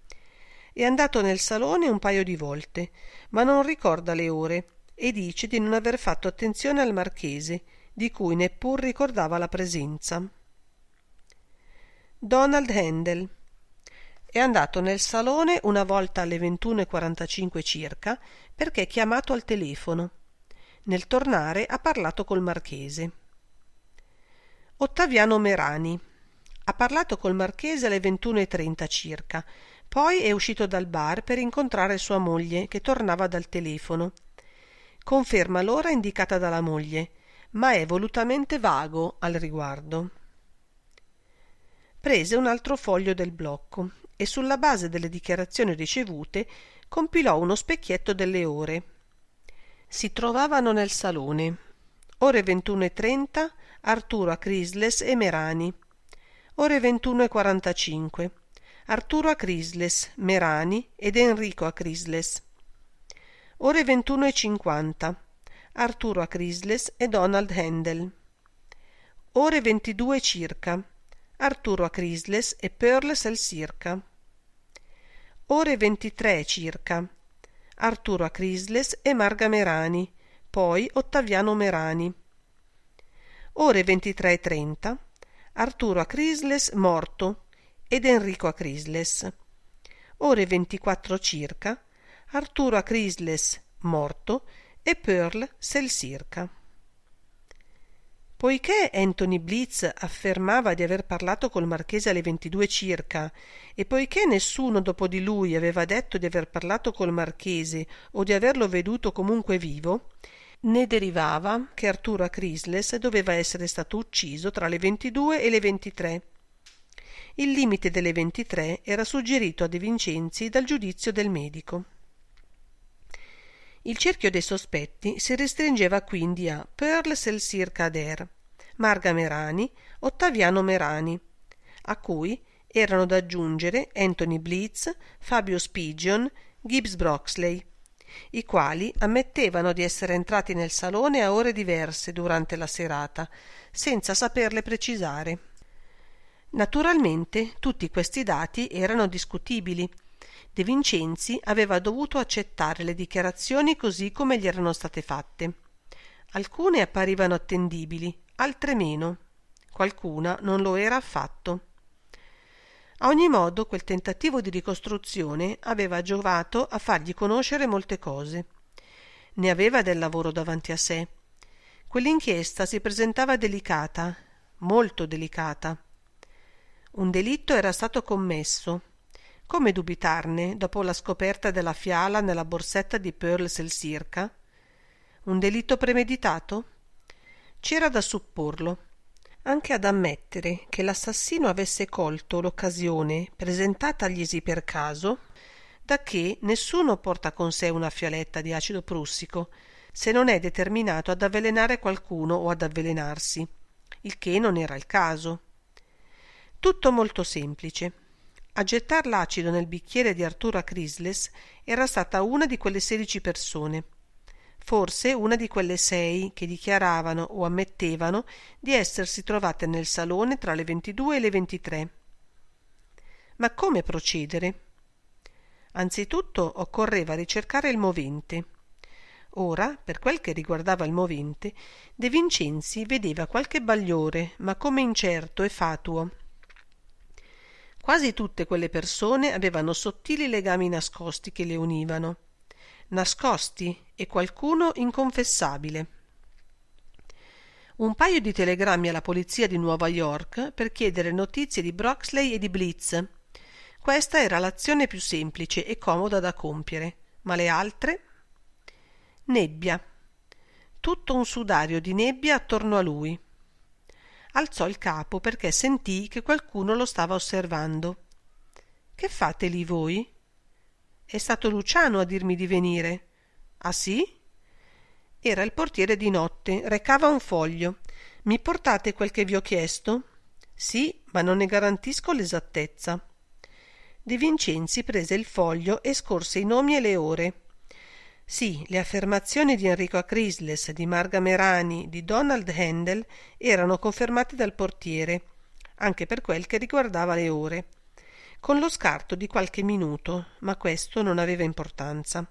È andato nel salone un paio di volte, ma non ricorda le ore e dice di non aver fatto attenzione al marchese, di cui neppur ricordava la presenza. Donald Handel è andato nel salone una volta alle 21:45 circa perché chiamato al telefono. Nel tornare ha parlato col marchese. Ottaviano Merani ha parlato col marchese alle 21:30 circa, poi è uscito dal bar per incontrare sua moglie che tornava dal telefono. Conferma l'ora indicata dalla moglie, ma è volutamente vago al riguardo. Prese un altro foglio del blocco e sulla base delle dichiarazioni ricevute compilò uno specchietto delle ore. Si trovavano nel salone. Ore 21:30 Arturo Acrisles e Merani. Ore 21:45 Arturo Acrisles, Merani ed Enrico Acrisles. Ore 21:50 Arturo Acrisles e Donald Handel. Ore 22 circa Arturo Acrisles e Pearl Selcirca. Ore 23 circa Arturo Acrisles e Marga Merani, poi Ottaviano Merani. Ore 23:30 Arturo Acrisles morto ed Enrico Acrisles. Ore 24 circa Arturo Acrisles morto e Pearl Selcirca. Poiché Anthony Blitz affermava di aver parlato col marchese alle 22 circa e poiché nessuno dopo di lui aveva detto di aver parlato col marchese o di averlo veduto comunque vivo, ne derivava che Arturo Acrisles doveva essere stato ucciso tra le 22 e le 23. Il limite delle 23 era suggerito a De Vincenzi dal giudizio del medico. Il cerchio dei sospetti si restringeva quindi a Pearl Selcirca Adair, Marga Merani, Ottaviano Merani, a cui erano da aggiungere Anthony Blitz, Fabius Pigeon, Gibbs Broxley, i quali ammettevano di essere entrati nel salone a ore diverse durante la serata, senza saperle precisare. Naturalmente tutti questi dati erano discutibili. De Vincenzi aveva dovuto accettare le dichiarazioni così come gli erano state fatte. Alcune apparivano attendibili, altre meno. Qualcuna non lo era affatto. A ogni modo quel tentativo di ricostruzione aveva giovato a fargli conoscere molte cose. Ne aveva del lavoro davanti a sé. Quell'inchiesta si presentava delicata, molto delicata. Un delitto era stato commesso. Come dubitarne dopo la scoperta della fiala nella borsetta di Pearl Selcirca? Un delitto premeditato? C'era da supporlo, anche ad ammettere che l'assassino avesse colto l'occasione presentataglisi per caso, dacché nessuno porta con sé una fialetta di acido prussico se non è determinato ad avvelenare qualcuno o ad avvelenarsi, il che non era il caso. Tutto molto semplice. A gettar l'acido nel bicchiere di Arturo Acrisles era stata una di quelle 16 persone, forse una di quelle 6 che dichiaravano o ammettevano di essersi trovate nel salone tra le 22 e le 23. Ma come procedere? Anzitutto occorreva ricercare il movente. Ora, per quel che riguardava il movente, De Vincenzi vedeva qualche bagliore, ma come incerto e fatuo. Quasi tutte quelle persone avevano sottili legami nascosti che le univano. Nascosti e qualcuno inconfessabile. Un paio di telegrammi alla polizia di Nuova York per chiedere notizie di Broxley e di Blitz. Questa era l'azione più semplice e comoda da compiere, Ma le altre? Nebbia. Tutto un sudario di nebbia attorno a lui. Alzò il capo perché sentì che qualcuno lo stava osservando. Che fate lì voi? È stato Luciano a dirmi di venire. Ah sì? Era il portiere di notte, recava un foglio. Mi portate quel che vi ho chiesto? Sì, ma non ne garantisco l'esattezza. De Vincenzi prese il foglio e scorse i nomi e le ore. Sì, le affermazioni di Enrico Acrisles, di Marga Merani, di Donald Handel erano confermate dal portiere, anche per quel che riguardava le ore, con lo scarto di qualche minuto, ma questo non aveva importanza.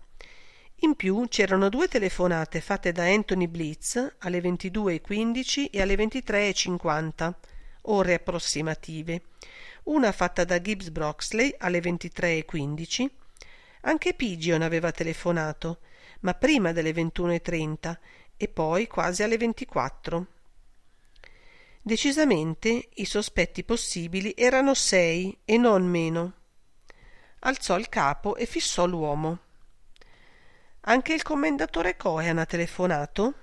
In più c'erano 2 telefonate fatte da Anthony Blitz alle 22:15 e alle 23:50, ore approssimative, una fatta da Gibbs Broxley alle 23:15. Anche Pigeon aveva telefonato, ma prima delle 21:30 e poi quasi alle 24. Decisamente i sospetti possibili erano 6 e non meno. Alzò il capo e fissò l'uomo. Anche il commendatore Cohen ha telefonato?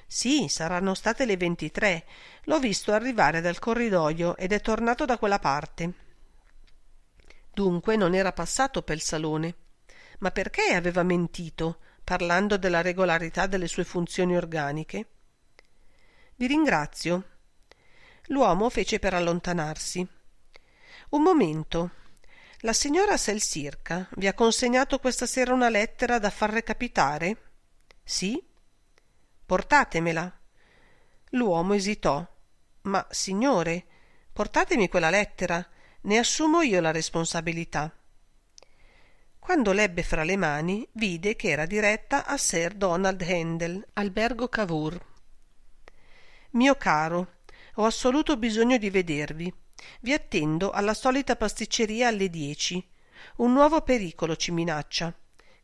Sì, saranno state le 23. L'ho visto arrivare dal corridoio ed è tornato da quella parte. Dunque non era passato pel salone. Ma perché aveva mentito, parlando della regolarità delle sue funzioni organiche? Vi ringrazio. L'uomo fece per allontanarsi. Un momento. La signora Selsirca vi ha consegnato questa sera una lettera da far recapitare? Sì? Portatemela. L'uomo esitò. Ma, signore, portatemi quella lettera. Ne assumo io la responsabilità. Quando l'ebbe fra le mani, vide che era diretta a Sir Donald Handel, albergo Cavour. Mio caro, ho assoluto bisogno di vedervi. Vi attendo alla solita pasticceria alle 10. Un nuovo pericolo ci minaccia.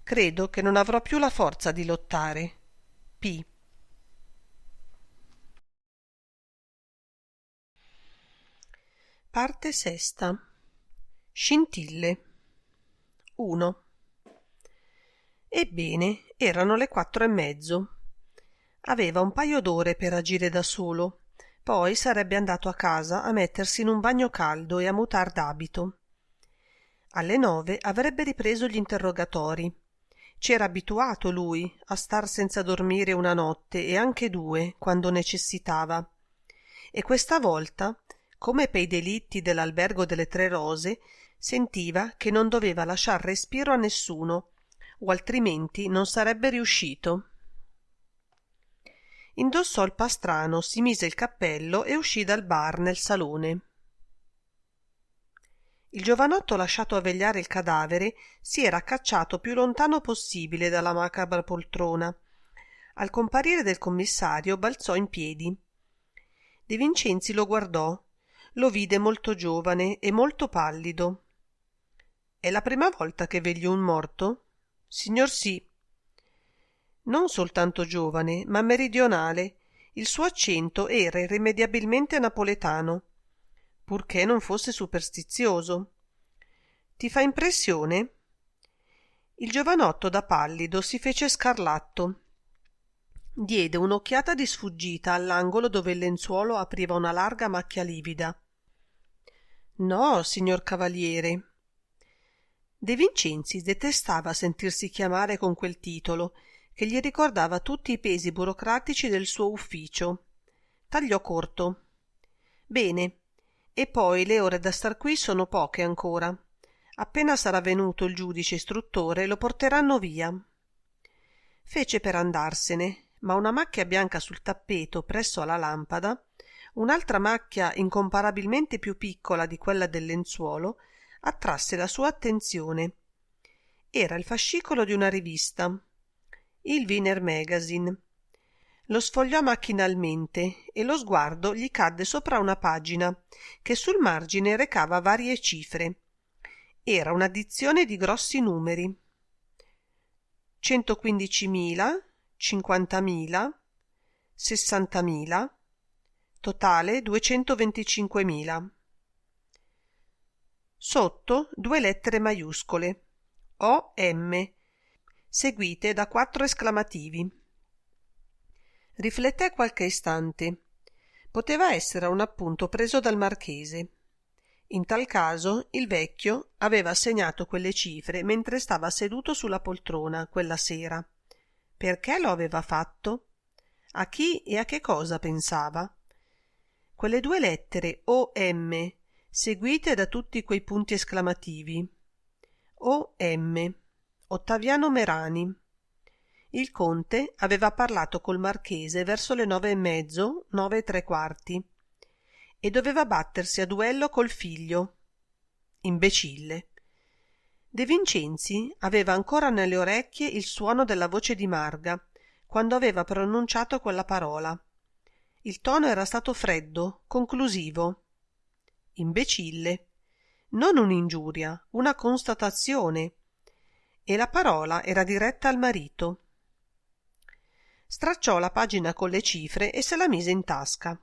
Credo che non avrò più la forza di lottare. P. Parte sesta. Scintille. 1. Ebbene, erano le 4:30. Aveva un paio d'ore per agire da solo, poi sarebbe andato a casa a mettersi in un bagno caldo e a mutar d'abito. Alle 9 avrebbe ripreso gli interrogatori. C'era abituato lui a star senza dormire una notte e anche 2 quando necessitava. E questa volta, come pei delitti dell'albergo delle Tre Rose, sentiva che non doveva lasciar respiro a nessuno, o altrimenti non sarebbe riuscito. Indossò il pastrano, si mise il cappello e uscì dal bar nel salone. Il giovanotto lasciato a vegliare il cadavere si era cacciato più lontano possibile dalla macabra poltrona. Al comparire del commissario balzò in piedi. De Vincenzi lo guardò, lo vide molto giovane e molto pallido. È la prima volta che veglio un morto? Signor sì. Non soltanto giovane, ma meridionale. Il suo accento era irrimediabilmente napoletano, purché non fosse superstizioso. Ti fa impressione? Il giovanotto da pallido si fece scarlatto. Diede un'occhiata di sfuggita all'angolo dove il lenzuolo apriva una larga macchia livida. No, signor cavaliere. De Vincenzi detestava sentirsi chiamare con quel titolo, che gli ricordava tutti i pesi burocratici del suo ufficio. Tagliò corto. Bene, e poi le ore da star qui sono poche ancora. Appena sarà venuto il giudice istruttore lo porteranno via. Fece per andarsene, ma una macchia bianca sul tappeto presso alla lampada, un'altra macchia incomparabilmente più piccola di quella del lenzuolo, attrasse la sua attenzione. Era il fascicolo di una rivista, il Wiener Magazine. Lo sfogliò macchinalmente e lo sguardo gli cadde sopra una pagina che sul margine recava varie cifre. Era un'addizione di grossi numeri. 115.000, 50.000, 60.000, totale 225.000. Sotto 2 lettere maiuscole, O.M., seguite da 4 esclamativi. Rifletté qualche istante. Poteva essere un appunto preso dal marchese. In tal caso il vecchio aveva segnato quelle cifre mentre stava seduto sulla poltrona quella sera. Perché lo aveva fatto? A chi e a che cosa pensava? Quelle 2 lettere O-M, seguite da tutti quei punti esclamativi. O-M. Ottaviano Merani. Il conte aveva parlato col marchese verso le 9:30, 9:15, e doveva battersi a duello col figlio. Imbecille. De Vincenzi aveva ancora nelle orecchie il suono della voce di Marga quando aveva pronunciato quella parola. Il tono era stato freddo, conclusivo. Imbecille. Non un'ingiuria, una constatazione. E la parola era diretta al marito. Stracciò la pagina con le cifre e se la mise in tasca.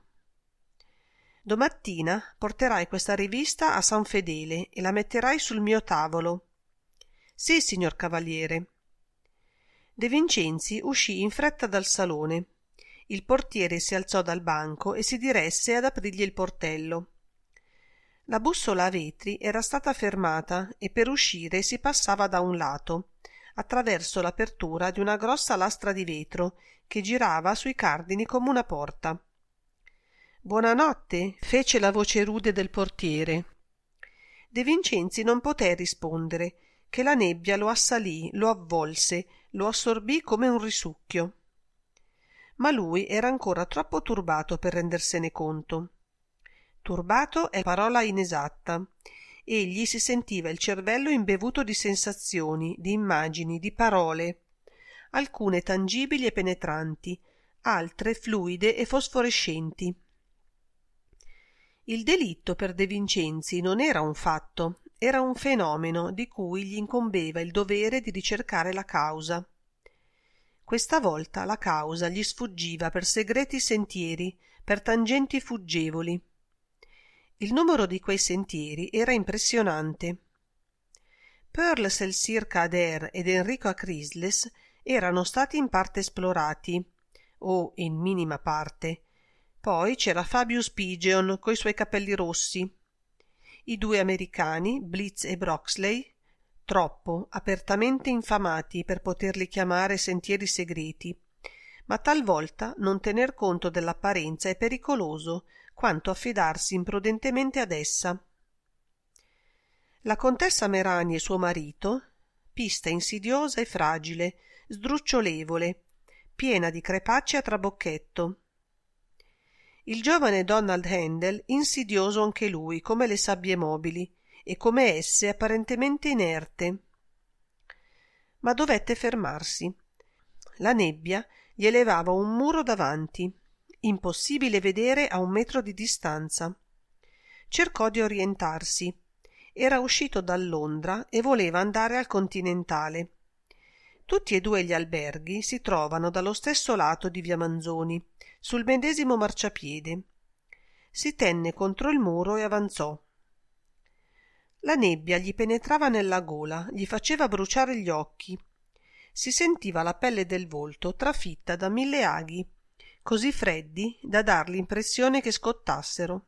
Domattina porterai questa rivista a San Fedele e la metterai sul mio tavolo. Sì, signor cavaliere. De Vincenzi uscì in fretta dal salone. Il portiere si alzò dal banco e si diresse ad aprirgli il portello. La bussola a vetri era stata fermata e per uscire si passava da un lato, attraverso l'apertura di una grossa lastra di vetro che girava sui cardini come una porta. Buonanotte, fece la voce rude del portiere. De Vincenzi non poté rispondere, che la nebbia lo assalì, lo avvolse, lo assorbì come un risucchio. Ma lui era ancora troppo turbato per rendersene conto. Turbato è parola inesatta. Egli si sentiva il cervello imbevuto di sensazioni, di immagini, di parole, alcune tangibili e penetranti, altre fluide e fosforescenti. Il delitto per De Vincenzi non era un fatto, era un fenomeno di cui gli incombeva il dovere di ricercare la causa. Questa volta la causa gli sfuggiva per segreti sentieri, per tangenti fuggevoli. Il numero di quei sentieri era impressionante. Pearl Selsir Kader ed Enrico Acrisles erano stati in parte esplorati, o in minima parte. Poi c'era Fabius Pigeon coi suoi capelli rossi. I 2 americani, Blitz e Broxley, troppo, apertamente infamati per poterli chiamare sentieri segreti, ma talvolta non tener conto dell'apparenza è pericoloso quanto affidarsi imprudentemente ad essa. La contessa Merani e suo marito, pista insidiosa e fragile, sdrucciolevole, piena di crepacci a trabocchetto. Il giovane Donald Handel, insidioso anche lui, come le sabbie mobili, e come esse apparentemente inerte. Ma dovette fermarsi. La nebbia gli elevava un muro davanti, impossibile vedere a 1 metro di distanza. Cercò di orientarsi. Era uscito da Londra e voleva andare al Continentale. Tutti e 2 gli alberghi si trovano dallo stesso lato di via Manzoni, sul medesimo marciapiede. Si tenne contro il muro e avanzò. La nebbia gli penetrava nella gola, gli faceva bruciare gli occhi. Si sentiva la pelle del volto trafitta da 1000 aghi, così freddi da dar l'impressione che scottassero.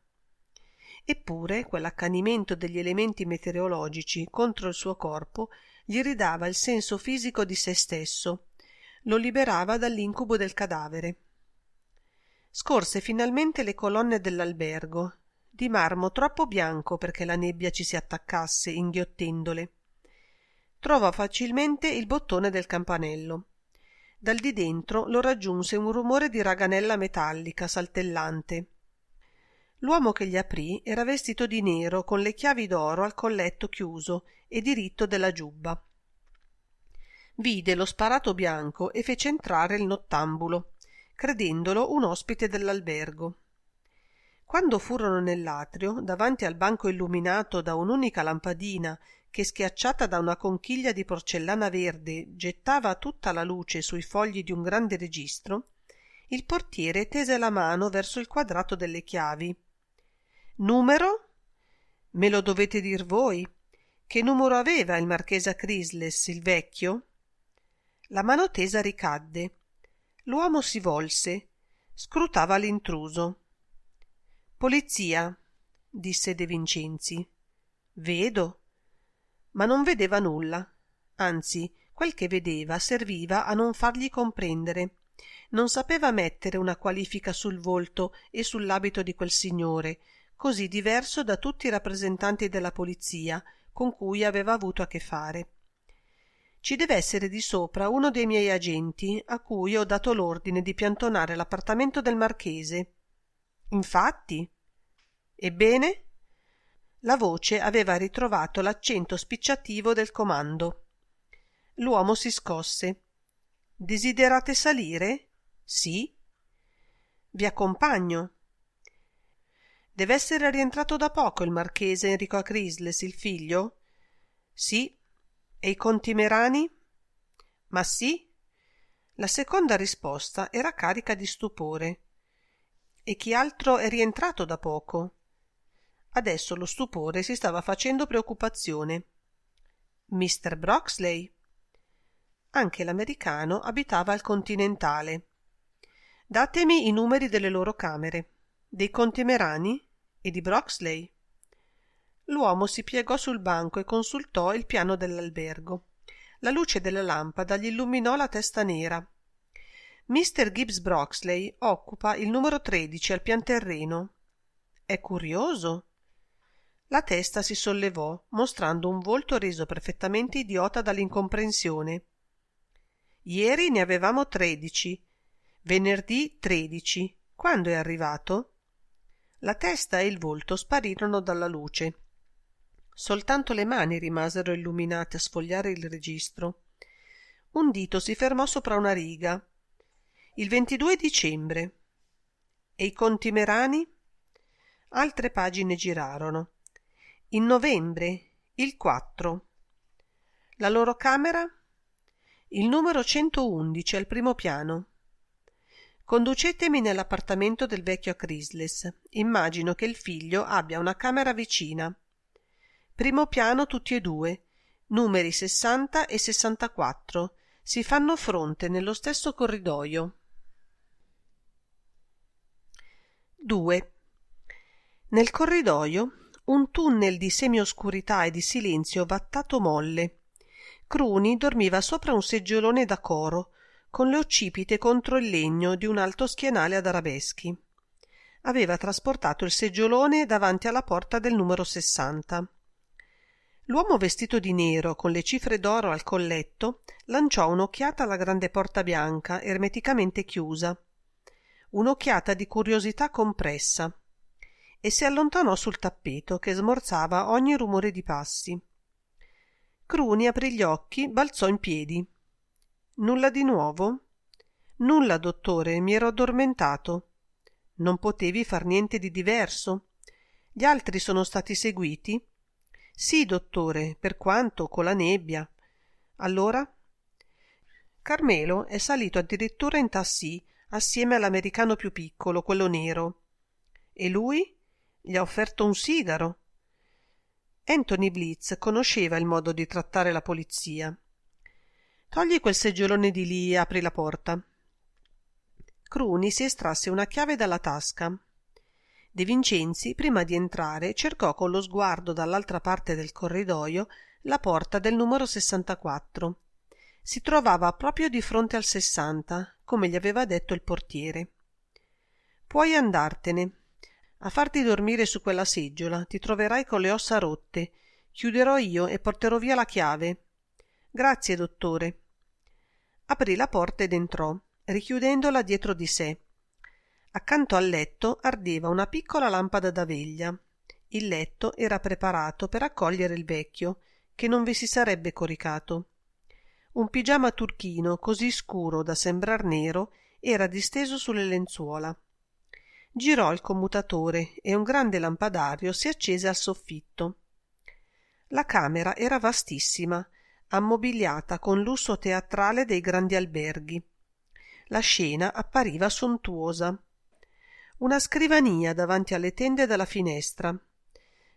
Eppure quell'accanimento degli elementi meteorologici contro il suo corpo gli ridava il senso fisico di se stesso, lo liberava dall'incubo del cadavere. Scorse finalmente le colonne dell'albergo, di marmo troppo bianco perché la nebbia ci si attaccasse inghiottendole. Trovò facilmente il bottone del campanello. Dal di dentro lo raggiunse un rumore di raganella metallica saltellante. L'uomo che gli aprì era vestito di nero con le chiavi d'oro al colletto chiuso e diritto della giubba. Vide lo sparato bianco e fece entrare il nottambulo, credendolo un ospite dell'albergo. Quando furono nell'atrio, davanti al banco illuminato da un'unica lampadina che, schiacciata da una conchiglia di porcellana verde, gettava tutta la luce sui fogli di un grande registro, il portiere tese la mano verso il quadrato delle chiavi. «Numero? Me lo dovete dir voi. Che numero aveva il marchese Acrisles, il vecchio?» La mano tesa ricadde. L'uomo si volse, scrutava l'intruso. «Polizia», disse De Vincenzi. «Vedo». Ma non vedeva nulla. Anzi, quel che vedeva serviva a non fargli comprendere. Non sapeva mettere una qualifica sul volto e sull'abito di quel signore, così diverso da tutti i rappresentanti della polizia con cui aveva avuto a che fare. «Ci deve essere di sopra uno dei miei agenti a cui ho dato l'ordine di piantonare l'appartamento del marchese». «Infatti». «Ebbene?» La voce aveva ritrovato l'accento spicciativo del comando. L'uomo si scosse. «Desiderate salire?» «Sì». «Vi accompagno». «Deve essere rientrato da poco il marchese Enrico Acrisles, il figlio?» «Sì». «E i conti Merani?» «Ma sì». La seconda risposta era carica di stupore. «E chi altro è rientrato da poco?» Adesso lo stupore si stava facendo preoccupazione. «Mr. Broxley?» Anche l'americano abitava al Continentale. «Datemi i numeri delle loro camere, dei conti Merani e di Broxley». L'uomo si piegò sul banco e consultò il piano dell'albergo. La luce della lampada gli illuminò la testa nera. «Mr. Gibbs Broxley occupa il numero 13 al pian terreno». «È curioso». La testa si sollevò, mostrando un volto reso perfettamente idiota dall'incomprensione. «Ieri ne avevamo 13. Venerdì 13. Quando è arrivato?» La testa e il volto sparirono dalla luce. Soltanto le mani rimasero illuminate a sfogliare il registro. Un dito si fermò sopra una riga. «Il 22 dicembre». «E i conti Merani?» Altre pagine girarono. «In novembre, il 4». «La loro camera?» «Il numero 111 al primo piano». «Conducetemi nell'appartamento del vecchio Acrisles. Immagino che il figlio abbia una camera vicina. Primo piano tutti e due, numeri 60 e 64. Si fanno fronte nello stesso corridoio». 2. Nel corridoio un tunnel di semioscurità e di silenzio vattato molle. Cruni dormiva sopra un seggiolone da coro, con le occipite contro il legno di un alto schienale ad arabeschi. Aveva trasportato il seggiolone davanti alla porta del numero 60. L'uomo vestito di nero, con le cifre d'oro al colletto, lanciò un'occhiata alla grande porta bianca, ermeticamente chiusa. Un'occhiata di curiosità compressa. E si allontanò sul tappeto che smorzava ogni rumore di passi. Cruni aprì gli occhi, balzò in piedi. «Nulla di nuovo?» «Nulla, dottore, mi ero addormentato». «Non potevi far niente di diverso?» «Gli altri sono stati seguiti?» «Sì, dottore, per quanto con la nebbia». «Allora?» «Carmelo è salito addirittura in tassì assieme all'americano più piccolo, quello nero». «E lui?» «Gli ha offerto un sigaro». Anthony Blitz conosceva il modo di trattare la polizia. «Togli quel seggiolone di lì e apri la porta». Cruni si estrasse una chiave dalla tasca. De Vincenzi, prima di entrare, cercò con lo sguardo dall'altra parte del corridoio la porta del numero 64. Si trovava proprio di fronte al 60, come gli aveva detto il portiere. «Puoi andartene. A farti dormire su quella seggiola ti troverai con le ossa rotte. Chiuderò io e porterò via la chiave». «Grazie, dottore». Aprì la porta ed entrò, richiudendola dietro di sé. Accanto al letto ardeva una piccola lampada da veglia. Il letto era preparato per accogliere il vecchio, che non vi si sarebbe coricato. Un pigiama turchino così scuro da sembrar nero era disteso sulle lenzuola. Girò il commutatore e un grande lampadario si accese al soffitto. La camera era vastissima, ammobiliata con lusso teatrale dei grandi alberghi. La scena appariva sontuosa. Una scrivania davanti alle tende della finestra.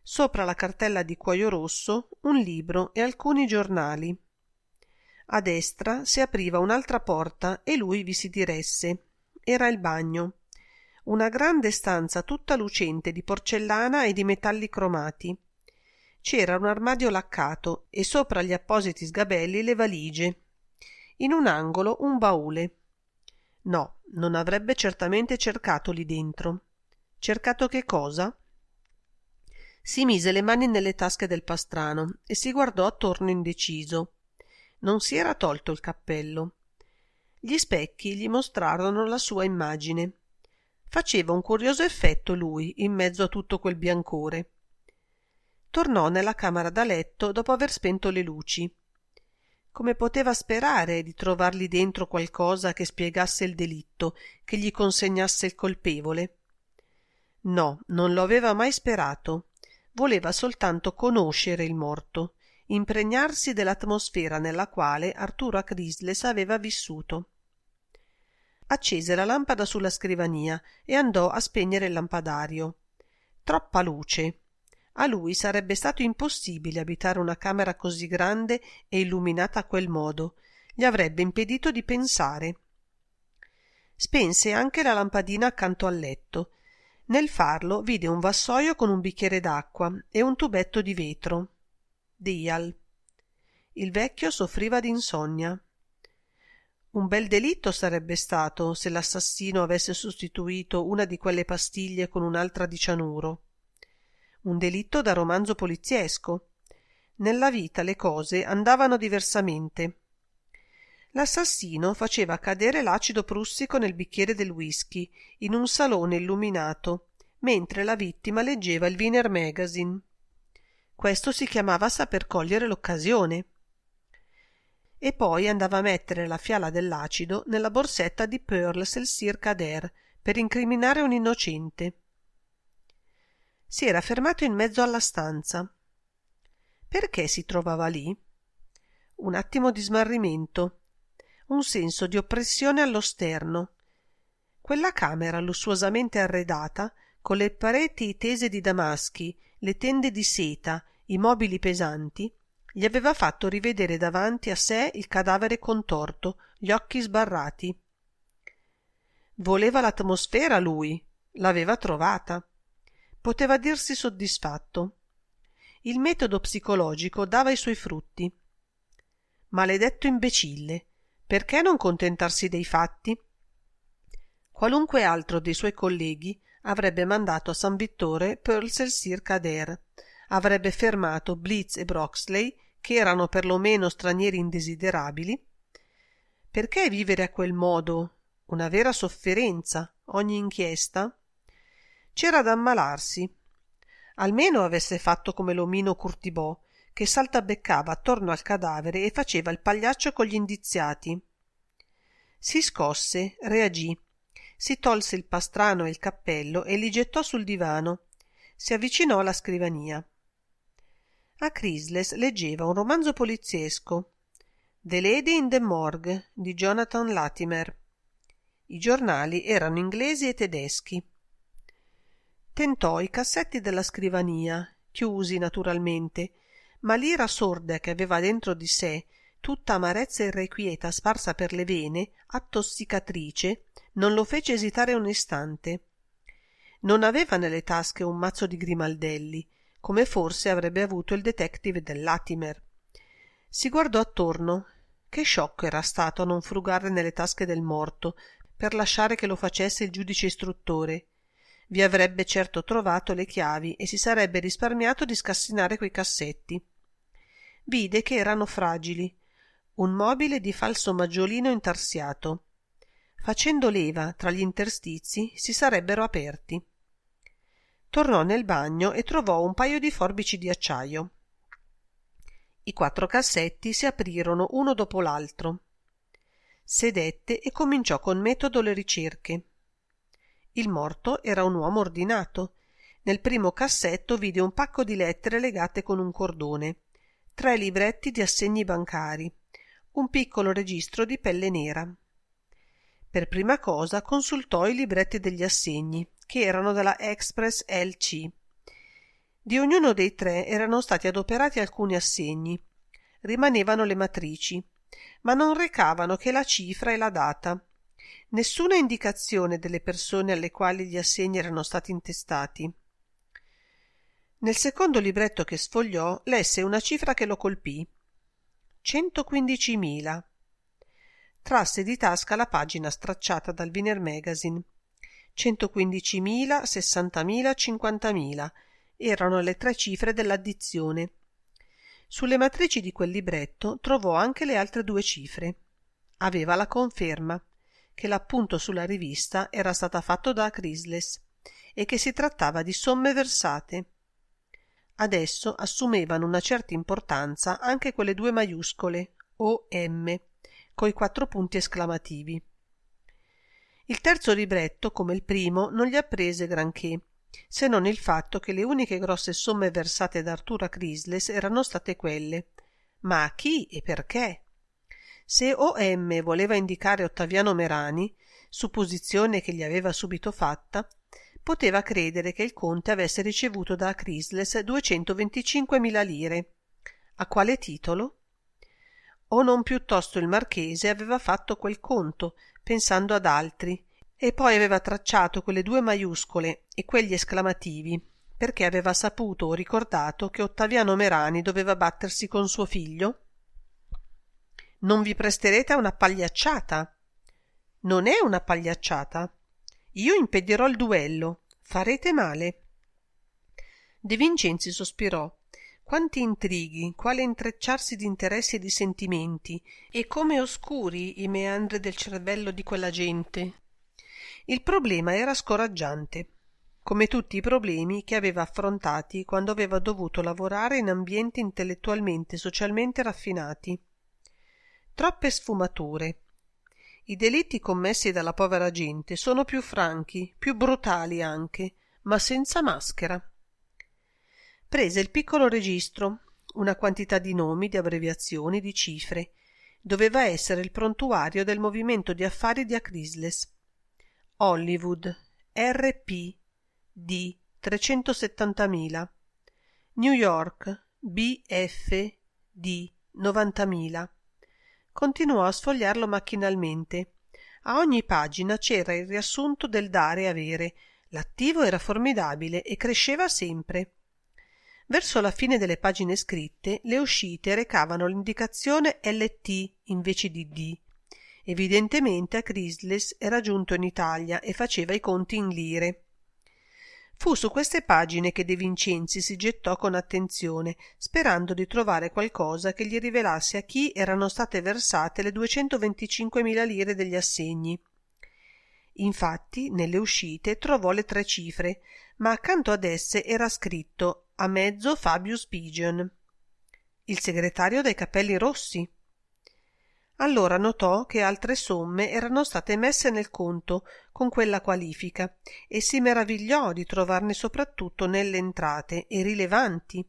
Sopra la cartella di cuoio rosso un libro e alcuni giornali. A destra si apriva un'altra porta e lui vi si diresse. Era il bagno. Una grande stanza tutta lucente di porcellana e di metalli cromati. C'era un armadio laccato e sopra gli appositi sgabelli le valigie. In un angolo un baule. No, non avrebbe certamente cercato lì dentro. Cercato che cosa? Si mise le mani nelle tasche del pastrano e si guardò attorno indeciso. Non si era tolto il cappello. Gli specchi gli mostrarono la sua immagine. Faceva un curioso effetto lui in mezzo a tutto quel biancore. Tornò nella camera da letto dopo aver spento le luci. Come poteva sperare di trovargli dentro qualcosa che spiegasse il delitto, che gli consegnasse il colpevole? No, non lo aveva mai sperato. Voleva soltanto conoscere il morto, impregnarsi dell'atmosfera nella quale Arturo Acrisles aveva vissuto. Accese la lampada sulla scrivania e andò a spegnere il lampadario. Troppa luce. A lui sarebbe stato impossibile abitare una camera così grande e illuminata a quel modo. Gli avrebbe impedito di pensare. Spense anche la lampadina accanto al letto. Nel farlo vide un vassoio con un bicchiere d'acqua e un tubetto di vetro. Dial. Il vecchio soffriva d'insonnia. Un bel delitto sarebbe stato se l'assassino avesse sostituito una di quelle pastiglie con un'altra di cianuro. Un delitto da romanzo poliziesco. Nella vita le cose andavano diversamente. L'assassino faceva cadere l'acido prussico nel bicchiere del whisky in un salone illuminato, mentre la vittima leggeva il Wiener Magazine. Questo si chiamava saper cogliere l'occasione. E poi andava a mettere la fiala dell'acido nella borsetta di Pearl Selcyr Cader per incriminare un innocente. Si era fermato in mezzo alla stanza. Perché si trovava lì? Un attimo di smarrimento, un senso di oppressione allo sterno. Quella camera lussuosamente arredata, con le pareti tese di damaschi, le tende di seta, i mobili pesanti, gli aveva fatto rivedere davanti a sé il cadavere contorto, gli occhi sbarrati. Voleva l'atmosfera lui, l'aveva trovata. Poteva dirsi soddisfatto. Il metodo psicologico dava i suoi frutti. Maledetto imbecille, perché non contentarsi dei fatti? Qualunque altro dei suoi colleghi avrebbe mandato a San Vittore Pearl Selcyr Cader, avrebbe fermato Blitz e Broxley, che erano perlomeno stranieri indesiderabili. Perché vivere a quel modo? Una vera sofferenza, ogni inchiesta? C'era da ammalarsi. Almeno avesse fatto come l'omino Curtibò, che saltabeccava attorno al cadavere e faceva il pagliaccio con gli indiziati. Si scosse, reagì, si tolse il pastrano e il cappello e li gettò sul divano. Si avvicinò alla scrivania. Acrisles leggeva un romanzo poliziesco, The Lady in the Morgue di Jonathan Latimer. I giornali erano inglesi e tedeschi. Tentò i cassetti della scrivania, chiusi naturalmente, ma l'ira sorda che aveva dentro di sé, tutta amarezza irrequieta sparsa per le vene, attossicatrice, non lo fece esitare un istante. Non aveva nelle tasche un mazzo di grimaldelli, come forse avrebbe avuto il detective del Latimer. Si guardò attorno. Che sciocco era stato a non frugare nelle tasche del morto per lasciare che lo facesse il giudice istruttore. Vi avrebbe certo trovato le chiavi e si sarebbe risparmiato di scassinare quei cassetti. Vide che erano fragili, un mobile di falso maggiolino intarsiato. Facendo leva tra gli interstizi si sarebbero aperti. Tornò nel bagno e trovò un paio di forbici di acciaio. I 4 cassetti si aprirono uno dopo l'altro. Sedette e cominciò con metodo le ricerche. Il morto era un uomo ordinato. Nel primo cassetto vide un pacco di lettere legate con un cordone, 3 libretti di assegni bancari, un piccolo registro di pelle nera. Per prima cosa consultò i libretti degli assegni, che erano della Express LC. Di ognuno dei 3 erano stati adoperati alcuni assegni. Rimanevano le matrici. ma non recavano che la cifra e la data. Nessuna indicazione delle persone alle quali gli assegni erano stati intestati. Nel secondo libretto che sfogliò lesse una cifra che lo colpì. 115.000. Trasse di tasca la pagina stracciata dal Wiener Magazine. 115.000, 60.000, 50.000 erano le 3 cifre dell'addizione. Sulle matrici di quel libretto trovò anche le altre 2 cifre. Aveva la conferma che l'appunto sulla rivista era stata fatto da Chrysalis e che si trattava di somme versate. Adesso assumevano una certa importanza anche quelle 2 maiuscole OM coi 4 punti esclamativi. Il terzo libretto, come il primo, non gli apprese granché, se non il fatto che le uniche grosse somme versate da Arturo a Chrysalis erano state quelle. Ma a chi e perché? Se OM voleva indicare Ottaviano Merani, supposizione che gli aveva subito fatta, poteva credere che il conte avesse ricevuto da Chrysalis 225.000 lire. A quale titolo? O non piuttosto il marchese aveva fatto quel conto, pensando ad altri, e poi aveva tracciato quelle 2 maiuscole e quegli esclamativi, perché aveva saputo o ricordato che Ottaviano Merani doveva battersi con suo figlio? Non vi presterete a una pagliacciata? Non è una pagliacciata. Io impedirò il duello. Farete male. De Vincenzi sospirò. Quanti intrighi, quale intrecciarsi di interessi e di sentimenti, e come oscuri i meandri del cervello di quella gente. Il problema era scoraggiante, come tutti i problemi che aveva affrontati quando aveva dovuto lavorare in ambienti intellettualmente e socialmente raffinati. Troppe sfumature. I delitti commessi dalla povera gente sono più franchi, più brutali anche, ma senza maschera. Prese il piccolo registro, una quantità di nomi, di abbreviazioni, di cifre. Doveva essere il prontuario del movimento di affari di Chrysalis. Hollywood, R.P. D. 370.000. New York, B.F. D. 90.000. Continuò a sfogliarlo macchinalmente. A ogni pagina c'era il riassunto del dare e avere. L'attivo era formidabile e cresceva sempre. Verso la fine delle pagine scritte, le uscite recavano l'indicazione LT invece di D. Evidentemente a Chrysalis era giunto in Italia e faceva i conti in lire. Fu su queste pagine che De Vincenzi si gettò con attenzione, sperando di trovare qualcosa che gli rivelasse a chi erano state versate le 225.000 lire degli assegni. Infatti, nelle uscite trovò le 3 cifre, ma accanto ad esse era scritto a mezzo Fabius Pigeon. Il segretario dai capelli rossi. Allora notò che altre somme erano state messe nel conto con quella qualifica e si meravigliò di trovarne soprattutto nelle entrate e rilevanti.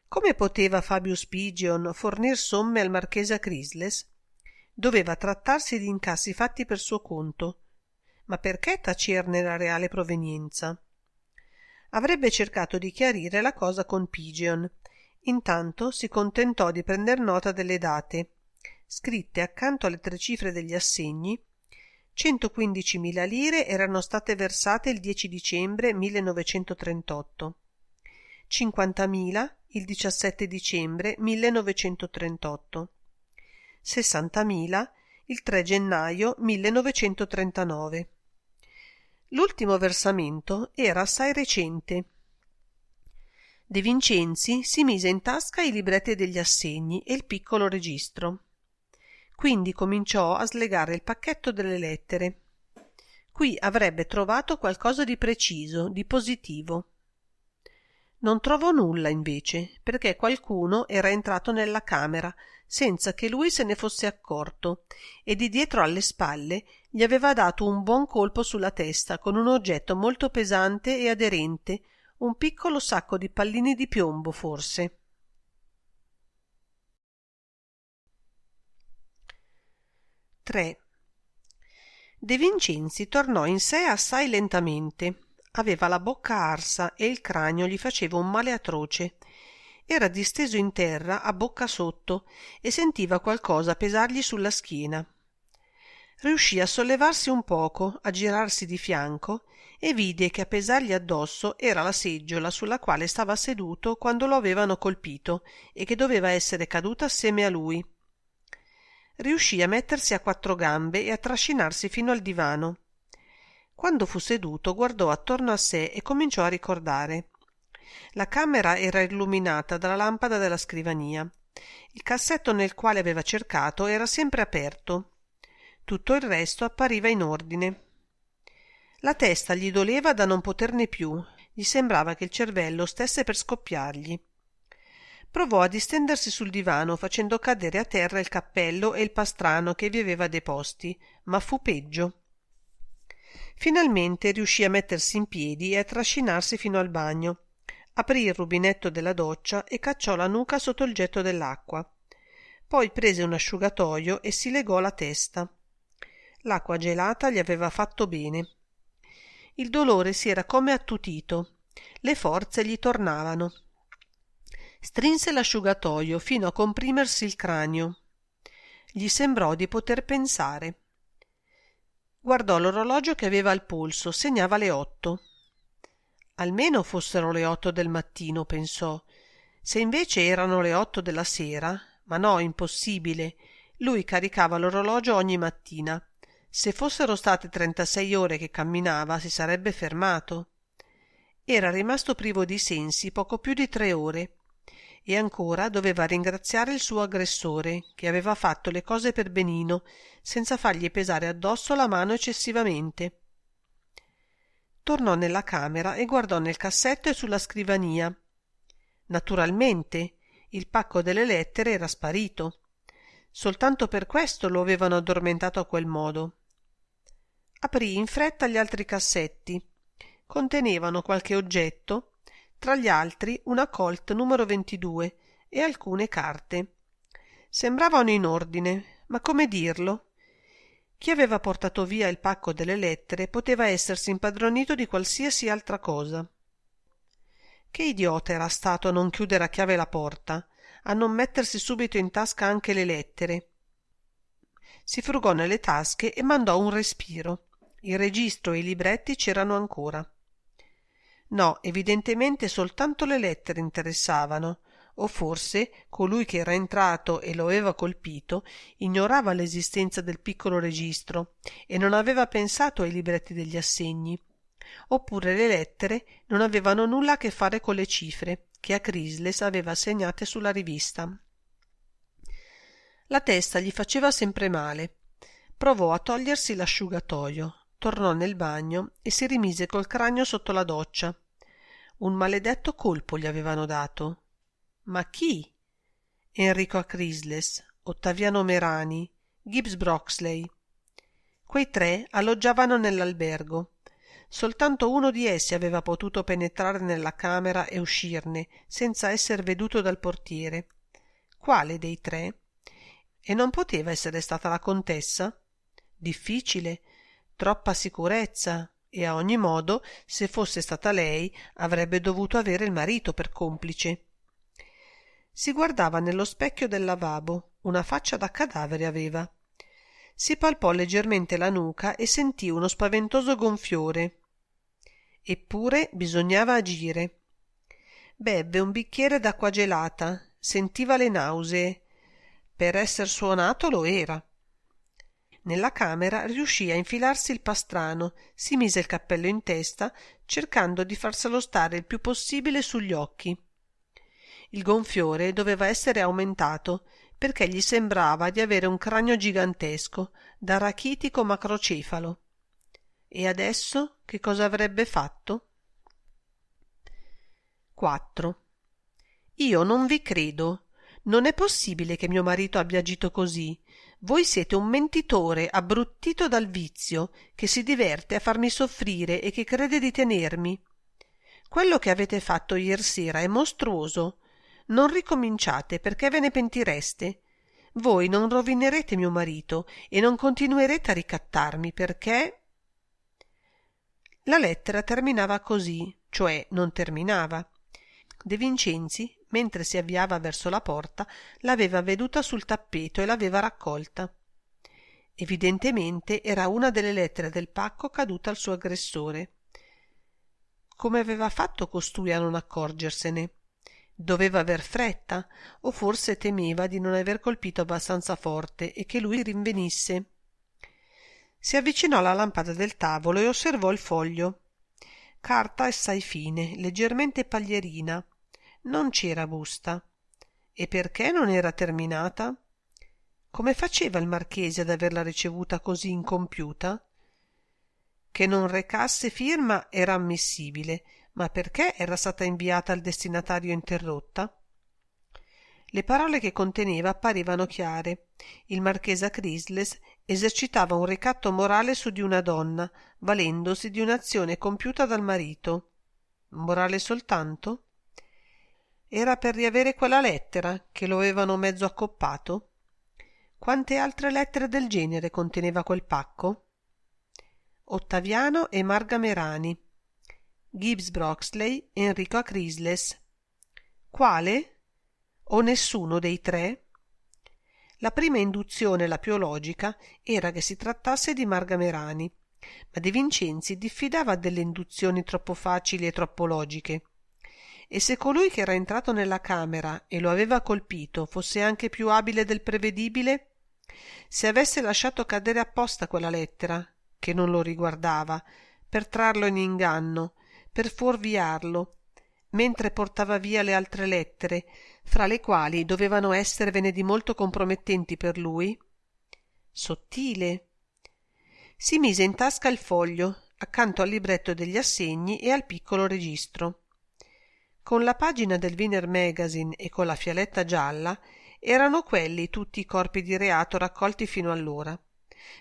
Come poteva Fabius Pigeon fornir somme al marchese Chrysalis? Doveva trattarsi di incassi fatti per suo conto. Ma perché tacerne la reale provenienza? Avrebbe cercato di chiarire la cosa con Pigeon. Intanto si contentò di prender nota delle date. Scritte accanto alle 3 cifre degli assegni, 115.000 lire erano state versate il 10 dicembre 1938, 50.000 il 17 dicembre 1938, 60.000 il 3 gennaio 1939. L'ultimo versamento era assai recente. De Vincenzi si mise in tasca i libretti degli assegni e il piccolo registro. Quindi cominciò a slegare il pacchetto delle lettere. Qui avrebbe trovato qualcosa di preciso, di positivo. Non trovò nulla invece, perché qualcuno era entrato nella camera senza che lui se ne fosse accorto e di dietro alle spalle gli aveva dato un buon colpo sulla testa con un oggetto molto pesante e aderente, un piccolo sacco di pallini di piombo forse. 3. De Vincenzi tornò in sé assai lentamente. Aveva la bocca arsa e il cranio gli faceva un male atroce era disteso in terra a bocca sotto e sentiva qualcosa pesargli sulla schiena. Riuscì a sollevarsi un poco, a girarsi di fianco e vide che a pesargli addosso era la seggiola sulla quale stava seduto quando lo avevano colpito e che doveva essere caduta assieme a lui. Riuscì a mettersi a quattro gambe e a trascinarsi fino al divano. Quando fu seduto guardò attorno a sé e cominciò a ricordare. La camera era illuminata dalla lampada della scrivania. Il cassetto nel quale aveva cercato era sempre aperto. Tutto il resto appariva in ordine. La testa gli doleva da non poterne più, gli sembrava che il cervello stesse per scoppiargli. Provò a distendersi sul divano facendo cadere a terra il cappello e il pastrano che vi aveva deposti, ma fu peggio. Finalmente riuscì a mettersi in piedi e a trascinarsi fino al bagno. Aprì il rubinetto della doccia e cacciò la nuca sotto il getto dell'acqua. Poi prese un asciugatoio e si legò la testa. L'acqua gelata gli aveva fatto bene. Il dolore si era come attutito. Le forze gli tornavano. Strinse l'asciugatoio fino a comprimersi il cranio. Gli sembrò di poter pensare. Guardò l'orologio che aveva al polso, segnava le 8. Almeno fossero le 8 del mattino, pensò. Se invece erano le 8 della sera, ma no, impossibile. Lui caricava l'orologio ogni mattina. Se fossero state 36 ore che camminava, si sarebbe fermato. Era rimasto privo di sensi poco più di 3 ore. E ancora doveva ringraziare il suo aggressore, che aveva fatto le cose per benino, senza fargli pesare addosso la mano eccessivamente. Tornò nella camera e guardò nel cassetto e sulla scrivania. Naturalmente, il pacco delle lettere era sparito. Soltanto per questo lo avevano addormentato a quel modo. Aprì in fretta gli altri cassetti. Contenevano qualche oggetto, tra gli altri una Colt numero 22 e alcune carte. Sembravano in ordine, ma come dirlo? Chi aveva portato via il pacco delle lettere poteva essersi impadronito di qualsiasi altra cosa. Che idiota era stato a non chiudere a chiave la porta, a non mettersi subito in tasca anche le lettere. Si frugò nelle tasche e mandò un respiro. Il registro e i libretti c'erano ancora. No, evidentemente soltanto le lettere interessavano, o forse colui che era entrato e lo aveva colpito ignorava l'esistenza del piccolo registro e non aveva pensato ai libretti degli assegni, oppure le lettere non avevano nulla a che fare con le cifre che a Chrysless aveva segnate sulla rivista. La testa gli faceva sempre male. Provò a togliersi l'asciugatoio, tornò nel bagno e si rimise col cranio sotto la doccia. Un maledetto colpo gli avevano dato. Ma chi? Enrico Chrysless, Ottaviano Merani, Gibbs Broxley. Quei 3 alloggiavano nell'albergo. Soltanto uno di essi aveva potuto penetrare nella camera e uscirne senza esser veduto dal portiere. Quale dei 3? E non poteva essere stata la contessa? Difficile, troppa sicurezza, e a ogni modo, se fosse stata lei, avrebbe dovuto avere il marito per complice. Si guardava nello specchio del lavabo, una faccia da cadavere aveva. Si palpò leggermente la nuca e sentì uno spaventoso gonfiore. Eppure bisognava agire. Bevve un bicchiere d'acqua gelata, sentiva le nausee. Per esser suonato lo era. Nella camera riuscì a infilarsi il pastrano, si mise il cappello in testa, cercando di farselo stare il più possibile sugli occhi. Il gonfiore doveva essere aumentato, perché gli sembrava di avere un cranio gigantesco, da rachitico macrocefalo. E adesso che cosa avrebbe fatto? 4. Io non vi credo. Non è possibile che mio marito abbia agito così. Voi siete un mentitore abbruttito dal vizio, che si diverte a farmi soffrire e che crede di tenermi. Quello che avete fatto iersera è mostruoso. Non ricominciate, perché ve ne pentireste. Voi non rovinerete mio marito e non continuerete a ricattarmi, perché... La lettera terminava così, cioè non terminava. De Vincenzi, mentre si avviava verso la porta, l'aveva veduta sul tappeto e l'aveva raccolta. Evidentemente era una delle lettere del pacco caduta al suo aggressore. Come aveva fatto costui a non accorgersene? Doveva aver fretta, o forse temeva di non aver colpito abbastanza forte e che lui rinvenisse. Si avvicinò alla lampada del tavolo e osservò il foglio. Carta assai fine, leggermente paglierina. Non c'era busta. E perché non era terminata? Come faceva il marchese ad averla ricevuta così incompiuta? Che non recasse firma era ammissibile, ma perché era stata inviata al destinatario interrotta? Le parole che conteneva apparivano chiare. Il marchese Crisles esercitava un ricatto morale su di una donna, valendosi di un'azione compiuta dal marito. Morale soltanto? Era per riavere quella lettera che lo avevano mezzo accoppato? Quante altre lettere del genere conteneva quel pacco? Ottaviano e Marga Merani, Gibbs Broxley e Enrico Crisles. Quale? O nessuno dei tre? La prima induzione, la più logica, era che si trattasse di Marga Merani, ma De Vincenzi diffidava delle induzioni troppo facili e troppo logiche. E se colui che era entrato nella camera e lo aveva colpito fosse anche più abile del prevedibile? Se avesse lasciato cadere apposta quella lettera, che non lo riguardava, per trarlo in inganno, per fuorviarlo, mentre portava via le altre lettere, fra le quali dovevano esservene di molto compromettenti per lui? Sottile. Si mise in tasca il foglio, accanto al libretto degli assegni e al piccolo registro. Con la pagina del Wiener Magazine e con la fialetta gialla erano quelli tutti i corpi di reato raccolti fino allora,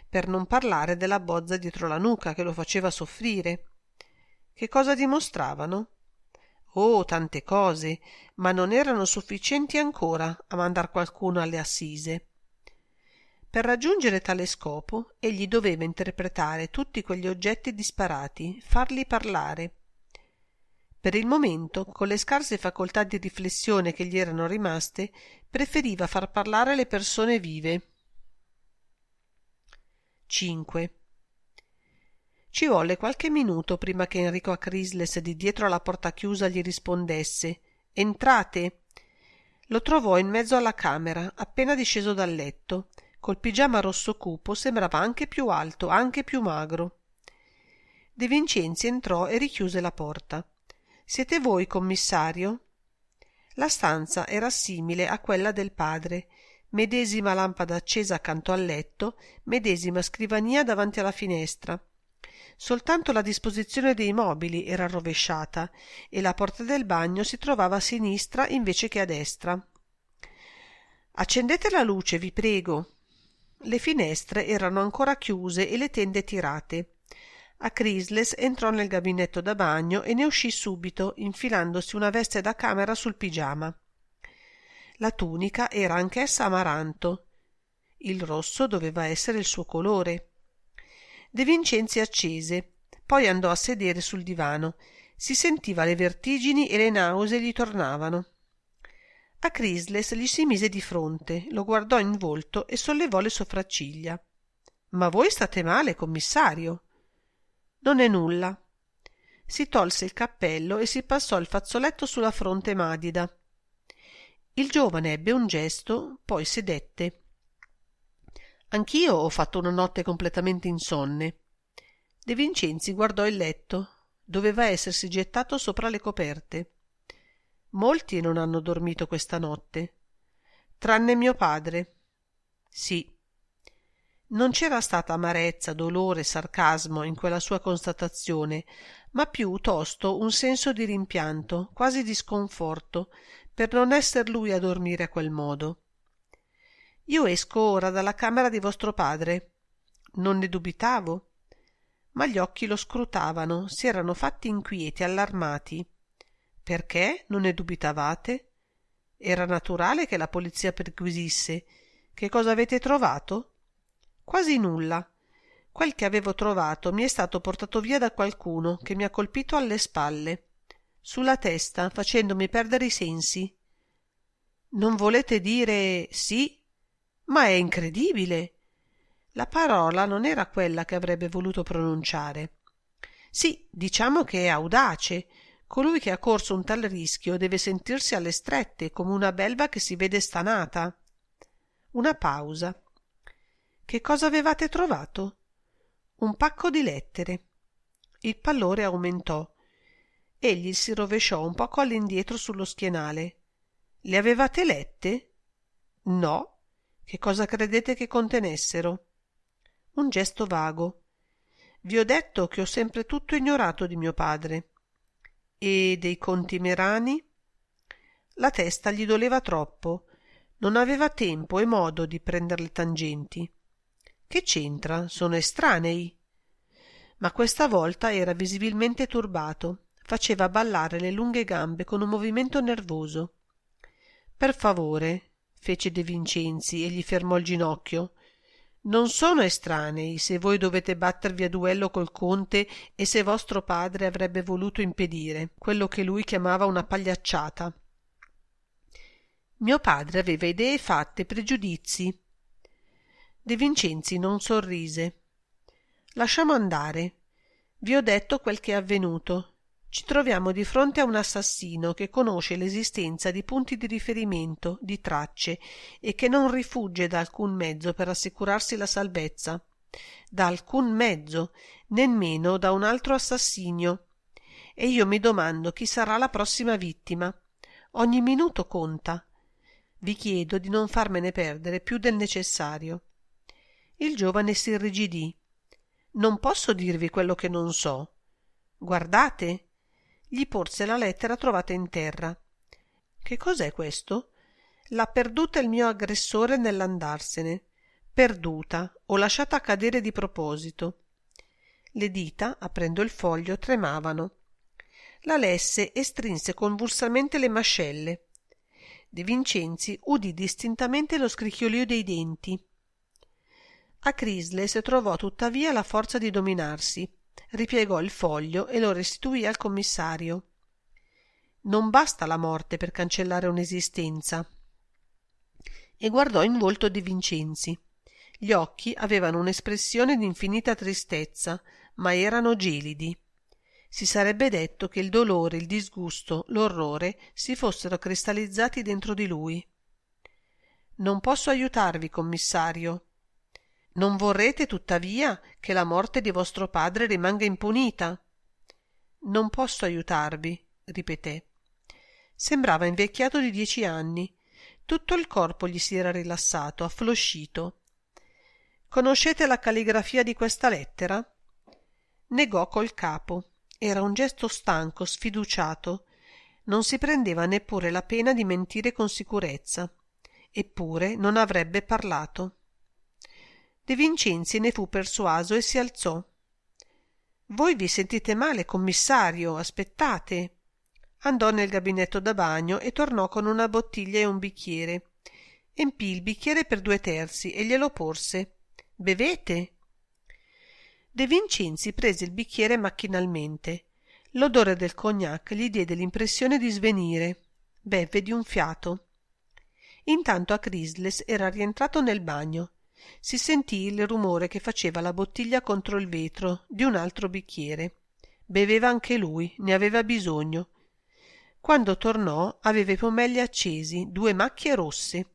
per non parlare della bozza dietro la nuca che lo faceva soffrire. Che cosa dimostravano? Oh, tante cose, ma non erano sufficienti ancora a mandar qualcuno alle assise. Per raggiungere tale scopo egli doveva interpretare tutti quegli oggetti disparati, farli parlare. Per il momento, con le scarse facoltà di riflessione che gli erano rimaste, preferiva far parlare le persone vive. 5. Ci volle qualche minuto prima che Enrico Crisles di dietro alla porta chiusa gli rispondesse: «Entrate!» Lo trovò in mezzo alla camera, appena disceso dal letto. Col pigiama rosso cupo sembrava anche più alto, anche più magro. De Vincenzi entrò e richiuse la porta. «Siete voi, commissario?» La stanza era simile a quella del padre, medesima lampada accesa accanto al letto, medesima scrivania davanti alla finestra. Soltanto la disposizione dei mobili era rovesciata e la porta del bagno si trovava a sinistra invece che a destra. «Accendete la luce, vi prego!» Le finestre erano ancora chiuse e le tende tirate. A Crisles entrò nel gabinetto da bagno e ne uscì subito, infilandosi una veste da camera sul pigiama. La tunica era anch'essa amaranto. Il rosso doveva essere il suo colore. De Vincenzi accese, poi andò a sedere sul divano. Si sentiva le vertigini e le nausee gli tornavano. A Crisles gli si mise di fronte, lo guardò in volto e sollevò le sopracciglia. «Ma voi state male, commissario?» «Non è nulla». Si tolse il cappello e si passò il fazzoletto sulla fronte madida. Il giovane ebbe un gesto, poi sedette. «Anch'io ho fatto una notte completamente insonne». De Vincenzi guardò il letto. Doveva essersi gettato sopra le coperte. «Molti non hanno dormito questa notte». «Tranne mio padre». «Sì». Non c'era stata amarezza, dolore, sarcasmo in quella sua constatazione, ma piuttosto un senso di rimpianto, quasi di sconforto, per non esser lui a dormire a quel modo. «Io esco ora dalla camera di vostro padre». «Non ne dubitavo». Ma gli occhi lo scrutavano, si erano fatti inquieti, allarmati. «Perché non ne dubitavate?» «Era naturale che la polizia perquisisse. Che cosa avete trovato?» «Quasi nulla. Quel che avevo trovato mi è stato portato via da qualcuno che mi ha colpito alle spalle. sulla testa, facendomi perdere i sensi. Non volete dire sì? Ma è incredibile! La parola non era quella che avrebbe voluto pronunciare. Sì, diciamo che è audace. Colui che ha corso un tal rischio deve sentirsi alle strette, come una belva che si vede stanata. Una pausa. Che cosa avevate trovato? Un pacco di lettere. Il pallore aumentò. Egli si rovesciò un poco all'indietro sullo schienale. Le avevate lette? No. Che cosa credete che contenessero? Un gesto vago. Vi ho detto che ho sempre tutto ignorato di mio padre. E dei conti Merani? La testa gli doleva troppo. Non aveva tempo e modo di prender le tangenti. Che c'entra? Sono estranei. Ma questa volta era visibilmente turbato. Faceva ballare le lunghe gambe con un movimento nervoso. Per favore, fece De Vincenzi e gli fermò il ginocchio. Non sono estranei se voi dovete battervi a duello col conte e se vostro padre avrebbe voluto impedire quello che lui chiamava una pagliacciata. Mio padre aveva idee fatte, pregiudizi. De Vincenzi non sorrise. Lasciamo andare. Vi ho detto quel che è avvenuto. Ci troviamo di fronte a un assassino che conosce l'esistenza di punti di riferimento, di tracce, e che non rifugge da alcun mezzo per assicurarsi la salvezza. Da alcun mezzo, nemmeno da un altro assassinio. E io mi domando chi sarà la prossima vittima. Ogni minuto conta. Vi chiedo di non farmene perdere più del necessario. Il giovane si irrigidì. Non posso dirvi quello che non so. Guardate. Gli porse la lettera trovata in terra. Che cos'è questo? L'ha perduta il mio aggressore nell'andarsene. Perduta, o lasciata cadere di proposito. Le dita, aprendo il foglio, tremavano. La lesse e strinse convulsamente le mascelle. De Vincenzi udì distintamente lo scricchiolio dei denti. A Crisles trovò tuttavia la forza di dominarsi. Ripiegò il foglio e lo restituì al commissario. Non basta la morte per cancellare un'esistenza. E guardò in volto De Vincenzi. Gli occhi avevano un'espressione di infinita tristezza, ma erano gelidi. Si sarebbe detto che il dolore, il disgusto, l'orrore si fossero cristallizzati dentro di lui. Non posso aiutarvi, commissario. Non vorrete, tuttavia, che la morte di vostro padre rimanga impunita? Non posso aiutarvi, ripeté. Sembrava invecchiato di 10 anni. Tutto il corpo gli si era rilassato, affloscito. Conoscete la calligrafia di questa lettera? Negò col capo. Era un gesto stanco, sfiduciato. Non si prendeva neppure la pena di mentire con sicurezza. Eppure non avrebbe parlato. De Vincenzi ne fu persuaso e si alzò. Voi vi sentite male, commissario, aspettate. Andò nel gabinetto da bagno e tornò con una bottiglia e un bicchiere. Empì il bicchiere per 2/3 e glielo porse. Bevete? De Vincenzi prese il bicchiere macchinalmente. L'odore del cognac gli diede l'impressione di svenire. Bevve di un fiato. Intanto a Crisles era rientrato nel bagno. Si sentì il rumore che faceva la bottiglia contro il vetro di un altro bicchiere. Beveva anche lui, ne aveva bisogno. Quando tornò aveva i pomelli accesi, 2 macchie rosse.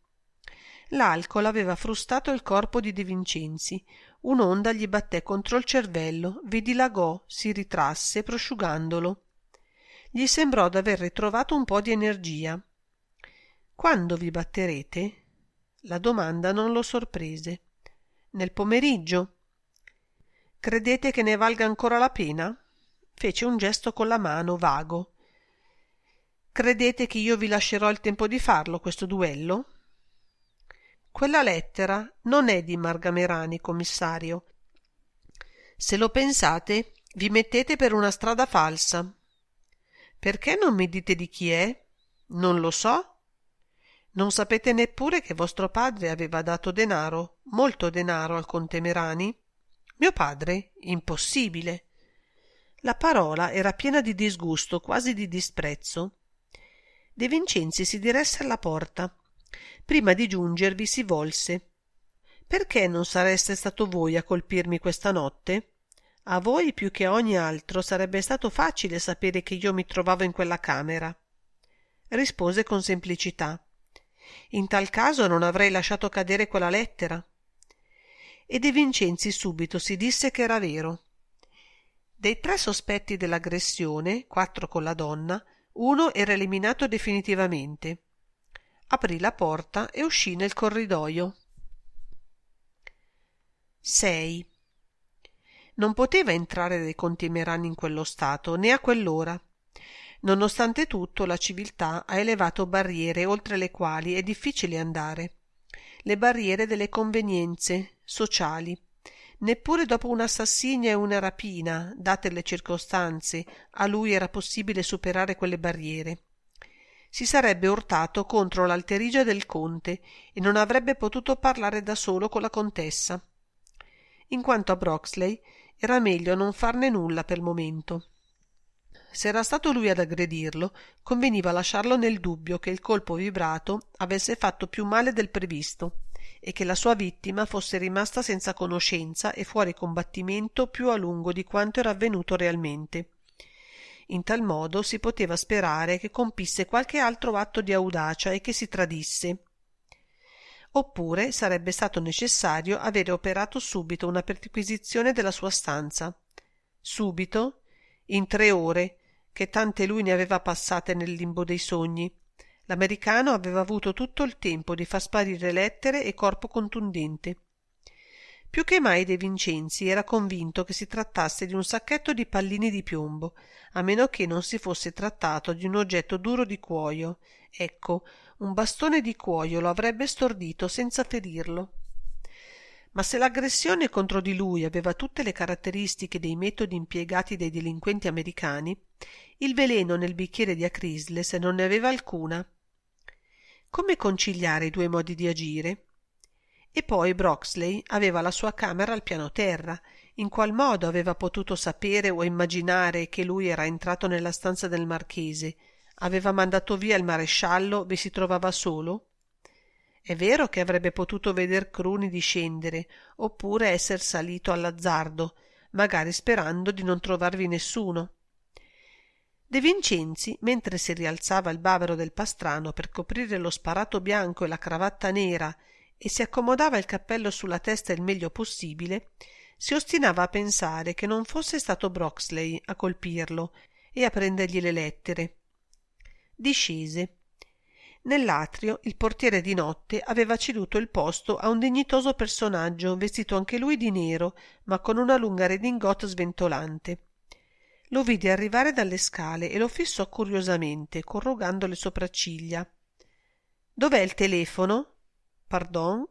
L'alcol aveva frustato il corpo di De Vincenzi. Un'onda gli batté contro il cervello, vi dilagò, si ritrasse, prosciugandolo. Gli sembrò d'aver ritrovato un po' di energia. Quando vi batterete? La domanda non lo sorprese. Nel pomeriggio? Credete che ne valga ancora la pena? Fece un gesto con la mano, vago. Credete che io vi lascerò il tempo di farlo, questo duello? Quella lettera non è di Margamerani, commissario. Se lo pensate, vi mettete per una strada falsa. Perché non mi dite di chi è? Non lo so. Non sapete neppure che vostro padre aveva dato denaro, molto denaro, al conte Merani? Mio padre? Impossibile. La parola era piena di disgusto, quasi di disprezzo. De Vincenzi si diresse alla porta. Prima di giungervi si volse. «Perché non sareste stato voi a colpirmi questa notte? A voi più che a ogni altro sarebbe stato facile sapere che io mi trovavo in quella camera». Rispose con semplicità. «In tal caso non avrei lasciato cadere quella lettera». E De Vincenzi subito si disse che era vero. Dei 3 sospetti dell'aggressione, 4 con la donna, 1 era eliminato definitivamente. Aprì la porta e uscì nel corridoio. 6. Non poteva entrare dai Contimerani in quello stato, né a quell'ora. Nonostante tutto, la civiltà ha elevato barriere oltre le quali è difficile andare. Le barriere delle convenienze sociali. Neppure dopo un assassinio e una rapina, date le circostanze, a lui era possibile superare quelle barriere. Si sarebbe urtato contro l'alterigia del conte e non avrebbe potuto parlare da solo con la contessa. In quanto a Broxley, era meglio non farne nulla per il momento. Se era stato lui ad aggredirlo, conveniva lasciarlo nel dubbio che il colpo vibrato avesse fatto più male del previsto e che la sua vittima fosse rimasta senza conoscenza e fuori combattimento più a lungo di quanto era avvenuto realmente. In tal modo si poteva sperare che compisse qualche altro atto di audacia e che si tradisse. Oppure sarebbe stato necessario avere operato subito una perquisizione della sua stanza. Subito, in 3 ore, che tante lui ne aveva passate nel limbo dei sogni. L'americano aveva avuto tutto il tempo di far sparire lettere e corpo contundente. Più che mai De Vincenzi era convinto che si trattasse di un sacchetto di pallini di piombo, a meno che non si fosse trattato di un oggetto duro di cuoio. Ecco, un bastone di cuoio lo avrebbe stordito senza ferirlo. Ma se l'aggressione contro di lui aveva tutte le caratteristiche dei metodi impiegati dai delinquenti americani, il veleno nel bicchiere di Acrisles non ne aveva alcuna. Come conciliare i 2 modi di agire? E poi Broxley aveva la sua camera al piano terra. In qual modo aveva potuto sapere o immaginare che lui era entrato nella stanza del marchese? Aveva mandato via il maresciallo, vi si trovava solo? È vero che avrebbe potuto veder Cruni discendere, oppure esser salito all'azzardo, magari sperando di non trovarvi nessuno. De Vincenzi, mentre si rialzava il bavero del pastrano per coprire lo sparato bianco e la cravatta nera e si accomodava il cappello sulla testa il meglio possibile, si ostinava a pensare che non fosse stato Broxley a colpirlo e a prendergli le lettere. Discese. Nell'atrio il portiere di notte aveva ceduto il posto a un dignitoso personaggio vestito anche lui di nero, ma con una lunga redingote sventolante. Lo vide arrivare dalle scale e lo fissò curiosamente, corrugando le sopracciglia. «Dov'è il telefono?» «Pardon?»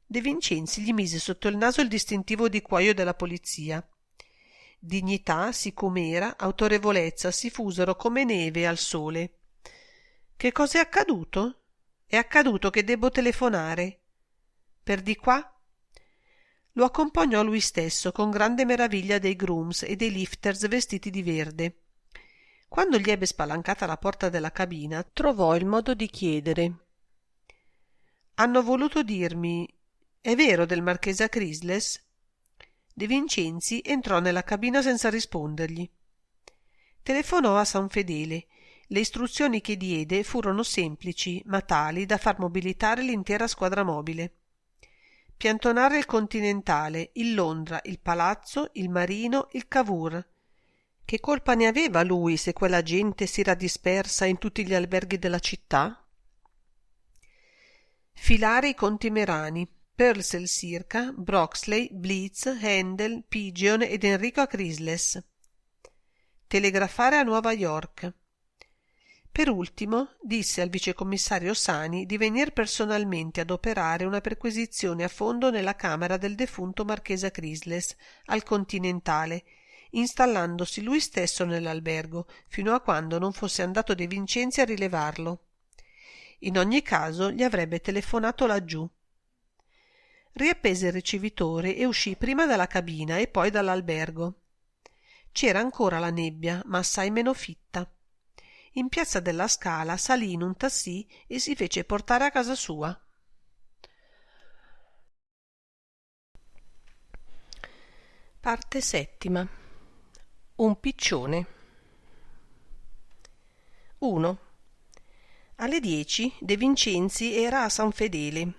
De Vincenzi gli mise sotto il naso il distintivo di cuoio della polizia. Dignità, sicumera, autorevolezza si fusero come neve al sole. «Che cosa è accaduto?» «È accaduto che debbo telefonare». «Per di qua?» Lo accompagnò lui stesso, con grande meraviglia dei grooms e dei lifters vestiti di verde. Quando gli ebbe spalancata la porta della cabina, trovò il modo di chiedere: «Hanno voluto dirmi, è vero del marchese Acrisles?» De Vincenzi entrò nella cabina senza rispondergli. Telefonò a San Fedele. Le istruzioni che diede furono semplici, ma tali da far mobilitare l'intera squadra mobile. Piantonare il Continentale, il Londra, il Palazzo, il Marino, il Cavour. Che colpa ne aveva lui se quella gente si era dispersa in tutti gli alberghi della città? Filare i Contimerani, Purcell circa, Broxley, Blitz, Handel, Pigeon ed Enrico Acrisles. Telegrafare a Nuova York. Per ultimo disse al vicecommissario Sani di venir personalmente ad operare una perquisizione a fondo nella camera del defunto marchese Acrisles al Continentale, installandosi lui stesso nell'albergo fino a quando non fosse andato De Vincenzi a rilevarlo. In ogni caso gli avrebbe telefonato laggiù. Riappese il ricevitore e uscì prima dalla cabina e poi dall'albergo. C'era ancora la nebbia, ma assai meno fitta. In piazza della Scala salì in un tassì e si fece portare a casa sua. Parte settima. Un piccione. 1. Alle 10 De Vincenzi era a San Fedele,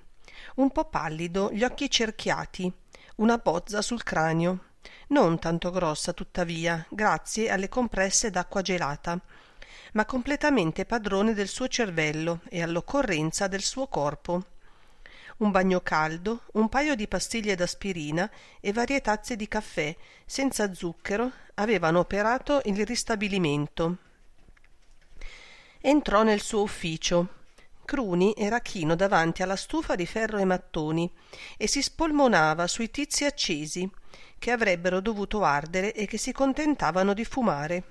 un po' pallido, gli occhi cerchiati, una bozza sul cranio, non tanto grossa tuttavia, grazie alle compresse d'acqua gelata, ma completamente padrone del suo cervello e all'occorrenza del suo corpo. Un bagno caldo, un paio di pastiglie d'aspirina e varie tazze di caffè senza zucchero avevano operato il ristabilimento. Entrò nel suo ufficio. Cruni era chino davanti alla stufa di ferro e mattoni e si spolmonava sui tizi accesi che avrebbero dovuto ardere e che si contentavano di fumare.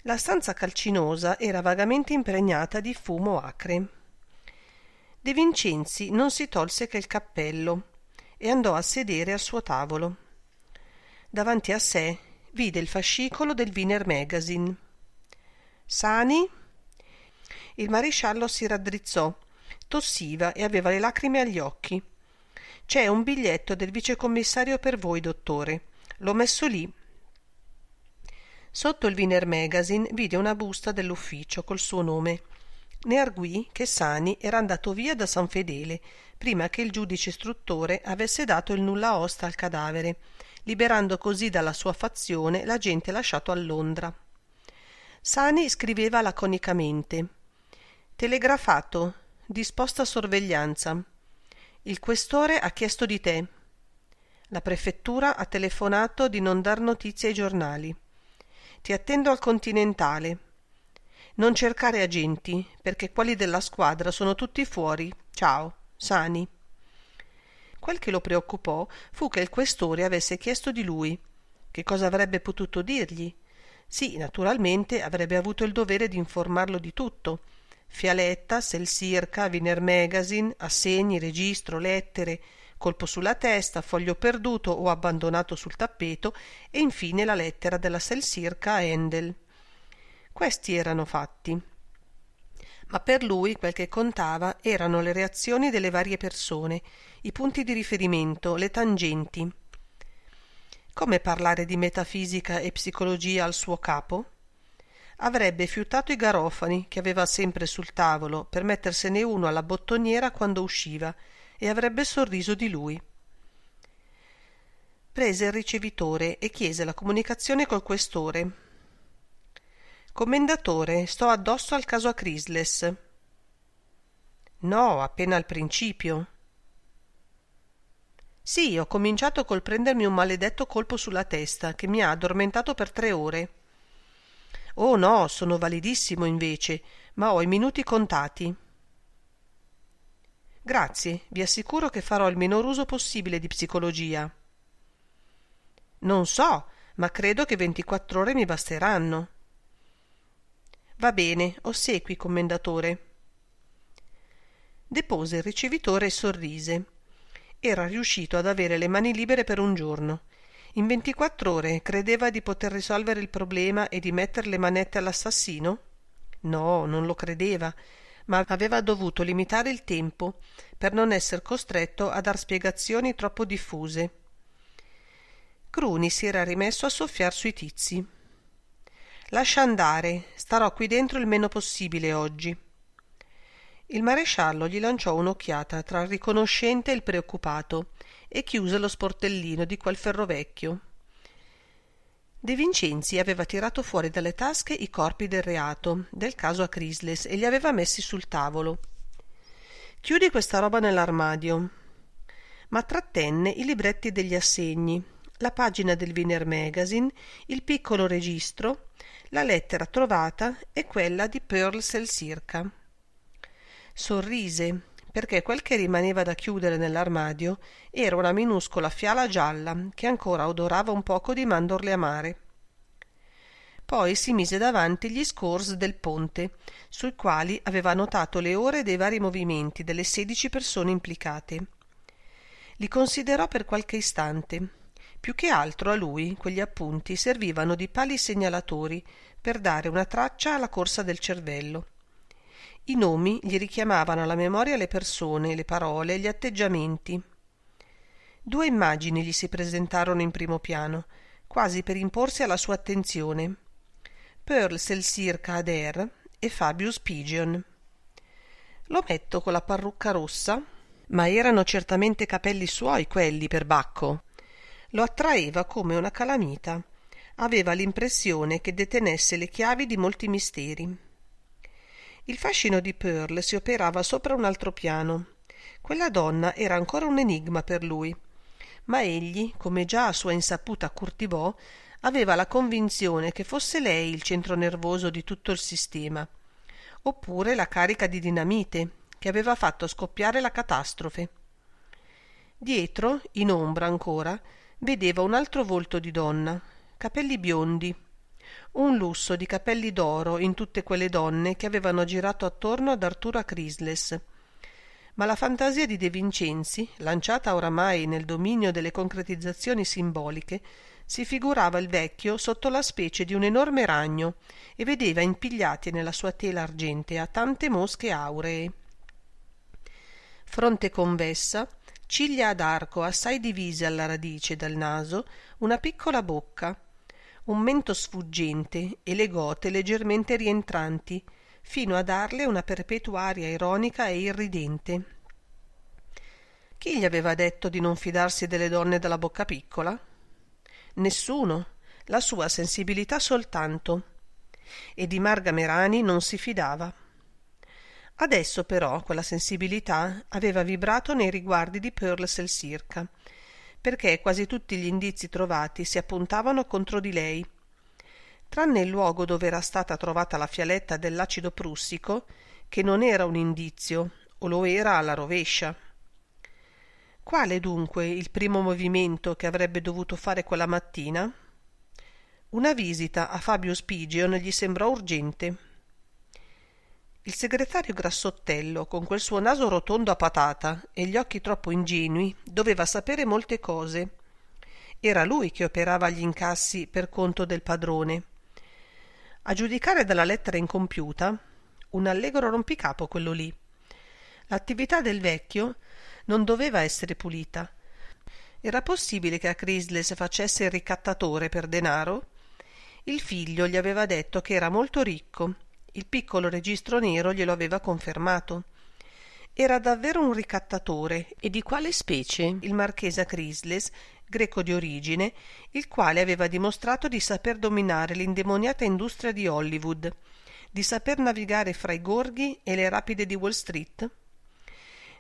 La stanza calcinosa era vagamente impregnata di fumo acre. De Vincenzi non si tolse che il cappello e andò a sedere al suo tavolo. Davanti a sé vide il fascicolo del Wiener Magazine. Sani? Il maresciallo si raddrizzò, tossiva e aveva le lacrime agli occhi. C'è un biglietto del vicecommissario per voi, dottore. L'ho messo lì. Sotto il Wiener Magazine vide una busta dell'ufficio col suo nome. Ne arguì che Sani era andato via da San Fedele prima che il giudice istruttore avesse dato il nulla osta al cadavere, liberando così dalla sua fazione l'agente lasciato a Londra. Sani scriveva laconicamente: telegrafato, disposta sorveglianza. Il questore ha chiesto di te. La prefettura ha telefonato di non dar notizie ai giornali. Ti attendo al Continentale. Non cercare agenti, perché quelli della squadra sono tutti fuori. Ciao, Sani. Quel che lo preoccupò fu che il questore avesse chiesto di lui. Che cosa avrebbe potuto dirgli? Sì, naturalmente avrebbe avuto il dovere di informarlo di tutto. Fialetta, Selsirca, Wiener Magazine, assegni, registro, lettere, colpo sulla testa, foglio perduto o abbandonato sul tappeto e infine la lettera della Selsirca a Handel. Questi erano fatti. Ma per lui quel che contava erano le reazioni delle varie persone, i punti di riferimento, le tangenti. Come parlare di metafisica e psicologia al suo capo? Avrebbe fiutato i garofani che aveva sempre sul tavolo per mettersene uno alla bottoniera quando usciva e avrebbe sorriso di lui. Prese il ricevitore e chiese la comunicazione col questore. Commendatore, sto addosso al caso Acrisles. No, appena al principio. Sì, ho cominciato col prendermi un maledetto colpo sulla testa che mi ha addormentato per 3 ore. Oh no, sono validissimo invece, ma ho i minuti contati. Grazie, vi assicuro che farò il minor uso possibile di psicologia. Non so, ma credo che 24 ore mi basteranno. Va bene, ossequi, commendatore. Depose il ricevitore e sorrise. Era riuscito ad avere le mani libere per un giorno. In 24 ore credeva di poter risolvere il problema e di mettere le manette all'assassino? No, non lo credeva, ma aveva dovuto limitare il tempo per non essere costretto a dar spiegazioni troppo diffuse. Cruni si era rimesso a soffiar sui tizi. Lascia andare, starò qui dentro il meno possibile oggi. Il maresciallo gli lanciò un'occhiata tra il riconoscente e il preoccupato e chiuse lo sportellino di quel ferrovecchio. De Vincenzi aveva tirato fuori dalle tasche i corpi del reato, del caso Acrisles, e li aveva messi sul tavolo. Chiudi questa roba nell'armadio. Ma trattenne i libretti degli assegni, la pagina del Wiener Magazine, il piccolo registro, la lettera trovata e quella di Pearl Selsirca. Sorrise, perché quel che rimaneva da chiudere nell'armadio era una minuscola fiala gialla che ancora odorava un poco di mandorle amare. Poi si mise davanti gli scores del ponte, sui quali aveva notato le ore dei vari movimenti delle 16 persone implicate. Li considerò per qualche istante, Più che altro a lui quegli appunti servivano di pali segnalatori per dare una traccia alla corsa del cervello. I nomi gli richiamavano alla memoria le persone, le parole, gli atteggiamenti. 2 immagini gli si presentarono in primo piano, quasi per imporsi alla sua attenzione: Pearl Selsier Kader e Fabius Pigeon. L'ometto con la parrucca rossa, ma erano certamente capelli suoi quelli, per Bacco. Lo attraeva come una calamita. Aveva l'impressione che detenesse le chiavi di molti misteri. Il fascino di Pearl si operava sopra un altro piano. Quella donna era ancora un enigma per lui, ma egli, come già a sua insaputa curtibò, aveva la convinzione che fosse lei il centro nervoso di tutto il sistema, oppure la carica di dinamite che aveva fatto scoppiare la catastrofe. Dietro, in ombra ancora, vedeva un altro volto di donna, capelli biondi, un lusso di capelli d'oro in tutte quelle donne che avevano girato attorno ad Artura Chrysles. Ma la fantasia di De Vincenzi, lanciata oramai nel dominio delle concretizzazioni simboliche, si figurava il vecchio sotto la specie di un enorme ragno e vedeva impigliate nella sua tela argentea tante mosche auree. Fronte convessa, ciglia ad arco assai divise alla radice dal naso, una piccola bocca, un mento sfuggente e le gote leggermente rientranti, fino a darle una perpetua aria ironica e irridente. Chi gli aveva detto di non fidarsi delle donne dalla bocca piccola? Nessuno, la sua sensibilità soltanto. E di Marga Merani non si fidava. Adesso però quella sensibilità aveva vibrato nei riguardi di Pearl Selsier, perché quasi tutti gli indizi trovati si appuntavano contro di lei, tranne il luogo dove era stata trovata la fialetta dell'acido prussico, che non era un indizio, o lo era alla rovescia. Quale dunque il primo movimento che avrebbe dovuto fare quella mattina? Una visita a Fabius Pigeon gli sembrò urgente. Il segretario Grassottello, con quel suo naso rotondo a patata e gli occhi troppo ingenui, doveva sapere molte cose. Era lui che operava gli incassi per conto del padrone. A giudicare dalla lettera incompiuta, un allegro rompicapo quello lì. L'attività del vecchio non doveva essere pulita. Era possibile che a Chrysles facesse il ricattatore per denaro? Il figlio gli aveva detto che era molto ricco. Il piccolo registro nero glielo aveva confermato. Era davvero un ricattatore, e di quale specie? Il marchese Chrysles, greco di origine, il quale aveva dimostrato di saper dominare l'indemoniata industria di Hollywood, di saper navigare fra i gorghi e le rapide di Wall Street.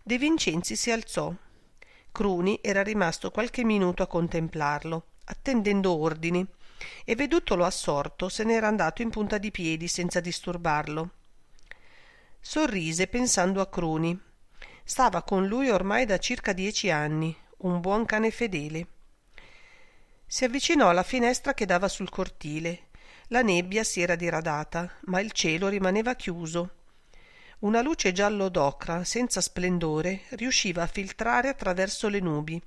De Vincenzi si alzò. Cruni era rimasto qualche minuto a contemplarlo, attendendo ordini, e vedutolo assorto se n'era andato in punta di piedi senza disturbarlo. Sorrise pensando a Cruni. Stava con lui ormai da circa 10 anni, un buon cane fedele. Si avvicinò alla finestra che dava sul cortile. La nebbia si era diradata, ma il cielo rimaneva chiuso. Una luce giallo d'ocra, senza splendore, riusciva a filtrare attraverso le nubi.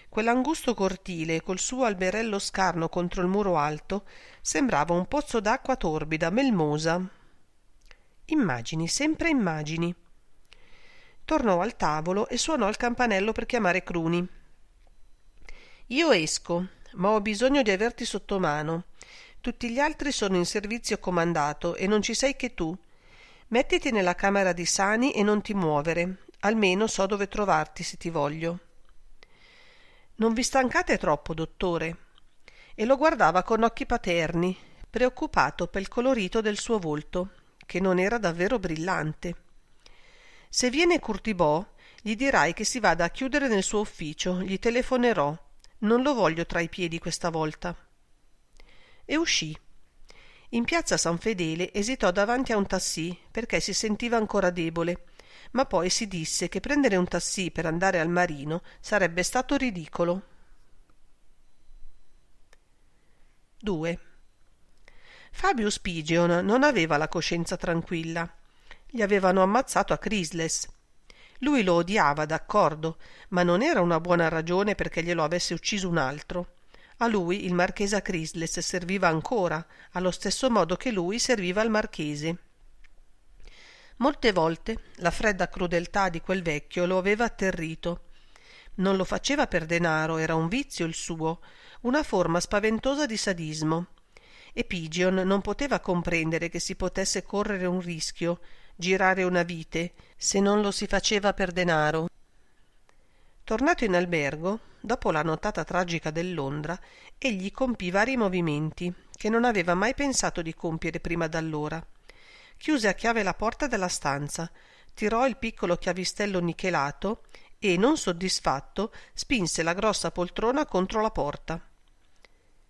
Quell'angusto cortile, col suo alberello scarno contro il muro alto, sembrava un pozzo d'acqua torbida, melmosa. Immagini, sempre immagini. Tornò al tavolo e suonò il campanello per chiamare Cruni. «Io esco, ma ho bisogno di averti sotto mano. Tutti gli altri sono in servizio comandato e non ci sei che tu. Mettiti nella camera di Sani e non ti muovere, almeno so dove trovarti se ti voglio». «Non vi stancate troppo, dottore?» E lo guardava con occhi paterni, preoccupato pel colorito del suo volto, che non era davvero brillante. «Se viene Curtibò, gli dirai che si vada a chiudere nel suo ufficio, gli telefonerò. Non lo voglio tra i piedi questa volta». E uscì. In piazza San Fedele esitò davanti a un tassì perché si sentiva ancora debole, ma poi si disse che prendere un tassì per andare al Marino sarebbe stato ridicolo. 2. Fabius Pigeon non aveva la coscienza tranquilla. Gli avevano ammazzato a Chrysles. Lui lo odiava, d'accordo, ma non era una buona ragione perché glielo avesse ucciso un altro. A lui il marchese Chrysler serviva ancora, allo stesso modo che lui serviva al marchese. Molte volte la fredda crudeltà di quel vecchio lo aveva atterrito. Non lo faceva per denaro, era un vizio il suo, una forma spaventosa di sadismo. E Pigeon non poteva comprendere che si potesse correre un rischio, girare una vite, se non lo si faceva per denaro. Tornato in albergo, dopo la nottata tragica del Londra, egli compì vari movimenti che non aveva mai pensato di compiere prima d'allora. Chiuse a chiave la porta della stanza, tirò il piccolo chiavistello nichelato e, non soddisfatto, spinse la grossa poltrona contro la porta.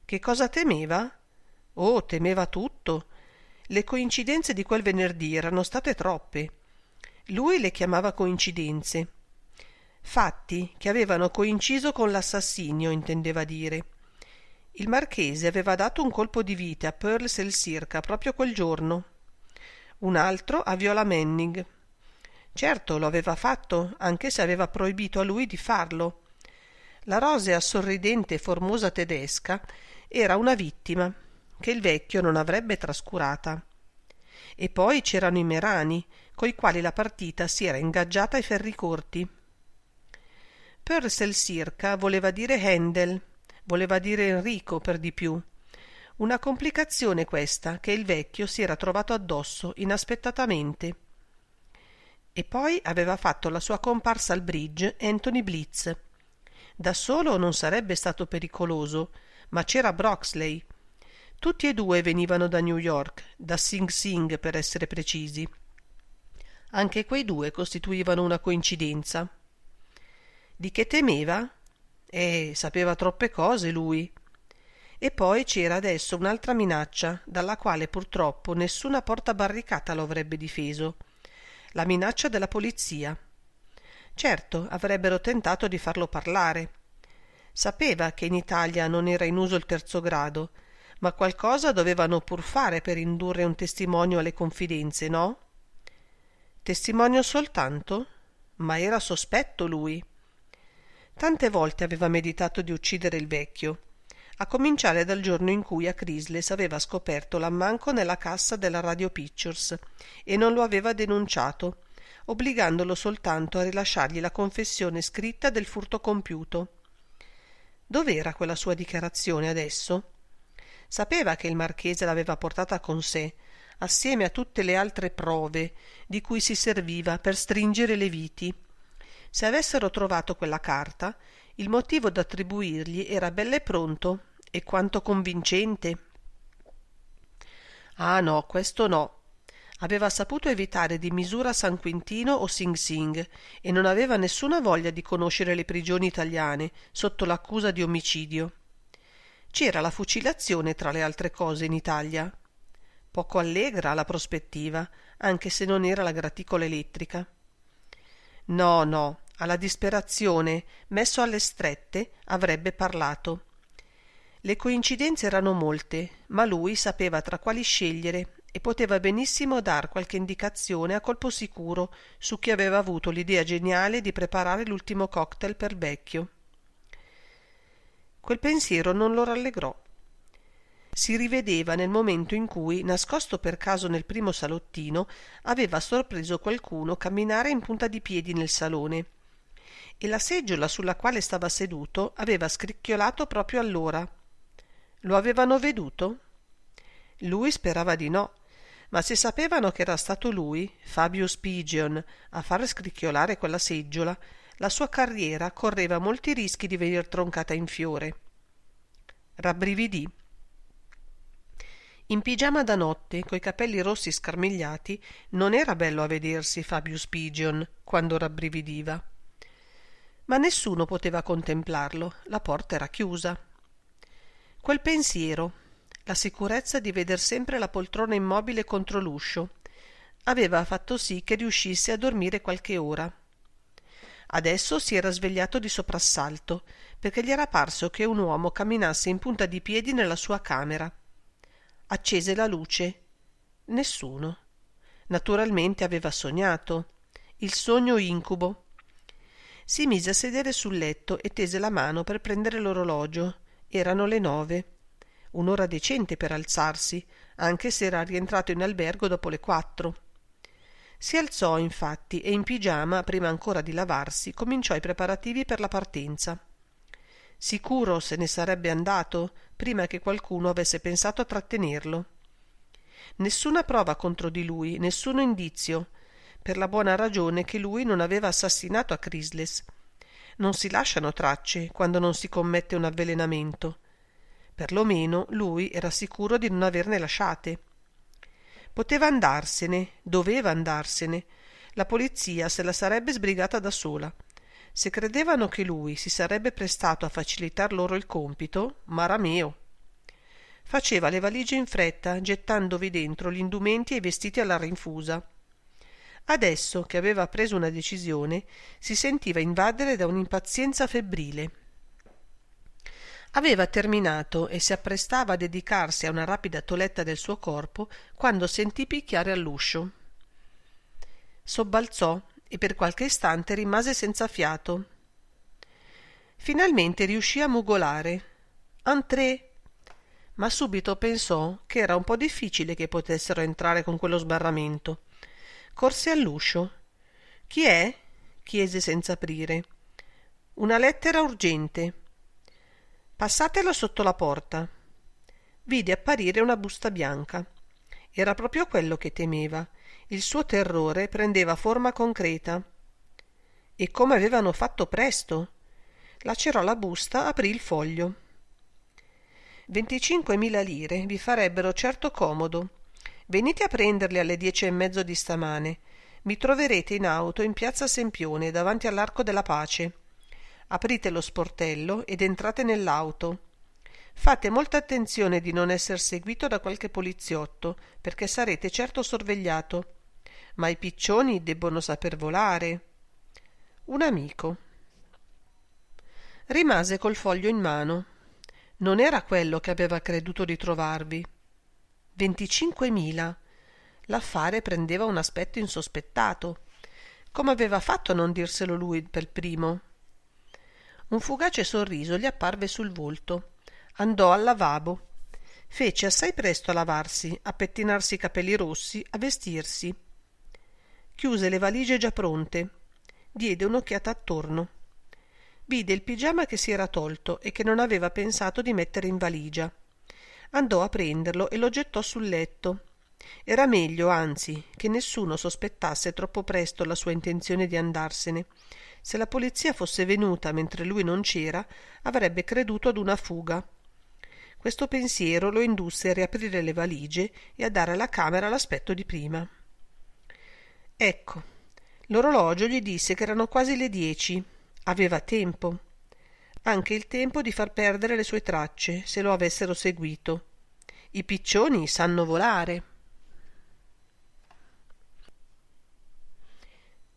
Che cosa temeva? Oh, temeva tutto. Le coincidenze di quel venerdì erano state troppe. Lui le chiamava coincidenze. Fatti che avevano coinciso con l'assassinio, intendeva dire. Il marchese aveva dato un colpo di vite a Purcell Circa proprio quel giorno. Un altro a Viola Manning. Certo, lo aveva fatto, anche se aveva proibito a lui di farlo. La rosea sorridente e formosa tedesca era una vittima che il vecchio non avrebbe trascurata. E poi c'erano i Merani, coi quali la partita si era ingaggiata ai ferri corti. Purcell Circa voleva dire Handel, voleva dire Enrico per di più. Una complicazione questa che il vecchio si era trovato addosso inaspettatamente. E poi aveva fatto la sua comparsa al bridge Anthony Blitz. Da solo non sarebbe stato pericoloso, ma c'era Broxley. Tutti e due venivano da New York, da Sing Sing per essere precisi. Anche quei due costituivano una coincidenza. Di che temeva? Sapeva troppe cose lui. E poi c'era adesso un'altra minaccia, dalla quale purtroppo nessuna porta barricata lo avrebbe difeso. La minaccia della polizia. Certo, avrebbero tentato di farlo parlare. Sapeva che in Italia non era in uso il terzo grado, ma qualcosa dovevano pur fare per indurre un testimonio alle confidenze, no? Testimonio soltanto? Ma era sospetto lui. Tante volte aveva meditato di uccidere il vecchio, a cominciare dal giorno in cui a Chrysler aveva scoperto l'ammanco nella cassa della Radio Pictures e non lo aveva denunciato, obbligandolo soltanto a rilasciargli la confessione scritta del furto compiuto. Dov'era quella sua dichiarazione adesso? Sapeva che il marchese l'aveva portata con sé, assieme a tutte le altre prove di cui si serviva per stringere le viti. Se avessero trovato quella carta, il motivo da attribuirgli era bell'e pronto, e quanto convincente. Ah no, questo no. Aveva saputo evitare di misura San Quintino o Sing Sing e non aveva nessuna voglia di conoscere le prigioni italiane sotto l'accusa di omicidio. C'era la fucilazione tra le altre cose in Italia. Poco allegra la prospettiva, anche se non era la graticola elettrica. No, alla disperazione, messo alle strette, avrebbe parlato. Le coincidenze erano molte, ma lui sapeva tra quali scegliere e poteva benissimo dar qualche indicazione a colpo sicuro su chi aveva avuto l'idea geniale di preparare l'ultimo cocktail per vecchio. Quel pensiero non lo rallegrò. Si rivedeva nel momento in cui, nascosto per caso nel primo salottino, aveva sorpreso qualcuno camminare in punta di piedi nel salone, e la seggiola sulla quale stava seduto aveva scricchiolato proprio allora. Lo avevano veduto? Lui sperava di no, ma se sapevano che era stato lui, Fabius Pigeon, a far scricchiolare quella seggiola, la sua carriera correva molti rischi di venir troncata in fiore. Rabbrividì. In pigiama da notte, coi capelli rossi scarmigliati, non era bello a vedersi Fabius Pigeon quando rabbrividiva. Ma nessuno poteva contemplarlo, la porta era chiusa. Quel pensiero, la sicurezza di veder sempre la poltrona immobile contro l'uscio, aveva fatto sì che riuscisse a dormire qualche ora. Adesso si era svegliato di soprassalto, perché gli era parso che un uomo camminasse in punta di piedi nella sua camera. Accese la luce. Nessuno. Naturalmente aveva sognato. il sogno incubo. Si mise a sedere sul letto e tese la mano per prendere l'orologio. Erano le 9. Un'ora decente per alzarsi, anche se era rientrato in albergo dopo le 4. Si alzò, infatti, e in pigiama, prima ancora di lavarsi, cominciò i preparativi per la partenza. Sicuro se ne sarebbe andato prima che qualcuno avesse pensato a trattenerlo. Nessuna prova contro di lui, nessun indizio, per la buona ragione che lui non aveva assassinato a Chrysless. Non si lasciano tracce quando non si commette un avvelenamento. Perlomeno lui era sicuro di non averne lasciate. Poteva andarsene, doveva andarsene. La polizia se la sarebbe sbrigata da sola. Se credevano che lui si sarebbe prestato a facilitar loro il compito, marameo. Faceva le valigie in fretta, gettandovi dentro gli indumenti e i vestiti alla rinfusa. Adesso che aveva preso una decisione, si sentiva invadere da un'impazienza febbrile. Aveva terminato e si apprestava a dedicarsi a una rapida toeletta del suo corpo quando sentì picchiare all'uscio. Sobbalzò e per qualche istante rimase senza fiato. Finalmente riuscì a mugolare «Entré!», ma subito pensò che era un po' difficile che potessero entrare con quello sbarramento. Corse all'uscio. «Chi è?» chiese senza aprire. «Una lettera urgente». «Passatela sotto la porta». Vide apparire una busta bianca. Era proprio quello che temeva. Il suo terrore prendeva forma concreta. E come avevano fatto presto! Lacerò la busta, aprì il foglio. 25.000 lire vi farebbero certo comodo. Venite a prenderli alle 10:30 di stamane. Mi troverete in auto in piazza Sempione, davanti all'Arco della Pace. Aprite lo sportello ed entrate nell'auto. Fate molta attenzione di non esser seguito da qualche poliziotto, perché sarete certo sorvegliato. Ma i piccioni debbono saper volare. Un amico. Rimase col foglio in mano. Non era quello che aveva creduto di trovarvi. 25.000. L'affare prendeva un aspetto insospettato. Come aveva fatto a non dirselo lui per primo? Un fugace sorriso gli apparve sul volto. Andò al lavabo. Fece assai presto a lavarsi, a pettinarsi i capelli rossi, a vestirsi. Chiuse le valigie già pronte. Diede un'occhiata attorno. Vide il pigiama che si era tolto e che non aveva pensato di mettere in valigia. Andò a prenderlo e lo gettò sul letto. Era meglio, anzi, che nessuno sospettasse troppo presto la sua intenzione di andarsene. Se la polizia fosse venuta mentre lui non c'era, avrebbe creduto ad una fuga. Questo pensiero lo indusse a riaprire le valigie e a dare alla camera l'aspetto di prima. Ecco, l'orologio gli disse che erano quasi le 10. Aveva tempo. Anche il tempo di far perdere le sue tracce, se lo avessero seguito. I piccioni sanno volare.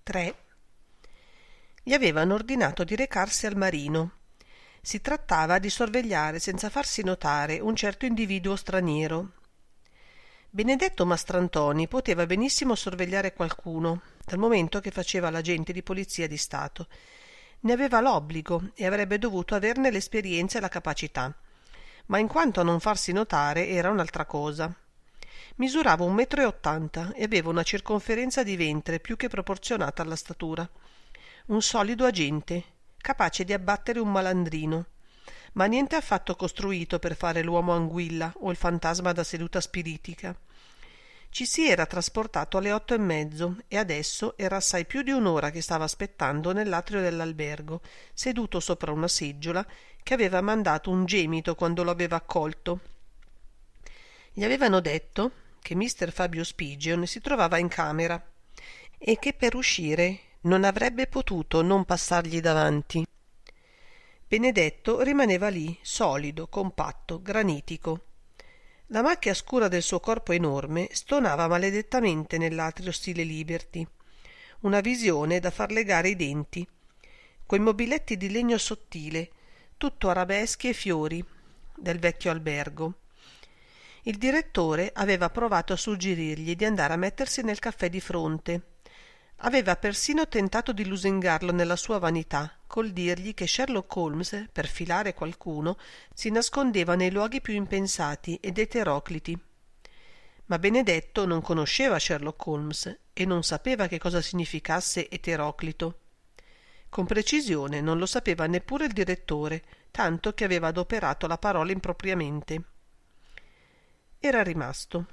3. Gli avevano ordinato di recarsi al marino. Si trattava di sorvegliare senza farsi notare un certo individuo straniero. Benedetto Mastrantoni poteva benissimo sorvegliare qualcuno, dal momento che faceva l'agente di polizia di Stato. Ne aveva l'obbligo e avrebbe dovuto averne l'esperienza e la capacità, ma in quanto a non farsi notare era un'altra cosa. Misurava 1,80 m e aveva una circonferenza di ventre più che proporzionata alla statura. Un solido agente, capace di abbattere un malandrino, ma niente affatto costruito per fare l'uomo anguilla o il fantasma da seduta spiritica. Ci si era trasportato alle 8:30 e adesso era assai più di un'ora che stava aspettando nell'atrio dell'albergo, seduto sopra una seggiola, che aveva mandato un gemito quando lo aveva accolto. Gli avevano detto che mister Fabio Spigion si trovava in camera e che per uscire non avrebbe potuto non passargli davanti. Benedetto rimaneva lì, solido, compatto, granitico. La macchia scura del suo corpo enorme stonava maledettamente nell'atrio stile Liberty. Una visione da far legare i denti. Quei mobiletti di legno sottile, tutto arabeschi e fiori, del vecchio albergo. Il direttore aveva provato a suggerirgli di andare a mettersi nel caffè di fronte. Aveva persino tentato di lusingarlo nella sua vanità, col dirgli che Sherlock Holmes, per filare qualcuno, si nascondeva nei luoghi più impensati ed eterocliti. Ma Benedetto non conosceva Sherlock Holmes e non sapeva che cosa significasse eteroclito. Con precisione non lo sapeva neppure il direttore, tanto che aveva adoperato la parola impropriamente. Era rimasto.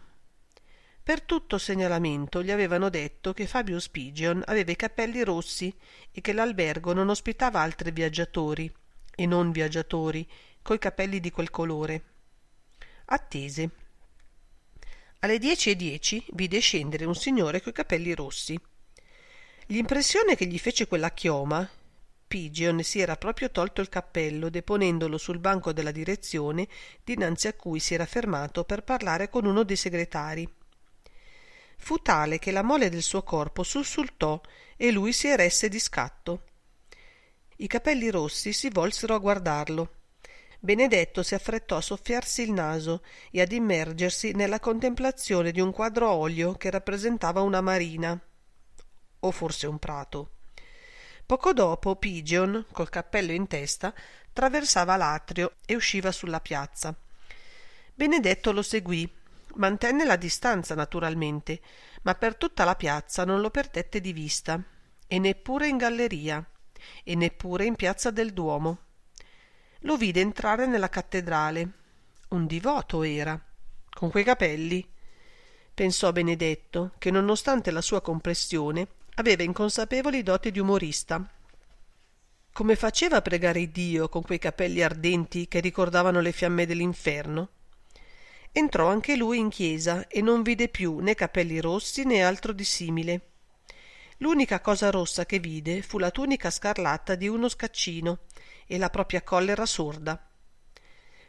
Per tutto segnalamento gli avevano detto che Fabius Pigeon aveva i capelli rossi e che l'albergo non ospitava altri viaggiatori, e non viaggiatori, coi capelli di quel colore. Attese. Alle 10:10 vide scendere un signore coi capelli rossi. L'impressione che gli fece quella chioma, Pigeon si era proprio tolto il cappello deponendolo sul banco della direzione dinanzi a cui si era fermato per parlare con uno dei segretari. Fu tale che la mole del suo corpo sussultò e lui si eresse di scatto. I capelli rossi si volsero a guardarlo. Benedetto si affrettò a soffiarsi il naso e ad immergersi nella contemplazione di un quadro a olio che rappresentava una marina, o forse un prato. Poco dopo Pigeon, col cappello in testa, traversava l'atrio e usciva sulla piazza. Benedetto lo seguì. Mantenne la distanza naturalmente, ma per tutta la piazza non lo perdette di vista, e neppure in galleria, e neppure in piazza del Duomo. Lo vide entrare nella cattedrale. Un divoto era, con quei capelli. Pensò Benedetto, che nonostante la sua compressione aveva inconsapevoli doti di umorista. Come faceva a pregare Dio con quei capelli ardenti che ricordavano le fiamme dell'inferno? Entrò anche lui in chiesa e non vide più né capelli rossi né altro di simile. L'unica cosa rossa che vide fu la tunica scarlatta di uno scaccino e la propria collera sorda.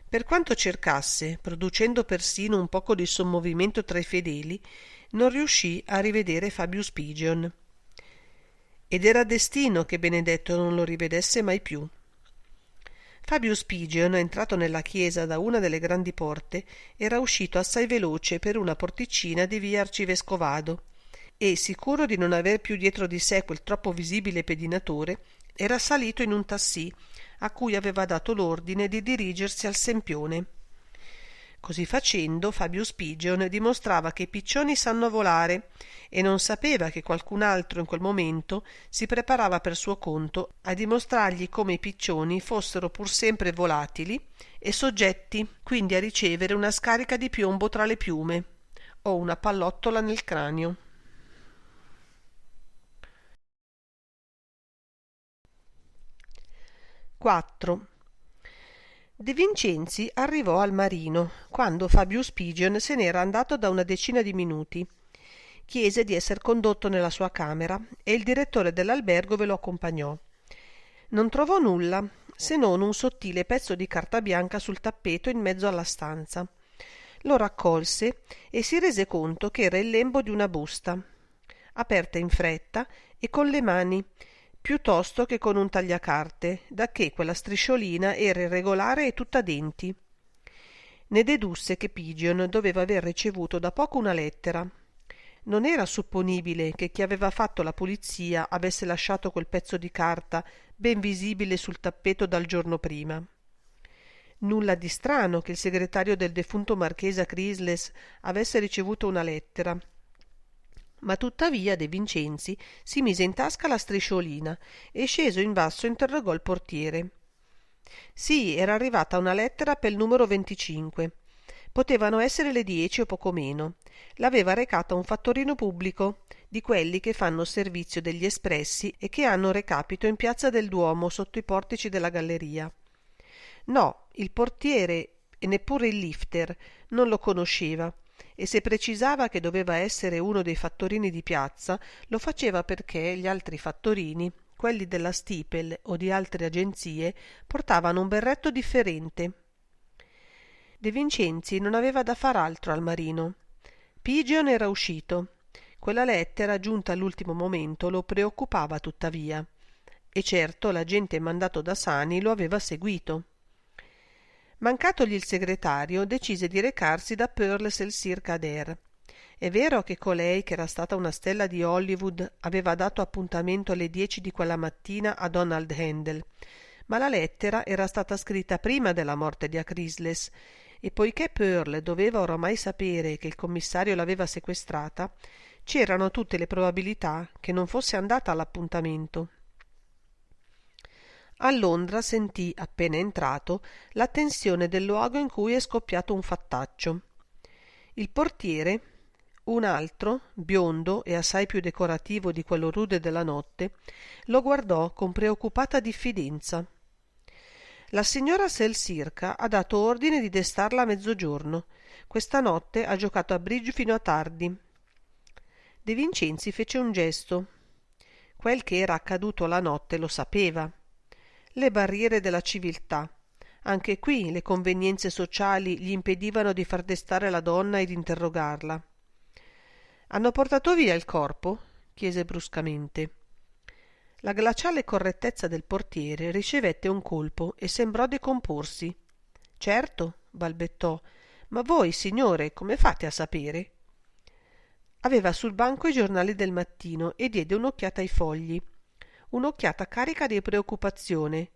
Per quanto cercasse, producendo persino un poco di sommovimento tra i fedeli, non riuscì a rivedere Fabius Pigeon. Ed era destino che Benedetto non lo rivedesse mai più. Fabius Pigeon, entrato nella chiesa da una delle grandi porte, era uscito assai veloce per una porticina di via Arcivescovado e, sicuro di non aver più dietro di sé quel troppo visibile pedinatore, era salito in un tassì a cui aveva dato l'ordine di dirigersi al Sempione. Così facendo Fabius Pigeon dimostrava che i piccioni sanno volare e non sapeva che qualcun altro in quel momento si preparava per suo conto a dimostrargli come i piccioni fossero pur sempre volatili e soggetti quindi a ricevere una scarica di piombo tra le piume o una pallottola nel cranio. (4) De Vincenzi arrivò al Marino quando Fabius Pigeon se n'era andato da una decina di minuti. Chiese di esser condotto nella sua camera e il direttore dell'albergo ve lo accompagnò. Non trovò nulla se non un sottile pezzo di carta bianca sul tappeto in mezzo alla stanza. Lo raccolse e si rese conto che era il lembo di una busta, aperta in fretta e con le mani, piuttosto che con un tagliacarte, dacché quella strisciolina era irregolare e tutta denti. Ne dedusse che Pigeon doveva aver ricevuto da poco una lettera. Non era supponibile che chi aveva fatto la pulizia avesse lasciato quel pezzo di carta ben visibile sul tappeto dal giorno prima. Nulla di strano che il segretario del defunto marchese Crisles avesse ricevuto una lettera. Ma tuttavia De Vincenzi si mise in tasca la strisciolina e sceso in basso interrogò il portiere. Sì, era arrivata una lettera per il numero 25. Potevano essere le 10 o poco meno. L'aveva recata un fattorino pubblico, di quelli che fanno servizio degli espressi e che hanno recapito in piazza del Duomo sotto i portici della galleria. No, il portiere e neppure il lifter non lo conosceva, e se precisava che doveva essere uno dei fattorini di piazza, lo faceva perché gli altri fattorini, quelli della Stipel o di altre agenzie, portavano un berretto differente. De Vincenzi non aveva da far altro al Marino. Pigeon era uscito. Quella lettera, giunta all'ultimo momento, lo preoccupava tuttavia. E certo l'agente mandato da Sani lo aveva seguito. Mancatogli il segretario, decise di recarsi da Pearl Sir Cader. È vero che colei, che era stata una stella di Hollywood, aveva dato appuntamento alle 10 di quella mattina a Donald Handel, ma la lettera era stata scritta prima della morte di Chrysalis, e poiché Pearl doveva oramai sapere che il commissario l'aveva sequestrata, c'erano tutte le probabilità che non fosse andata all'appuntamento. A Londra sentì, appena entrato, la tensione del luogo in cui è scoppiato un fattaccio. Il portiere, un altro, biondo e assai più decorativo di quello rude della notte, lo guardò con preoccupata diffidenza. La signora Selsirka ha dato ordine di destarla a mezzogiorno. Questa notte ha giocato a bridge fino a tardi. De Vincenzi fece un gesto. Quel che era accaduto la notte lo sapeva. Le barriere della civiltà. Anche qui le convenienze sociali gli impedivano di far destare la donna ed interrogarla. «Hanno portato via il corpo?» chiese bruscamente. La glaciale correttezza del portiere ricevette un colpo e sembrò decomporsi. «Certo», balbettò, «ma voi, signore, come fate a sapere?» Aveva sul banco i giornali del mattino e diede un'occhiata ai fogli. Un'occhiata carica di preoccupazione.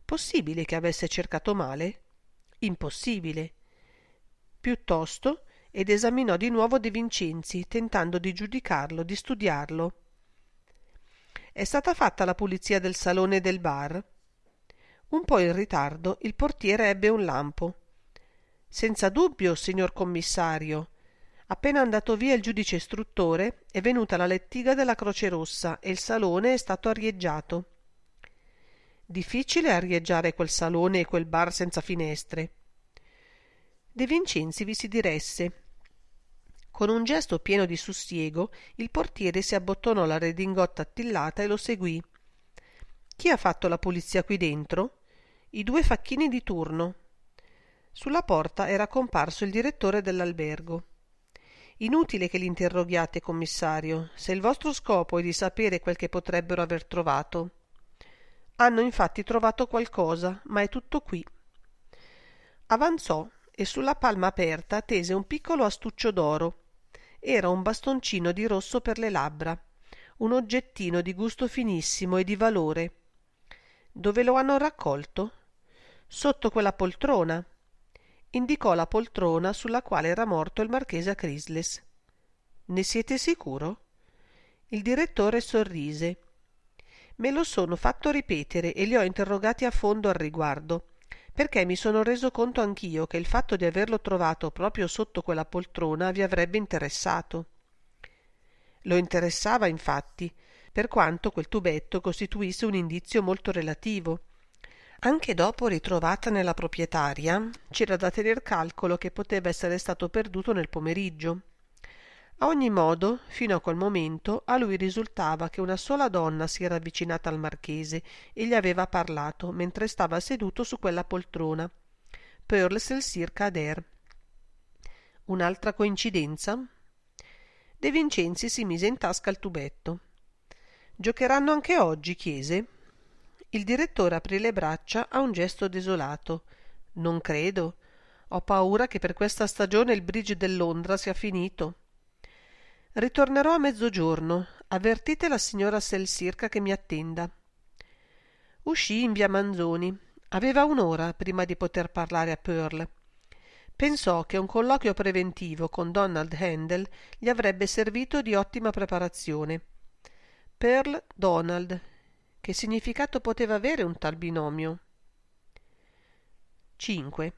Possibile che avesse cercato male? Impossibile. Piuttosto, ed esaminò di nuovo De Vincenzi, tentando di giudicarlo, di studiarlo. «È stata fatta la pulizia del salone e del bar?» Un po' in ritardo il portiere ebbe un lampo. «Senza dubbio, signor commissario. Appena andato via il giudice istruttore è venuta la lettiga della Croce Rossa e il salone è stato arieggiato». Difficile arieggiare quel salone e quel bar senza finestre. De Vincenzi vi si diresse. Con un gesto pieno di sussiego il portiere si abbottonò la redingotta attillata e lo seguì. «Chi ha fatto la pulizia qui dentro?» «I 2 facchini di turno». Sulla porta era comparso il direttore dell'albergo. «Inutile che li interroghiate, commissario, se il vostro scopo è di sapere quel che potrebbero aver trovato». «Hanno infatti trovato qualcosa, ma è tutto qui». Avanzò e sulla palma aperta tese un piccolo astuccio d'oro. Era un bastoncino di rosso per le labbra, un oggettino di gusto finissimo e di valore. «Dove lo hanno raccolto?» «Sotto quella poltrona». Indicò la poltrona sulla quale era morto il marchese Chrysalis. «Ne siete sicuro?» Il direttore sorrise. «Me lo sono fatto ripetere e li ho interrogati a fondo al riguardo, perché mi sono reso conto anch'io che il fatto di averlo trovato proprio sotto quella poltrona vi avrebbe interessato». Lo interessava, infatti, per quanto quel tubetto costituisse un indizio molto relativo. Anche dopo ritrovata nella proprietaria, c'era da tener calcolo che poteva essere stato perduto nel pomeriggio. A ogni modo, fino a quel momento, a lui risultava che una sola donna si era avvicinata al marchese e gli aveva parlato mentre stava seduto su quella poltrona. Pearl Selsirka Adair. Un'altra coincidenza? De Vincenzi si mise in tasca il tubetto. «Giocheranno anche oggi?» chiese. Il direttore aprì le braccia a un gesto desolato. «Non credo. Ho paura che per questa stagione il bridge del Londra sia finito». «Ritornerò a mezzogiorno. Avvertite la signora Selsirka che mi attenda». Uscì in via Manzoni. Aveva un'ora prima di poter parlare a Pearl. Pensò che un colloquio preventivo con Donald Handel gli avrebbe servito di ottima preparazione. Pearl Donald. Che significato poteva avere un tal binomio? 5.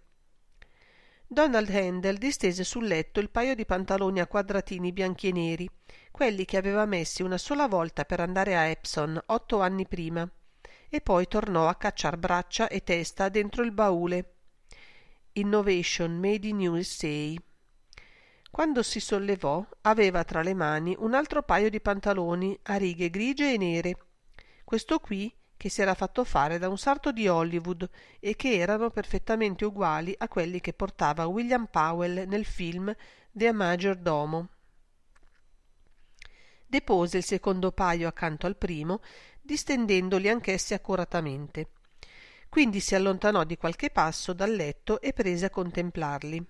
Donald Handel distese sul letto il paio di pantaloni a quadratini bianchi e neri, quelli che aveva messi una sola volta per andare a Epsom 8 anni prima, e poi tornò a cacciar braccia e testa dentro il baule. Innovation Made in USA. Quando si sollevò aveva tra le mani un altro paio di pantaloni a righe grigie e nere, questo qui che si era fatto fare da un sarto di Hollywood e che erano perfettamente uguali a quelli che portava William Powell nel film The Major Domo. Depose il secondo paio accanto al primo, distendendoli anch'essi accuratamente. Quindi si allontanò di qualche passo dal letto e prese a contemplarli.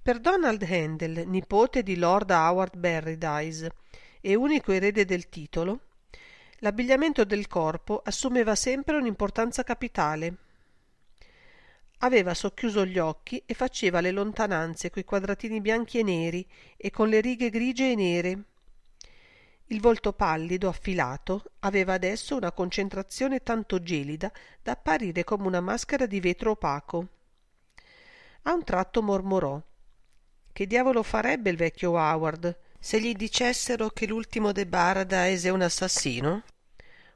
Per Donald Handel, nipote di Lord Howard Barrydise e unico erede del titolo, l'abbigliamento del corpo assumeva sempre un'importanza capitale. Aveva socchiuso gli occhi e faceva le lontananze coi quadratini bianchi e neri e con le righe grigie e nere. Il volto pallido, affilato, aveva adesso una concentrazione tanto gelida da apparire come una maschera di vetro opaco. A un tratto mormorò: che diavolo farebbe il vecchio Howard se gli dicessero che l'ultimo de Paradise è un assassino?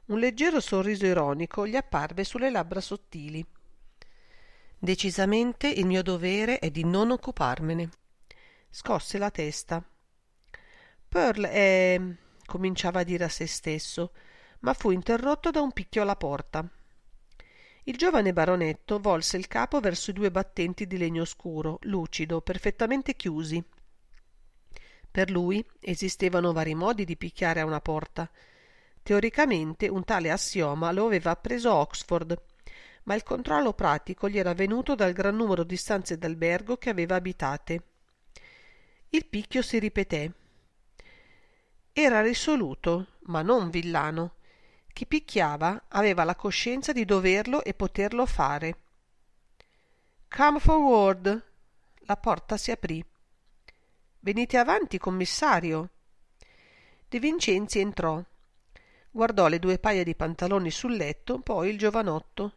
Un leggero sorriso ironico gli apparve sulle labbra sottili. Decisamente il mio dovere è di non occuparmene. Scosse la testa. Pearl è... cominciava a dire a se stesso, ma fu interrotto da un picchio alla porta. Il giovane baronetto volse il capo verso i due battenti di legno scuro, lucido, perfettamente chiusi. Per lui esistevano vari modi di picchiare a una porta. Teoricamente un tale assioma lo aveva appreso a Oxford, ma il controllo pratico gli era venuto dal gran numero di stanze d'albergo che aveva abitate. Il picchio si ripeté. Era risoluto, ma non villano. Chi picchiava aveva la coscienza di doverlo e poterlo fare. Come forward. La porta si aprì. Venite avanti, commissario. De Vincenzi entrò. Guardò le due paia di pantaloni sul letto, poi il giovanotto.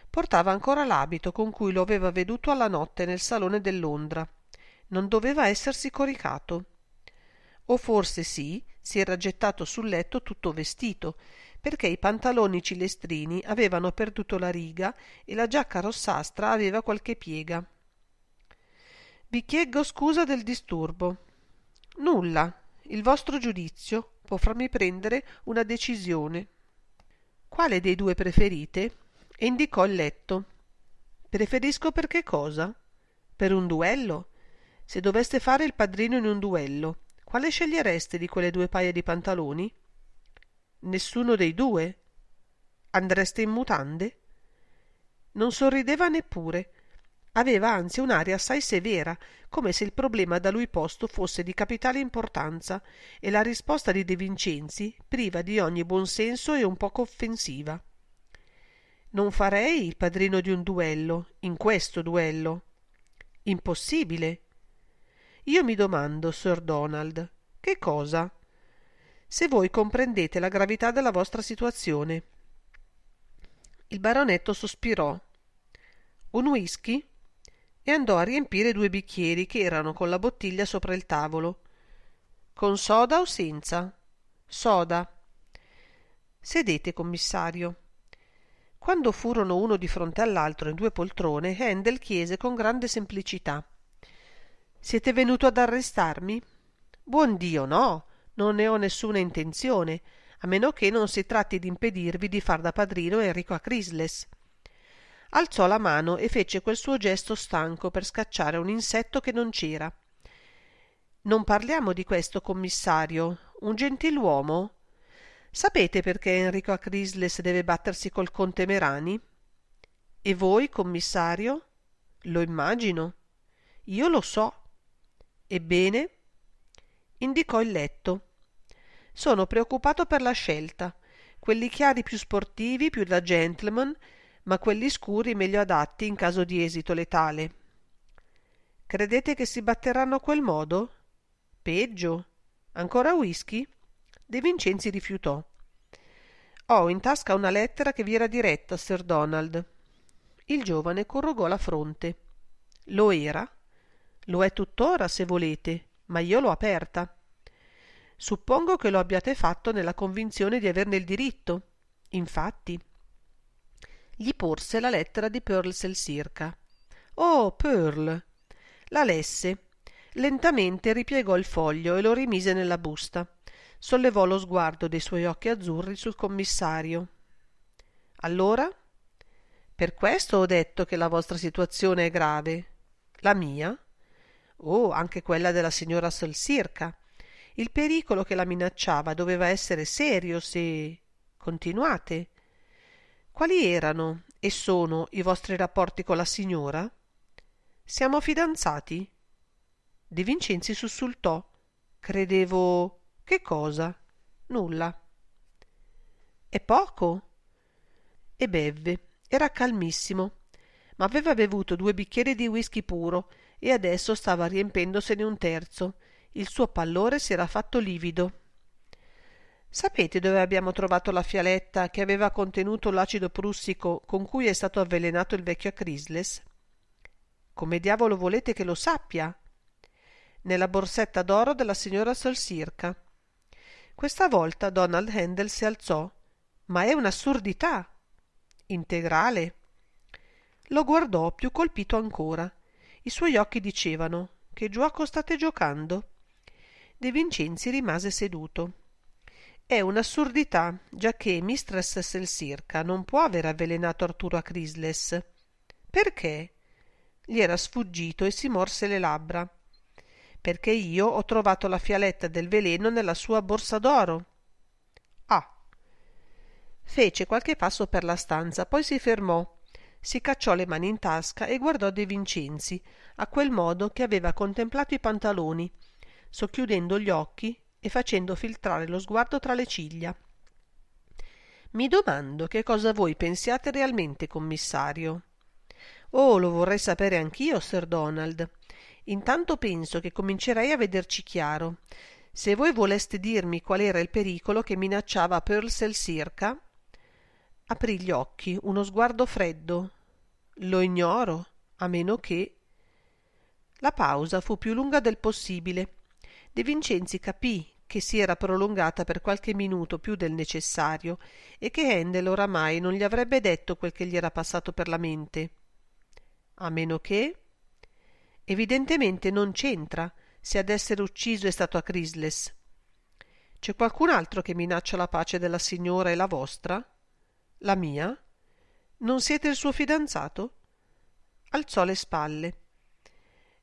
Portava ancora l'abito con cui lo aveva veduto alla notte nel salone del Londra. Non doveva essersi coricato. O forse sì, si era gettato sul letto tutto vestito, perché i pantaloni cilestrini avevano perduto la riga e la giacca rossastra aveva qualche piega. Vi chiedo scusa del disturbo. Nulla. Il vostro giudizio può farmi prendere una decisione. Quale dei due preferite? E indicò il letto. Preferisco per che cosa? Per un duello? Se doveste fare il padrino in un duello, quale scegliereste di quelle due paia di pantaloni? Nessuno dei due? Andreste in mutande? Non sorrideva neppure. Aveva anzi un'aria assai severa, come se il problema da lui posto fosse di capitale importanza e la risposta di De Vincenzi priva di ogni buon senso e un poco offensiva. Non farei il padrino di un duello, in questo duello. Impossibile. Io mi domando, Sir Donald, che cosa? Se voi comprendete la gravità della vostra situazione. Il baronetto sospirò. Un whisky? E andò a riempire due bicchieri che erano con la bottiglia sopra il tavolo. Con soda o senza? Soda. Sedete, commissario. Quando furono uno di fronte all'altro in due poltrone, Handel chiese con grande semplicità: siete venuto ad arrestarmi? Buon Dio, no, non ne ho nessuna intenzione, a meno che non si tratti di impedirvi di far da padrino Enrico Acrisles. Alzò la mano e fece quel suo gesto stanco per scacciare un insetto che non c'era. Non parliamo di questo, commissario. Un gentiluomo? Sapete perché Enrico Acrisles deve battersi col conte Merani? E voi, commissario? Lo immagino. Io lo so. Ebbene? Indicò il letto. Sono preoccupato per la scelta. Quelli chiari più sportivi, più da gentleman, ma quelli scuri meglio adatti in caso di esito letale. Credete che si batteranno a quel modo? Peggio. Ancora whisky? De Vincenzi rifiutò. Ho in tasca una lettera che vi era diretta, Sir Donald. Il giovane corrugò la fronte. Lo era? Lo è tuttora, se volete, ma io l'ho aperta. Suppongo che lo abbiate fatto nella convinzione di averne il diritto. Infatti. Gli porse la lettera di Pearl Selcirca. Oh, Pearl! La lesse. Lentamente ripiegò il foglio e lo rimise nella busta. Sollevò lo sguardo dei suoi occhi azzurri sul commissario. Allora? Per questo ho detto che la vostra situazione è grave. La mia? Oh, anche quella della signora Selcirca. Il pericolo che la minacciava doveva essere serio se... Continuate. Quali erano e sono i vostri rapporti con la signora? Siamo fidanzati? De Vincenzi sussultò. Credevo... Che cosa? Nulla. È poco? E bevve. Era calmissimo, ma aveva bevuto 2 bicchieri di whisky puro e adesso stava riempendosene un terzo. Il suo pallore si era fatto livido. Sapete dove abbiamo trovato la fialetta che aveva contenuto l'acido prussico con cui è stato avvelenato il vecchio Chrysles? Come diavolo volete che lo sappia? Nella borsetta d'oro della signora Solsirca. Questa volta Donald Handel si alzò. Ma è un'assurdità! Integrale. Lo guardò più colpito ancora. I suoi occhi dicevano: che giuoco state giocando? De Vincenzi rimase seduto. È un'assurdità, giacché mistress Selsirca non può aver avvelenato Arturo a Chrysles. Perché? Gli era sfuggito e si morse le labbra. Perché io ho trovato la fialetta del veleno nella sua borsa d'oro. Ah! Fece qualche passo per la stanza, poi si fermò, si cacciò le mani in tasca e guardò De Vincenzi, a quel modo che aveva contemplato i pantaloni, socchiudendo gli occhi e facendo filtrare lo sguardo tra le ciglia. Mi domando che cosa voi pensiate realmente, commissario. Oh, lo vorrei sapere anch'io, Sir Donald. Intanto penso che comincerei a vederci chiaro. Se voi voleste dirmi qual era il pericolo che minacciava Pearl Selsirca... Aprì gli occhi, uno sguardo freddo. Lo ignoro, a meno che... La pausa fu più lunga del possibile. De Vincenzi capì che si era prolungata per qualche minuto più del necessario e che Handel oramai non gli avrebbe detto quel che gli era passato per la mente. A meno che... Evidentemente non c'entra se ad essere ucciso è stato a Chrysles. C'è qualcun altro che minaccia la pace della signora e la vostra? La mia? Non siete il suo fidanzato? Alzò le spalle.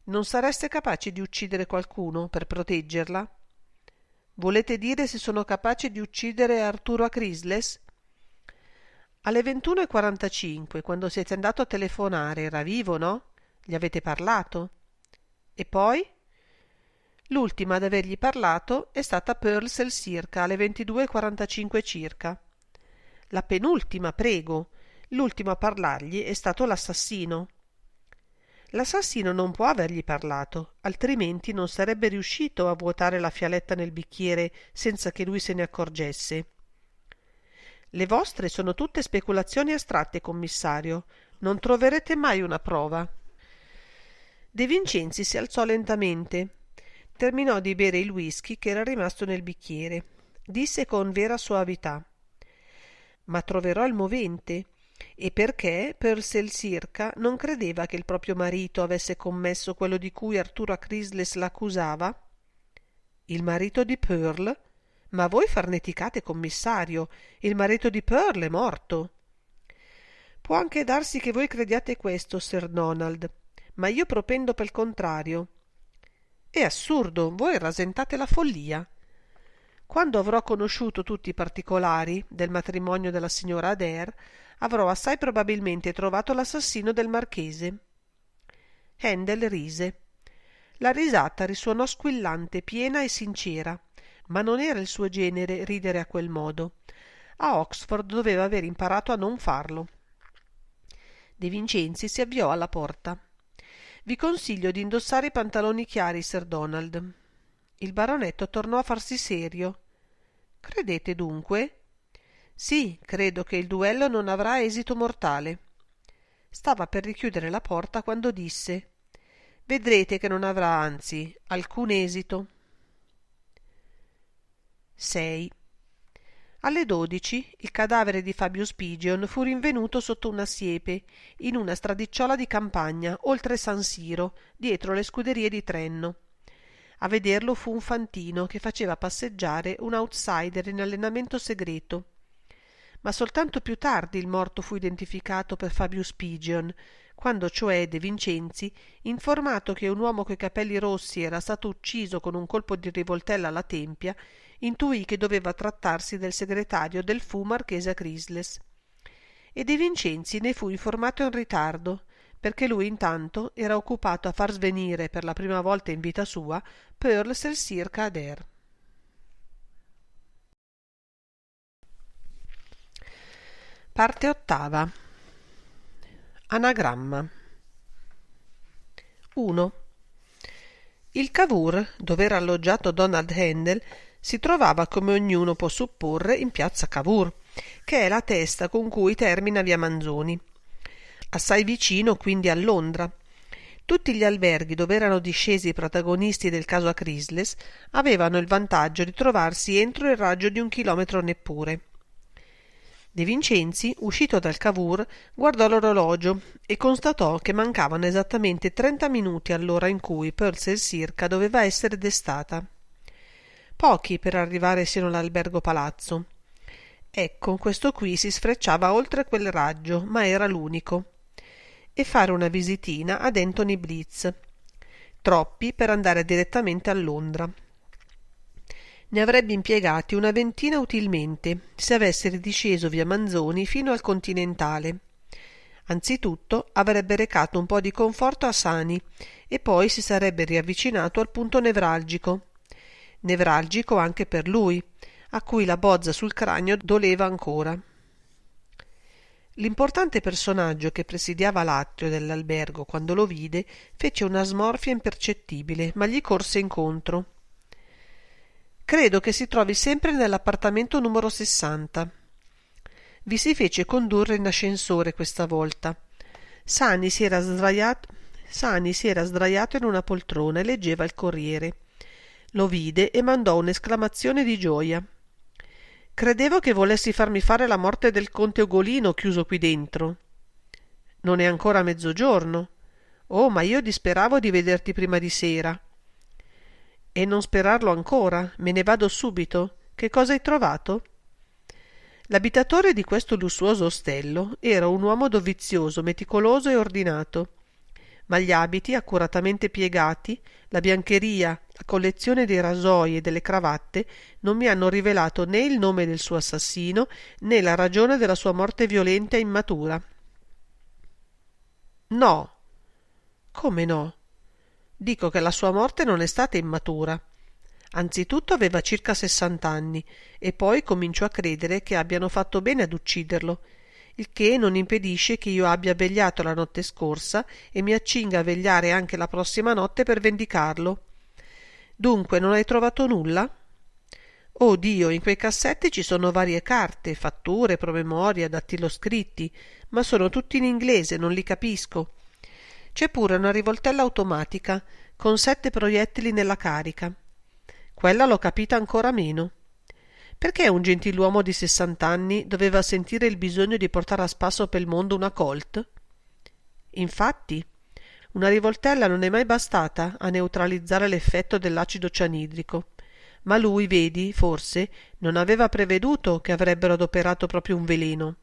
Non sareste capaci di uccidere qualcuno per proteggerla? Volete dire se sono capace di uccidere Arturo a Chrysles? Alle 21:45, quando siete andato a telefonare, era vivo, no? Gli avete parlato? E poi? L'ultima ad avergli parlato è stata Pearl Selsirca alle 22:45 circa. La penultima, prego. L'ultimo a parlargli è stato l'assassino. L'assassino non può avergli parlato, altrimenti non sarebbe riuscito a vuotare la fialetta nel bicchiere senza che lui se ne accorgesse. Le vostre sono tutte speculazioni astratte, commissario. Non troverete mai una prova. De Vincenzi si alzò lentamente. Terminò di bere il whisky che era rimasto nel bicchiere. Disse con vera soavità: ma troverò il movente. E perché Pearl Selsirca non credeva che il proprio marito avesse commesso quello di cui Arturo a Chrysles l'accusava? Il marito di Pearl? Ma voi farneticate, commissario. Il marito di Pearl è morto. Può anche darsi che voi crediate questo, Sir Donald, ma io propendo pel contrario. È assurdo, voi rasentate la follia. Quando avrò conosciuto tutti i particolari del matrimonio della signora Adair, avrò assai probabilmente trovato l'assassino del marchese. Handel rise. La risata risuonò squillante, piena e sincera, ma non era il suo genere ridere a quel modo. A Oxford doveva aver imparato a non farlo. De Vincenzi si avviò alla porta. Vi consiglio di indossare i pantaloni chiari, Sir Donald. Il baronetto tornò a farsi serio. Credete dunque? Sì, credo che il duello non avrà esito mortale. Stava per richiudere la porta quando disse: vedrete che non avrà, anzi, alcun esito. 6. Alle 12 il cadavere di Fabius Pigeon fu rinvenuto sotto una siepe in una stradicciuola di campagna oltre San Siro, dietro le scuderie di Trenno. A vederlo fu un fantino che faceva passeggiare un outsider in allenamento segreto. Ma soltanto più tardi il morto fu identificato per Fabius Pigeon, quando cioè De Vincenzi, informato che un uomo coi capelli rossi era stato ucciso con un colpo di rivoltella alla tempia, intuì che doveva trattarsi del segretario del fu marchese a Chrysles. E De Vincenzi ne fu informato in ritardo, perché lui intanto era occupato a far svenire per la prima volta in vita sua Pearl Celsir Cader. Parte ottava. Anagramma. 1. Il Cavour, dove era alloggiato Donald Handel, si trovava, come ognuno può supporre, in piazza Cavour, che è la testa con cui termina via Manzoni, assai vicino quindi a Londra. Tutti gli alberghi dove erano discesi i protagonisti del caso Acrisles avevano il vantaggio di trovarsi entro il raggio di 1 chilometro neppure. De Vincenzi, uscito dal Cavour, guardò l'orologio e constatò che mancavano esattamente 30 minuti all'ora in cui Pearl Celsir doveva essere destata. Pochi per arrivare sino all'albergo palazzo. Ecco, questo qui si sfrecciava oltre quel raggio, ma era l'unico. E fare una visitina ad Anthony Blitz. Troppi per andare direttamente a Londra. Ne avrebbe impiegati una ventina utilmente, se avesse ridisceso via Manzoni fino al Continentale. Anzitutto avrebbe recato un po' di conforto a Sani e poi si sarebbe riavvicinato al punto nevralgico anche per lui, a cui la bozza sul cranio doleva ancora. L'importante personaggio che presidiava l'atrio dell'albergo, quando lo vide, fece una smorfia impercettibile, ma gli corse incontro. «Credo che si trovi sempre nell'appartamento numero 60. Vi si fece condurre in ascensore questa volta. Sani si era sdraiato in una poltrona e leggeva il Corriere. Lo vide e mandò un'esclamazione di gioia. «Credevo che volessi farmi fare la morte del conte Ugolino chiuso qui dentro». «Non è ancora mezzogiorno». «Oh, ma io disperavo di vederti prima di sera». «E non sperarlo ancora, me ne vado subito. Che cosa hai trovato?» L'abitatore di questo lussuoso ostello era un uomo dovizioso, meticoloso e ordinato, ma gli abiti accuratamente piegati, la biancheria, la collezione dei rasoi e delle cravatte non mi hanno rivelato né il nome del suo assassino né la ragione della sua morte violenta e immatura. «No». «Come no?» «Dico che la sua morte non è stata immatura. Anzitutto aveva circa 60 anni e poi comincio a credere che abbiano fatto bene ad ucciderlo, il che non impedisce che io abbia vegliato la notte scorsa e mi accinga a vegliare anche la prossima notte per vendicarlo. Dunque non hai trovato nulla?» «Oh Dio, in quei cassetti ci sono varie carte, fatture, promemoria, dattiloscritti, ma sono tutti in inglese, non li capisco. C'è pure una rivoltella automatica con 7 proiettili nella carica. Quella l'ho capita ancora meno. Perché un gentiluomo di 60 anni doveva sentire il bisogno di portare a spasso per il mondo una Colt? Infatti, una rivoltella non è mai bastata a neutralizzare l'effetto dell'acido cianidrico, ma lui, vedi, forse, non aveva preveduto che avrebbero adoperato proprio un veleno.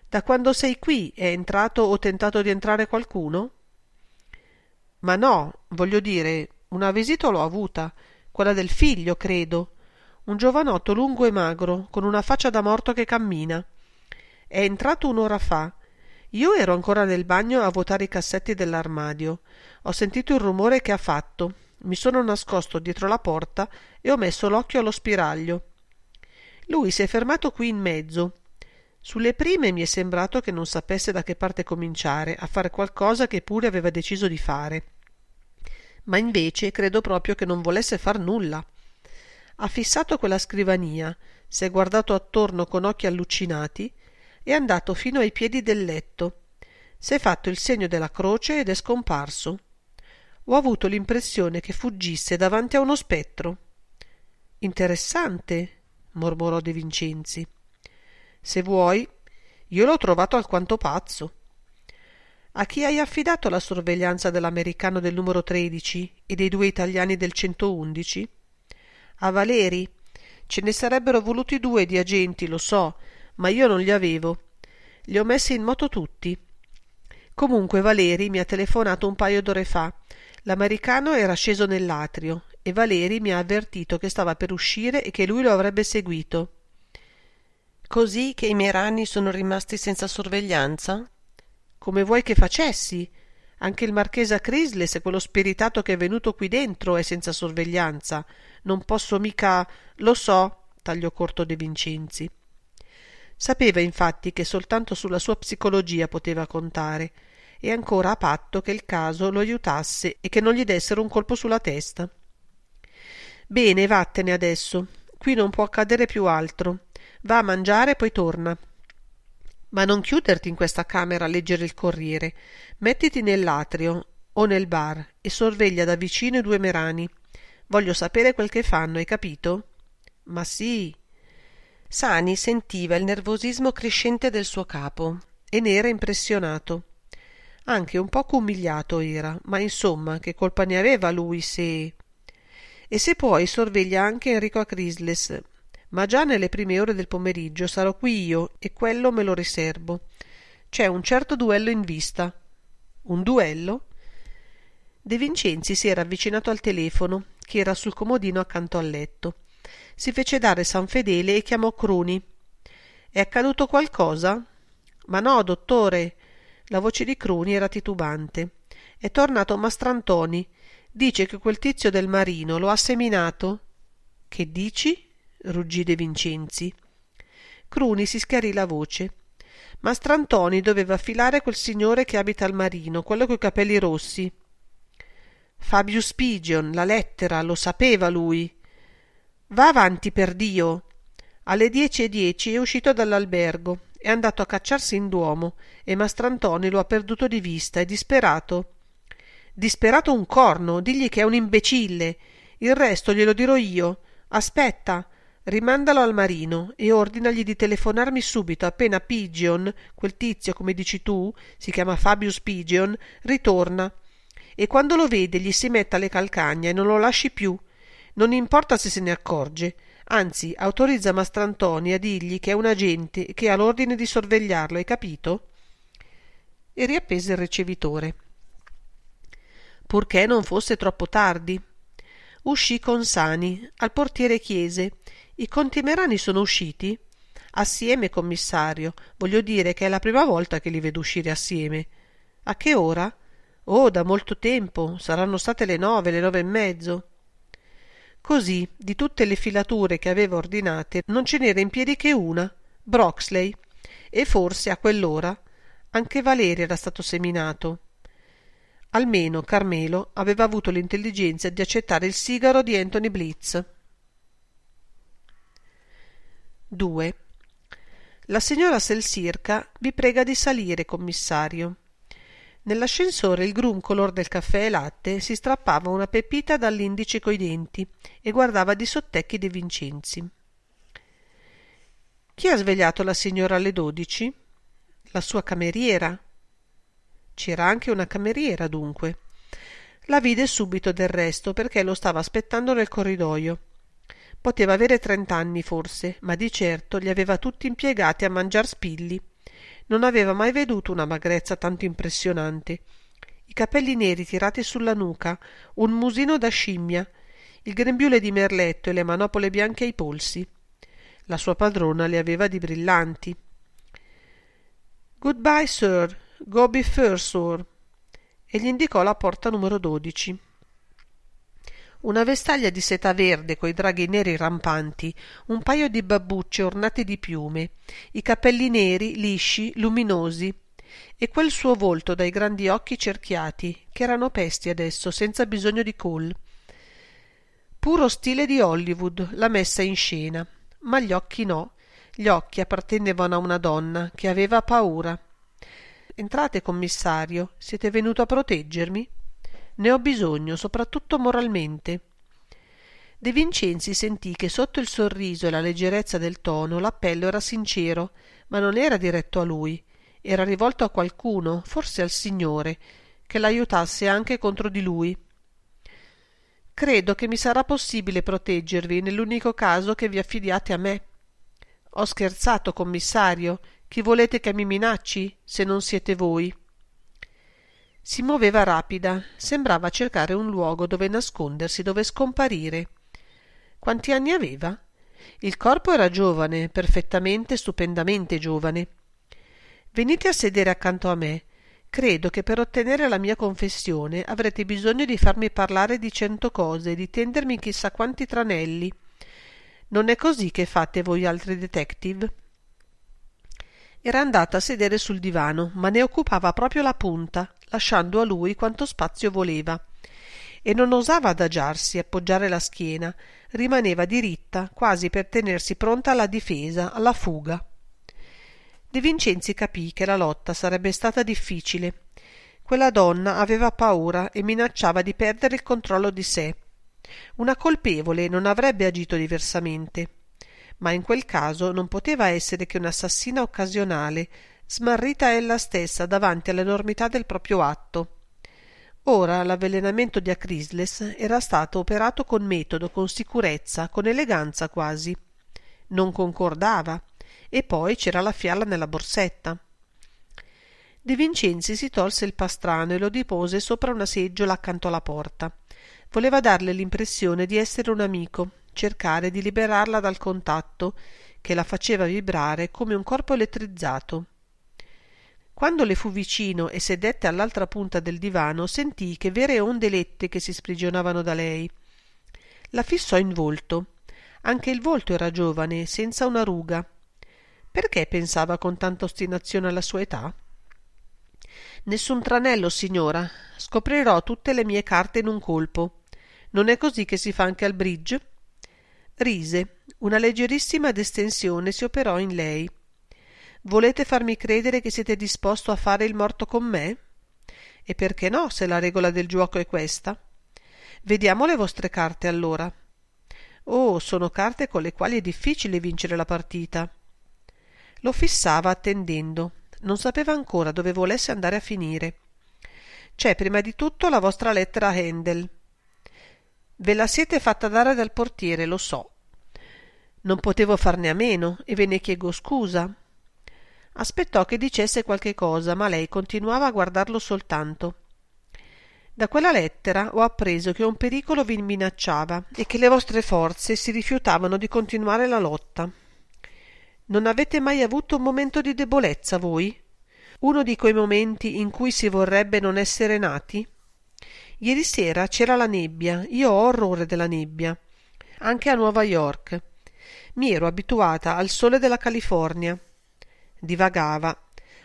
Da quando sei qui è entrato o tentato di entrare qualcuno?» «Ma no, voglio dire, una visita l'ho avuta, quella del figlio, credo. Un giovanotto lungo e magro, con una faccia da morto che cammina. È entrato un'ora fa. Io ero ancora nel bagno a vuotare i cassetti dell'armadio. Ho sentito il rumore che ha fatto. Mi sono nascosto dietro la porta e ho messo l'occhio allo spiraglio. Lui si è fermato qui in mezzo. Sulle prime mi è sembrato che non sapesse da che parte cominciare a fare qualcosa che pure aveva deciso di fare. Ma invece credo proprio che non volesse far nulla. Ha fissato quella scrivania, si è guardato attorno con occhi allucinati, è andato fino ai piedi del letto, si è fatto il segno della croce ed è scomparso. Ho avuto l'impressione che fuggisse davanti a uno spettro». «Interessante», mormorò De Vincenzi. «Se vuoi, io l'ho trovato alquanto pazzo». «A chi hai affidato la sorveglianza dell'americano del numero 13 e dei 2 italiani del 111? «A Valeri. Ce ne sarebbero voluti 2 di agenti, lo so, ma io non li avevo. Li ho messi in moto tutti. Comunque Valeri mi ha telefonato un paio d'ore fa. L'americano era sceso nell'atrio e Valeri mi ha avvertito che stava per uscire e che lui lo avrebbe seguito». «Così che i Merani sono rimasti senza sorveglianza?» Come vuoi che facessi? Anche il marchese Crisles, quello spiritato che è venuto qui dentro, è senza sorveglianza. Non posso mica... Lo so, tagliò corto De Vincenzi. Sapeva infatti che soltanto sulla sua psicologia poteva contare, e ancora a patto che il caso lo aiutasse e che non gli dessero un colpo sulla testa. Bene, vattene adesso. Qui non può accadere più altro. Va a mangiare e poi torna. Ma non chiuderti in questa camera a leggere il Corriere. Mettiti nell'atrio o nel bar e sorveglia da vicino i 2 Merani. Voglio sapere quel che fanno, hai capito? Ma sì. Sani sentiva il nervosismo crescente del suo capo e ne era impressionato. Anche un poco umiliato era, ma insomma, che colpa ne aveva lui se... E se poi sorveglia anche Enrico Crisles, ma già nelle prime ore del pomeriggio sarò qui io e quello me lo riservo. C'è un certo duello in vista. Un duello? De Vincenzi si era avvicinato al telefono, che era sul comodino accanto al letto. Si fece dare San Fedele e chiamò Cruni. È accaduto qualcosa? Ma no, dottore. La voce di Cruni era titubante. È tornato Mastrantoni. Dice che quel tizio del Marino lo ha seminato. Che dici? Ruggì De Vincenzi. Cruni si schiarì la voce. Mastrantoni doveva affilare quel signore che abita al Marino, quello coi capelli rossi. Fabius Pigeon, la lettera, lo sapeva lui. Va avanti, per Dio. Alle 10:10 è uscito dall'albergo, è andato a cacciarsi in Duomo e Mastrantoni lo ha perduto di vista, è disperato. Disperato un corno, digli che è un imbecille. Il resto glielo dirò io. Aspetta, rimandalo al Marino e ordinagli di telefonarmi subito appena Pigeon, quel tizio come dici tu, si chiama Fabius Pigeon, ritorna. E quando lo vede gli si metta alle calcagna e non lo lasci più. Non importa se se ne accorge, anzi autorizza Mastrantoni a dirgli che è un agente e che ha l'ordine di sorvegliarlo, hai capito? E riappese il ricevitore. Purché non fosse troppo tardi. Uscì con Sani, al portiere chiese: i conti Merani sono usciti? Assieme, commissario, voglio dire che è la prima volta che li vedo uscire assieme. A che ora? Oh, da molto tempo, saranno state le 9, le 9:30. Così, di tutte le filature che aveva ordinate, non ce n'era in piedi che una, Broxley, e forse a quell'ora anche Valerio era stato seminato. Almeno Carmelo aveva avuto l'intelligenza di accettare il sigaro di Anthony Blitz. 2. La signora Selsirca vi prega di salire, commissario. Nell'ascensore il gruncolor del caffè e latte si strappava una pepita dall'indice coi denti e guardava di sottecchi De Vincenzi. Chi ha svegliato la signora alle 12? La sua cameriera. C'era anche una cameriera, dunque. La vide subito del resto, perché lo stava aspettando nel corridoio. Poteva avere 30 anni forse, ma di certo li aveva tutti impiegati a mangiar spilli. Non aveva mai veduto una magrezza tanto impressionante. I capelli neri tirati sulla nuca, un musino da scimmia, il grembiule di merletto e le manopole bianche ai polsi. La sua padrona le aveva di brillanti. «Goodbye, sir. Go be first, sir», e gli indicò la porta numero 12. Una vestaglia di seta verde coi draghi neri rampanti, un paio di babbucce ornate di piume, i capelli neri, lisci, luminosi, e quel suo volto dai grandi occhi cerchiati, che erano pesti adesso, senza bisogno di col. Puro stile di Hollywood, la messa in scena, ma gli occhi no, gli occhi appartenevano a una donna che aveva paura. «Entrate, commissario, siete venuto a proteggermi? Ne ho bisogno, soprattutto moralmente». De Vincenzi sentì che sotto il sorriso e la leggerezza del tono l'appello era sincero, ma non era diretto a lui, era rivolto a qualcuno, forse al Signore, che l'aiutasse anche contro di lui. «Credo che mi sarà possibile proteggervi nell'unico caso che vi affidiate a me». «Ho scherzato, commissario. Chi volete che mi minacci, se non siete voi?» Si muoveva rapida, sembrava cercare un luogo dove nascondersi, dove scomparire. Quanti anni aveva? Il corpo era giovane, perfettamente, stupendamente giovane. «Venite a sedere accanto a me. Credo che per ottenere la mia confessione avrete bisogno di farmi parlare di 100 cose, di tendermi chissà quanti tranelli. Non è così che fate voi altri detective? Era andata a sedere sul divano, ma ne occupava proprio la punta, lasciando a lui quanto spazio voleva. E non osava adagiarsi, appoggiare la schiena, rimaneva diritta, quasi per tenersi pronta alla difesa, alla fuga. De Vincenzi capì che la lotta sarebbe stata difficile. Quella donna aveva paura e minacciava di perdere il controllo di sé. Una colpevole non avrebbe agito diversamente, ma in quel caso non poteva essere che un'assassina occasionale, smarrita ella stessa davanti all'enormità del proprio atto. Ora l'avvelenamento di Acrisles era stato operato con metodo, con sicurezza, con eleganza quasi. Non concordava, e poi c'era la fiala nella borsetta. De Vincenzi si tolse il pastrano e lo depose sopra una seggiola accanto alla porta. Voleva darle l'impressione di essere un amico, cercare di liberarla dal contatto che la faceva vibrare come un corpo elettrizzato. Quando le fu vicino e sedette all'altra punta del divano, sentì che vere onde lette che si sprigionavano da lei. La fissò in volto. Anche il volto era giovane, senza una ruga. Perché pensava con tanta ostinazione alla sua età? Nessun tranello, signora. Scoprirò tutte le mie carte in un colpo. Non è così che si fa anche al bridge? Rise. Una leggerissima distensione si operò in lei. Volete farmi credere che siete disposto a fare il morto con me? E perché no, se la regola del giuoco è questa? Vediamo le vostre carte allora. Oh, sono carte con le quali è difficile vincere la partita. Lo fissava attendendo. Non sapeva ancora dove volesse andare a finire. C'è prima di tutto la vostra lettera a Handel. Ve la siete fatta dare dal portiere, lo so. Non potevo farne a meno e ve ne chiedo scusa. Aspettò che dicesse qualche cosa, ma lei continuava a guardarlo soltanto. Da quella lettera ho appreso che un pericolo vi minacciava e che le vostre forze si rifiutavano di continuare la lotta. Non avete mai avuto un momento di debolezza voi? Uno di quei momenti in cui si vorrebbe non essere nati? Ieri sera c'era la nebbia, io ho orrore della nebbia. Anche a Nuova York. Mi ero abituata al sole della California. Divagava,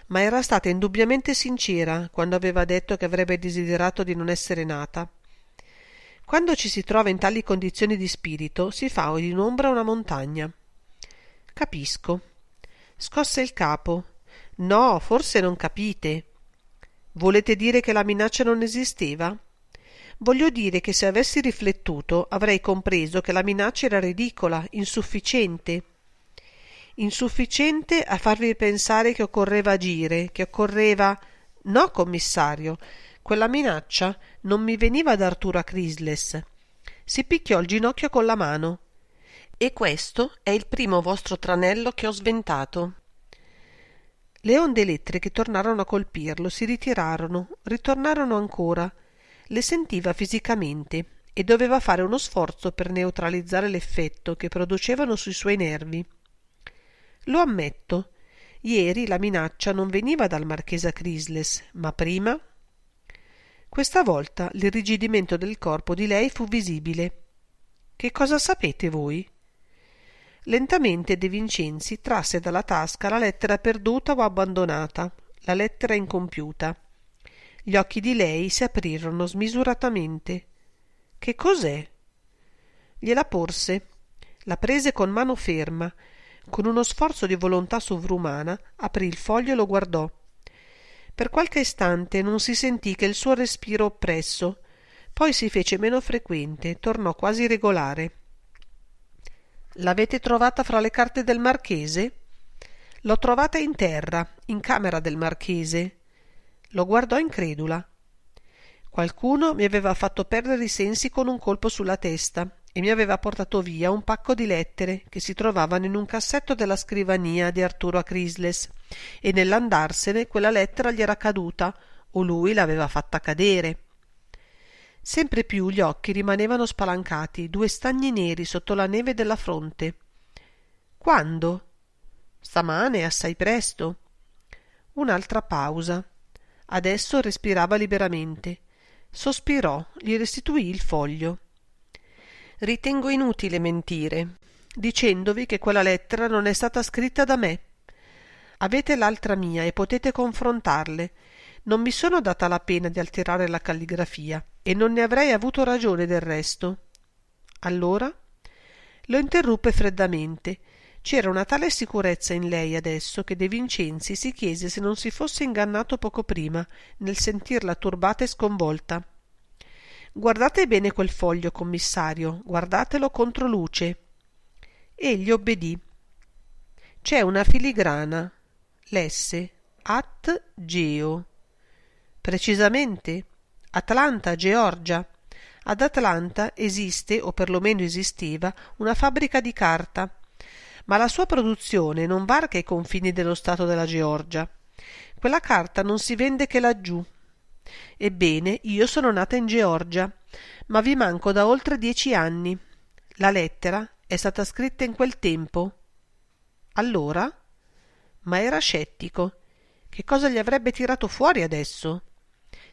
ma era stata indubbiamente sincera quando aveva detto che avrebbe desiderato di non essere nata. Quando ci si trova in tali condizioni di spirito, si fa in ombra una montagna. Capisco. Scosse il capo. No, forse non capite. Volete dire che la minaccia non esisteva? Voglio dire che se avessi riflettuto avrei compreso che la minaccia era ridicola, insufficiente. Insufficiente a farvi pensare che occorreva agire, che occorreva... No, commissario, quella minaccia non mi veniva da Arturo Acrisles. Si picchiò il ginocchio con la mano. E questo è il primo vostro tranello che ho sventato. Le onde elettriche tornarono a colpirlo, si ritirarono, ritornarono ancora. Le sentiva fisicamente e doveva fare uno sforzo per neutralizzare l'effetto che producevano sui suoi nervi. Lo ammetto, ieri la minaccia non veniva dal marchese Acrisles, ma prima... Questa volta l'irrigidimento del corpo di lei fu visibile. Che cosa sapete voi? Lentamente De Vincenzi trasse dalla tasca la lettera perduta o abbandonata, la lettera incompiuta. Gli occhi di lei si aprirono smisuratamente. Che cos'è? Gliela porse. La prese con mano ferma. Con uno sforzo di volontà sovrumana aprì il foglio e lo guardò. Per qualche istante non si sentì che il suo respiro oppresso, poi si fece meno frequente, tornò quasi regolare. L'avete trovata fra le carte del marchese? L'ho trovata in terra, in camera del marchese. Lo guardò incredula. Qualcuno mi aveva fatto perdere i sensi con un colpo sulla testa e mi aveva portato via un pacco di lettere che si trovavano in un cassetto della scrivania di Arturo Acrisles, e nell'andarsene quella lettera gli era caduta o lui l'aveva fatta cadere. Sempre più gli occhi rimanevano spalancati, due stagni neri sotto la neve della fronte. Quando? Stamane, assai presto. Un'altra pausa. Adesso respirava liberamente. Sospirò, gli restituì il foglio. Ritengo inutile mentire, dicendovi che quella lettera non è stata scritta da me. Avete l'altra mia e potete confrontarle. Non mi sono data la pena di alterare la calligrafia e non ne avrei avuto ragione del resto. Allora? Lo interruppe freddamente. C'era una tale sicurezza in lei adesso che De Vincenzi si chiese se non si fosse ingannato poco prima nel sentirla turbata e sconvolta. Guardate bene quel foglio, commissario, guardatelo contro luce. Egli obbedì. C'è una filigrana. Lesse At Geo. Precisamente Atlanta, Georgia. Ad Atlanta esiste, o perlomeno esisteva, una fabbrica di carta, ma la sua produzione non varca i confini dello stato della Georgia. Quella carta non si vende che laggiù. Ebbene, io sono nata in Georgia, ma vi manco da oltre 10 anni. La lettera è stata scritta in quel tempo. Allora? Ma era scettico. Che cosa gli avrebbe tirato fuori adesso?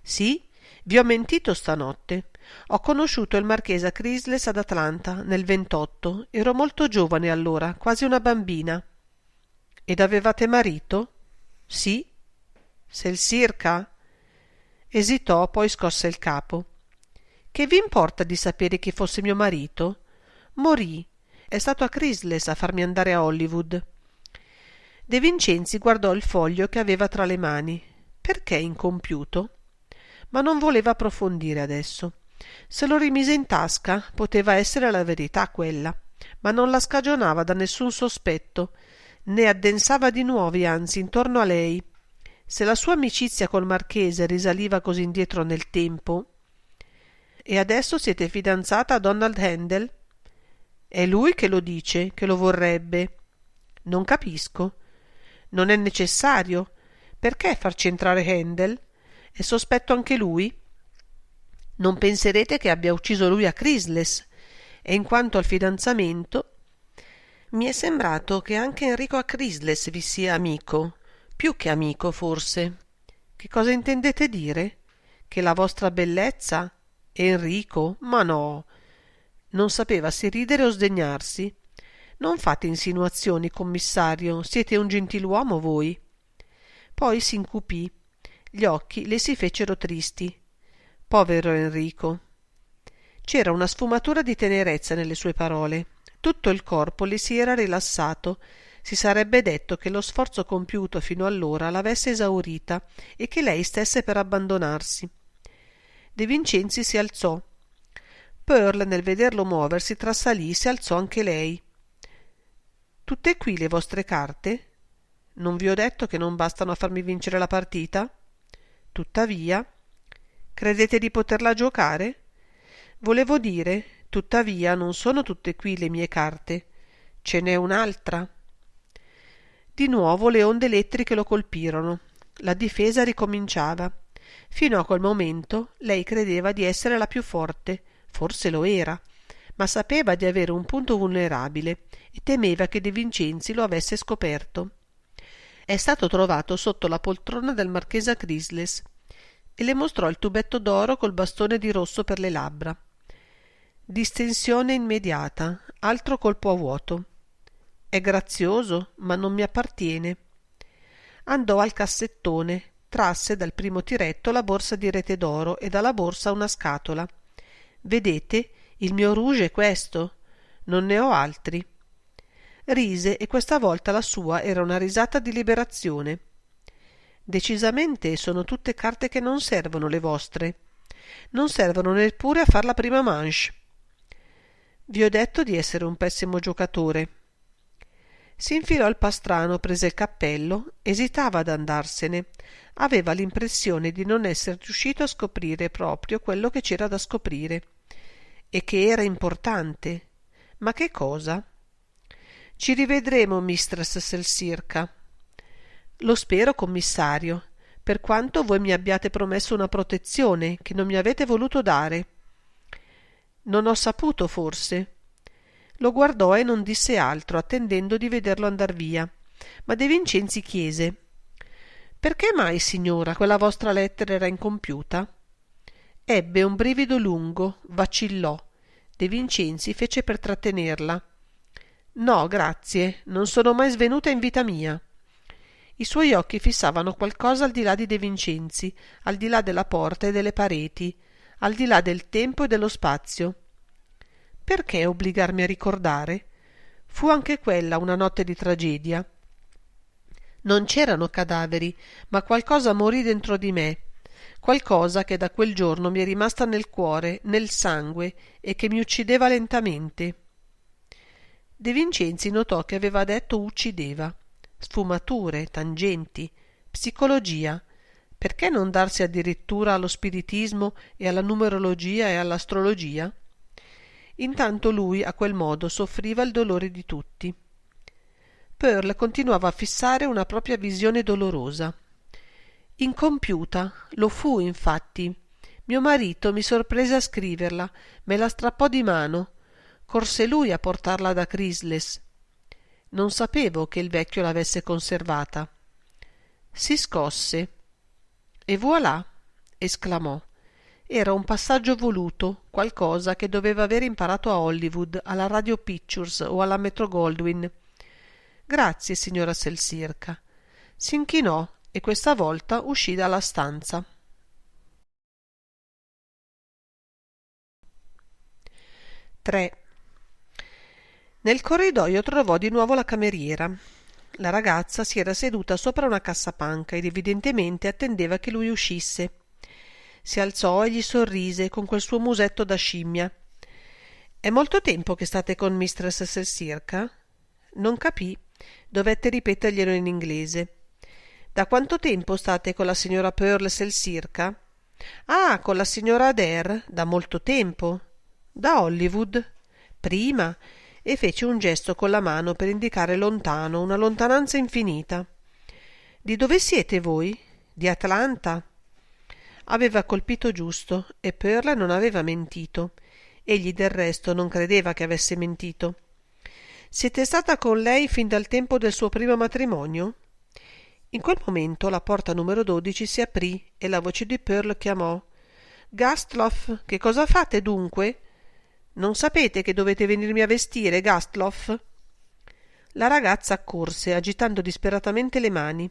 Sì, vi ho mentito stanotte. Ho conosciuto il marchesa Chrysles ad Atlanta nel 28. Ero molto giovane allora, quasi una bambina. Ed avevate marito? Sì. Selsirca? Esitò, poi scosse il capo. Che vi importa di sapere chi fosse mio marito? Morì. È stato a Chrysles a farmi andare a Hollywood. De Vincenzi guardò il foglio che aveva tra le mani. Perché incompiuto? Ma non voleva approfondire adesso. Se lo rimise in tasca, poteva essere la verità quella, ma non la scagionava da nessun sospetto, ne addensava di nuovi, anzi, intorno a lei. Se la sua amicizia col marchese risaliva così indietro nel tempo. E adesso siete fidanzata a Donald Handel? È lui che lo dice, che lo vorrebbe. Non capisco. Non è necessario. Perché farci entrare Handel? È sospetto anche lui? Non penserete che abbia ucciso lui a Chrysles. E in quanto al fidanzamento, mi è sembrato che anche Enrico a Chrysles vi sia amico, più che amico forse. Che cosa intendete dire? Che la vostra bellezza? Enrico? Ma no! Non sapeva se ridere o sdegnarsi. Non fate insinuazioni, commissario, siete un gentiluomo voi. Poi s'incupì. Gli occhi le si fecero tristi. Povero Enrico. C'era una sfumatura di tenerezza nelle sue parole. Tutto il corpo le si era rilassato. Si sarebbe detto che lo sforzo compiuto fino allora l'avesse esaurita e che lei stesse per abbandonarsi. De Vincenzi si alzò. Pearl, nel vederlo muoversi, trasalì, si alzò anche lei. Tutte qui le vostre carte? Non vi ho detto che non bastano a farmi vincere la partita? Tuttavia, credete di poterla giocare? Volevo dire, tuttavia, non sono tutte qui le mie carte. Ce n'è un'altra. Di nuovo le onde elettriche lo colpirono. La difesa ricominciava. Fino a quel momento lei credeva di essere la più forte, forse lo era, ma sapeva di avere un punto vulnerabile e temeva che De Vincenzi lo avesse scoperto. È stato trovato sotto la poltrona del marchesa Chrysles e le mostrò il tubetto d'oro col bastone di rosso per le labbra. Distensione immediata, altro colpo a vuoto. È grazioso, ma non mi appartiene. Andò al cassettone, trasse dal primo tiretto la borsa di rete d'oro e dalla borsa una scatola. Vedete, il mio rouge è questo. Non ne ho altri. Rise e questa volta la sua era una risata di liberazione. Decisamente sono tutte carte che non servono le vostre. Non servono neppure a far la prima manche. Vi ho detto di essere un pessimo giocatore. Si infilò il pastrano, prese il cappello, esitava ad andarsene. Aveva l'impressione di non essere riuscito a scoprire proprio quello che c'era da scoprire. E che era importante. Ma che cosa? Ci rivedremo, mistress Selsirca. Lo spero, commissario, per quanto voi mi abbiate promesso una protezione che non mi avete voluto dare. Non ho saputo, forse. Lo guardò e non disse altro, attendendo di vederlo andar via. Ma De Vincenzi chiese: Perché mai, signora, quella vostra lettera era incompiuta? Ebbe un brivido lungo, vacillò. De Vincenzi fece per trattenerla. No, grazie, non sono mai svenuta in vita mia. I suoi occhi fissavano qualcosa al di là di De Vincenzi, al di là della porta e delle pareti, al di là del tempo e dello spazio. Perché obbligarmi a ricordare? Fu anche quella una notte di tragedia. Non c'erano cadaveri, ma qualcosa morì dentro di me, qualcosa che da quel giorno mi è rimasta nel cuore, nel sangue, e che mi uccideva lentamente. De Vincenzi notò che aveva detto uccideva. Sfumature, tangenti, psicologia. Perché non darsi addirittura allo spiritismo e alla numerologia e all'astrologia? Intanto lui a quel modo soffriva il dolore di tutti. Pearl continuava a fissare una propria visione dolorosa. Incompiuta, lo fu infatti. Mio marito mi sorprese a scriverla, me la strappò di mano. Corse lui a portarla da Chrysless. Non sapevo che il vecchio l'avesse conservata. Si scosse. E voilà! Esclamò. Era un passaggio voluto, qualcosa che doveva aver imparato a Hollywood, alla Radio Pictures o alla Metro-Goldwyn. Grazie, signora Selsirca. S'inchinò e questa volta uscì dalla stanza. 3. Nel corridoio trovò di nuovo la cameriera. La ragazza si era seduta sopra una cassapanca ed evidentemente attendeva che lui uscisse. Si alzò e gli sorrise con quel suo musetto da scimmia. È molto tempo che state con mistress Selsirca? Non capì. Dovette ripeterglielo in inglese. Da quanto tempo state con la signora Pearl Selsirca? Ah, con la signora Adair? Da molto tempo. Da Hollywood? Prima. E fece un gesto con la mano per indicare lontano, una lontananza infinita. Di dove siete voi? Di Atlanta? Aveva colpito giusto e Pearl non aveva mentito. Egli del resto non credeva che avesse mentito. Siete stata con lei fin dal tempo del suo primo matrimonio? In quel momento la porta numero 12 si aprì e la voce di Pearl chiamò: Gastloff, che cosa fate dunque? Non sapete che dovete venirmi a vestire, Gastloff? La ragazza accorse, agitando disperatamente le mani.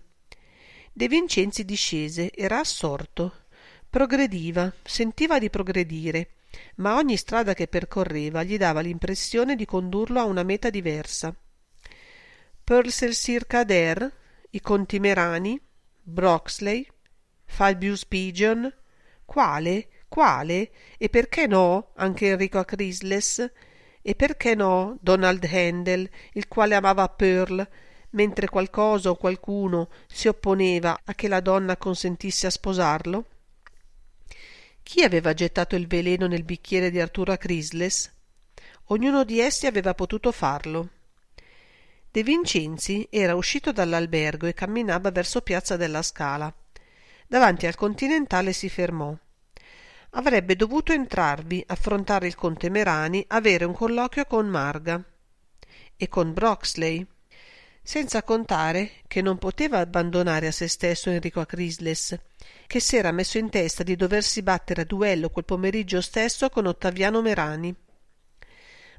De Vincenzi discese, era assorto. Progrediva, sentiva di progredire, ma ogni strada che percorreva gli dava l'impressione di condurlo a una meta diversa. Pearl Selsirca Adair, i conti Merani, Broxley, Fabius Pigeon, quale? E perché no anche Enrico a Chrysless? E perché no Donald Handel, il quale amava Pearl, mentre qualcosa o qualcuno si opponeva a che la donna consentisse a sposarlo? Chi aveva gettato il veleno nel bicchiere di Arturo a Chrysless? Ognuno di essi aveva potuto farlo. De Vincenzi era uscito dall'albergo e camminava verso Piazza della Scala. Davanti al Continentale si fermò. Avrebbe dovuto entrarvi, affrontare il conte Merani, avere un colloquio con Marga e con Broxley, senza contare che non poteva abbandonare a se stesso Enrico a Chrysless, che s'era messo in testa di doversi battere a duello quel pomeriggio stesso con Ottaviano Merani.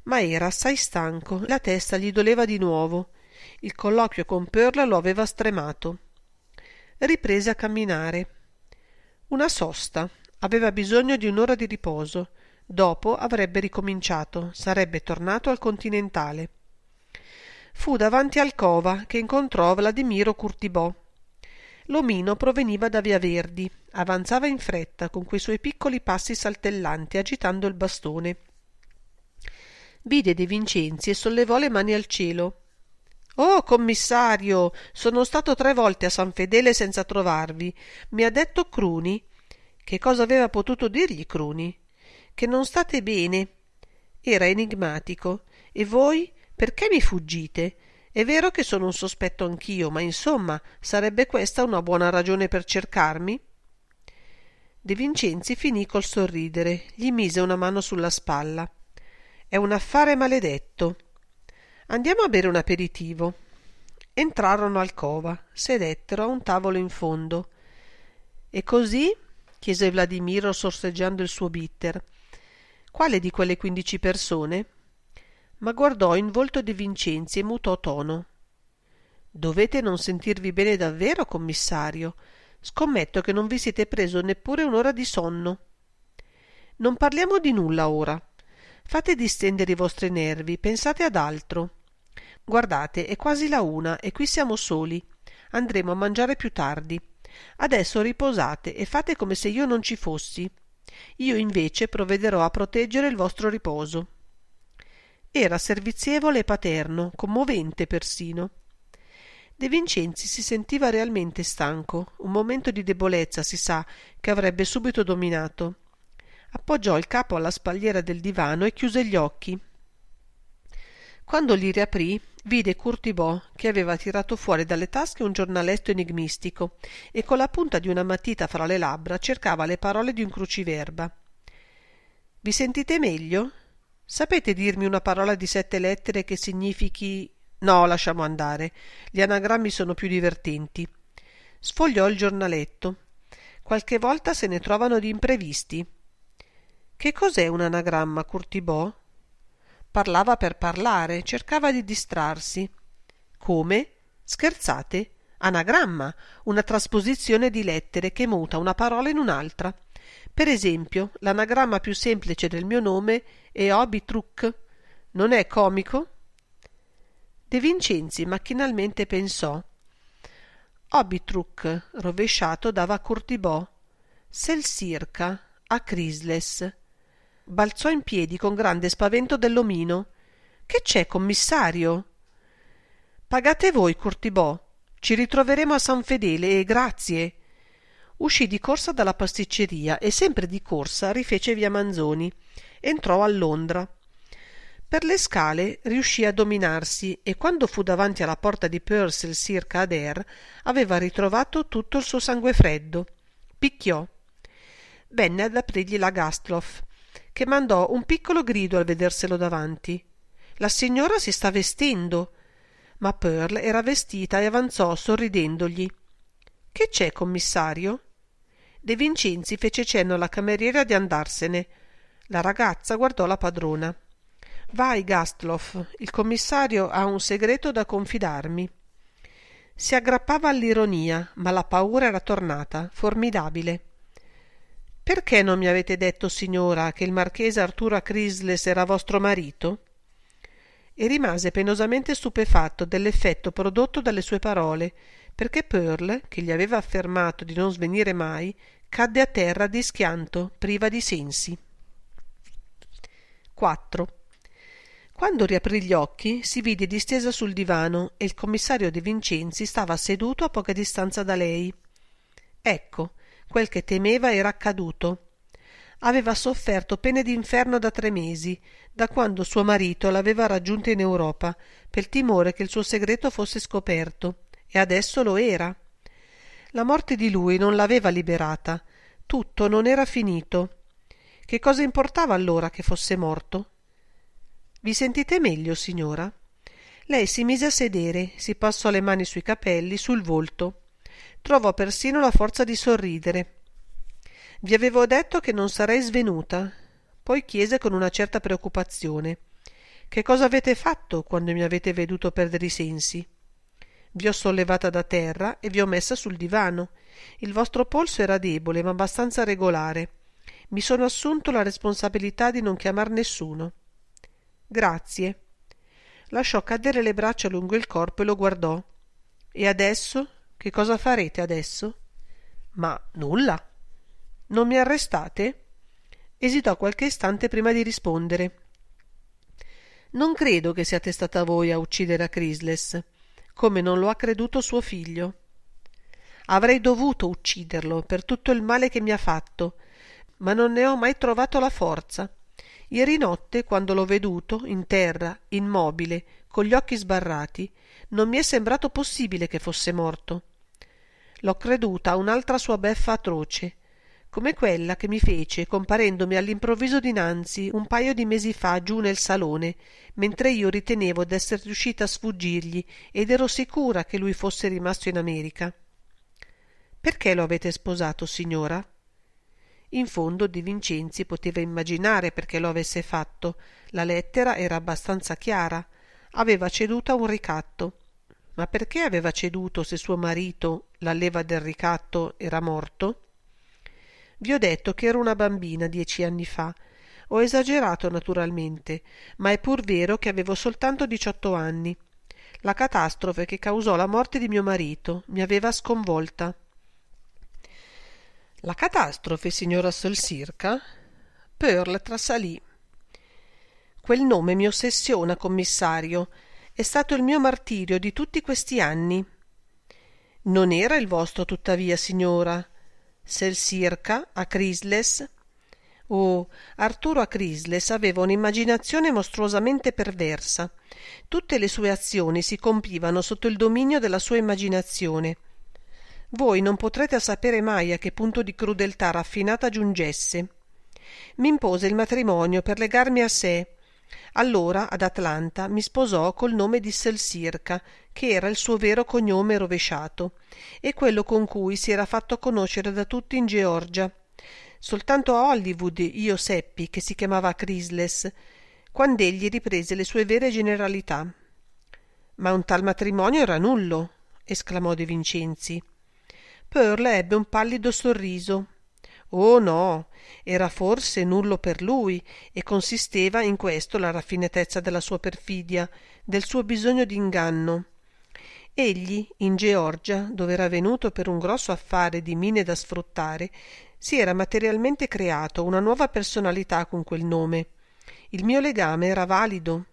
Ma era assai stanco, la testa gli doleva di nuovo, il colloquio con Pearl lo aveva stremato. Riprese a camminare. Una sosta. Aveva bisogno di un'ora di riposo. Dopo avrebbe ricominciato, sarebbe tornato al Continentale. Fu davanti al Cova che incontrò Vladimiro Curtibò. L'omino proveniva da Via Verdi, avanzava in fretta con quei suoi piccoli passi saltellanti, agitando il bastone. Vide De Vincenzi e sollevò le mani al cielo. «Oh, commissario, sono stato 3 volte a San Fedele senza trovarvi. Mi ha detto Cruni». Che cosa aveva potuto dirgli Cruni? Che non state bene. Era enigmatico. E voi? Perché mi fuggite? È vero che sono un sospetto anch'io, ma insomma, sarebbe questa una buona ragione per cercarmi? De Vincenzi finì col sorridere, gli mise una mano sulla spalla. È un affare maledetto. Andiamo a bere un aperitivo. Entrarono al cova, sedettero a un tavolo in fondo. E così? Chiese Vladimiro sorseggiando il suo bitter. Quale di quelle 15 persone? Ma guardò in volto De Vincenzi e mutò tono. Dovete non sentirvi bene davvero, commissario. Scommetto che non vi siete preso neppure un'ora di sonno. Non parliamo di nulla ora. Fate distendere i vostri nervi, pensate ad altro. Guardate, è quasi la 1 e qui siamo soli. Andremo a mangiare più tardi. Adesso riposate e fate come se io non ci fossi. Io invece provvederò a proteggere il vostro riposo. Era servizievole e paterno, commovente persino. De Vincenzi si sentiva realmente stanco, un momento di debolezza, si sa, che avrebbe subito dominato. Appoggiò il capo alla spalliera del divano e chiuse gli occhi. Quando li riaprì, vide Courtibot che aveva tirato fuori dalle tasche un giornaletto enigmistico e con la punta di una matita fra le labbra cercava le parole di un cruciverba. Vi sentite meglio? Sapete dirmi una parola di 7 lettere che significhi... No, lasciamo andare. Gli anagrammi sono più divertenti. Sfogliò il giornaletto. Qualche volta se ne trovano di imprevisti. Che cos'è un anagramma, Courtibot? Parlava per parlare, cercava di distrarsi. Come? Scherzate? Anagramma, una trasposizione di lettere che muta una parola in un'altra. Per esempio, l'anagramma più semplice del mio nome è Obi-Truc. Non è comico? De Vincenzi macchinalmente pensò. Obi-Truc rovesciato dava a Courtibot. Selsirca, a Chrysles. Balzò in piedi con grande spavento dell'omino. Che c'è, commissario? Pagate voi, Courtibot. Ci ritroveremo a San Fedele e grazie. Uscì di corsa dalla pasticceria e sempre di corsa rifece via Manzoni. Entrò a Londra. Per le scale riuscì a dominarsi e quando fu davanti alla porta di Purcell circa Adair aveva ritrovato tutto il suo sangue freddo. Picchiò. Venne ad aprirgli la Gastloff, che mandò un piccolo grido al vederselo davanti. La signora si sta vestendo. Ma Pearl era vestita e avanzò sorridendogli. Che c'è, commissario? De Vincenzi fece cenno alla cameriera di andarsene. La ragazza guardò la padrona. Vai, Gastloff, il commissario ha un segreto da confidarmi. Si aggrappava all'ironia, ma la paura era tornata, formidabile. Perché non mi avete detto, signora, che il marchese Arturo Chrysles era vostro marito? E rimase penosamente stupefatto dell'effetto prodotto dalle sue parole, perché Pearl, che gli aveva affermato di non svenire mai, cadde a terra di schianto, priva di sensi. 4. Quando riaprì gli occhi si vide distesa sul divano e il commissario De Vincenzi stava seduto a poca distanza da lei. Ecco, quel che temeva era accaduto. Aveva sofferto pene d'inferno da 3 mesi, da quando suo marito l'aveva raggiunta in Europa, per timore che il suo segreto fosse scoperto, e adesso lo era. La morte di lui non l'aveva liberata, tutto non era finito. Che cosa importava allora che fosse morto? Vi sentite meglio, signora? Lei si mise a sedere, si passò le mani sui capelli, sul volto. Trovò persino la forza di sorridere. Vi avevo detto che non sarei svenuta. Poi chiese con una certa preoccupazione. Che cosa avete fatto quando mi avete veduto perdere i sensi? Vi ho sollevata da terra e vi ho messa sul divano. Il vostro polso era debole, ma abbastanza regolare. Mi sono assunto la responsabilità di non chiamar nessuno. Grazie. Lasciò cadere le braccia lungo il corpo e lo guardò. E adesso? Che cosa farete adesso? Ma nulla. Non mi arrestate? Esitò qualche istante prima di rispondere. Non credo che siate stata voi a uccidere a Chrysles, come non lo ha creduto suo figlio. Avrei dovuto ucciderlo per tutto il male che mi ha fatto, ma non ne ho mai trovato la forza. Ieri notte, quando l'ho veduto, in terra, immobile, con gli occhi sbarrati, non mi è sembrato possibile che fosse morto. L'ho creduta un'altra sua beffa atroce. come quella che mi fece comparendomi all'improvviso dinanzi un paio di mesi fa giù nel salone, mentre io ritenevo d'esser riuscita a sfuggirgli ed ero sicura che lui fosse rimasto in America. Perché lo avete sposato, signora? In fondo De Vincenzi poteva immaginare perché lo avesse fatto. La lettera era abbastanza chiara. Aveva ceduto a un ricatto. Ma perché aveva ceduto se suo marito, la leva del ricatto, era morto? Vi ho detto che ero una bambina 10 anni fa. Ho esagerato naturalmente, ma è pur vero che avevo soltanto 18 anni. La catastrofe che causò la morte di mio marito mi aveva sconvolta. La catastrofe, signora Solsirca? Pearl trasalì. Quel nome mi ossessiona, commissario. È stato il mio martirio di tutti questi anni. Non era il vostro, tuttavia, signora. Selcirca a Chrysles? Oh, Arturo a Chrysles aveva un'immaginazione mostruosamente perversa. Tutte le sue azioni si compivano sotto il dominio della sua immaginazione. Voi non potrete sapere mai a che punto di crudeltà raffinata giungesse. Mi impose il matrimonio per legarmi a sé. Allora, ad Atlanta, mi sposò col nome di Selcirca, che era il suo vero cognome rovesciato, e quello con cui si era fatto conoscere da tutti in Georgia. Soltanto a Hollywood io seppi che si chiamava Chrysles, quand'egli riprese le sue vere generalità. Ma un tal matrimonio era nullo, esclamò De Vincenzi. Pearl ebbe un pallido sorriso. Oh no, era forse nullo per lui, e consisteva in questo la raffinatezza della sua perfidia, del suo bisogno d'inganno. Egli, in Georgia, dove era venuto per un grosso affare di mine da sfruttare, si era materialmente creato una nuova personalità con quel nome. Il mio legame era valido.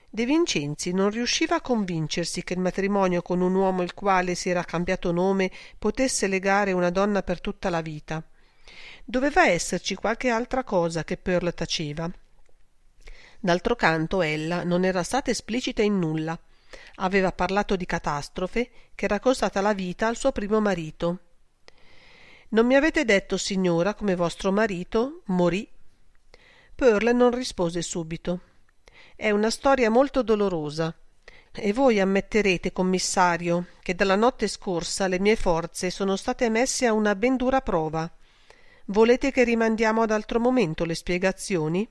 De Vincenzi non riusciva a convincersi che il matrimonio con un uomo il quale si era cambiato nome potesse legare una donna per tutta la vita. Doveva esserci qualche altra cosa che Pearl taceva. D'altro canto ella non era stata esplicita in nulla. Aveva parlato di catastrofe che era costata la vita al suo primo marito. Non mi avete detto, signora, come vostro marito morì? Pearl non rispose subito. È una storia molto dolorosa. E voi ammetterete, commissario, che dalla notte scorsa le mie forze sono state messe a una ben dura prova. Volete che rimandiamo ad altro momento le spiegazioni?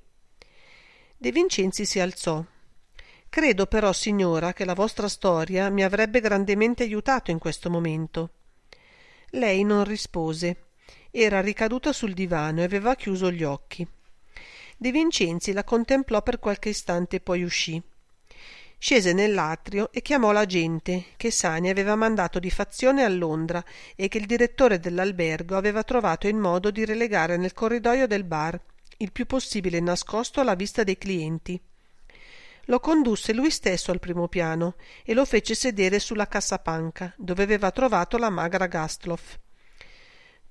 De Vincenzi si alzò. Credo però, signora, che la vostra storia mi avrebbe grandemente aiutato in questo momento. Lei non rispose. Era ricaduta sul divano e aveva chiuso gli occhi. De Vincenzi la contemplò per qualche istante e poi uscì. Scese nell'atrio e chiamò la gente che Sani aveva mandato di fazione a Londra e che il direttore dell'albergo aveva trovato il modo di relegare nel corridoio del bar, il più possibile nascosto alla vista dei clienti. Lo condusse lui stesso al primo piano e lo fece sedere sulla cassapanca, dove aveva trovato la magra Gastloff.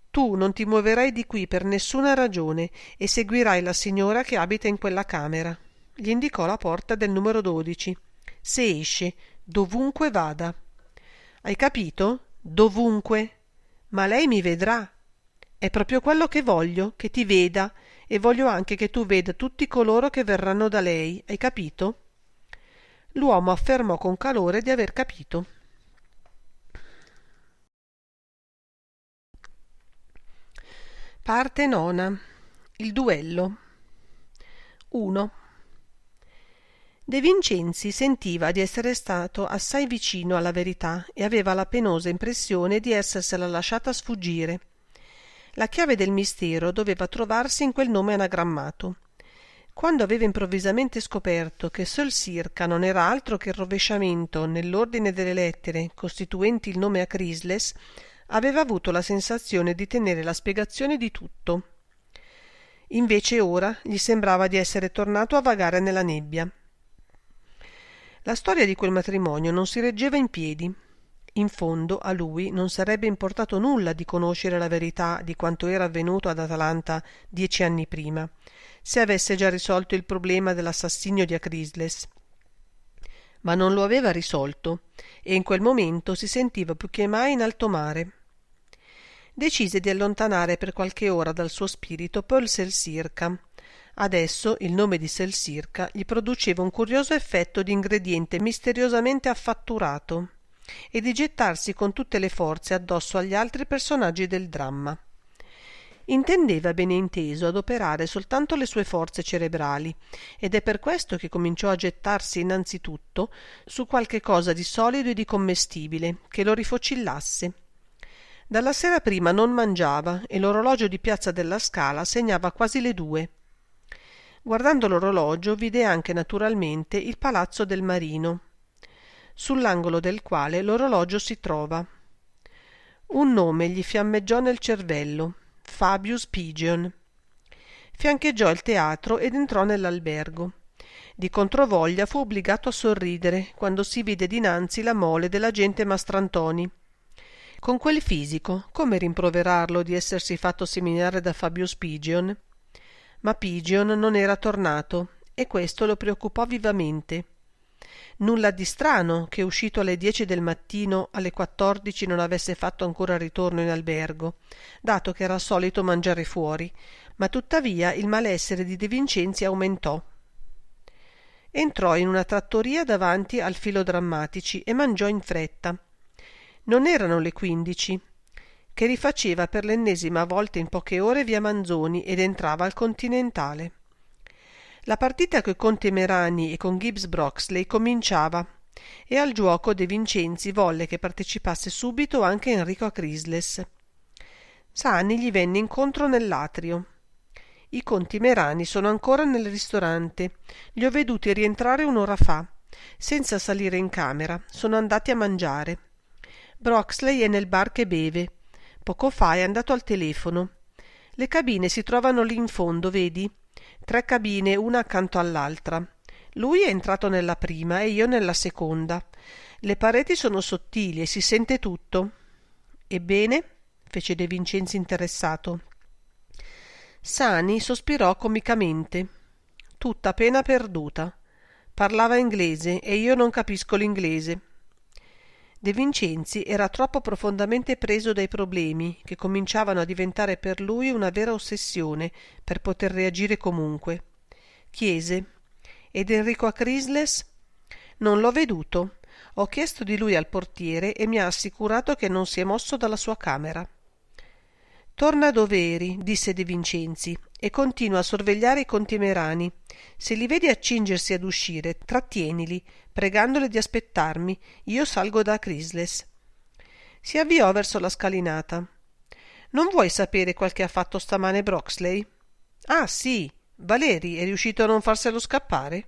Tu non ti muoverai di qui per nessuna ragione e seguirai la signora che abita in quella camera. Gli indicò la porta del numero 12. Se esce, dovunque vada. Hai capito? Dovunque. Ma lei mi vedrà. È proprio quello che voglio, che ti veda, e voglio anche che tu veda tutti coloro che verranno da lei. Hai capito? L'uomo affermò con calore di aver capito. Parte nona. Il duello. 1. De Vincenzi sentiva di essere stato assai vicino alla verità e aveva la penosa impressione di essersela lasciata sfuggire. La chiave del mistero doveva trovarsi in quel nome anagrammato. Quando aveva improvvisamente scoperto che Selcirca non era altro che il rovesciamento nell'ordine delle lettere costituenti il nome a Chrysles, aveva avuto la sensazione di tenere la spiegazione di tutto. Invece ora gli sembrava di essere tornato a vagare nella nebbia. La storia di quel matrimonio non si reggeva in piedi. In fondo a lui non sarebbe importato nulla di conoscere la verità di quanto era avvenuto ad Atlanta 10 anni prima, se avesse già risolto il problema dell'assassinio di Chrysles. Ma non lo aveva risolto e in quel momento si sentiva più che mai in alto mare. decise di allontanare per qualche ora dal suo spirito Paul Selsirka. Adesso il nome di Selsirka gli produceva un curioso effetto di ingrediente misteriosamente affatturato e di gettarsi con tutte le forze addosso agli altri personaggi del dramma. Intendeva, bene inteso, adoperare soltanto le sue forze cerebrali, ed è per questo che cominciò a gettarsi innanzitutto su qualche cosa di solido e di commestibile che lo rifocillasse. Dalla sera prima non mangiava e l'orologio di Piazza della Scala segnava quasi le 2. Guardando l'orologio vide anche naturalmente il Palazzo del Marino, sull'angolo del quale l'orologio si trova. Un nome gli fiammeggiò nel cervello: Fabius Pigeon. Fiancheggiò il teatro ed entrò nell'albergo. Di controvoglia fu obbligato a sorridere quando si vide dinanzi la mole dell'agente Mastrantoni. Con quel fisico, come rimproverarlo di essersi fatto seminare da Fabius Pigeon? Ma Pigeon non era tornato e questo lo preoccupò vivamente. Nulla di strano che uscito alle 10 del mattino alle 14 non avesse fatto ancora ritorno in albergo, dato che era solito mangiare fuori, ma tuttavia il malessere di De Vincenzi aumentò. Entrò in una trattoria davanti al Filodrammatici e mangiò in fretta. Non erano le 15, che rifaceva per l'ennesima volta in poche ore via Manzoni ed entrava al Continentale. La partita coi Conti Merani e con Gibbs Broxley cominciava e al giuoco De Vincenzi volle che partecipasse subito anche Enrico Acrisles. Sani gli venne incontro nell'atrio. I Conti Merani sono ancora nel ristorante. Li ho veduti rientrare un'ora fa. Senza salire in camera, sono andati a mangiare. Broxley è nel bar che beve. Poco fa è andato al telefono. Le cabine si trovano lì in fondo, vedi? 3 cabine, una accanto all'altra. Lui è entrato nella prima e io nella seconda. Le pareti sono sottili e si sente tutto. Ebbene? Fece De Vincenzi interessato. Sani sospirò comicamente. Tutta pena perduta. Parlava inglese e io non capisco l'inglese. De Vincenzi era troppo profondamente preso dai problemi, che cominciavano a diventare per lui una vera ossessione, per poter reagire comunque. Chiese: «Ed Enrico Acrisles?» «Non l'ho veduto. Ho chiesto di lui al portiere e mi ha assicurato che non si è mosso dalla sua camera». «Torna dove eri», disse De Vincenzi, «e continua a sorvegliare i Conti Merani. Se li vedi accingersi ad uscire, trattienili, pregandoli di aspettarmi. Io salgo da Acrisles». Si avviò verso la scalinata. «Non vuoi sapere quel che ha fatto stamane Broxley?» «Ah, sì. Valeri è riuscito a non farselo scappare?»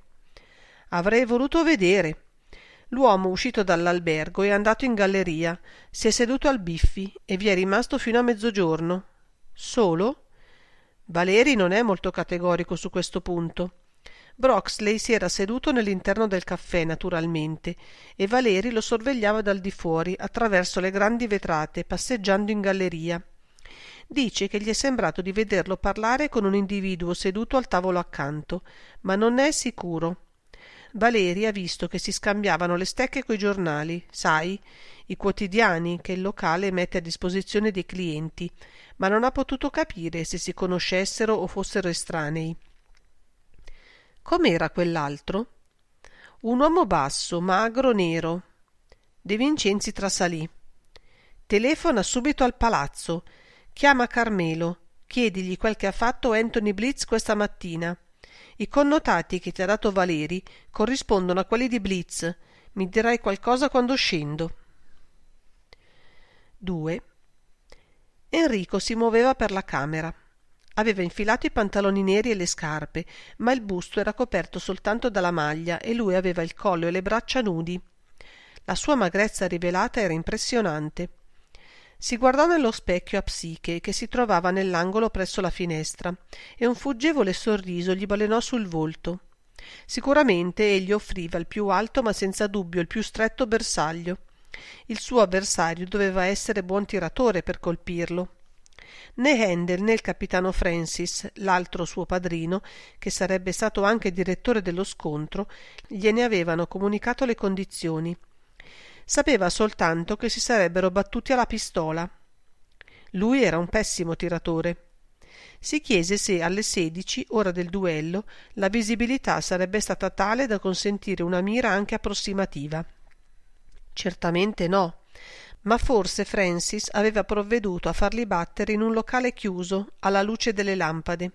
«Avrei voluto vedere». L'uomo uscito dall'albergo è andato in galleria, si è seduto al biffi e vi è rimasto fino a mezzogiorno. Solo? Valeri non è molto categorico su questo punto. Broxley si era seduto nell'interno del caffè, naturalmente, e Valeri lo sorvegliava dal di fuori, attraverso le grandi vetrate, passeggiando in galleria. Dice che gli è sembrato di vederlo parlare con un individuo seduto al tavolo accanto, ma non ne è sicuro. Valeri ha visto che si scambiavano le stecche coi giornali, sai, i quotidiani che il locale mette a disposizione dei clienti, ma non ha potuto capire se si conoscessero o fossero estranei. Com'era quell'altro? Un uomo basso, magro, nero. De Vincenzi trasalì. Telefona subito al palazzo, chiama Carmelo, chiedigli quel che ha fatto Anthony Blitz questa mattina. I connotati che ti ha dato Valeri corrispondono a quelli di Blitz. Mi dirai qualcosa quando scendo. 2. Enrico si muoveva per la camera. Aveva infilato i pantaloni neri e le scarpe, ma il busto era coperto soltanto dalla maglia e lui aveva il collo e le braccia nudi. La sua magrezza rivelata era impressionante. Si guardò nello specchio a Psiche, che si trovava nell'angolo presso la finestra, e un fuggevole sorriso gli balenò sul volto. Sicuramente egli offriva il più alto ma senza dubbio il più stretto bersaglio. Il suo avversario doveva essere buon tiratore per colpirlo. Né Handel né il capitano Francis, l'altro suo padrino, che sarebbe stato anche direttore dello scontro, gliene avevano comunicato le condizioni. Sapeva soltanto che si sarebbero battuti alla pistola. Lui era un pessimo tiratore. Si chiese se alle 16, ora del duello, la visibilità sarebbe stata tale da consentire una mira anche approssimativa. Certamente no, ma forse Francis aveva provveduto a farli battere in un locale chiuso, alla luce delle lampade.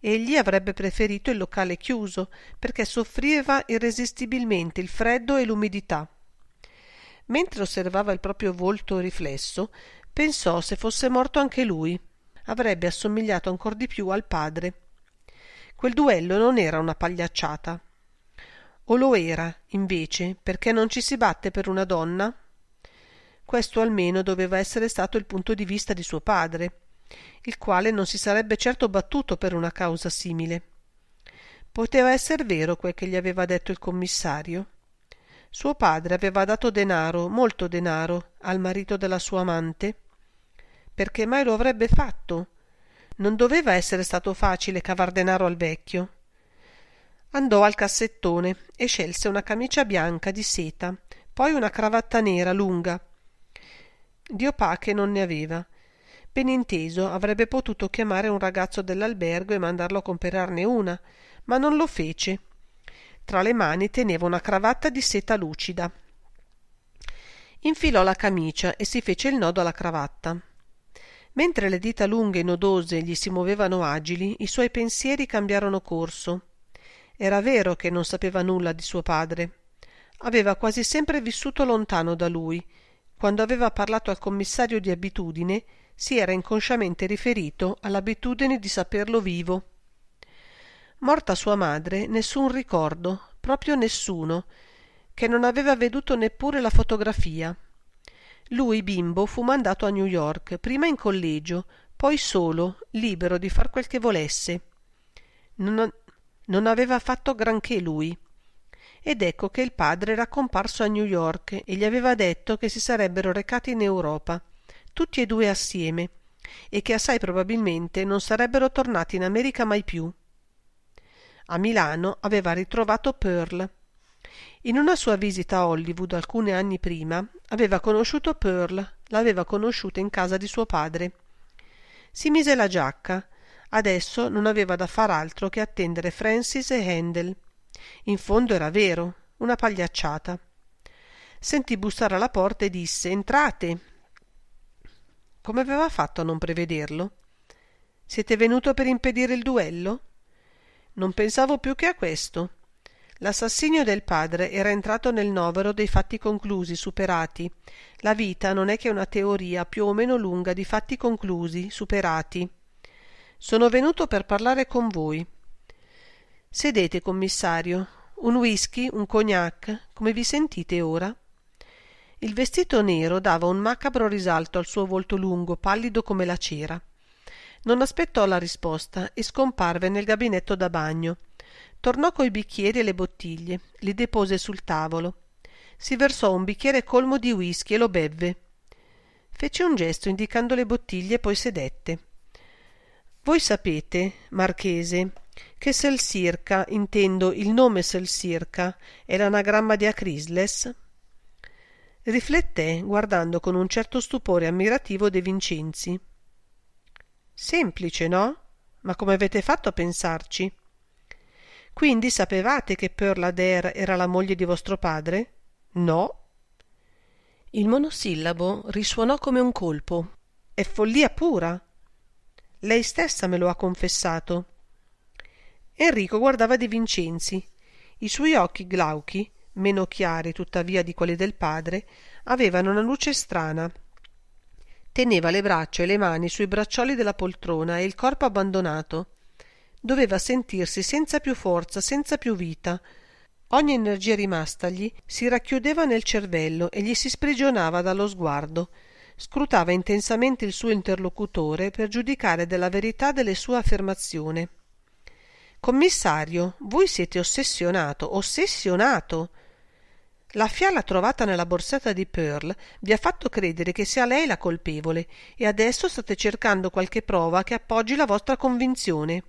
Egli avrebbe preferito il locale chiuso, perché soffriva irresistibilmente il freddo e l'umidità. Mentre osservava il proprio volto riflesso, pensò se fosse morto anche lui. Avrebbe assomigliato ancor di più al padre. Quel duello non era una pagliacciata. O lo era, invece, perché non ci si batte per una donna? Questo almeno doveva essere stato il punto di vista di suo padre, il quale non si sarebbe certo battuto per una causa simile. Poteva esser vero quel che gli aveva detto il commissario. Suo padre aveva dato denaro, molto denaro, al marito della sua amante. Perché mai lo avrebbe fatto? Non doveva essere stato facile cavar denaro al vecchio. Andò al cassettone e scelse una camicia bianca di seta, poi una cravatta nera lunga. Dio pa che non ne aveva. Ben inteso, avrebbe potuto chiamare un ragazzo dell'albergo e mandarlo a comperarne una, ma non lo fece. Tra le mani teneva una cravatta di seta lucida. Infilò la camicia e si fece il nodo alla cravatta. Mentre le dita lunghe e nodose gli si muovevano agili, i suoi pensieri cambiarono corso. Era vero che non sapeva nulla di suo padre. Aveva quasi sempre vissuto lontano da lui. Quando aveva parlato al commissario di abitudine, si era inconsciamente riferito all'abitudine di saperlo vivo. Morta sua madre, nessun ricordo, proprio nessuno, che non aveva veduto neppure la fotografia. Lui, bimbo, fu mandato a New York, prima in collegio, poi solo, libero di far quel che volesse. Non aveva fatto granché lui. Ed ecco che il padre era comparso a New York e gli aveva detto che si sarebbero recati in Europa, tutti e due assieme, e che assai probabilmente non sarebbero tornati in America mai più. A Milano aveva ritrovato Pearl. In una sua visita a Hollywood alcuni anni prima aveva conosciuto Pearl, l'aveva conosciuta in casa di suo padre. Si mise la giacca. Adesso non aveva da far altro che attendere Francis e Handel. In fondo era vero, una pagliacciata. Sentì bussare alla porta e disse: «Entrate!» Come aveva fatto a non prevederlo? «Siete venuto per impedire il duello?» «Non pensavo più che a questo». L'assassinio del padre era entrato nel novero dei fatti conclusi, superati. La vita non è che una teoria più o meno lunga di fatti conclusi, superati. Sono venuto per parlare con voi. Sedete, commissario. Un whisky, un cognac, come vi sentite ora? Il vestito nero dava un macabro risalto al suo volto lungo, pallido come la cera. Non aspettò la risposta e scomparve nel gabinetto da bagno. Tornò coi bicchieri e le bottiglie, li depose sul tavolo. Si versò un bicchiere colmo di whisky e lo bevve. Fece un gesto indicando le bottiglie e poi sedette. Voi sapete, marchese, che Selsirca, intendo il nome Selsirca, è l'anagramma di Acrisles? Rifletté, guardando con un certo stupore ammirativo De Vincenzi. Semplice, no? Ma come avete fatto a pensarci? Quindi sapevate che Pearl Adair era la moglie di vostro padre? No. Il monosillabo risuonò come un colpo. È follia pura. Lei stessa me lo ha confessato. Enrico guardava De Vincenzi. I suoi occhi glauchi, meno chiari tuttavia di quelli del padre, avevano una luce strana. Teneva le braccia e le mani sui braccioli della poltrona e il corpo abbandonato. Doveva sentirsi senza più forza, senza più vita. Ogni energia rimastagli si racchiudeva nel cervello e gli si sprigionava dallo sguardo. Scrutava intensamente il suo interlocutore per giudicare della verità delle sue affermazioni. Commissario, voi siete ossessionato, ossessionato! La fiala trovata nella borsetta di Pearl vi ha fatto credere che sia lei la colpevole e adesso state cercando qualche prova che appoggi la vostra convinzione.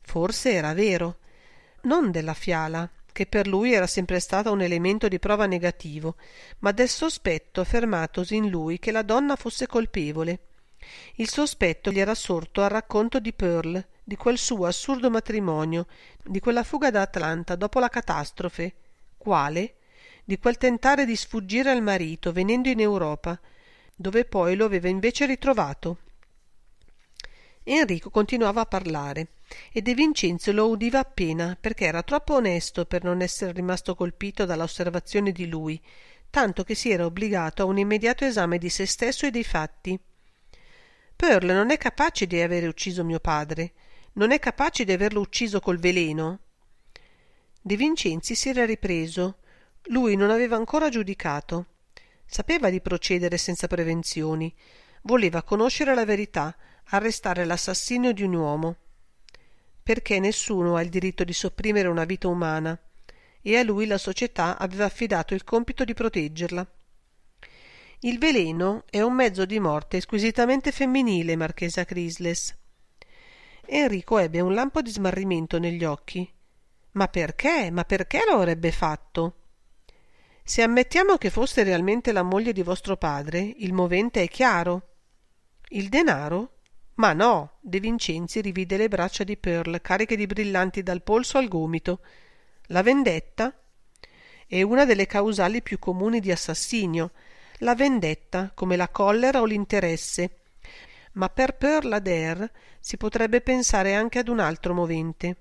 Forse era vero. Non della fiala, che per lui era sempre stata un elemento di prova negativo, ma del sospetto affermatosi in lui che la donna fosse colpevole. Il sospetto gli era sorto al racconto di Pearl, di quel suo assurdo matrimonio, di quella fuga da Atlanta dopo la catastrofe. Quale? Di quel tentare di sfuggire al marito venendo in Europa, dove poi lo aveva invece ritrovato. Enrico continuava a parlare e De Vincenzi lo udiva appena, perché era troppo onesto per non essere rimasto colpito dalla osservazione di lui, tanto che si era obbligato a un immediato esame di se stesso e dei fatti. Pearl non è capace di avere ucciso mio padre, non è capace di averlo ucciso col veleno. De Vincenzi si era ripreso. Lui non aveva ancora giudicato. Sapeva di procedere senza prevenzioni. Voleva conoscere la verità, arrestare l'assassino di un uomo. Perché nessuno ha il diritto di sopprimere una vita umana, e a lui la società aveva affidato il compito di proteggerla. Il veleno è un mezzo di morte squisitamente femminile, marchesa Chrysles. Enrico ebbe un lampo di smarrimento negli occhi. Ma perché? Ma perché lo avrebbe fatto? Se ammettiamo che fosse realmente la moglie di vostro padre, il movente è chiaro. Il denaro? Ma no! De Vincenzi rivide le braccia di Pearl cariche di brillanti dal polso al gomito. La vendetta? È una delle causali più comuni di assassinio. La vendetta, come la collera o l'interesse. Ma per Pearl Adair si potrebbe pensare anche ad un altro movente.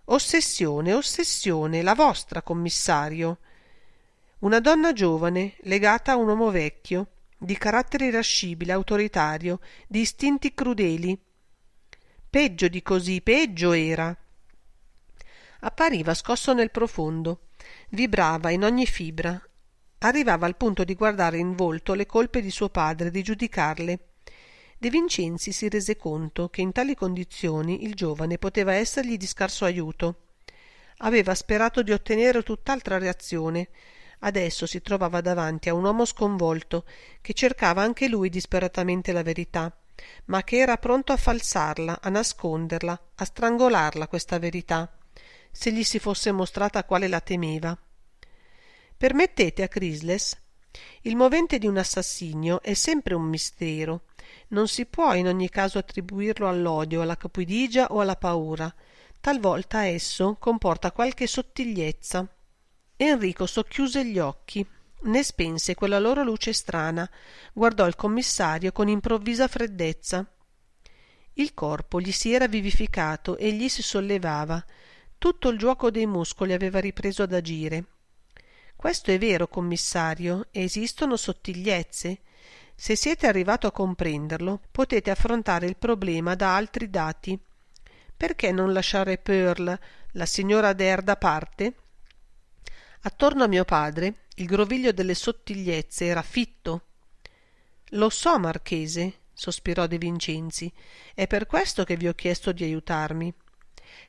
Ossessione, ossessione, la vostra, commissario. Una donna giovane, legata a un uomo vecchio, di carattere irascibile, autoritario, di istinti crudeli. Peggio di così, peggio era. Appariva scosso nel profondo, vibrava in ogni fibra, arrivava al punto di guardare in volto le colpe di suo padre, di giudicarle. De Vincenzi si rese conto che in tali condizioni il giovane poteva essergli di scarso aiuto. Aveva sperato di ottenere tutt'altra reazione. Adesso si trovava davanti a un uomo sconvolto, che cercava anche lui disperatamente la verità, ma che era pronto a falsarla, a nasconderla, a strangolarla questa verità, se gli si fosse mostrata quale la temeva. Permettete a Chrysles? Il movente di un assassinio è sempre un mistero. Non si può in ogni caso attribuirlo all'odio, alla cupidigia o alla paura. Talvolta esso comporta qualche sottigliezza. Enrico socchiuse gli occhi, ne spense quella loro luce strana, guardò il commissario con improvvisa freddezza. Il corpo gli si era vivificato e gli si sollevava. Tutto il giuoco dei muscoli aveva ripreso ad agire. Questo è vero, commissario, esistono sottigliezze. Se siete arrivato a comprenderlo, potete affrontare il problema da altri dati. Perché non lasciare Pearl, la signora Adair, da parte? Attorno a mio padre il groviglio delle sottigliezze era fitto. Lo so, marchese, sospirò De Vincenzi, è per questo che vi ho chiesto di aiutarmi.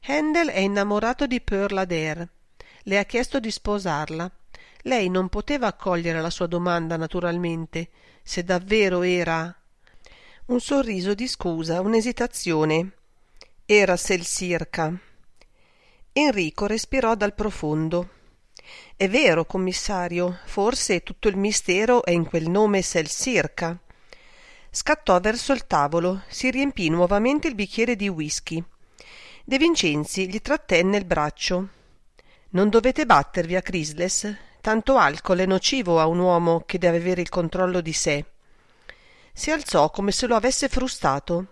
Handel è innamorato di Pearl Adair. Le ha chiesto di sposarla. Lei non poteva accogliere la sua domanda, naturalmente, se davvero era... Un sorriso di scusa, un'esitazione. Era Selsirca. Enrico respirò dal profondo. È vero, commissario, forse tutto il mistero è in quel nome Selsirca. Scattò verso il tavolo, si riempì nuovamente il bicchiere di whisky. De Vincenzi gli trattenne il braccio. Non dovete battervi a Chrysles. Tanto alcol è nocivo a un uomo che deve avere il controllo di sé. Si alzò come se lo avesse frustato.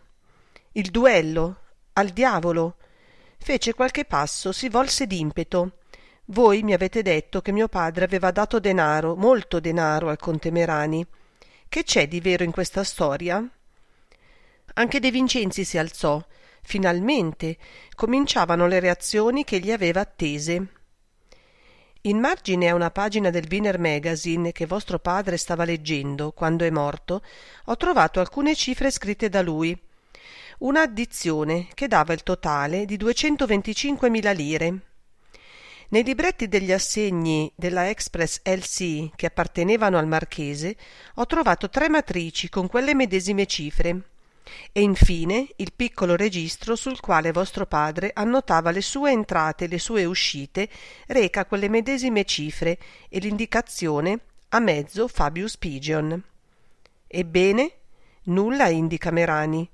Il duello, al diavolo. Fece qualche passo, si volse d'impeto. Voi mi avete detto che mio padre aveva dato denaro, molto denaro, al conte Merani. Che c'è di vero in questa storia? Anche De Vincenzi si alzò. Finalmente cominciavano le reazioni che gli aveva attese. In margine a una pagina del Wiener Magazine che vostro padre stava leggendo quando è morto, ho trovato alcune cifre scritte da lui. Una addizione che dava il totale di 225.000 lire. Nei libretti degli assegni della Express LC che appartenevano al marchese ho trovato 3 matrici con quelle medesime cifre. e infine il piccolo registro sul quale vostro padre annotava le sue entrate e le sue uscite reca quelle medesime cifre e l'indicazione a mezzo Fabius Pigeon. Ebbene, nulla indica Merani,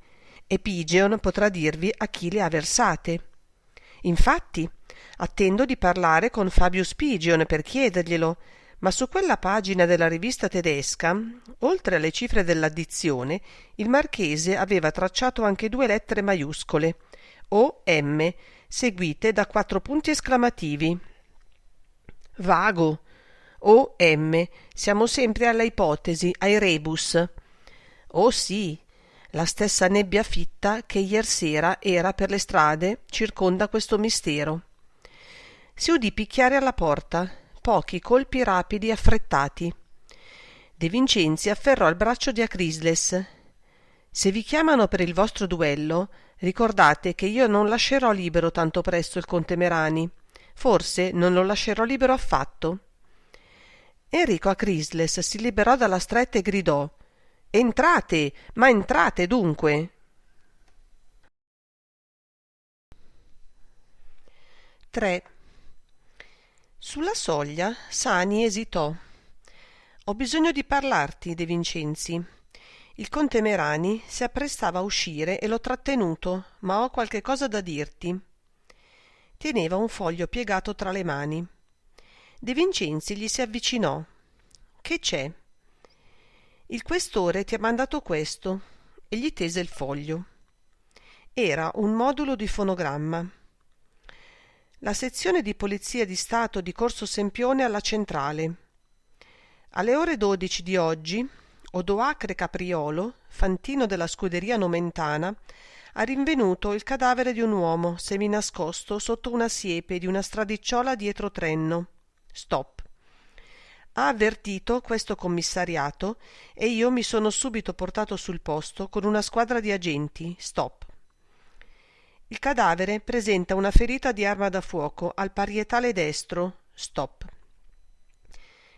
e Pigeon potrà dirvi a chi le ha versate. Infatti, attendo di parlare con Fabius Pigeon per chiederglielo, ma su quella pagina della rivista tedesca, oltre alle cifre dell'addizione, il marchese aveva tracciato anche 2 lettere maiuscole, O-M, seguite da 4 punti esclamativi. Vago. O-M, siamo sempre alla ipotesi, ai rebus. Oh sì, la stessa nebbia fitta che iersera era per le strade circonda questo mistero. Si udì picchiare alla porta, pochi colpi rapidi e affrettati. De Vincenzi afferrò il braccio di Acrisles. Se vi chiamano per il vostro duello, ricordate che io non lascerò libero tanto presto il conte Merani. Forse non lo lascerò libero affatto. Enrico Acrisles si liberò dalla stretta e gridò: Entrate, ma entrate dunque. 3. Sulla soglia Sani esitò. Ho bisogno di parlarti, De Vincenzi. Il conte Merani si apprestava a uscire e l'ho trattenuto, ma ho qualche cosa da dirti. Teneva un foglio piegato tra le mani. De Vincenzi gli si avvicinò. Che c'è? Il questore ti ha mandato questo, e gli tese il foglio. Era un modulo di fonogramma. La sezione di polizia di Stato di Corso Sempione alla centrale. Alle ore 12 di oggi, Odoacre Capriolo, fantino della scuderia nomentana, ha rinvenuto il cadavere di un uomo seminascosto sotto una siepe di una stradicciuola dietro Trenno. Stop. Ha avvertito questo commissariato e io mi sono subito portato sul posto con una squadra di agenti. Stop. Il cadavere presenta una ferita di arma da fuoco al parietale destro. Stop.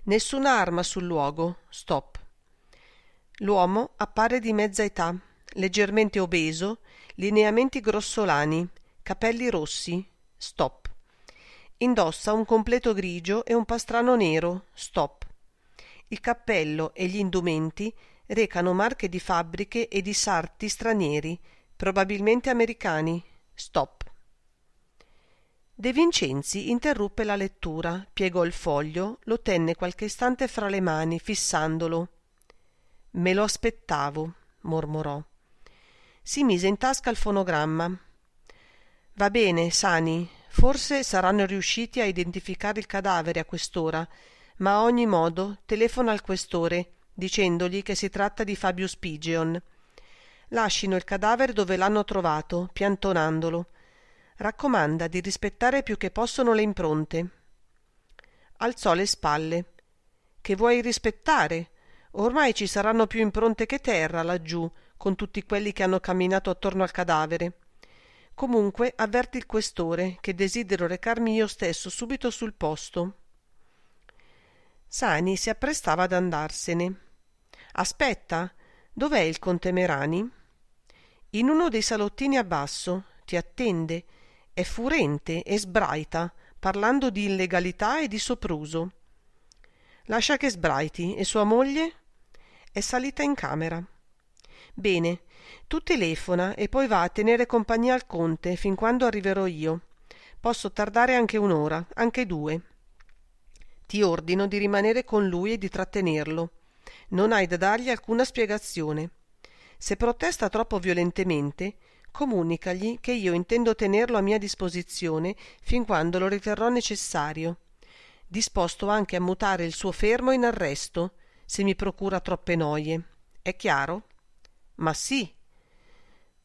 Nessuna arma sul luogo. Stop. L'uomo appare di mezza età, leggermente obeso, lineamenti grossolani, capelli rossi. Stop. Indossa un completo grigio e un pastrano nero. Stop. Il cappello e gli indumenti recano marche di fabbriche e di sarti stranieri, probabilmente americani. Stop. De Vincenzi interruppe la lettura, piegò il foglio, lo tenne qualche istante fra le mani, fissandolo. Me lo aspettavo, mormorò. Si mise in tasca il fonogramma. Va bene, Sani, forse saranno riusciti a identificare il cadavere a quest'ora, ma a ogni modo telefona al questore, dicendogli che si tratta di Fabius Pigeon. Lascino il cadavere dove l'hanno trovato, piantonandolo. Raccomanda di rispettare più che possono le impronte. Alzò le spalle. Che vuoi rispettare? Ormai ci saranno più impronte che terra laggiù, con tutti quelli che hanno camminato attorno al cadavere. Comunque avverti il questore che desidero recarmi io stesso subito sul posto. Sani si apprestava ad andarsene. Aspetta, dov'è il conte Merani? In uno dei salottini a basso, ti attende. È furente e sbraita, parlando di illegalità e di sopruso. Lascia che sbraiti, e sua moglie? È salita in camera. Bene, tu telefona e poi va a tenere compagnia al conte fin quando arriverò io. Posso tardare anche 1 ora, anche 2. Ti ordino di rimanere con lui e di trattenerlo. Non hai da dargli alcuna spiegazione. Se protesta troppo violentemente, comunicagli che io intendo tenerlo a mia disposizione fin quando lo riterrò necessario. Disposto anche a mutare il suo fermo in arresto, se mi procura troppe noie. È chiaro? Ma sì.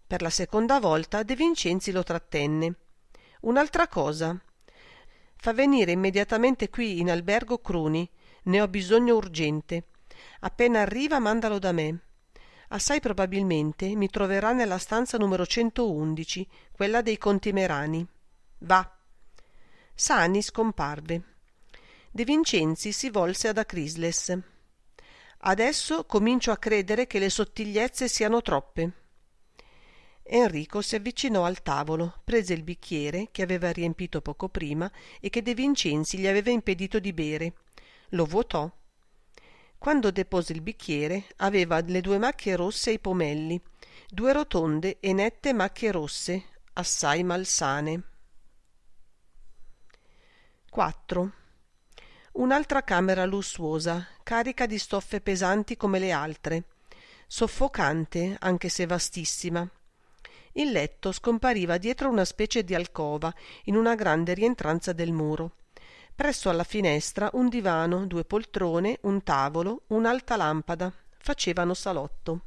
Per la seconda volta De Vincenzi lo trattenne. Un'altra cosa. Fa venire immediatamente qui in albergo Cruni. Ne ho bisogno urgente. Appena arriva mandalo da me. Assai probabilmente mi troverà nella stanza numero 111, quella dei conti Merani. Va. Sani scomparve. De Vincenzi si volse ad Acrisles. Adesso comincio a credere che le sottigliezze siano troppe. Enrico si avvicinò al tavolo, prese il bicchiere che aveva riempito poco prima e che De Vincenzi gli aveva impedito di bere. Lo vuotò. Quando depose il bicchiere aveva le 2 macchie rosse ai pomelli, 2 rotonde e nette macchie rosse, assai malsane. 4. Un'altra camera lussuosa, carica di stoffe pesanti come le altre, soffocante anche se vastissima. Il letto scompariva dietro una specie di alcova in una grande rientranza del muro. Presso alla finestra un divano, 2 poltrone, un tavolo, un'alta lampada facevano salotto.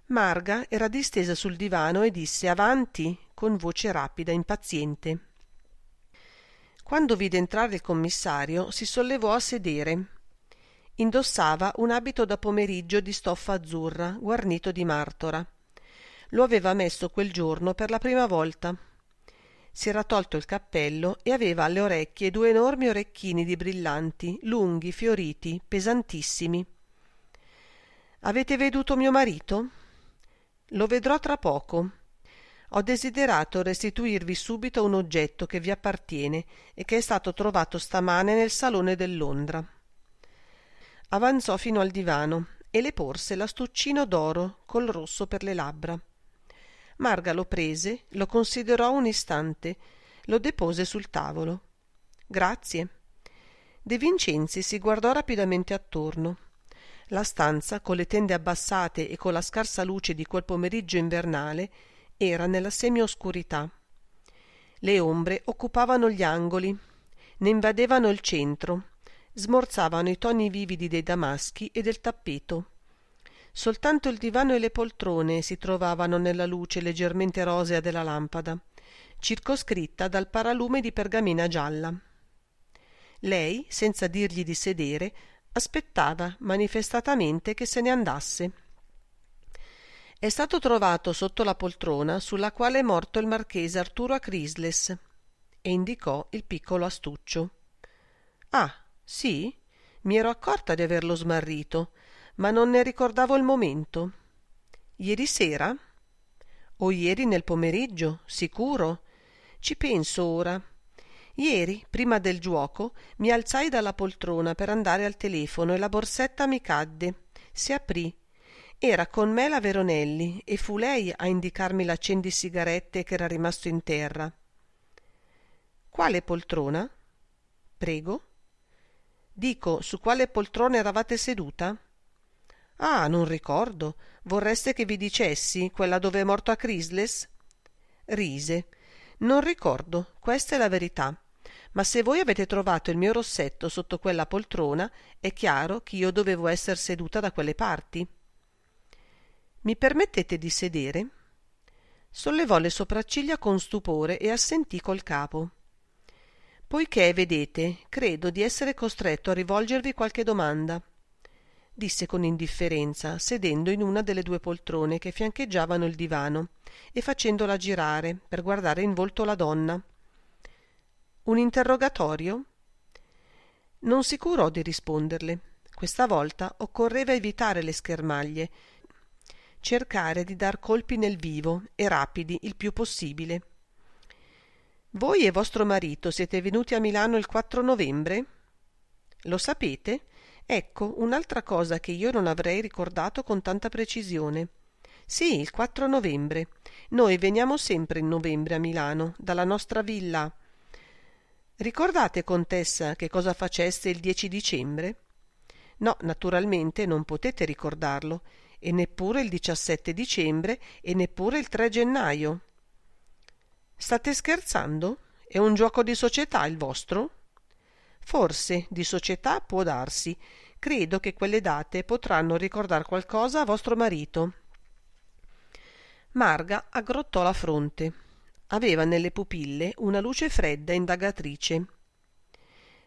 Marga era distesa sul divano e disse avanti con voce rapida, impaziente. Quando vide entrare il commissario si sollevò a sedere. Indossava un abito da pomeriggio di stoffa azzurra guarnito di martora. Lo aveva messo quel giorno per la prima volta. Si era tolto il cappello e aveva alle orecchie 2 enormi orecchini di brillanti, lunghi, fioriti, pesantissimi. Avete veduto mio marito? Lo vedrò tra poco. Ho desiderato restituirvi subito un oggetto che vi appartiene e che è stato trovato stamane nel salone del Londra. Avanzò fino al divano e le porse l'astuccino d'oro col rosso per le labbra. Marga lo prese, lo considerò un istante, lo depose sul tavolo. Grazie. De Vincenzi si guardò rapidamente attorno. La stanza, con le tende abbassate e con la scarsa luce di quel pomeriggio invernale, era nella semioscurità. Le ombre occupavano gli angoli, ne invadevano il centro, smorzavano i toni vividi dei damaschi e del tappeto. Soltanto il divano e le poltrone si trovavano nella luce leggermente rosea della lampada, circoscritta dal paralume di pergamena gialla. Lei, senza dirgli di sedere, aspettava manifestatamente che se ne andasse. È stato trovato sotto la poltrona sulla quale è morto il marchese Arturo Acrisles, e indicò il piccolo astuccio. Ah, sì? Mi ero accorta di averlo smarrito, ma non ne ricordavo il momento. Ieri sera? O ieri nel pomeriggio, sicuro? Ci penso ora. Ieri, prima del giuoco, mi alzai dalla poltrona per andare al telefono e la borsetta mi cadde. Si aprì. Era con me la Veronelli e fu lei a indicarmi l'accendisigarette che era rimasto in terra. Quale poltrona? Prego. Dico, su quale poltrona eravate seduta? Ah, non ricordo. Vorreste che vi dicessi quella dove è morto Acrisles? Rise. Non ricordo, questa è la verità. Ma se voi avete trovato il mio rossetto sotto quella poltrona, è chiaro che io dovevo essere seduta da quelle parti. Mi permettete di sedere? Sollevò le sopracciglia con stupore e assentì col capo. Poiché, vedete, credo di essere costretto a rivolgervi qualche domanda, disse con indifferenza, sedendo in una delle 2 poltrone che fiancheggiavano il divano e facendola girare per guardare in volto la donna. Un interrogatorio? Non si curò di risponderle. Questa volta occorreva evitare le schermaglie, cercare di dar colpi nel vivo e rapidi il più possibile. Voi e vostro marito siete venuti a Milano il 4 novembre? Lo sapete? Ecco un'altra cosa che io non avrei ricordato con tanta precisione. Sì, il 4 novembre. Noi veniamo sempre in novembre a Milano, dalla nostra villa. Ricordate, contessa, che cosa faceste il 10 dicembre? No, naturalmente non potete ricordarlo, e neppure il 17 dicembre e neppure il 3 gennaio. State scherzando? È un gioco di società il vostro? Forse di società può darsi. Credo che quelle date potranno ricordar qualcosa a vostro marito. Marga aggrottò la fronte. Aveva nelle pupille una luce fredda e indagatrice.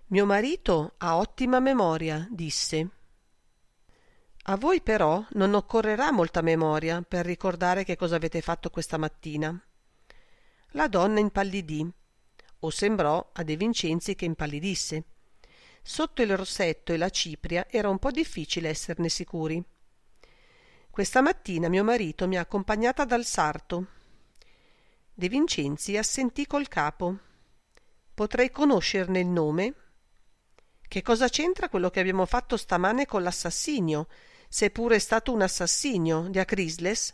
Mio marito ha ottima memoria, disse. A voi però non occorrerà molta memoria per ricordare che cosa avete fatto questa mattina. La donna impallidì, o sembrò a De Vincenzi che impallidisse. Sotto il rossetto e la cipria era un po' difficile esserne sicuri. Questa mattina mio marito mi ha accompagnata dal sarto. De Vincenzi assentì col capo. Potrei conoscerne il nome? Che cosa c'entra quello che abbiamo fatto stamane con l'assassinio, se pure è stato un assassinio, di Acrisles?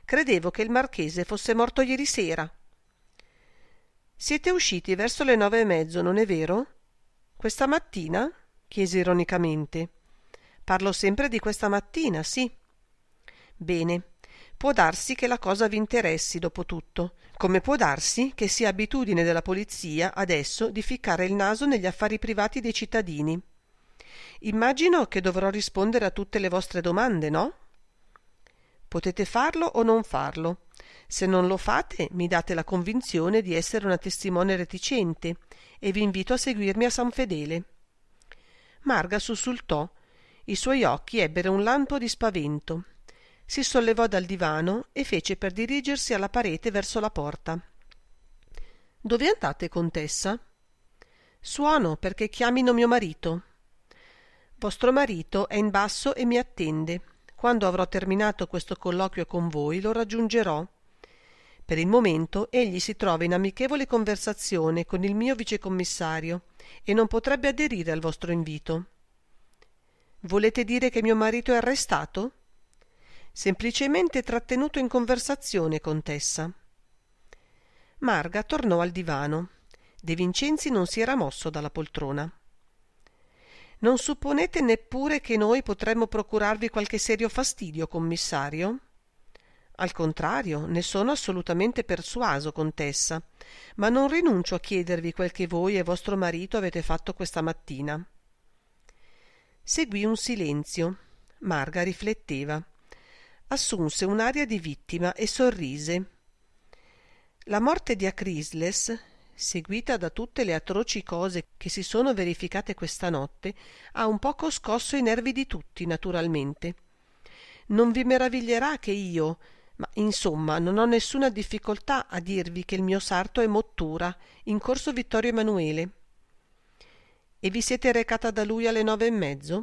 Credevo che il marchese fosse morto ieri sera. Siete usciti verso le 9:30, non è vero? Questa mattina? Chiese ironicamente. Parlo sempre di questa mattina, sì. Bene, può darsi che la cosa vi interessi dopo tutto, come può darsi che sia abitudine della polizia adesso di ficcare il naso negli affari privati dei cittadini. Immagino che dovrò rispondere a tutte le vostre domande, no? Potete farlo o non farlo. Se non lo fate, mi date la convinzione di essere una testimone reticente e vi invito a seguirmi a San Fedele. Marga sussultò. I suoi occhi ebbero un lampo di spavento. Si sollevò dal divano e fece per dirigersi alla parete verso la porta. Dove andate, contessa? Suono perché chiamino mio marito. Vostro marito è in basso e mi attende. Quando avrò terminato questo colloquio con voi lo raggiungerò. Per il momento egli si trova in amichevole conversazione con il mio vicecommissario e non potrebbe aderire al vostro invito. Volete dire che mio marito è arrestato? Semplicemente trattenuto in conversazione, contessa. Marga tornò al divano. De Vincenzi non si era mosso dalla poltrona. Non supponete neppure che noi potremmo procurarvi qualche serio fastidio, commissario? Al contrario, ne sono assolutamente persuaso, contessa, ma non rinuncio a chiedervi quel che voi e vostro marito avete fatto questa mattina. Seguì un silenzio. Marga rifletteva. Assunse un'aria di vittima e sorrise. La morte di Acrisles, seguita da tutte le atroci cose che si sono verificate questa notte, ha un poco scosso i nervi di tutti, naturalmente. Non vi meraviglierà che io, ma insomma non ho nessuna difficoltà a dirvi che il mio sarto è Mottura, in corso Vittorio Emanuele. E vi siete recata da lui alle 9:30?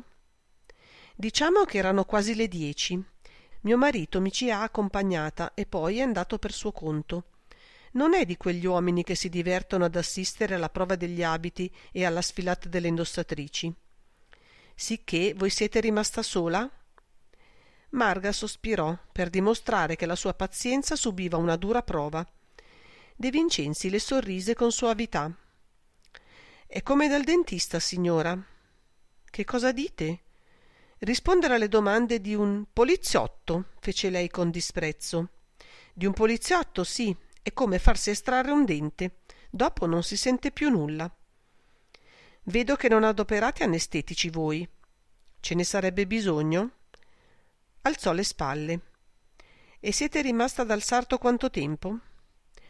Diciamo che erano quasi le 10. Mio marito mi ci ha accompagnata e poi è andato per suo conto. Non è di quegli uomini che si divertono ad assistere alla prova degli abiti e alla sfilata delle indossatrici. Sicché voi siete rimasta sola? Marga sospirò per dimostrare che la sua pazienza subiva una dura prova. De Vincenzi le sorrise con soavità. È come dal dentista, signora. Che cosa dite? Rispondere alle domande di un poliziotto, fece lei con disprezzo. Di un poliziotto, sì, è come farsi estrarre un dente. Dopo non si sente più nulla. Vedo che non adoperate anestetici voi. Ce ne sarebbe bisogno? Alzò le spalle. E siete rimasta dal sarto quanto tempo?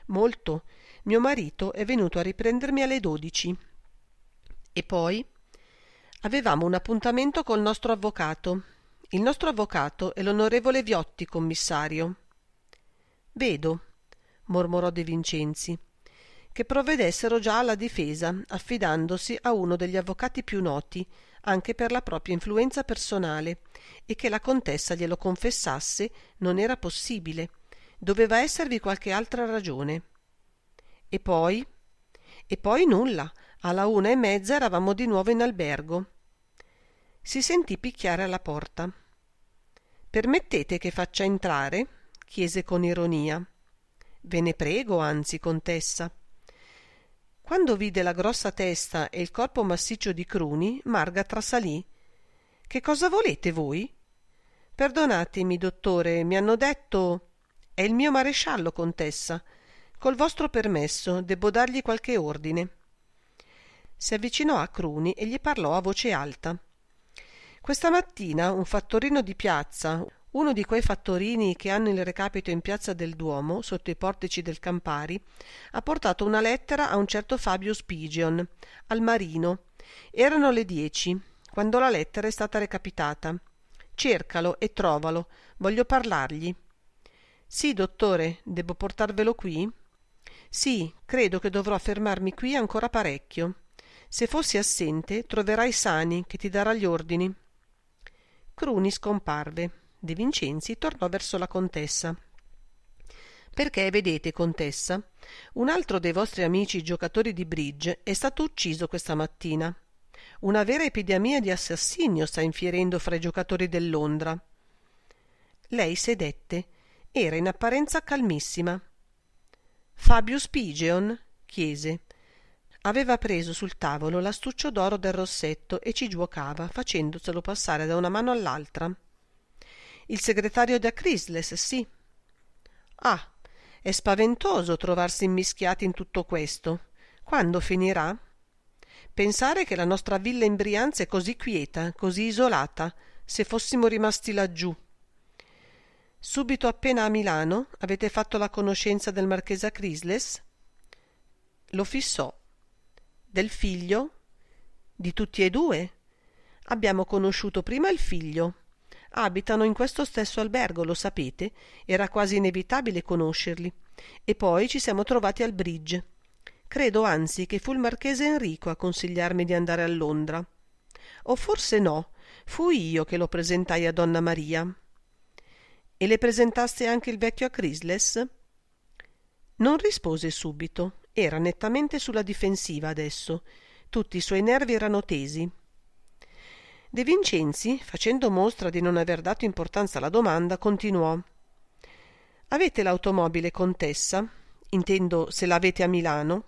Molto. Mio marito è venuto a riprendermi alle 12. E poi? Avevamo un appuntamento col nostro avvocato. Il nostro avvocato è l'onorevole Viotti, commissario. Vedo, mormorò De Vincenzi, che provvedessero già alla difesa, affidandosi a uno degli avvocati più noti, anche per la propria influenza personale, e che la contessa glielo confessasse non era possibile. Doveva esservi qualche altra ragione. E poi? E poi nulla. Alla 1:30 eravamo di nuovo in albergo. Si sentì picchiare alla porta. Permettete che faccia entrare? Chiese con ironia. Ve ne prego, anzi, contessa. Quando vide la grossa testa e il corpo massiccio di Cruni, Marga trasalì. Che cosa volete voi? Perdonatemi, dottore, mi hanno detto... È il mio maresciallo, contessa. Col vostro permesso, debbo dargli qualche ordine. Si avvicinò a Cruni e gli parlò a voce alta. Questa mattina un fattorino di piazza, uno di quei fattorini che hanno il recapito in piazza del Duomo, sotto i portici del Campari, ha portato una lettera a un certo Fabio Spigion, al Marino. Erano le 10, quando la lettera è stata recapitata. Cercalo e trovalo, voglio parlargli. Sì, dottore, debbo portarvelo qui? Sì, credo che dovrò fermarmi qui ancora parecchio. Se fossi assente, troverai Sani, che ti darà gli ordini. Cruni scomparve. De Vincenzi tornò verso la contessa. Perché, vedete, contessa, un altro dei vostri amici giocatori di bridge è stato ucciso questa mattina. Una vera epidemia di assassinio sta infierendo fra i giocatori del Londra. Lei sedette. Era in apparenza calmissima. Fabius Pigeon? Chiese. Aveva preso sul tavolo l'astuccio d'oro del rossetto e ci giuocava, facendoselo passare da una mano all'altra. Il segretario da Chrysles, sì. Ah, è spaventoso trovarsi immischiati in tutto questo. Quando finirà? Pensare che la nostra villa in Brianza è così quieta, così isolata, se fossimo rimasti laggiù. Subito appena a Milano avete fatto la conoscenza del marchesa Chrysles? Lo fissò. Del figlio? Di tutti e due? Abbiamo conosciuto prima il figlio. Abitano in questo stesso albergo, lo sapete, era quasi inevitabile conoscerli. E poi ci siamo trovati al bridge. Credo anzi che fu il marchese Enrico a consigliarmi di andare a Londra. O forse no, fui io che lo presentai a donna Maria. E le presentaste anche il vecchio a Chrysles? Non rispose subito, era nettamente sulla difensiva adesso. Tutti i suoi nervi erano tesi. De Vincenzi, facendo mostra di non aver dato importanza alla domanda, continuò. Avete l'automobile, contessa? Intendo se l'avete a Milano?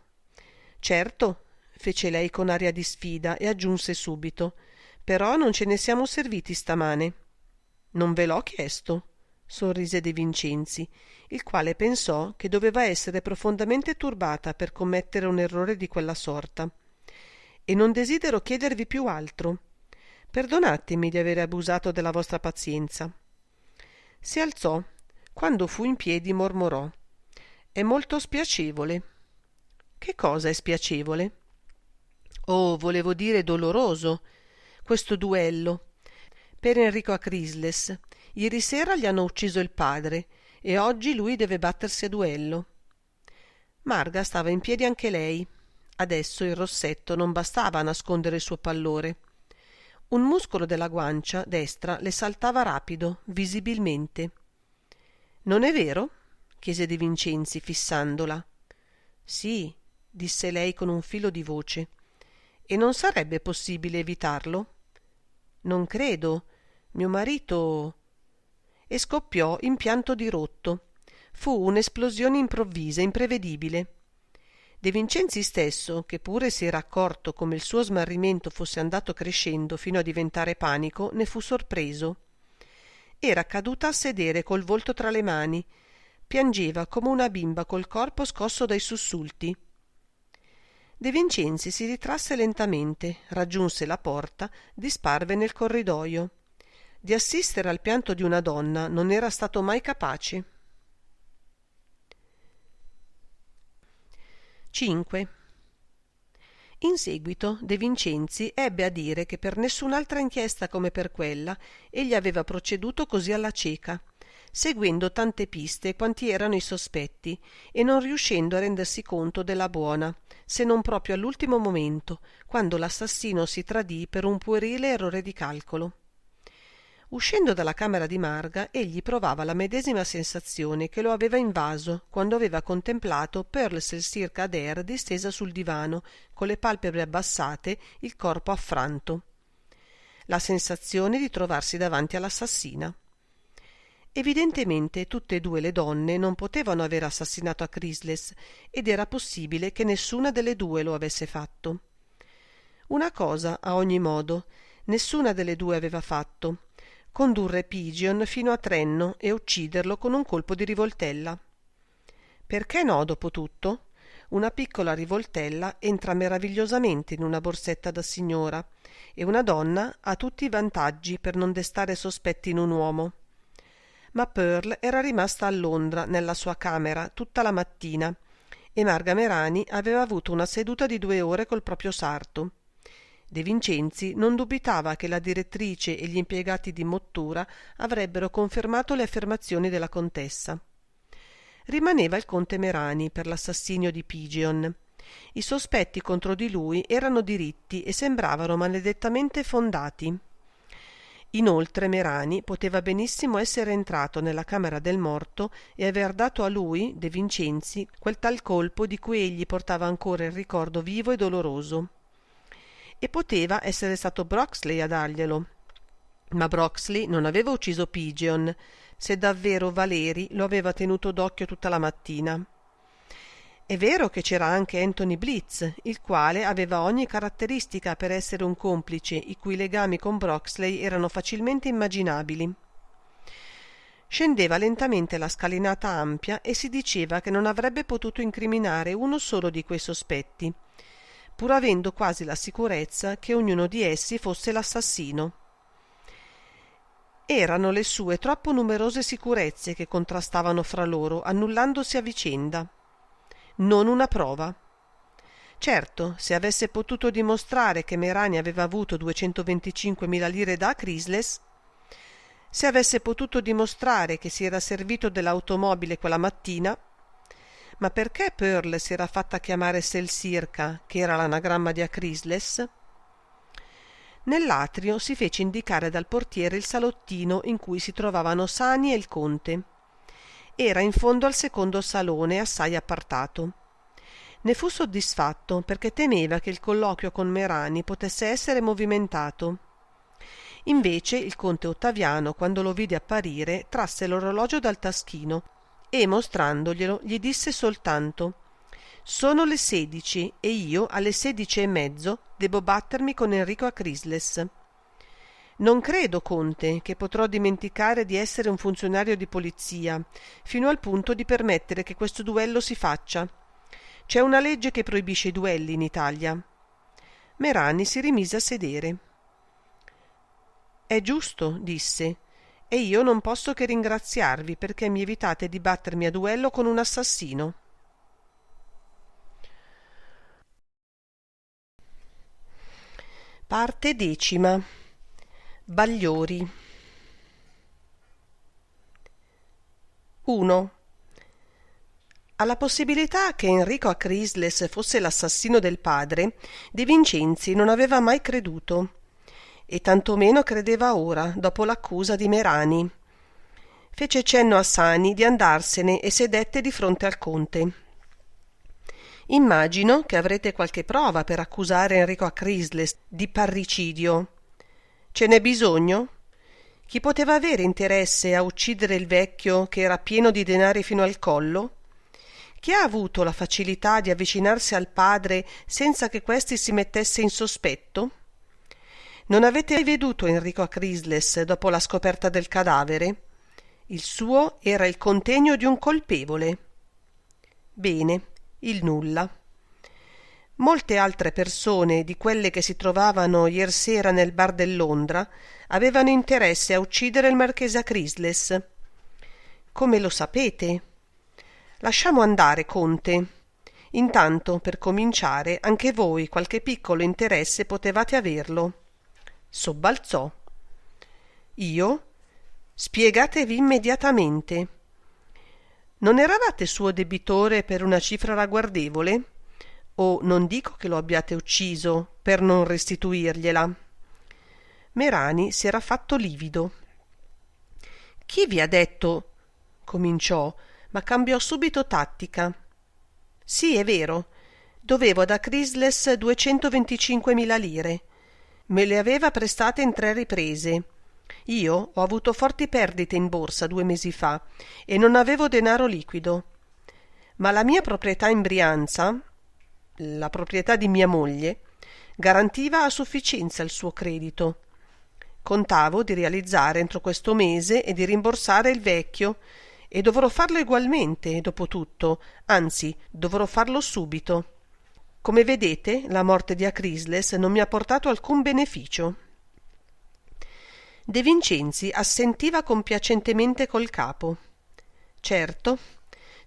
Certo, fece lei con aria di sfida e aggiunse subito. Però non ce ne siamo serviti stamane. Non ve l'ho chiesto, sorrise De Vincenzi, il quale pensò che doveva essere profondamente turbata per commettere un errore di quella sorta. E non desidero chiedervi più altro. Perdonatemi di avere abusato della vostra pazienza. Si alzò. Quando fu in piedi mormorò. È molto spiacevole. Che cosa è spiacevole? Oh, volevo dire doloroso. Questo duello. Per Enrico a Chrysles. Ieri sera gli hanno ucciso il padre e oggi lui deve battersi a duello. Marga stava in piedi anche lei. Adesso il rossetto non bastava a nascondere il suo pallore. Un muscolo della guancia destra le saltava rapido, visibilmente. Non è vero? Chiese De Vincenzi fissandola. Sì, disse lei con un filo di voce. E non sarebbe possibile evitarlo? Non credo. Mio marito... E scoppiò in pianto dirotto. Fu un'esplosione improvvisa, imprevedibile. De Vincenzi stesso, che pure si era accorto come il suo smarrimento fosse andato crescendo fino a diventare panico, ne fu sorpreso. Era caduta a sedere col volto tra le mani. Piangeva come una bimba col corpo scosso dai sussulti. De Vincenzi si ritrasse lentamente, raggiunse la porta, disparve nel corridoio. Di assistere al pianto di una donna non era stato mai capace. 5. In seguito De Vincenzi ebbe a dire che per nessun'altra inchiesta come per quella egli aveva proceduto così alla cieca, seguendo tante piste quanti erano i sospetti e non riuscendo a rendersi conto della buona, se non proprio all'ultimo momento, quando l'assassino si tradì per un puerile errore di calcolo. Uscendo dalla camera di Marga, egli provava la medesima sensazione che lo aveva invaso quando aveva contemplato Pearl Celsir Kader distesa sul divano, con le palpebre abbassate, il corpo affranto. La sensazione di trovarsi davanti all'assassina. Evidentemente tutte e due le donne non potevano aver assassinato a Chrysles ed era possibile che nessuna delle due lo avesse fatto. Una cosa, a ogni modo, nessuna delle due aveva fatto: condurre Pigeon fino a Trenno e ucciderlo con un colpo di rivoltella. Perché no, dopo tutto? Una piccola rivoltella entra meravigliosamente in una borsetta da signora e una donna ha tutti i vantaggi per non destare sospetti in un uomo. Ma Pearl era rimasta a Londra nella sua camera tutta la mattina e Marga Merani aveva avuto una seduta di 2 ore col proprio sarto. De Vincenzi non dubitava che la direttrice e gli impiegati di Mottura avrebbero confermato le affermazioni della contessa. Rimaneva il conte Merani per l'assassinio di Pigeon. I sospetti contro di lui erano diritti e sembravano maledettamente fondati. Inoltre Merani poteva benissimo essere entrato nella camera del morto e aver dato a lui, De Vincenzi, quel tal colpo di cui egli portava ancora il ricordo vivo e doloroso. E poteva essere stato Broxley a darglielo. Ma Broxley non aveva ucciso Pigeon, se davvero Valeri lo aveva tenuto d'occhio tutta la mattina. È vero che c'era anche Anthony Blitz, il quale aveva ogni caratteristica per essere un complice i cui legami con Broxley erano facilmente immaginabili. Scendeva lentamente la scalinata ampia e si diceva che non avrebbe potuto incriminare uno solo di quei sospetti, pur avendo quasi la sicurezza che ognuno di essi fosse l'assassino. Erano le sue troppo numerose sicurezze che contrastavano fra loro, annullandosi a vicenda. Non una prova. Certo, se avesse potuto dimostrare che Merani aveva avuto 225.000 lire da Chrysler, se avesse potuto dimostrare che si era servito dell'automobile quella mattina, ma perché Pearl si era fatta chiamare Selsirca, che era l'anagramma di Chrysler? Nell'atrio si fece indicare dal portiere il salottino in cui si trovavano Sani e il conte. Era in fondo al secondo salone, assai appartato. Ne fu soddisfatto perché temeva che il colloquio con Merani potesse essere movimentato. Invece il conte Ottaviano, quando lo vide apparire, trasse l'orologio dal taschino e, mostrandoglielo, gli disse soltanto: «Sono le 16 e io alle 16:30 devo battermi con Enrico Chrysler. Non credo, conte, che potrò dimenticare di essere un funzionario di polizia, fino al punto di permettere che questo duello si faccia. C'è una legge che proibisce i duelli in Italia». Merani si rimise a sedere. «È giusto», disse, «e io non posso che ringraziarvi perché mi evitate di battermi a duello con un assassino». Parte 10. Bagliori. 1. Alla possibilità che Enrico Chrysler fosse l'assassino del padre, De Vincenzi non aveva mai creduto, e tantomeno credeva ora, dopo l'accusa di Merani. Fece cenno a Sani di andarsene e sedette di fronte al conte. «Immagino che avrete qualche prova per accusare Enrico Chrysler di parricidio. Ce n'è bisogno? Chi poteva avere interesse a uccidere il vecchio che era pieno di denari fino al collo? Chi ha avuto la facilità di avvicinarsi al padre senza che questi si mettesse in sospetto? Non avete mai veduto Enrico Chrysler dopo la scoperta del cadavere? Il suo era il contegno di un colpevole. Bene, il nulla. Molte altre persone di quelle che si trovavano iersera nel bar del Londra avevano interesse a uccidere il marchese Chrysler. Come lo sapete? Lasciamo andare, conte. Intanto, per cominciare, anche voi qualche piccolo interesse potevate averlo. Sobbalzò. Io? Spiegatevi immediatamente. Non eravate suo debitore per una cifra ragguardevole? O non dico che lo abbiate ucciso per non restituirgliela. Merani si era fatto livido. Chi vi ha detto? Cominciò, ma cambiò subito tattica. Sì, è vero, dovevo ad Chrysler 225.000 lire. Me le aveva prestate in 3 riprese. Io ho avuto forti perdite in borsa 2 mesi fa e non avevo denaro liquido. Ma la mia proprietà in Brianza, la proprietà di mia moglie, garantiva a sufficienza il suo credito. Contavo di realizzare entro questo mese e di rimborsare il vecchio, e dovrò farlo egualmente, dopo tutto, anzi, dovrò farlo subito. Come vedete, la morte di Chrysler non mi ha portato alcun beneficio. De Vincenzi assentiva compiacentemente col capo. Certo,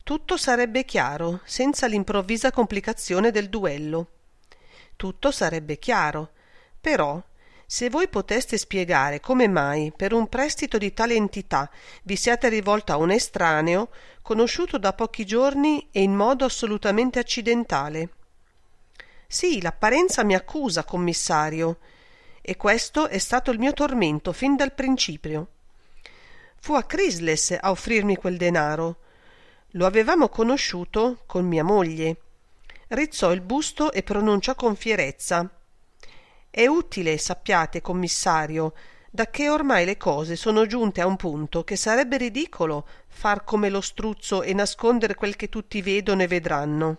tutto sarebbe chiaro, senza l'improvvisa complicazione del duello. Tutto sarebbe chiaro, però se voi poteste spiegare come mai per un prestito di tale entità vi siate rivolto a un estraneo, conosciuto da pochi giorni e in modo assolutamente accidentale. Sì, l'apparenza mi accusa, commissario, e questo è stato il mio tormento fin dal principio. Fu a Chrysles a offrirmi quel denaro. Lo avevamo conosciuto con mia moglie. Rizzò il busto e pronunciò con fierezza: «È utile, sappiate, commissario, dacché ormai le cose sono giunte a un punto che sarebbe ridicolo far come lo struzzo e nascondere quel che tutti vedono e vedranno.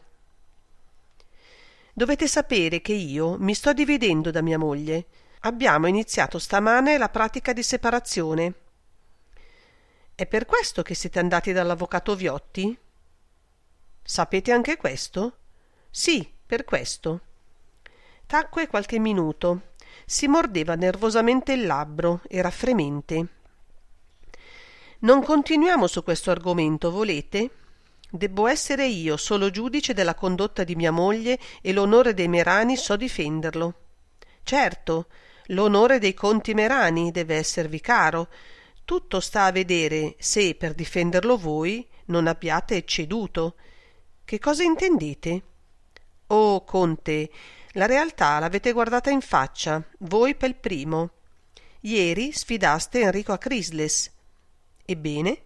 Dovete sapere che io mi sto dividendo da mia moglie. Abbiamo iniziato stamane la pratica di separazione». «È per questo che siete andati dall'avvocato Viotti?» «Sapete anche questo?» «Sì, per questo». Tacque qualche minuto, si mordeva nervosamente il labbro, era fremente. «Non continuiamo su questo argomento, volete? Debbo essere io solo giudice della condotta di mia moglie e l'onore dei Merani so difenderlo. Certo, l'onore dei conti Merani deve esservi caro. Tutto sta a vedere se, per difenderlo voi, non abbiate ecceduto. Che cosa intendete?» «Oh, conte, la realtà l'avete guardata in faccia, voi pel primo. Ieri sfidaste Enrico a Chrysles. Ebbene?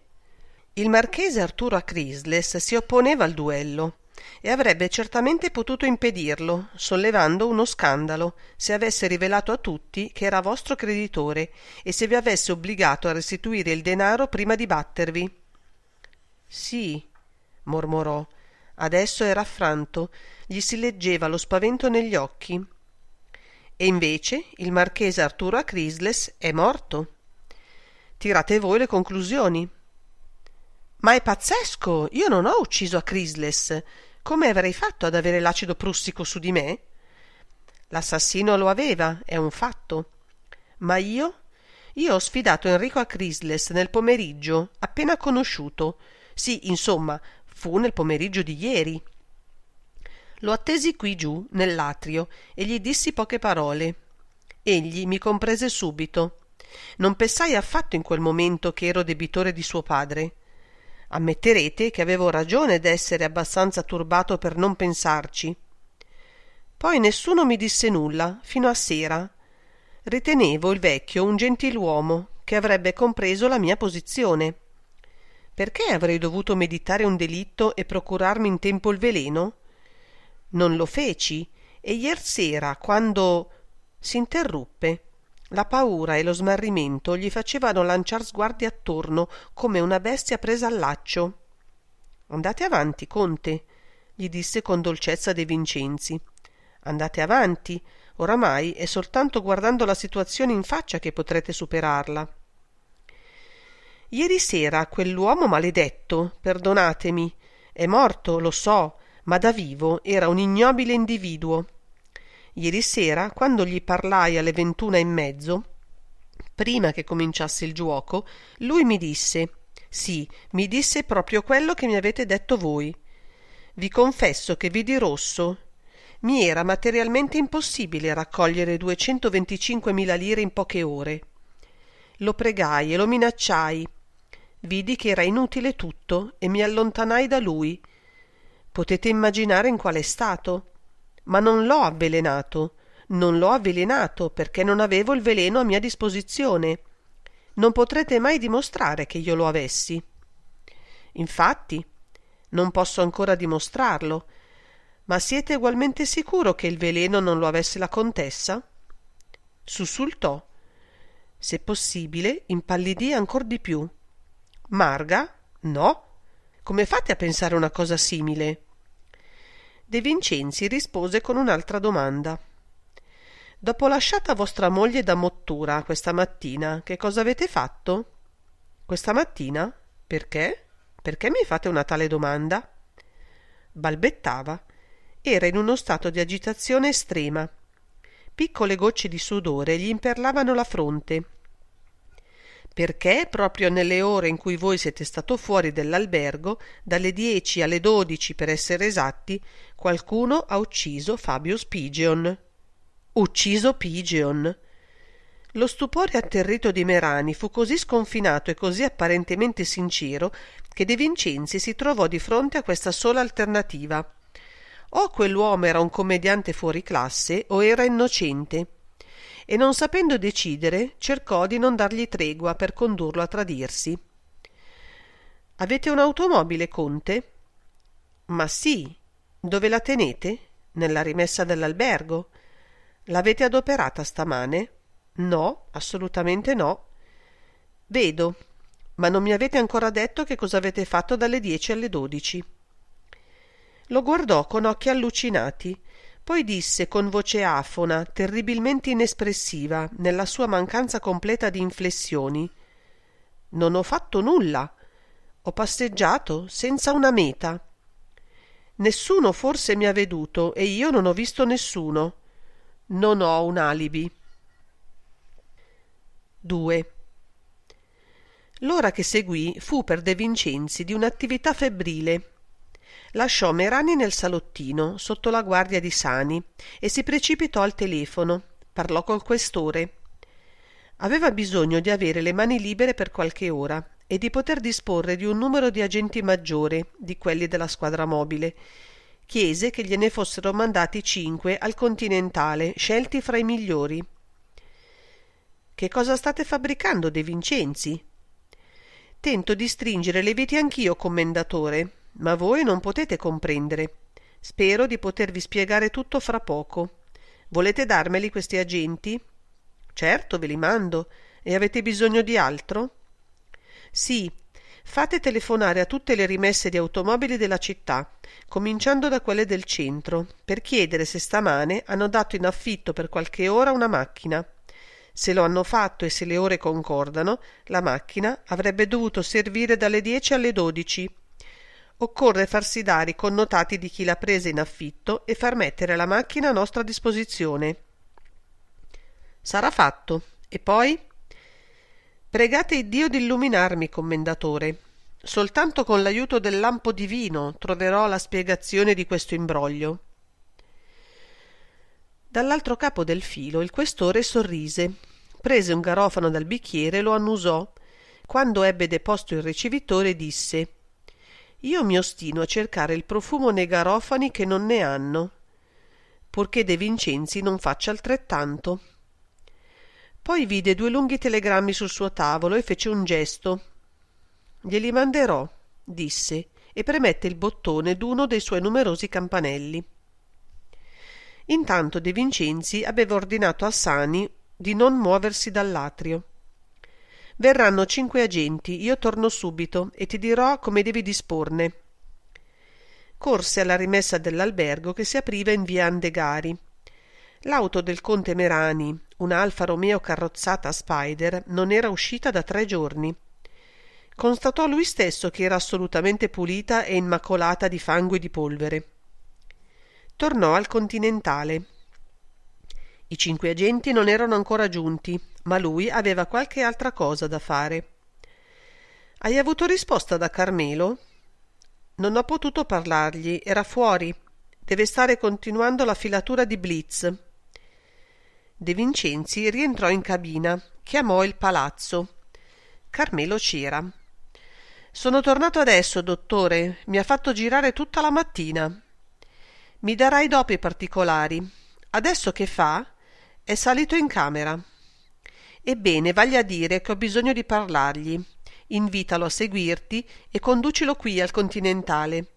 Il marchese Arturo a Chrysles si opponeva al duello e avrebbe certamente potuto impedirlo, sollevando uno scandalo, se avesse rivelato a tutti che era vostro creditore e se vi avesse obbligato a restituire il denaro prima di battervi». «Sì», mormorò. Adesso era affranto, gli si leggeva lo spavento negli occhi. «E invece il marchese Arturo a Chrysles è morto. Tirate voi le conclusioni». «Ma è pazzesco! Io non ho ucciso a Chrysles. Come avrei fatto ad avere l'acido prussico su di me?» «L'assassino lo aveva, è un fatto. Ma io? Io ho sfidato Enrico a Chrysles nel pomeriggio, appena conosciuto. Sì, insomma, fu nel pomeriggio di ieri. Lo attesi qui giù, nell'atrio, e gli dissi poche parole. Egli mi comprese subito. Non pensai affatto in quel momento che ero debitore di suo padre. Ammetterete che avevo ragione d'essere abbastanza turbato per non pensarci. Poi nessuno mi disse nulla, fino a sera. Ritenevo il vecchio un gentiluomo che avrebbe compreso la mia posizione. Perché avrei dovuto meditare un delitto e procurarmi in tempo il veleno? Non lo feci, e iersera, quando... S'interruppe. La paura e lo smarrimento gli facevano lanciar sguardi attorno come una bestia presa al laccio. «Andate avanti, conte», gli disse con dolcezza De Vincenzi. «Andate avanti, oramai è soltanto guardando la situazione in faccia che potrete superarla». «Ieri sera quell'uomo maledetto, perdonatemi, è morto, lo so, ma da vivo era un ignobile individuo. Ieri sera, quando gli parlai alle 21:30, prima che cominciasse il giuoco, lui mi disse, sì, mi disse proprio quello che mi avete detto voi. Vi confesso che vidi rosso. Mi era materialmente impossibile raccogliere 225.000 lire in poche ore. Lo pregai e lo minacciai. Vidi che era inutile tutto e mi allontanai da lui. Potete immaginare in quale stato? Ma non l'ho avvelenato. Non l'ho avvelenato perché non avevo il veleno a mia disposizione. Non potrete mai dimostrare che io lo avessi. Infatti, non posso ancora dimostrarlo. Ma siete ugualmente sicuro che il veleno non lo avesse la contessa? Sussultò. Se possibile, impallidì ancor di più. Marga? No? Come fate a pensare una cosa simile? De Vincenzi rispose con un'altra domanda. Dopo lasciata vostra moglie da Mottura questa mattina, che cosa avete fatto? Questa mattina? Perché? Perché mi fate una tale domanda? Balbettava. Era in uno stato di agitazione estrema. Piccole gocce di sudore gli imperlavano la fronte. Perché proprio nelle ore in cui voi siete stato fuori dell'albergo, dalle 10 alle 12 per essere esatti, qualcuno ha ucciso Fabio Spigeon. Ucciso Pigeon! Lo stupore atterrito di Merani fu così sconfinato e così apparentemente sincero che De Vincenzi si trovò di fronte a questa sola alternativa. O quell'uomo era un commediante fuori classe o era innocente. e non sapendo decidere cercò di non dargli tregua per condurlo a tradirsi. «Avete un'automobile, conte?» «Ma sì. Dove la tenete? Nella rimessa dell'albergo. L'avete adoperata stamane?» «No, assolutamente no». «Vedo, ma non mi avete ancora detto che cosa avete fatto dalle 10 alle 12. Lo guardò con occhi allucinati, poi disse con voce afona, terribilmente inespressiva nella sua mancanza completa di inflessioni: «Non ho fatto nulla. Ho passeggiato senza una meta. Nessuno forse mi ha veduto e io non ho visto nessuno. Non ho un alibi». 2. L'ora che seguì fu per De Vincenzi di un'attività febbrile. Lasciò Merani nel salottino sotto la guardia di Sani e si precipitò al telefono. Parlò col questore. Aveva bisogno di avere le mani libere per qualche ora e di poter disporre di un numero di agenti maggiore di quelli della squadra mobile. Chiese che gliene fossero mandati 5 al Continentale, scelti fra i migliori. «Che cosa state fabbricando, De Vincenzi?» «Tento di stringere le viti anch'io, commendatore, ma voi non potete comprendere. Spero di potervi spiegare tutto fra poco. Volete darmeli questi agenti?» «Certo, ve li mando. E avete bisogno di altro?» «Sì, fate telefonare a tutte le rimesse di automobili della città, cominciando da quelle del centro, per chiedere se stamane hanno dato in affitto per qualche ora una macchina. Se lo hanno fatto e se le ore concordano, la macchina avrebbe dovuto servire dalle 10 alle 12. Occorre farsi dare i connotati di chi l'ha presa in affitto e far mettere la macchina a nostra disposizione». «Sarà fatto. E poi?» «Pregate Iddio di illuminarmi, commendatore. Soltanto con l'aiuto del lampo divino troverò la spiegazione di questo imbroglio». Dall'altro capo del filo il questore sorrise, prese un garofano dal bicchiere e lo annusò. Quando ebbe deposto il ricevitore disse: «Io mi ostino a cercare il profumo nei garofani che non ne hanno, purché De Vincenzi non faccia altrettanto». Poi vide 2 lunghi telegrammi sul suo tavolo e fece un gesto. «Glieli manderò», disse, e premette il bottone d'uno dei suoi numerosi campanelli. Intanto De Vincenzi aveva ordinato a Sani di non muoversi dall'atrio. «Verranno 5 agenti, io torno subito e ti dirò come devi disporne». Corse alla rimessa dell'albergo che si apriva in via Andegari. L'auto del conte Merani, una Alfa Romeo carrozzata a Spider, non era uscita da 3 giorni. Constatò lui stesso che era assolutamente pulita e immacolata di fango e di polvere. Tornò al Continentale. I 5 agenti non erano ancora giunti, ma lui aveva qualche altra cosa da fare. «Hai avuto risposta da Carmelo?» «Non ho potuto parlargli, era fuori. Deve stare continuando la filatura di Blitz». De Vincenzi rientrò in cabina, chiamò il palazzo. Carmelo c'era. «Sono tornato adesso, dottore. Mi ha fatto girare tutta la mattina». «Mi darai dopo i particolari. Adesso che fa?» «È salito in camera». «Ebbene, vagli a dire che ho bisogno di parlargli. Invitalo a seguirti e conducilo qui al Continentale.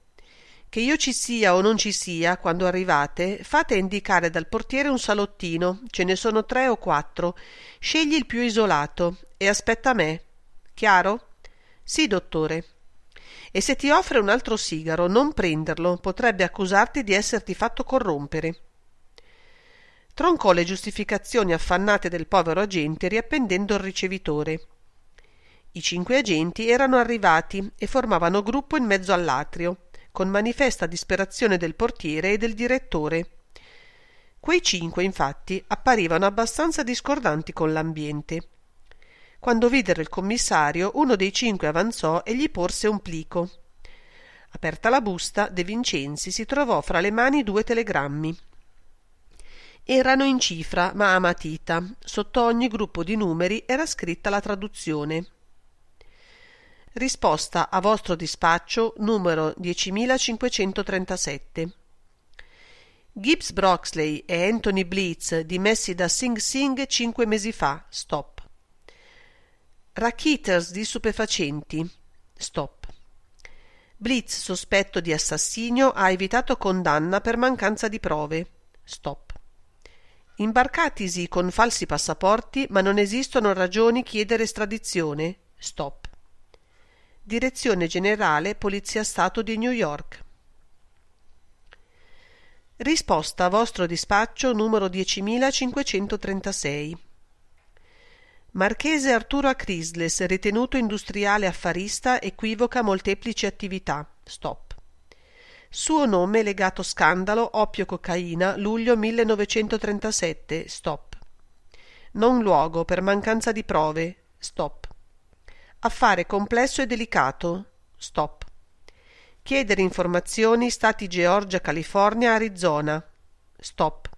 Che io ci sia o non ci sia, quando arrivate, fate indicare dal portiere un salottino, ce ne sono 3 o 4. Scegli il più isolato e aspetta me. Chiaro?» «Sì, dottore». «E se ti offre un altro sigaro, non prenderlo, potrebbe accusarti di esserti fatto corrompere». Troncò le giustificazioni affannate del povero agente riappendendo il ricevitore. I 5 agenti erano arrivati e formavano gruppo in mezzo all'atrio, con manifesta disperazione del portiere e del direttore. Quei 5, infatti, apparivano abbastanza discordanti con l'ambiente. Quando videro il commissario, uno dei 5 avanzò e gli porse un plico. Aperta la busta, De Vincenzi si trovò fra le mani 2 telegrammi. Erano in cifra, ma a matita. Sotto ogni gruppo di numeri era scritta la traduzione: «Risposta a vostro dispaccio numero 10.537. Gibbs Broxley e Anthony Blitz dimessi da Sing Sing 5 mesi fa, stop. Racketeers di stupefacenti, stop. Blitz sospetto di assassinio ha evitato condanna per mancanza di prove, stop. Imbarcatisi con falsi passaporti ma non esistono ragioni chiedere estradizione, stop. Direzione Generale Polizia Stato di New York. Risposta a vostro dispaccio numero 10.536. Marchese Arturo Acrisles, ritenuto industriale affarista, equivoca molteplici attività, stop. Suo nome legato scandalo oppio-cocaina, luglio 1937, stop. Non luogo per mancanza di prove, stop. Affare complesso e delicato, stop. Chiedere informazioni Stati Georgia, California, Arizona, stop.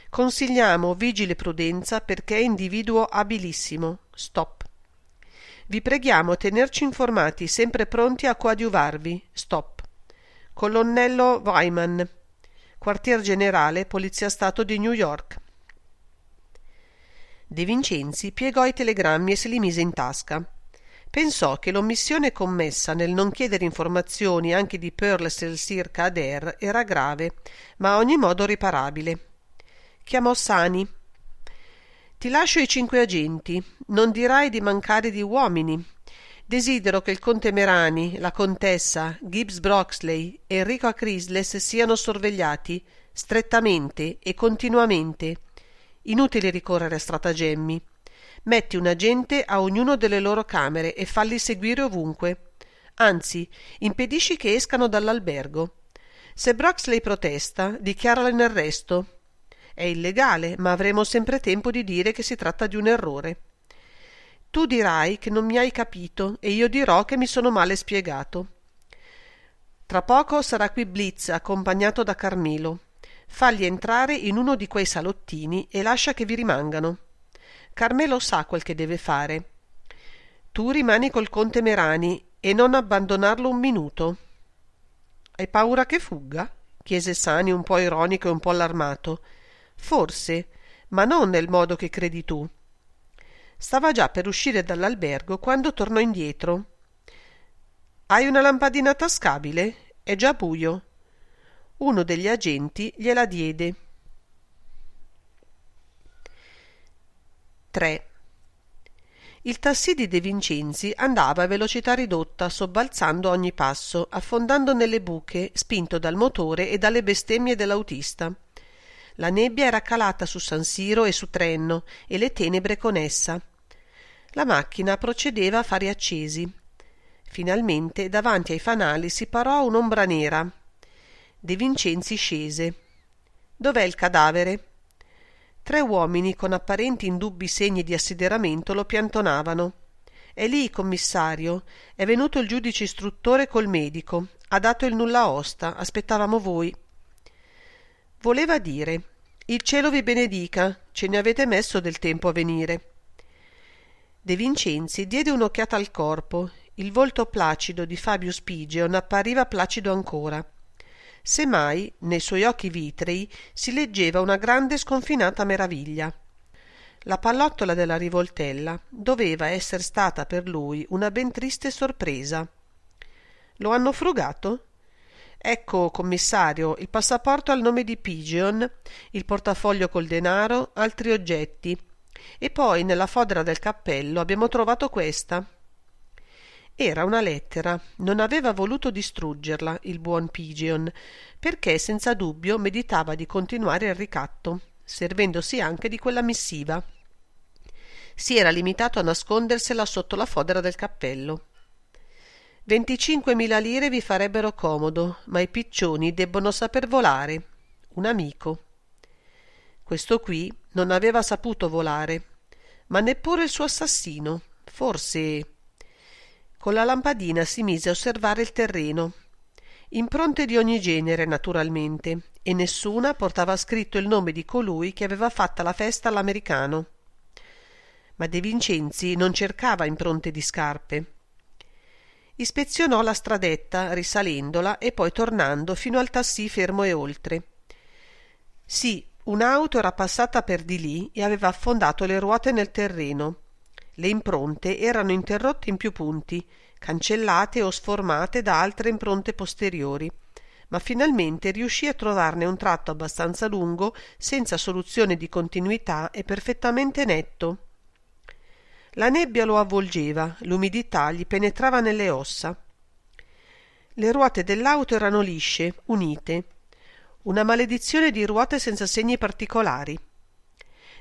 Consigliamo vigile prudenza perché è individuo abilissimo, stop. Vi preghiamo tenerci informati, sempre pronti a coadiuvarvi, stop. Colonnello Wyman, Quartier Generale, Polizia Stato di New York. De Vincenzi piegò i telegrammi e se li mise in tasca. Pensò che l'omissione commessa nel non chiedere informazioni anche di Pearl Excelsior Kader era grave, ma a ogni modo riparabile. Chiamò Sani. Ti lascio i 5 agenti. Non dirai di mancare di uomini. Desidero che il conte Merani, la contessa, Gibbs Broxley e Enrico Acrisles siano sorvegliati strettamente e continuamente. Inutile ricorrere a stratagemmi. Metti un agente a ognuno delle loro camere e falli seguire ovunque. Anzi, impedisci che escano dall'albergo. Se Broxley protesta, dichiaralo in arresto. È illegale, ma avremo sempre tempo di dire che si tratta di un errore. Tu dirai che non mi hai capito e io dirò che mi sono male spiegato. Tra poco sarà qui Blitz accompagnato da Carmelo. Fagli entrare in uno di quei salottini e lascia che vi rimangano. Carmelo sa quel che deve fare. Tu rimani col conte Merani e non abbandonarlo un minuto. Hai paura che fugga? Chiese Sani un po' ironico e un po' allarmato. Forse, ma non nel modo che credi tu. Stava già per uscire dall'albergo quando tornò indietro. Hai una lampadina tascabile? È già buio. Uno degli agenti gliela diede. 3. Il tassì di De Vincenzi andava a velocità ridotta, sobbalzando a ogni passo, affondando nelle buche, spinto dal motore e dalle bestemmie dell'autista. La nebbia era calata su San Siro e su Trenno e le tenebre con essa. La macchina procedeva a fari accesi. Finalmente davanti ai fanali si parò un'ombra nera. De Vincenzi scese. Dov'è il cadavere? 3 uomini con apparenti indubbi segni di assideramento lo piantonavano. È lì, commissario. È venuto il giudice istruttore col medico. Ha dato il nulla osta. Aspettavamo voi. Voleva dire: il cielo vi benedica, ce ne avete messo del tempo a venire. De Vincenzi diede un'occhiata al corpo. Il volto placido di Fabio Spigeon appariva placido ancora. Semmai, nei suoi occhi vitrei, si leggeva una grande sconfinata meraviglia. La pallottola della rivoltella doveva essere stata per lui una ben triste sorpresa. Lo hanno frugato? Ecco, commissario, il passaporto al nome di Pigeon, il portafoglio col denaro, altri oggetti. E poi nella fodera del cappello abbiamo trovato questa. Era una lettera. Non aveva voluto distruggerla, il buon Pigeon, perché senza dubbio meditava di continuare il ricatto, servendosi anche di quella missiva. Si era limitato a nascondersela sotto la fodera del cappello. 25.000 lire vi farebbero comodo, ma i piccioni debbono saper volare. Un amico. Questo qui non aveva saputo volare, ma neppure il suo assassino. Forse... Con la lampadina si mise a osservare il terreno. Impronte di ogni genere, naturalmente, e nessuna portava scritto il nome di colui che aveva fatta la festa all'americano. Ma De Vincenzi non cercava impronte di scarpe. Ispezionò la stradetta, risalendola e poi tornando fino al tassì fermo e oltre. Sì, un'auto era passata per di lì e aveva affondato le ruote nel terreno. Le impronte erano interrotte in più punti, cancellate o sformate da altre impronte posteriori, ma finalmente riuscì a trovarne un tratto abbastanza lungo, senza soluzione di continuità e perfettamente netto. La nebbia lo avvolgeva, l'umidità gli penetrava nelle ossa. Le ruote dell'auto erano lisce, unite. Una maledizione di ruote senza segni particolari.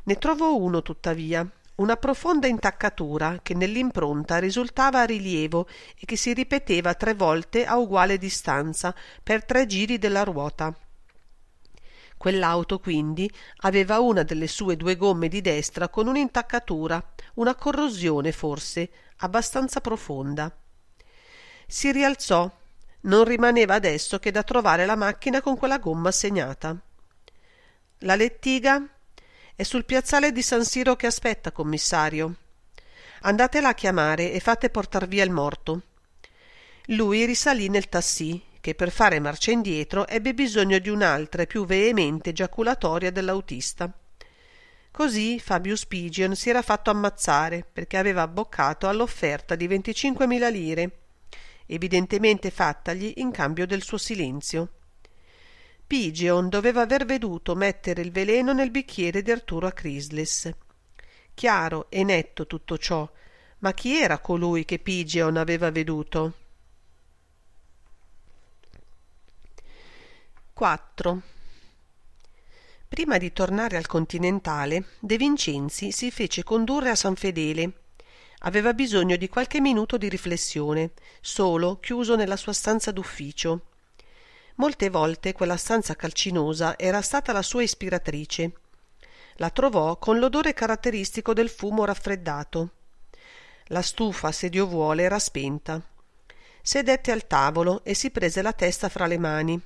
Ne trovò uno, tuttavia, una profonda intaccatura che nell'impronta risultava a rilievo e che si ripeteva 3 volte a uguale distanza per 3 giri della ruota. Quell'auto quindi aveva una delle sue 2 gomme di destra con un'intaccatura, una corrosione forse, abbastanza profonda. Si rialzò. Non rimaneva adesso che da trovare la macchina con quella gomma segnata. La lettiga è sul piazzale di San Siro che aspetta, commissario. Andatela a chiamare e fate portar via il morto. Lui risalì nel tassì, che per fare marcia indietro ebbe bisogno di un'altra e più veemente giaculatoria dell'autista. Così Fabius Pigeon si era fatto ammazzare perché aveva abboccato all'offerta di 25.000 lire, evidentemente fattagli in cambio del suo silenzio. Pigeon doveva aver veduto mettere il veleno nel bicchiere di Arturo Acrisles. Chiaro e netto tutto ciò, ma chi era colui che Pigeon aveva veduto? 4. Prima di tornare al Continentale, De Vincenzi si fece condurre a San Fedele. Aveva bisogno di qualche minuto di riflessione, solo, chiuso nella sua stanza d'ufficio. Molte volte quella stanza calcinosa era stata la sua ispiratrice. La trovò con l'odore caratteristico del fumo raffreddato. La stufa a sediovuole era spenta. Sedette al tavolo e si prese la testa fra le mani.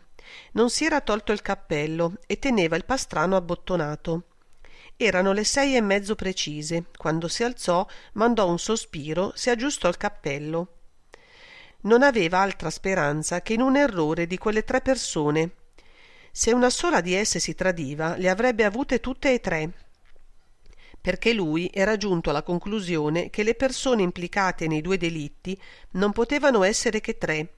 Non si era tolto il cappello e teneva il pastrano abbottonato. Erano le 6:30 precise. Quando si alzò, mandò un sospiro, si aggiustò il cappello. Non aveva altra speranza che in un errore di quelle 3 persone. Se una sola di esse si tradiva, le avrebbe avute tutte e 3. Perché lui era giunto alla conclusione che le persone implicate nei 2 delitti non potevano essere che 3.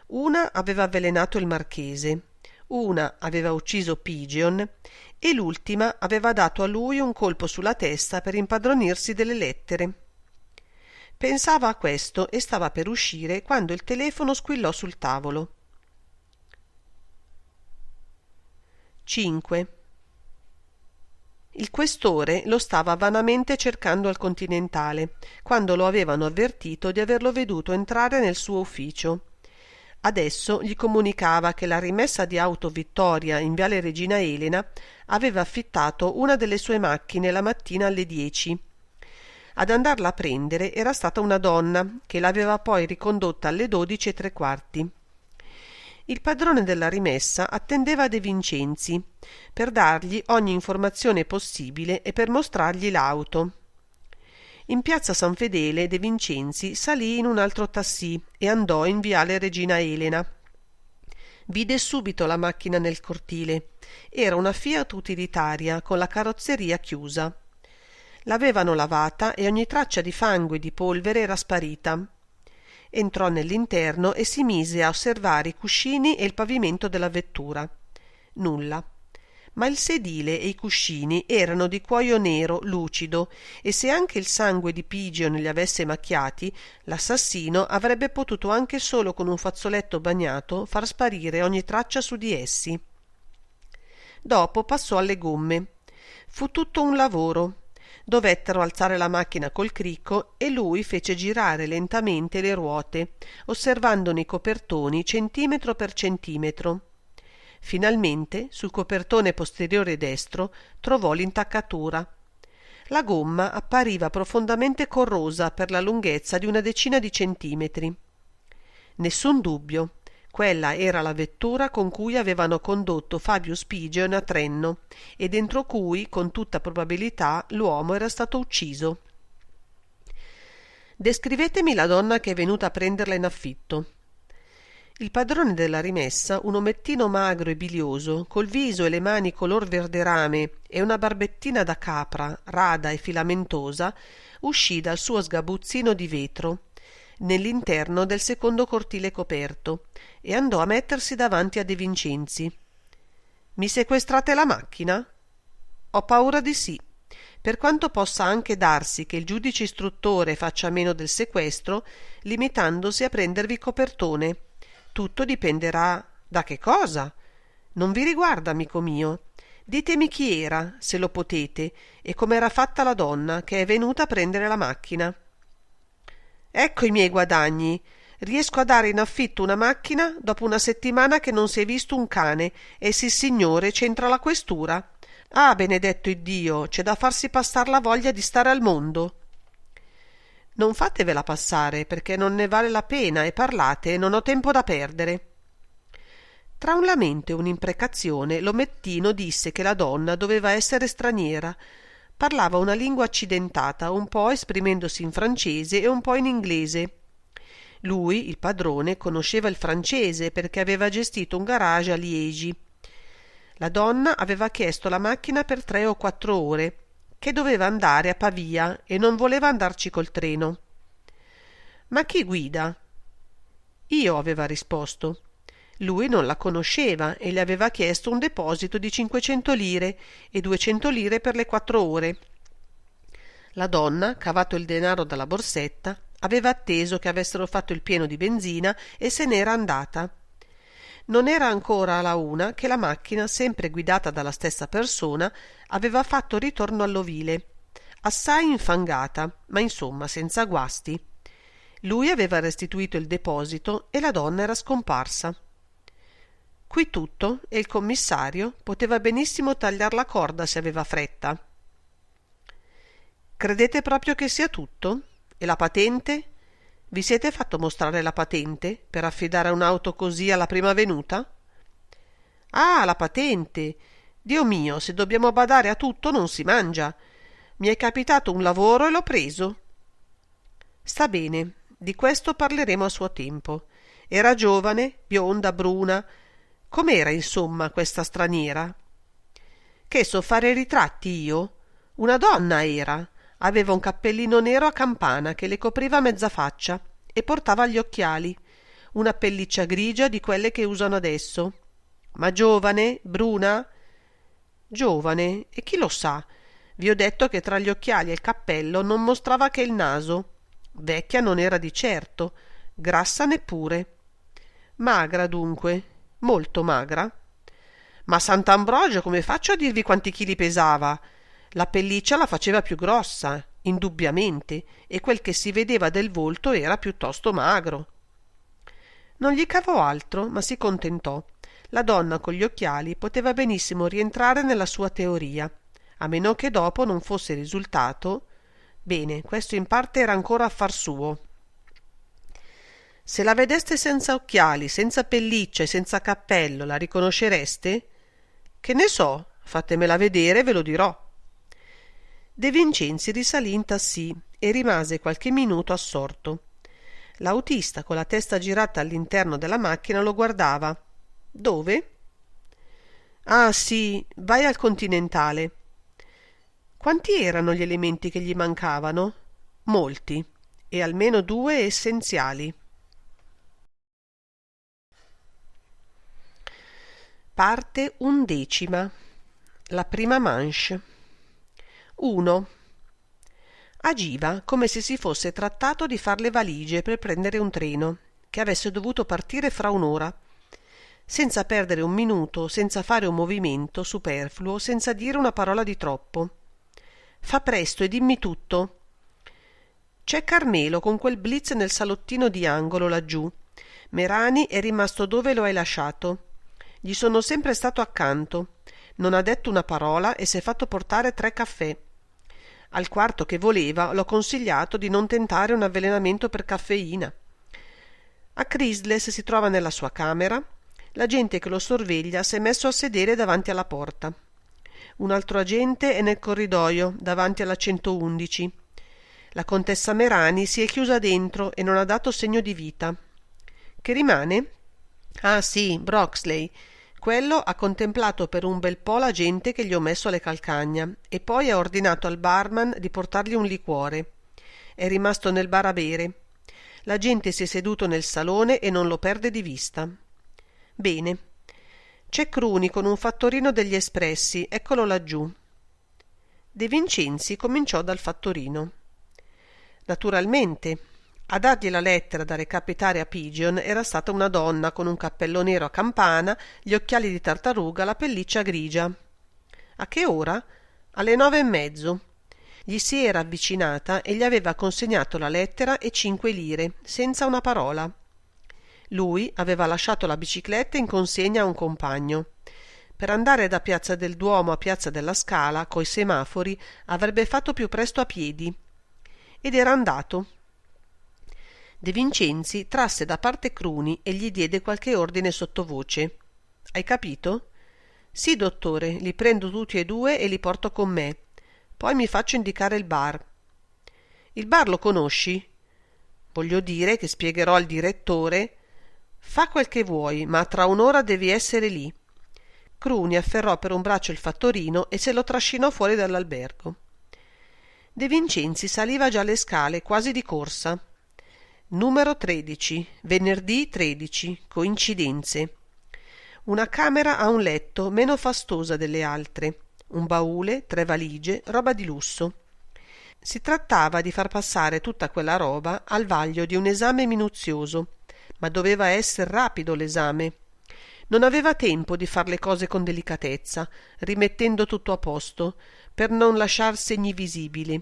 Una aveva avvelenato il marchese, una aveva ucciso Pigeon e l'ultima aveva dato a lui un colpo sulla testa per impadronirsi delle lettere. Pensava a questo e stava per uscire quando il telefono squillò sul tavolo. 5. Il questore lo stava vanamente cercando al Continentale, quando lo avevano avvertito di averlo veduto entrare nel suo ufficio. Adesso gli comunicava che la rimessa di auto Vittoria in viale Regina Elena aveva affittato una delle sue macchine la mattina alle 10. Ad andarla a prendere era stata una donna che l'aveva poi ricondotta alle 12:15. Il padrone della rimessa attendeva De Vincenzi per dargli ogni informazione possibile e per mostrargli l'auto. In piazza San Fedele De Vincenzi salì in un altro tassì e andò in viale Regina Elena. Vide subito la macchina nel cortile. Era una Fiat utilitaria con la carrozzeria chiusa. L'avevano lavata e ogni traccia di fango e di polvere era sparita. Entrò nell'interno e si mise a osservare i cuscini e il pavimento della vettura. Nulla. Ma il sedile e i cuscini erano di cuoio nero lucido e se anche il sangue di Pigeon li avesse macchiati, l'assassino avrebbe potuto anche solo con un fazzoletto bagnato far sparire ogni traccia su di essi. Dopo passò alle gomme. Fu tutto un lavoro. Dovettero alzare la macchina col cricco e lui fece girare lentamente le ruote, osservandone i copertoni centimetro per centimetro. Finalmente, sul copertone posteriore destro, trovò l'intaccatura. La gomma appariva profondamente corrosa per la lunghezza di una decina di centimetri. Nessun dubbio. Quella era la vettura con cui avevano condotto Fabius Pigeon a Trenno e dentro cui, con tutta probabilità, l'uomo era stato ucciso. Descrivetemi la donna che è venuta a prenderla in affitto. Il padrone della rimessa, un omettino magro e bilioso, col viso e le mani color verde rame e una barbettina da capra, rada e filamentosa, uscì dal suo sgabuzzino di vetro, nell'interno del secondo cortile coperto, e andò a mettersi davanti a De Vincenzi. «Mi sequestrate la macchina?» «Ho paura di sì. Per quanto possa anche darsi che il giudice istruttore faccia meno del sequestro, limitandosi a prendervi copertone. Tutto dipenderà da che cosa? Non vi riguarda, amico mio. Ditemi chi era, se lo potete, e com'era fatta la donna che è venuta a prendere la macchina». «Ecco i miei guadagni. Riesco a dare in affitto una macchina dopo una settimana che non si è visto un cane, e sissignore c'entra la questura. Ah, benedetto Iddio, c'è da farsi passar la voglia di stare al mondo». «Non fatevela passare, perché non ne vale la pena, e parlate, non ho tempo da perdere». Tra un lamento e un'imprecazione l'omettino disse che la donna doveva essere straniera. Parlava una lingua accidentata, un po' esprimendosi in francese e un po' in inglese. Lui, il padrone, conosceva il francese perché aveva gestito un garage a Liegi. La donna aveva chiesto la macchina per 3 o 4 ore, che doveva andare a Pavia e non voleva andarci col treno. «Ma chi guida?» «Io», aveva risposto. Lui non la conosceva e le aveva chiesto un deposito di 500 lire e 200 lire per le 4 ore. La donna, cavato il denaro dalla borsetta, aveva atteso che avessero fatto il pieno di benzina e se n'era andata. Non era ancora alla 1 che la macchina, sempre guidata dalla stessa persona, aveva fatto ritorno all'ovile, assai infangata, ma insomma senza guasti. Lui aveva restituito il deposito e la donna era scomparsa. Qui tutto, e il commissario poteva benissimo tagliar la corda se aveva fretta. «Credete proprio che sia tutto? E la patente? Vi siete fatto mostrare la patente per affidare un'auto così alla prima venuta?» «Ah, la patente! Dio mio, se dobbiamo badare a tutto non si mangia. Mi è capitato un lavoro e l'ho preso». «Sta bene, di questo parleremo a suo tempo. Era giovane, bionda, bruna. Com'era, insomma, questa straniera?» «Che so fare i ritratti io? Una donna era. Aveva un cappellino nero a campana che le copriva mezza faccia e portava gli occhiali, una pelliccia grigia di quelle che usano adesso. Ma giovane, bruna?» «Giovane, e chi lo sa? Vi ho detto che tra gli occhiali e il cappello non mostrava che il naso. Vecchia non era di certo, grassa neppure. Magra dunque, molto magra. Ma sant'Ambrogio, come faccio a dirvi quanti chili pesava? La pelliccia la faceva più grossa, indubbiamente, e quel che si vedeva del volto era piuttosto magro». Non gli cavò altro, ma si contentò. La donna con gli occhiali poteva benissimo rientrare nella sua teoria, a meno che dopo non fosse risultato. Bene, questo in parte era ancora affar suo. «Se la vedeste senza occhiali, senza pelliccia e senza cappello, la riconoscereste?» «Che ne so, fatemela vedere e ve lo dirò». De Vincenzi risalì in tassì e rimase qualche minuto assorto. L'autista, con la testa girata all'interno della macchina, lo guardava. «Dove?» «Ah sì, vai al Continentale». Quanti erano gli elementi che gli mancavano? Molti, e almeno 2 essenziali. Parte 11. La prima manche. 1. Agiva come se si fosse trattato di far le valigie per prendere un treno, che avesse dovuto partire fra un'ora, senza perdere un minuto, senza fare un movimento superfluo, senza dire una parola di troppo. «Fa presto e dimmi tutto». «C'è Carmelo con quel blitz nel salottino di angolo laggiù. Merani è rimasto dove lo hai lasciato. Gli sono sempre stato accanto. Non ha detto una parola e s'è fatto portare 3 caffè. Al quarto che voleva l'ho consigliato di non tentare un avvelenamento per caffeina. A Chrysler si trova nella sua camera. L'agente che lo sorveglia s'è messo a sedere davanti alla porta. Un altro agente è nel corridoio davanti alla 111. La contessa Merani si è chiusa dentro e non ha dato segno di vita. Che rimane? Ah sì, Broxley. Quello ha contemplato per un bel po' la gente che gli ho messo alle calcagna e poi ha ordinato al barman di portargli un liquore. È rimasto nel bar a bere. La gente si è seduto nel salone e non lo perde di vista. Bene. C'è Cruni con un fattorino degli espressi, eccolo laggiù. De Vincenzi cominciò dal fattorino. Naturalmente, a dargli la lettera da recapitare a Pigeon era stata una donna con un cappello nero a campana, gli occhiali di tartaruga, la pelliccia grigia. A che ora? Alle 9:30. Gli si era avvicinata e gli aveva consegnato la lettera e 5 lire, senza una parola. Lui aveva lasciato la bicicletta in consegna a un compagno. Per andare da Piazza del Duomo a Piazza della Scala, coi semafori, avrebbe fatto più presto a piedi. Ed era andato. De Vincenzi trasse da parte Cruni e gli diede qualche ordine sottovoce. Hai capito? Sì, dottore, li prendo tutti e due e li porto con me. Poi mi faccio indicare il bar. Il bar lo conosci? Voglio dire che spiegherò al direttore. Fa quel che vuoi, ma tra un'ora devi essere lì. Cruni afferrò per un braccio il fattorino e se lo trascinò fuori dall'albergo. De Vincenzi saliva già le scale, quasi di corsa. Numero 13, venerdì 13, coincidenze. Una camera a un letto, meno fastosa delle altre. Un baule, 3 valigie, roba di lusso. Si trattava di far passare tutta quella roba al vaglio di un esame minuzioso, ma doveva essere rapido l'esame. Non aveva tempo di far le cose con delicatezza, rimettendo tutto a posto, per non lasciar segni visibili.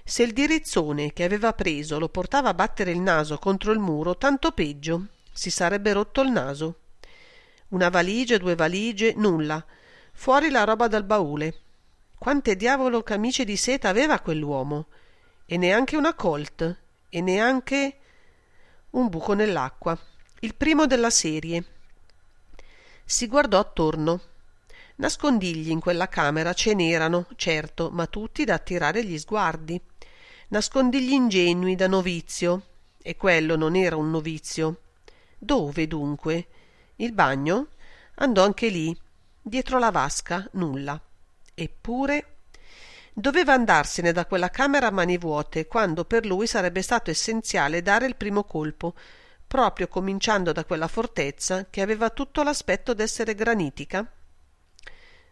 Se il dirizzone che aveva preso lo portava a battere il naso contro il muro, tanto peggio, si sarebbe rotto il naso. Una valigia, 2 valigie, nulla. Fuori la roba dal baule. Quante diavolo camicie di seta aveva quell'uomo? E neanche una Colt, e neanche un buco nell'acqua. Il primo della serie. Si guardò attorno. Nascondigli in quella camera ce n'erano, certo, ma tutti da attirare gli sguardi. Nascondigli ingenui da novizio, e quello non era un novizio. Dove dunque? Il bagno? Andò anche lì. Dietro la vasca, nulla. Eppure doveva andarsene da quella camera a mani vuote, quando per lui sarebbe stato essenziale dare il primo colpo, proprio cominciando da quella fortezza che aveva tutto l'aspetto d'essere granitica.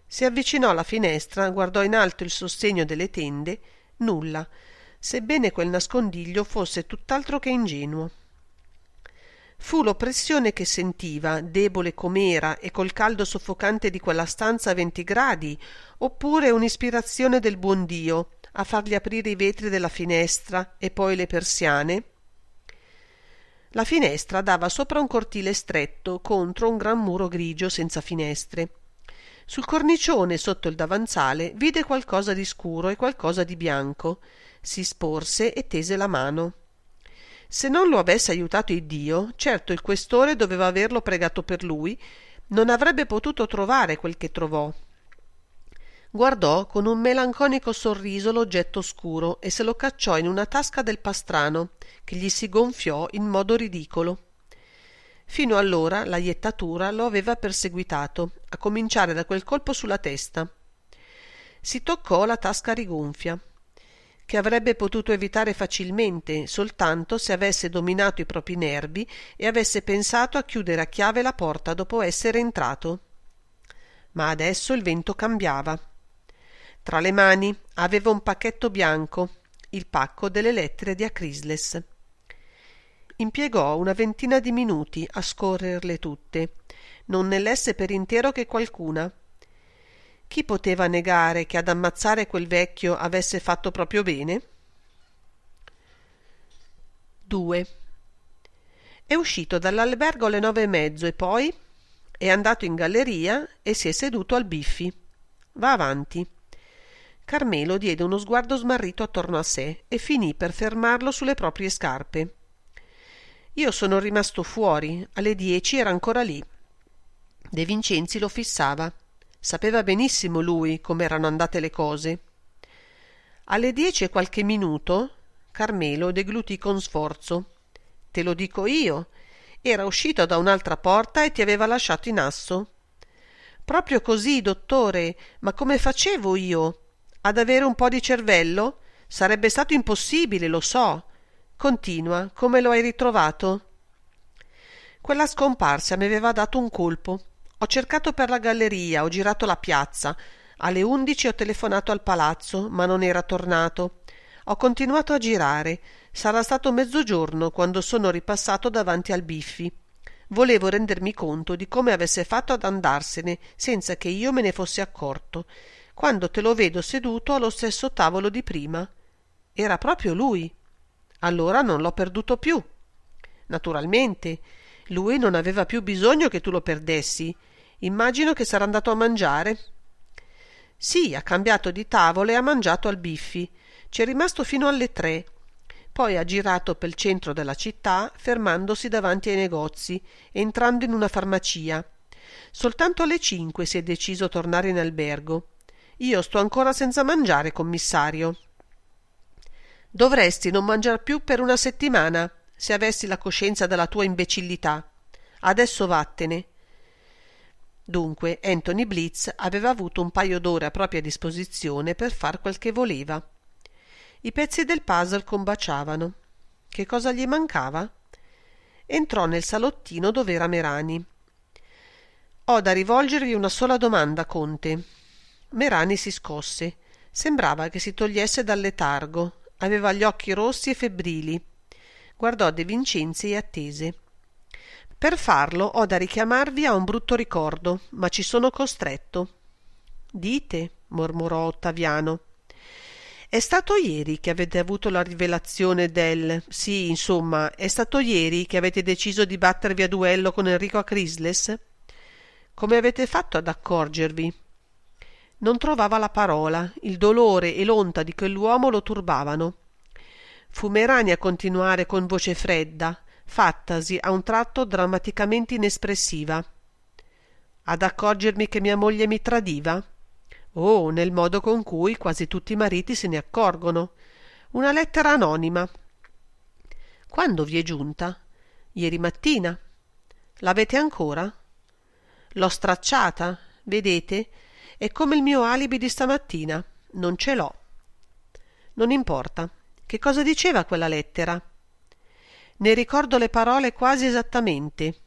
Si avvicinò alla finestra, guardò in alto il sostegno delle tende, nulla, sebbene quel nascondiglio fosse tutt'altro che ingenuo. Fu l'oppressione che sentiva, debole com'era e col caldo soffocante di quella stanza a 20 gradi, oppure un'ispirazione del buon Dio a fargli aprire i vetri della finestra e poi le persiane? La finestra dava sopra un cortile stretto contro un gran muro grigio senza finestre. Sul cornicione sotto il davanzale vide qualcosa di scuro e qualcosa di bianco. Si sporse e tese la mano. Se non lo avesse aiutato Iddio, certo il questore doveva averlo pregato per lui, non avrebbe potuto trovare quel che trovò. Guardò con un melanconico sorriso l'oggetto scuro e se lo cacciò in una tasca del pastrano, che gli si gonfiò in modo ridicolo. Fino allora la iettatura lo aveva perseguitato, a cominciare da quel colpo sulla testa. Si toccò la tasca rigonfia, che avrebbe potuto evitare facilmente soltanto se avesse dominato i propri nervi e avesse pensato a chiudere a chiave la porta dopo essere entrato. Ma adesso il vento cambiava. Tra le mani aveva un pacchetto bianco, il pacco delle lettere di Acrisles. Impiegò una ventina di minuti a scorrerle tutte. Non ne lesse per intero che qualcuna. Chi poteva negare che ad ammazzare quel vecchio avesse fatto proprio bene? 2. È uscito dall'albergo alle 9:30 e poi è andato in galleria e si è seduto al Biffi. Va avanti. Carmelo diede uno sguardo smarrito attorno a sé e finì per fermarlo sulle proprie scarpe. Io sono rimasto fuori, alle 10 era ancora lì. De Vincenzi lo fissava. Sapeva benissimo lui com'erano andate le cose. Alle 10 e qualche minuto Carmelo deglutì con sforzo. Te lo dico io. Era uscito da un'altra porta e ti aveva lasciato in asso. Proprio così, dottore, ma come facevo io? Ad avere un po' di cervello? Sarebbe stato impossibile, lo so. Continua, come lo hai ritrovato? Quella scomparsa mi aveva dato un colpo. Ho cercato per la galleria, ho girato la piazza. Alle 11 ho telefonato al palazzo, ma non era tornato. Ho continuato a girare. Sarà stato mezzogiorno quando sono ripassato davanti al Biffi. Volevo rendermi conto di come avesse fatto ad andarsene senza che io me ne fossi accorto, quando te lo vedo seduto allo stesso tavolo di prima. Era proprio lui. Allora non l'ho perduto più. Naturalmente, lui non aveva più bisogno che tu lo perdessi. Immagino che sarà andato a mangiare. Sì, ha cambiato di tavola e ha mangiato al Biffi. C'è rimasto fino alle 3. Poi ha girato pel centro della città, fermandosi davanti ai negozi, entrando in una farmacia. Soltanto alle 5 si è deciso a tornare in albergo. Io sto ancora senza mangiare, commissario. Dovresti non mangiar più per una settimana, se avessi la coscienza della tua imbecillità. Adesso vattene. Dunque Anthony Blitz aveva avuto un paio d'ore a propria disposizione per far quel che voleva. I pezzi del puzzle combaciavano. Che cosa gli mancava? Entrò nel salottino dove era Merani. Ho da rivolgervi una sola domanda, conte. Merani si scosse. Sembrava che si togliesse dal letargo. Aveva gli occhi rossi e febbrili. Guardò De Vincenzi e attese. Per farlo ho da richiamarvi a un brutto ricordo, ma ci sono costretto. Dite, mormorò Ottaviano. È stato ieri che avete avuto la rivelazione del... Sì, insomma, è stato ieri che avete deciso di battervi a duello con Enrico Acrisles? Come avete fatto ad accorgervi? Non trovava la parola, il dolore e l'onta di quell'uomo lo turbavano. Fu Merani a continuare con voce fredda, fattasi a un tratto drammaticamente inespressiva. Ad accorgermi che mia moglie mi tradiva? Oh, nel modo con cui quasi tutti i mariti se ne accorgono. Una lettera anonima. Quando vi è giunta? Ieri mattina. L'avete ancora? L'ho stracciata, vedete? È come il mio alibi di stamattina. Non ce l'ho. Non importa. Che cosa diceva quella lettera? Ne ricordo le parole quasi esattamente.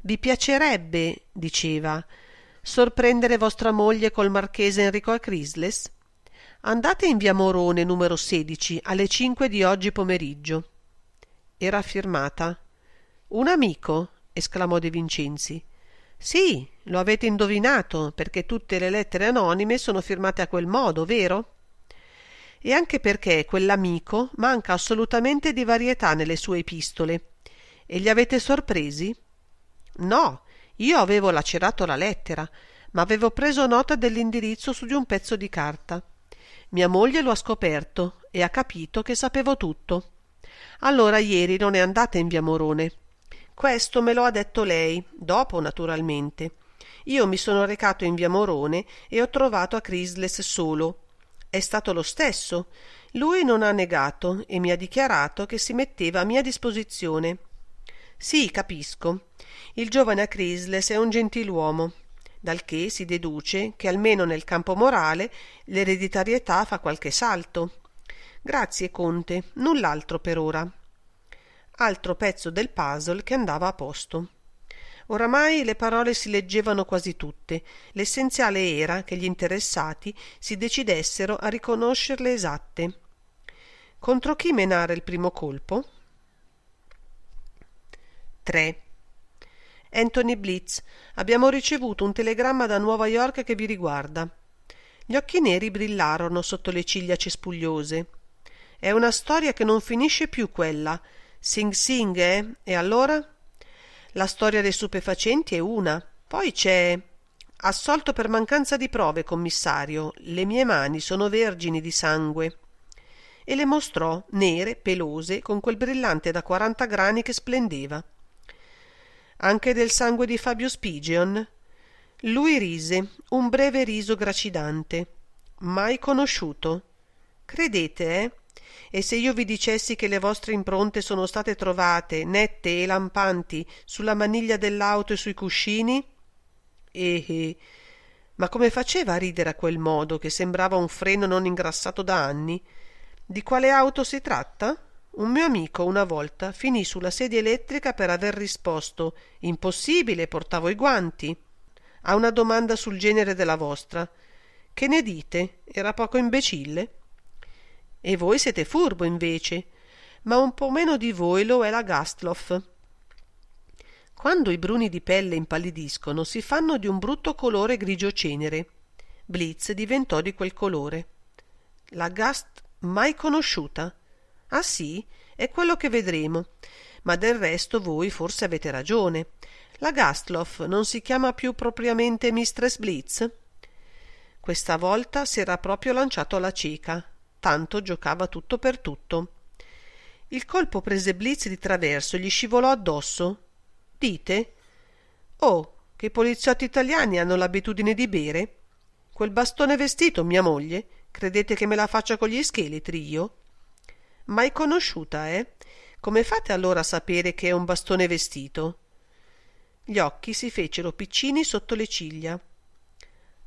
Vi piacerebbe, diceva, sorprendere vostra moglie col marchese Enrico Acrisles? Andate in via Morone numero 16 alle 5 di oggi pomeriggio. Era firmata. Un amico? Esclamò De Vincenzi. Sì, lo avete indovinato, perché tutte le lettere anonime sono firmate a quel modo, vero? E anche perché quell'amico manca assolutamente di varietà nelle sue epistole. E li avete sorpresi? No, io avevo lacerato la lettera, ma avevo preso nota dell'indirizzo su di un pezzo di carta. Mia moglie lo ha scoperto e ha capito che sapevo tutto. Allora ieri non è andata in via Morone. Questo me lo ha detto lei, dopo naturalmente. Io mi sono recato in via Morone e ho trovato Acrisles solo. È stato lo stesso. Lui non ha negato e mi ha dichiarato che si metteva a mia disposizione. Sì, capisco. Il giovane Acrisles è un gentiluomo, dal che si deduce che almeno nel campo morale l'ereditarietà fa qualche salto. Grazie, conte, null'altro per ora. Altro pezzo del puzzle che andava a posto. Oramai le parole si leggevano quasi tutte. L'essenziale era che gli interessati si decidessero a riconoscerle esatte. Contro chi menare il primo colpo? 3. Anthony Blitz, abbiamo ricevuto un telegramma da Nuova York che vi riguarda. Gli occhi neri brillarono sotto le ciglia cespugliose. È una storia che non finisce più quella. Sing Sing, eh? E allora? La storia dei stupefacenti è una. Poi c'è... Assolto per mancanza di prove, commissario. Le mie mani sono vergini di sangue. E le mostrò, nere, pelose, con quel brillante da 40 grani che splendeva. Anche del sangue di Fabio Spigeon? Lui rise, un breve riso gracidante. Mai conosciuto? Credete, E se io vi dicessi che le vostre impronte sono state trovate, nette e lampanti, sulla maniglia dell'auto e sui cuscini? Ma come faceva a ridere a quel modo, che sembrava un freno non ingrassato da anni? Di quale auto si tratta? Un mio amico una volta finì sulla sedia elettrica per aver risposto «Impossibile, portavo i guanti». A una domanda sul genere della vostra. Che ne dite? Era poco imbecille? E voi siete furbo, invece, ma un po' meno di voi lo è la Gastloff. Quando i bruni di pelle impallidiscono si fanno di un brutto colore grigio cenere. Blitz diventò di quel colore. La Gast mai conosciuta? Ah sì, è quello che vedremo. Ma del resto voi forse avete ragione. La Gastloff non si chiama più propriamente Mistress Blitz? Questa volta si era proprio lanciato alla cieca, tanto giocava tutto per tutto. Il colpo prese Blitz di traverso e gli scivolò addosso. Dite? Oh, che i poliziotti italiani hanno l'abitudine di bere? Quel bastone vestito, mia moglie? Credete che me la faccia con gli scheletri io? Mai conosciuta, eh? Come fate allora a sapere che è un bastone vestito? Gli occhi si fecero piccini sotto le ciglia.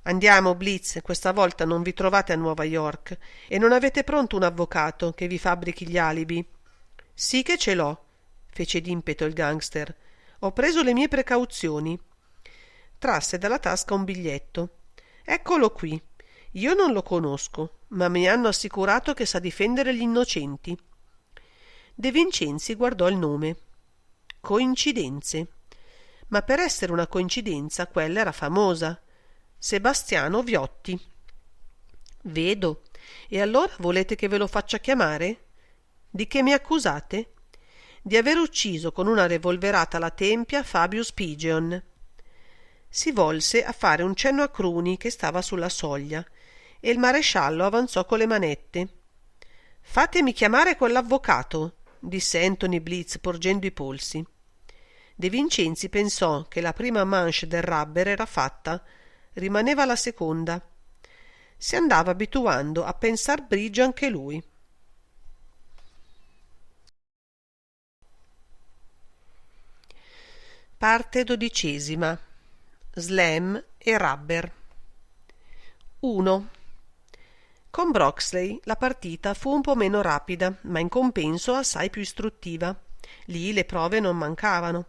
Andiamo, Blitz, questa volta non vi trovate a Nuova York e non avete pronto un avvocato che vi fabbrichi gli alibi. Sì che ce l'ho, fece d'impeto il gangster. Ho preso le mie precauzioni. Trasse dalla tasca un biglietto. Eccolo qui. Io non lo conosco, ma mi hanno assicurato che sa difendere gli innocenti. De Vincenzi guardò il nome. Coincidenze. Ma per essere una coincidenza quella era famosa. Sebastiano Viotti. Vedo. E allora volete che ve lo faccia chiamare? Di che mi accusate? Di aver ucciso con una revolverata alla tempia Fabius Pigeon. Si volse a fare un cenno a Cruni che stava sulla soglia e il maresciallo avanzò con le manette. Fatemi chiamare quell'avvocato, disse Anthony Blitz porgendo i polsi. De Vincenzi pensò che la prima manche del rubber era fatta, rimaneva la seconda. Si andava abituando a pensar bridge anche lui. Parte 12. Slam e rubber. 1. Con Broxley la partita fu un po' meno rapida, ma in compenso assai più istruttiva. Lì le prove non mancavano.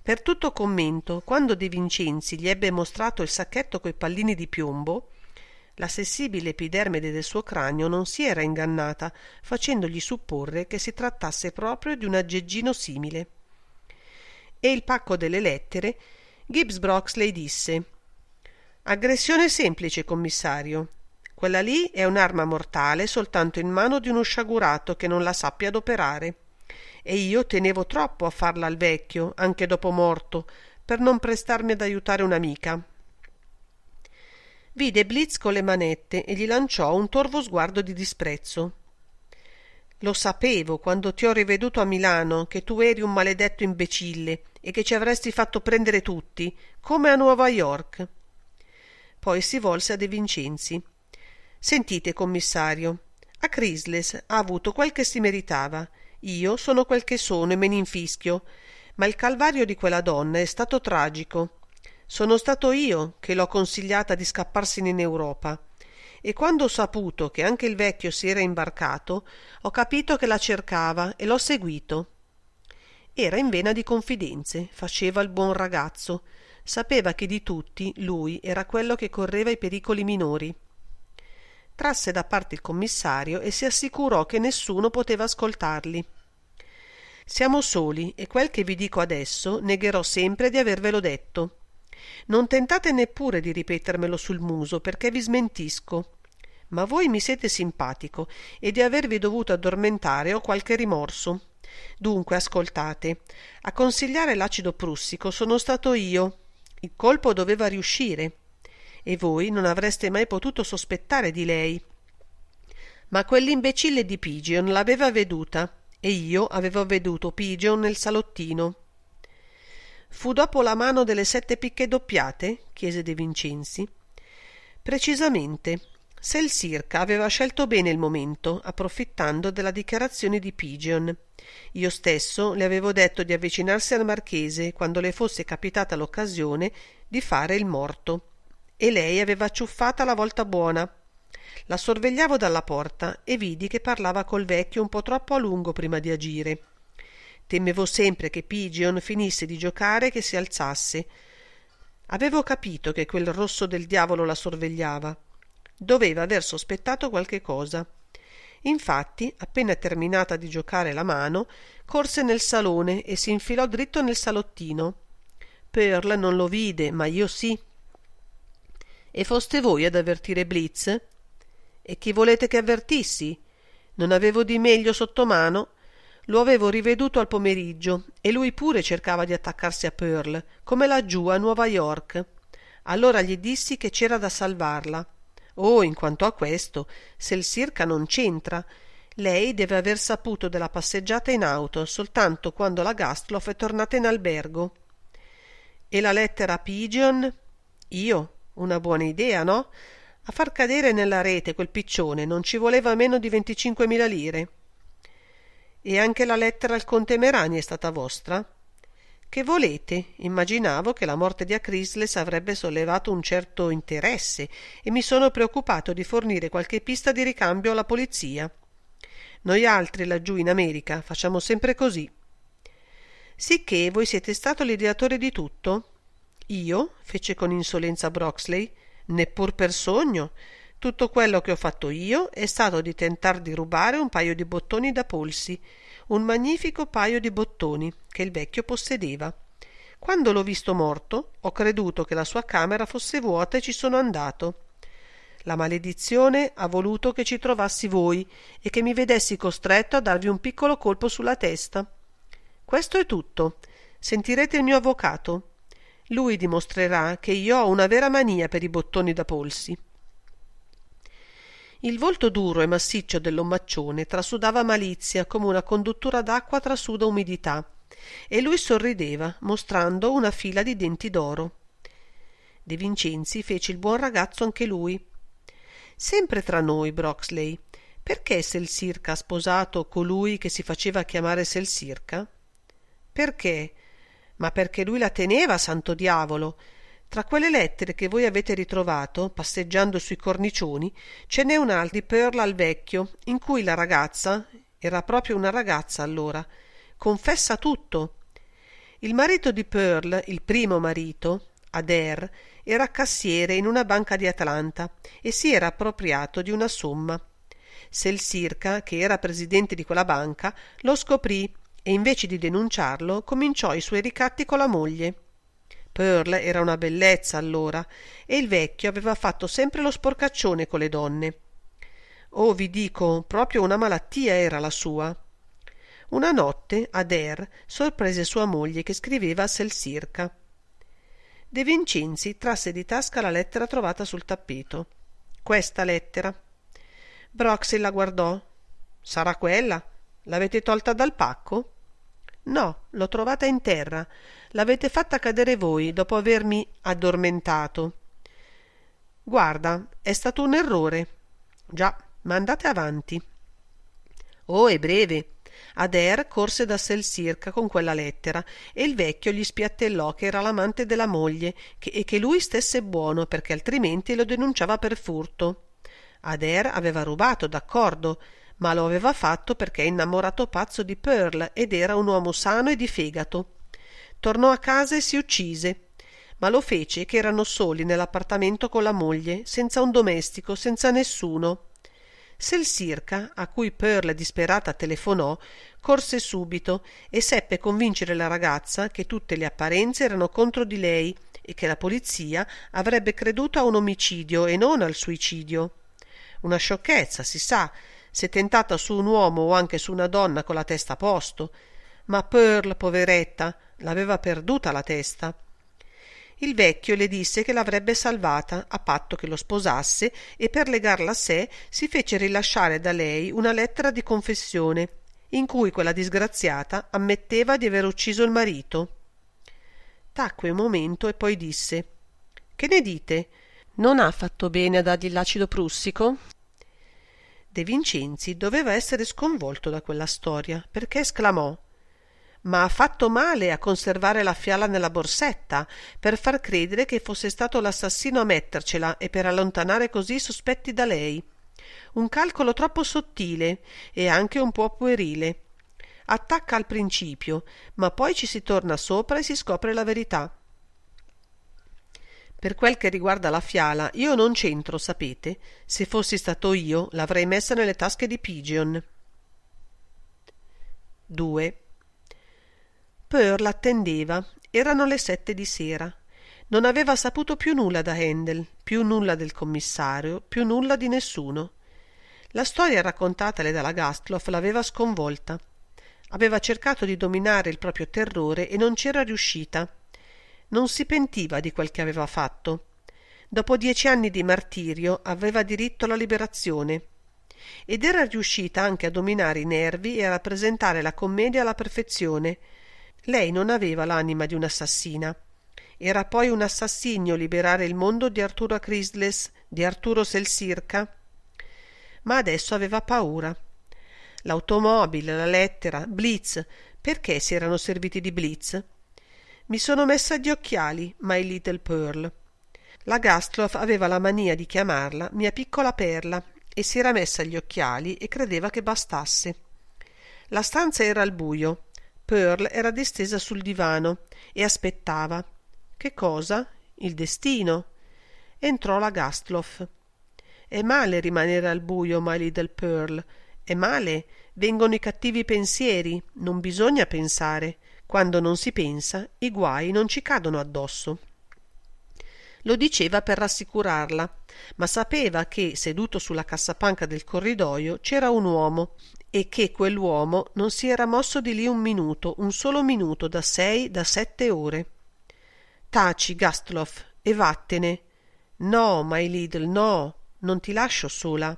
Per tutto commento, quando De Vincenzi gli ebbe mostrato il sacchetto coi pallini di piombo, la sensibile epidermide del suo cranio non si era ingannata, facendogli supporre che si trattasse proprio di un aggeggino simile. E il pacco delle lettere, Gibbs Broxley disse: aggressione semplice, commissario. Quella lì è un'arma mortale soltanto in mano di uno sciagurato che non la sappia adoperare. E io tenevo troppo a farla al vecchio, anche dopo morto, per non prestarmi ad aiutare un'amica. Vide Blitz con le manette e gli lanciò un torvo sguardo di disprezzo. Lo sapevo quando ti ho riveduto a Milano che tu eri un maledetto imbecille e che ci avresti fatto prendere tutti, come a Nuova York. Poi si volse a De Vincenzi. Sentite, commissario, a Chrysler ha avuto quel che si meritava. Io sono quel che sono e me n'infischio, ma il calvario di quella donna è stato tragico. Sono stato io che l'ho consigliata di scapparsene in Europa. E quando ho saputo che anche il vecchio si era imbarcato, ho capito che la cercava e l'ho seguito. Era in vena di confidenze, faceva il buon ragazzo, sapeva che di tutti lui era quello che correva i pericoli minori. Trasse da parte il commissario e si assicurò che nessuno poteva ascoltarli. Siamo soli e quel che vi dico adesso negherò sempre di avervelo detto. Non tentate neppure di ripetermelo sul muso perché vi smentisco. Ma voi mi siete simpatico e di avervi dovuto addormentare ho qualche rimorso. Dunque ascoltate. A consigliare l'acido prussico sono stato io. Il colpo doveva riuscire. E voi non avreste mai potuto sospettare di lei. Ma quell'imbecille di Pigeon l'aveva veduta e io avevo veduto Pigeon nel salottino. Fu dopo la mano delle 7 picche doppiate? Chiese De Vincenzi. Precisamente. Selsirca aveva scelto bene il momento, approfittando della dichiarazione di Pigeon. Io stesso le avevo detto di avvicinarsi al marchese quando le fosse capitata l'occasione di fare il morto, e lei aveva acciuffata la volta buona. La sorvegliavo dalla porta e vidi che parlava col vecchio un po' troppo a lungo prima di agire. Temevo sempre che Pigeon finisse di giocare e che si alzasse. Avevo capito che quel rosso del diavolo la sorvegliava. Doveva aver sospettato qualche cosa. Infatti, appena terminata di giocare la mano, corse nel salone e si infilò dritto nel salottino. Pearl non lo vide, ma io sì. E foste voi ad avvertire Blitz? E chi volete che avvertissi? Non avevo di meglio sotto mano? Lo avevo riveduto al pomeriggio e lui pure cercava di attaccarsi a Pearl, come laggiù a Nuova York. Allora gli dissi che c'era da salvarla. Oh, in quanto a questo, Selsirca non c'entra. Lei deve aver saputo della passeggiata in auto soltanto quando la Gastloff è tornata in albergo. E la lettera a Pigeon? Io? Una buona idea, no? A far cadere nella rete quel piccione non ci voleva meno di 25.000 lire. E anche la lettera al conte Merani è stata vostra? Che volete? Immaginavo che la morte di Acrisles avrebbe sollevato un certo interesse e mi sono preoccupato di fornire qualche pista di ricambio alla polizia. Noi altri laggiù in America facciamo sempre così. Sicché voi siete stato l'ideatore di tutto? Io? Fece con insolenza Broxley. Neppur per sogno. Tutto quello che ho fatto io è stato di tentar di rubare un paio di bottoni da polsi, un magnifico paio di bottoni che il vecchio possedeva. Quando l'ho visto morto, ho creduto che la sua camera fosse vuota e ci sono andato. La maledizione ha voluto che ci trovassi voi e che mi vedessi costretto a darvi un piccolo colpo sulla testa. Questo è tutto. Sentirete il mio avvocato. Lui dimostrerà che io ho una vera mania per i bottoni da polsi. Il volto duro e massiccio dell'omaccione trasudava malizia come una conduttura d'acqua trasuda umidità, e lui sorrideva, mostrando una fila di denti d'oro. De Vincenzi fece il buon ragazzo anche lui. Sempre tra noi, Broxley, perché Selsirca ha sposato colui che si faceva chiamare Selsirca? Perché? Ma perché lui la teneva, santo diavolo! Tra quelle lettere che voi avete ritrovato, passeggiando sui cornicioni, ce n'è un'altra di Pearl al vecchio, in cui la ragazza, era proprio una ragazza allora, confessa tutto. Il marito di Pearl, il primo marito, Adair, era cassiere in una banca di Atlanta e si era appropriato di una somma. Selsirca, che era presidente di quella banca, lo scoprì e invece di denunciarlo cominciò i suoi ricatti con la moglie. Pearl era una bellezza allora e il vecchio aveva fatto sempre lo sporcaccione con le donne. Oh, vi dico, proprio una malattia era la sua. Una notte Adair sorprese sua moglie che scriveva a Selsirca. De Vincenzi trasse di tasca la lettera trovata sul tappeto. Questa lettera. Broxley la guardò. Sarà quella? L'avete tolta dal pacco? No, l'ho trovata in terra. L'avete fatta cadere voi dopo avermi addormentato. Guarda, è stato un errore. Già, ma andate avanti. Oh, è breve. Adair corse da Selsirca con quella lettera e il vecchio gli spiattellò che era l'amante della moglie e che lui stesse buono perché altrimenti lo denunciava per furto. Adair aveva rubato, d'accordo, ma lo aveva fatto perché è innamorato pazzo di Pearl ed era un uomo sano e di fegato. Tornò a casa e si uccise, ma lo fece che erano soli nell'appartamento con la moglie, senza un domestico, senza nessuno. Selsirca, a cui Pearl disperata telefonò, corse subito e seppe convincere la ragazza che tutte le apparenze erano contro di lei e che la polizia avrebbe creduto a un omicidio e non al suicidio. Una sciocchezza, si sa, se tentata su un uomo o anche su una donna con la testa a posto, ma Pearl, poveretta, l'aveva perduta la testa. Il vecchio le disse che l'avrebbe salvata a patto che lo sposasse e per legarla a sé si fece rilasciare da lei una lettera di confessione in cui quella disgraziata ammetteva di aver ucciso il marito. Tacque un momento e poi disse: «Che ne dite? Non ha fatto bene a dargli l'acido prussico? De Vincenzi doveva essere sconvolto da quella storia, perché esclamò: «Ma ha fatto male a conservare la fiala nella borsetta, per far credere che fosse stato l'assassino a mettercela e per allontanare così i sospetti da lei. Un calcolo troppo sottile e anche un po' puerile. Attacca al principio, ma poi ci si torna sopra e si scopre la verità. Per quel che riguarda la fiala, io non c'entro, sapete. Se fossi stato io, l'avrei messa nelle tasche di Pigeon». 2. Pearl attendeva. Erano le 7 di sera. Non aveva saputo più nulla da Handel, più nulla del commissario, più nulla di nessuno. La storia raccontatale dalla Gastloff l'aveva sconvolta. Aveva cercato di dominare il proprio terrore e non c'era riuscita. Non si pentiva di quel che aveva fatto. Dopo 10 anni di martirio aveva diritto alla liberazione. Ed era riuscita anche a dominare i nervi e a rappresentare la commedia alla perfezione. Lei non aveva l'anima di un'assassina. Era poi un assassinio liberare il mondo di Arturo Chrysler, di Arturo Selsirka. Ma adesso aveva paura. L'automobile, la lettera, Blitz. Perché si erano serviti di Blitz? «Mi sono messa gli occhiali, my little Pearl». La Gastloff aveva la mania di chiamarla mia piccola perla e si era messa gli occhiali e credeva che bastasse. La stanza era al buio. Pearl era distesa sul divano e aspettava. Che cosa? Il destino. Entrò la Gastloff. «È male rimanere al buio, my little Pearl. È male. Vengono i cattivi pensieri. Non bisogna pensare. Quando non si pensa, i guai non ci cadono addosso». Lo diceva per rassicurarla, ma sapeva che, seduto sulla cassapanca del corridoio, c'era un uomo e che quell'uomo non si era mosso di lì un minuto, un solo minuto, da 6, da 7 ore. «Taci, Gastloff, e vattene». «No, my little, no, non ti lascio sola».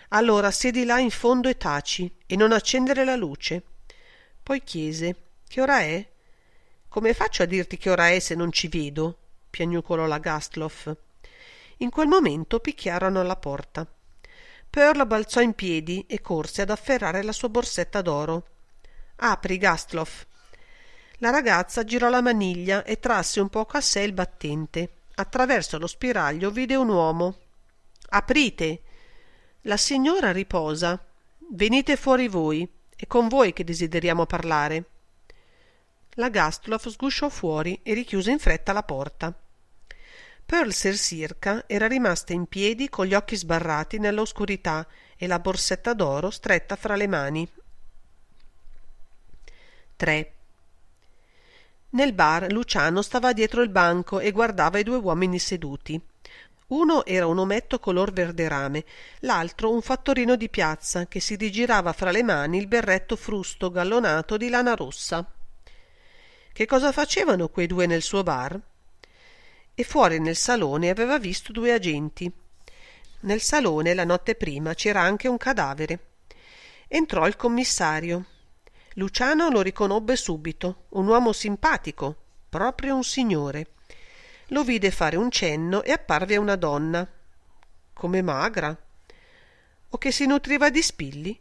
«Allora siedi là in fondo e taci, e non accendere la luce». Poi chiese: «Che ora è?» «Come faccio a dirti che ora è se non ci vedo?» piagnucolò la Gastloff. In quel momento picchiarono alla porta. Pearl balzò in piedi e corse ad afferrare la sua borsetta d'oro. «Apri, Gastloff». La ragazza girò la maniglia e trasse un poco a sé il battente. Attraverso lo spiraglio vide un uomo. «Aprite!» «La signora riposa. Venite fuori voi. È con voi che desideriamo parlare». La Gastloff sgusciò fuori e richiuse in fretta la porta. Pearl Selsirka era rimasta in piedi con gli occhi sbarrati nell'oscurità e la borsetta d'oro stretta fra le mani. 3. Nel bar Luciano stava dietro il banco e guardava i 2 uomini seduti. Uno era un ometto color verde rame, l'altro un fattorino di piazza che si rigirava fra le mani il berretto frusto gallonato di lana rossa. Che cosa facevano quei 2 nel suo bar? E fuori nel salone aveva visto 2 agenti. Nel salone la notte prima c'era anche un cadavere. Entrò il commissario. Luciano lo riconobbe subito, un uomo simpatico, proprio un signore. Lo vide fare un cenno e apparve una donna. Come magra. O che si nutriva di spilli?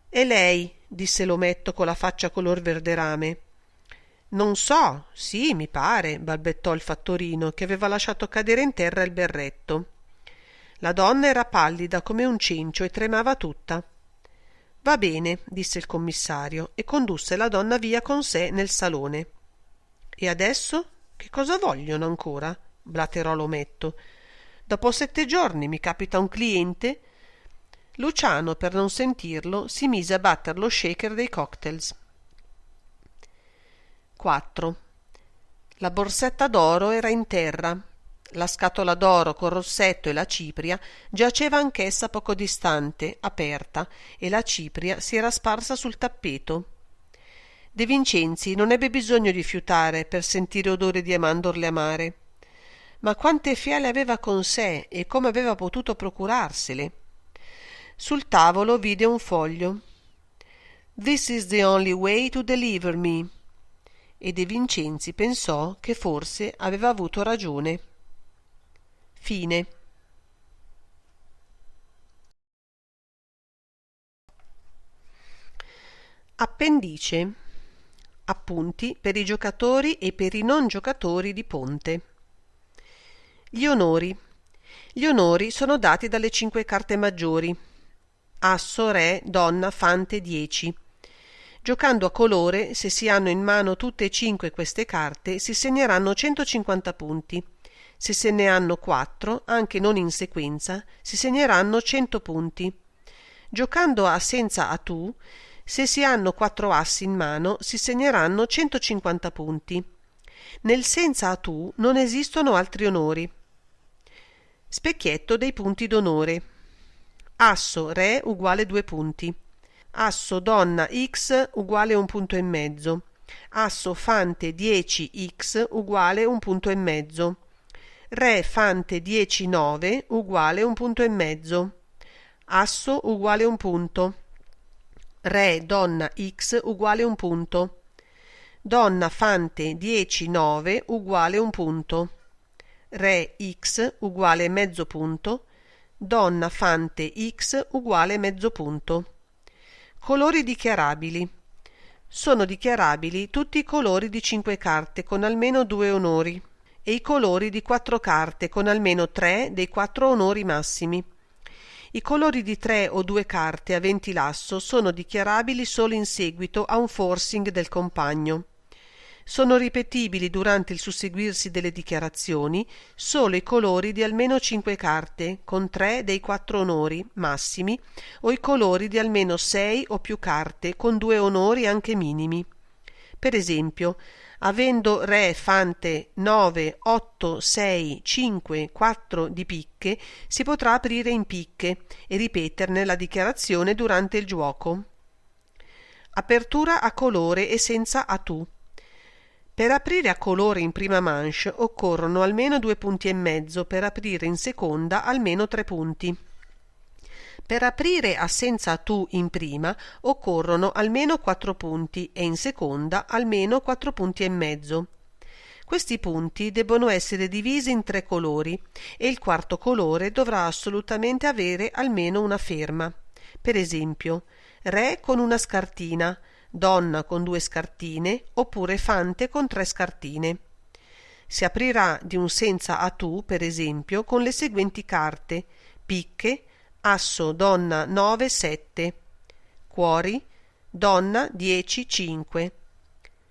«E lei?» disse l'ometto con la faccia color verde rame. «Non so, sì, mi pare», balbettò il fattorino, che aveva lasciato cadere in terra il berretto. La donna era pallida come un cencio e tremava tutta. «Va bene», disse il commissario e condusse la donna via con sé nel salone. «E adesso? Che cosa vogliono ancora?» blaterò l'ometto. «Dopo 7 giorni mi capita un cliente?» Luciano, per non sentirlo, si mise a batter lo shaker dei cocktails. 4. La borsetta d'oro era in terra. La scatola d'oro col rossetto e la cipria giaceva anch'essa poco distante, aperta, e la cipria si era sparsa sul tappeto. De Vincenzi non ebbe bisogno di fiutare per sentire odore di mandorle amare. Ma quante fiale aveva con sé e come aveva potuto procurarsele? Sul tavolo vide un foglio. «This is the only way to deliver me». E De Vincenzi pensò che forse aveva avuto ragione. Fine. Appendice. Appunti per i giocatori e per i non giocatori di ponte. Gli onori. Gli onori sono dati dalle 5 carte maggiori: asso, re, donna, fante, 10. Giocando a colore, se si hanno in mano tutte e 5 queste carte, si segneranno 150 punti. Se se ne hanno 4, anche non in sequenza, si segneranno 100 punti. Giocando a senza atù, se si hanno 4 assi in mano, si segneranno 150 punti. Nel senza atù non esistono altri onori. Specchietto dei punti d'onore. Asso, re uguale 2 punti. Asso, donna, x uguale 1 punto e mezzo. Asso, fante, 10x uguale 1 punto e mezzo. Re, fante, 10, 9 uguale 1 punto e mezzo. Asso uguale 1 punto. Re, donna, x uguale 1 punto. Donna, fante, 10, 9 uguale 1 punto. Re, x uguale mezzo punto. Donna, fante, x uguale mezzo punto. Colori dichiarabili. Sono dichiarabili tutti i colori di 5 carte con almeno 2 onori e i colori di 4 carte con almeno 3 dei 4 onori massimi. I colori di 3 o 2 carte aventi l'asso sono dichiarabili solo in seguito a un forcing del compagno. Sono ripetibili durante il susseguirsi delle dichiarazioni solo i colori di almeno 5 carte con 3 dei 4 onori massimi o i colori di almeno 6 o più carte con 2 onori anche minimi. Per esempio, avendo re, fante, 9, 8, 6, 5, 4 di picche, si potrà aprire in picche e ripeterne la dichiarazione durante il gioco. Apertura a colore e senza atù. Per aprire a colore in prima manche occorrono almeno 2 punti e mezzo, per aprire in seconda almeno 3 punti. Per aprire a senza atù in prima occorrono almeno 4 punti e in seconda almeno 4 punti e mezzo. Questi punti debbono essere divisi in 3 colori e il quarto colore dovrà assolutamente avere almeno una ferma. Per esempio, re con una scartina, donna con 2 scartine oppure fante con 3 scartine. Si aprirà di un senza atù, per esempio, con le seguenti carte: picche, asso, donna, 9, 7, cuori, donna, 10, 5,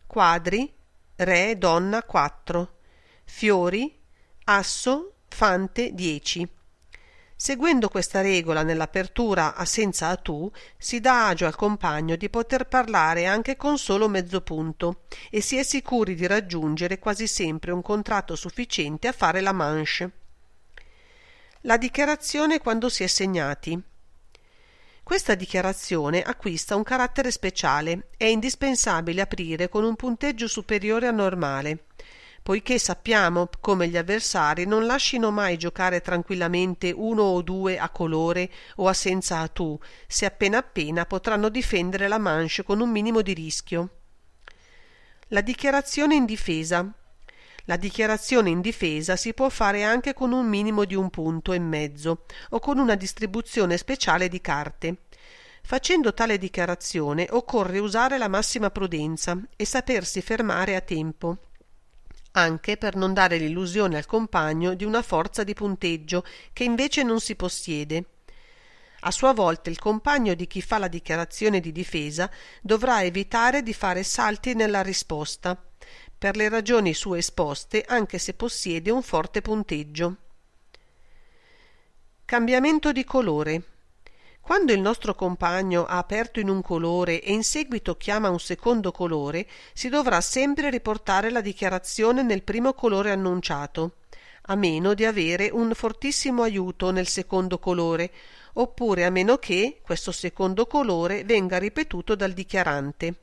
quadri, re, donna, 4, fiori, asso, fante, 10. Seguendo questa regola nell'apertura a senza atù, si dà agio al compagno di poter parlare anche con solo mezzo punto e si è sicuri di raggiungere quasi sempre un contratto sufficiente a fare la manche. La dichiarazione quando si è segnati. Questa dichiarazione acquista un carattere speciale. È indispensabile aprire con un punteggio superiore al normale, poiché sappiamo come gli avversari non lascino mai giocare tranquillamente 1 o 2 a colore o a senza atù, se appena potranno difendere la manche con un minimo di rischio. La dichiarazione in difesa. La dichiarazione in difesa si può fare anche con un minimo di 1 punto e mezzo o con una distribuzione speciale di carte. Facendo tale dichiarazione occorre usare la massima prudenza e sapersi fermare a tempo, anche per non dare l'illusione al compagno di una forza di punteggio che invece non si possiede. A sua volta il compagno di chi fa la dichiarazione di difesa dovrà evitare di fare salti nella risposta, per le ragioni sue esposte, anche se possiede un forte punteggio. Cambiamento di colore. Quando il nostro compagno ha aperto in un colore e in seguito chiama un secondo colore, si dovrà sempre riportare la dichiarazione nel primo colore annunciato, a meno di avere un fortissimo aiuto nel secondo colore, oppure a meno che questo secondo colore venga ripetuto dal dichiarante.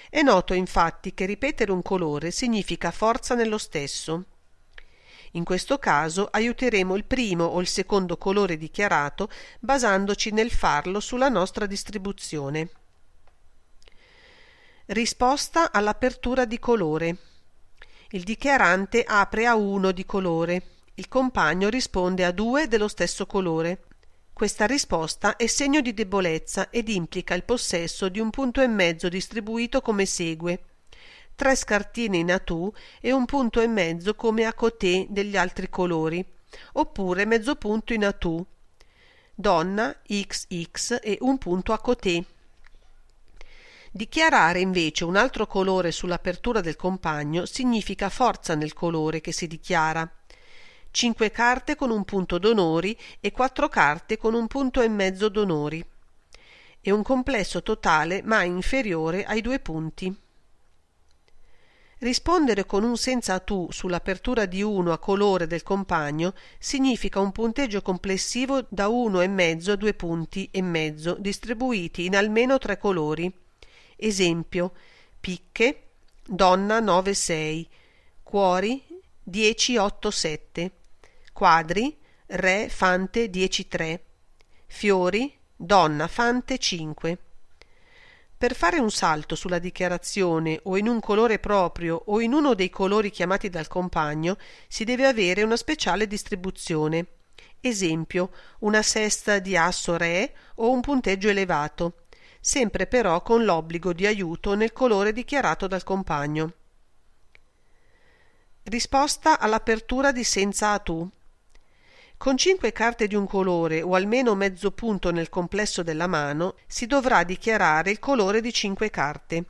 È noto infatti che ripetere un colore significa forza nello stesso. In questo caso aiuteremo il primo o il secondo colore dichiarato basandoci nel farlo sulla nostra distribuzione. Risposta all'apertura di colore. Il dichiarante apre a 1 di colore, il compagno risponde a 2 dello stesso colore. Questa risposta è segno di debolezza ed implica il possesso di un punto e mezzo distribuito come segue: 3 scartine in atù e un punto e mezzo come a côté degli altri colori, oppure mezzo punto in atù, donna XX e un punto a côté. Dichiarare invece un altro colore sull'apertura del compagno significa forza nel colore che si dichiara: 5 carte con un punto d'onori e 4 carte con un punto e mezzo d'onori, e un complesso totale mai inferiore ai 2 punti. Rispondere con un senza tu sull'apertura di 1 a colore del compagno significa un punteggio complessivo da 1,5 a 2 punti e mezzo distribuiti in almeno 3 colori. Esempio: picche, donna 9-6, cuori 10-8-7, quadri, re fante 10-3, fiori, donna fante 5. Per fare un salto sulla dichiarazione o in un colore proprio o in uno dei colori chiamati dal compagno si deve avere una speciale distribuzione. Esempio: una sesta di asso re o un punteggio elevato, sempre però con l'obbligo di aiuto nel colore dichiarato dal compagno. Risposta all'apertura di senza a tu. Con 5 carte di un colore o almeno mezzo punto nel complesso della mano si dovrà dichiarare il colore di 5 carte,